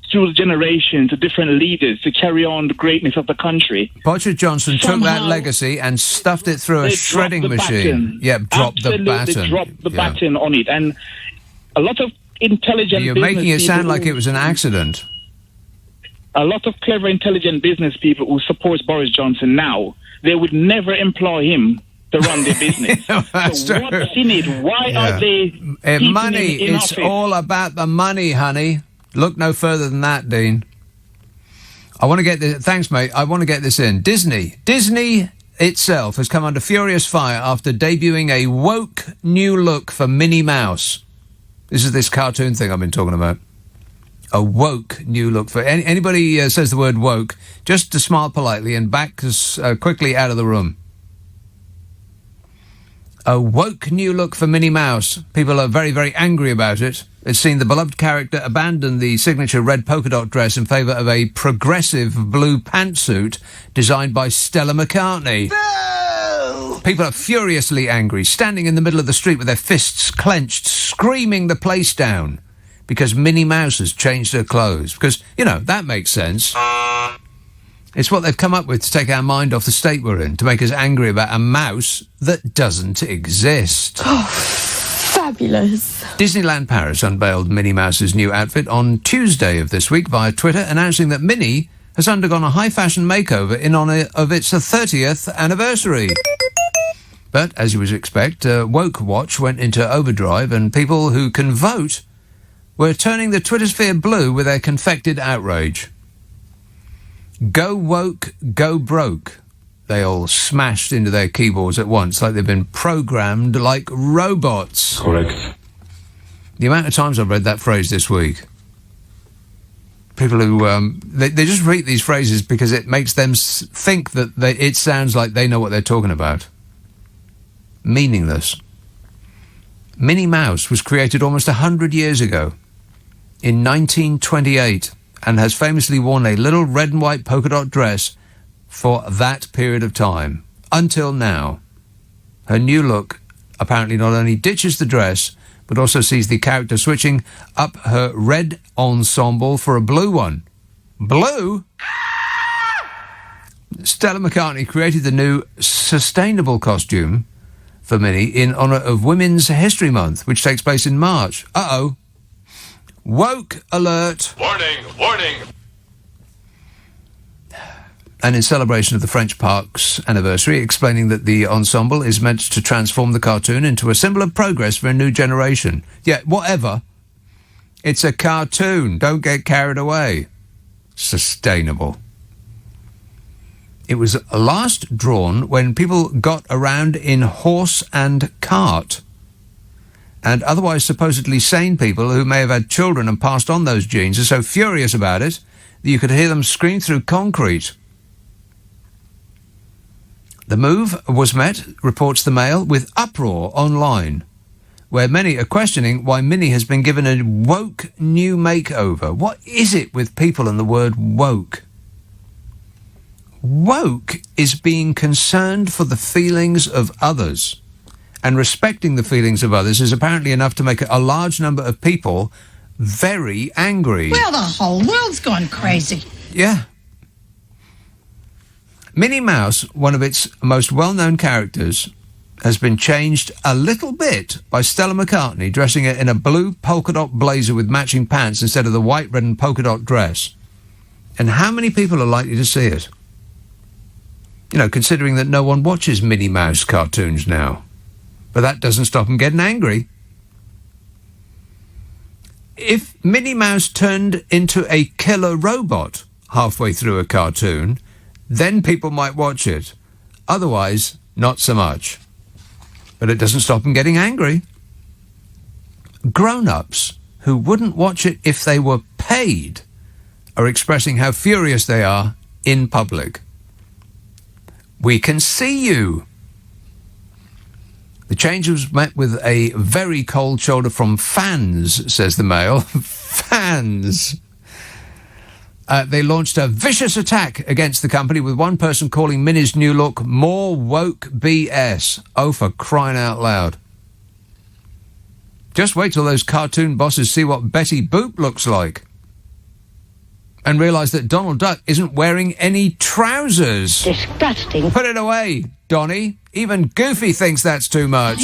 through the generation to different leaders to carry on the greatness of the country. Boris Johnson took that legacy and stuffed it through a shredding machine. Yeah, dropped the baton. Dropped the baton on it, and a lot of intelligent. You're making it sound like it was an accident. A lot of clever, intelligent business people who support Boris Johnson now, they would never employ him to run their business. So what's in it? Why are they money? It's all about the money, honey. Look no further than that, Dean. I want to get this... Thanks, mate. I want to get this in. Disney itself has come under furious fire after debuting a woke new look for Minnie Mouse. This is this cartoon thing I've been talking about. A woke new look for... Anybody says the word woke, just to smile politely and back quickly out of the room. A woke new look for Minnie Mouse. People are very, very angry about it. It's seen the beloved character abandon the signature red polka dot dress in favour of a progressive blue pantsuit designed by Stella McCartney. No! People are furiously angry, standing in the middle of the street with their fists clenched, screaming the place down because Minnie Mouse has changed her clothes. Because, that makes sense. It's what they've come up with to take our mind off the state we're in, to make us angry about a mouse that doesn't exist. Oh, fabulous. Disneyland Paris unveiled Minnie Mouse's new outfit on Tuesday of this week via Twitter, announcing that Minnie has undergone a high-fashion makeover in honour of its 30th anniversary. But, as you would expect, Woke Watch went into overdrive, and people who can vote were turning the Twittersphere blue with their confected outrage. Go woke, go broke. They all smashed into their keyboards at once like they've been programmed like robots. Correct. The amount of times I've read that phrase this week. People who they just repeat these phrases because it makes them think that it sounds like they know what they're talking about. Meaningless. Minnie Mouse was created almost 100 years ago, in 1928, and has famously worn a little red and white polka dot dress for that period of time, until now. Her new look apparently not only ditches the dress, but also sees the character switching up her red ensemble for a blue one. Blue? Stella McCartney created the new sustainable costume for Minnie in honour of Women's History Month, which takes place in March. Uh-oh. Woke alert. Warning, warning. And in celebration of the French Park's anniversary, explaining that the ensemble is meant to transform the cartoon into a symbol of progress for a new generation. Yeah, whatever. It's a cartoon. Don't get carried away. Sustainable. It was last drawn when people got around in horse and cart. And otherwise supposedly sane people who may have had children and passed on those genes are so furious about it that you could hear them scream through concrete. The move was met, reports the Mail, with uproar online, where many are questioning why Minnie has been given a woke new makeover. What is it with people and the word woke? Woke is being concerned for the feelings of others, and respecting the feelings of others is apparently enough to make a large number of people very angry. Well, the whole world's gone crazy. Yeah. Minnie Mouse, one of its most well-known characters, has been changed a little bit by Stella McCartney, dressing it in a blue polka dot blazer with matching pants instead of the white, red and polka dot dress. And how many people are likely to see it? You know, considering that no one watches Minnie Mouse cartoons now. But that doesn't stop them getting angry. If Minnie Mouse turned into a killer robot halfway through a cartoon, then people might watch it. Otherwise, not so much. But it doesn't stop them getting angry. Grown-ups who wouldn't watch it if they were paid are expressing how furious they are in public. We can see you. The change was met with a very cold shoulder from fans, says the Mail. Fans. They launched a vicious attack against the company, with one person calling Minnie's new look more woke BS. Oh, for crying out loud. Just wait till those cartoon bosses see what Betty Boop looks like. And realise that Donald Duck isn't wearing any trousers. Disgusting. Put it away, Donnie. Even Goofy thinks that's too much.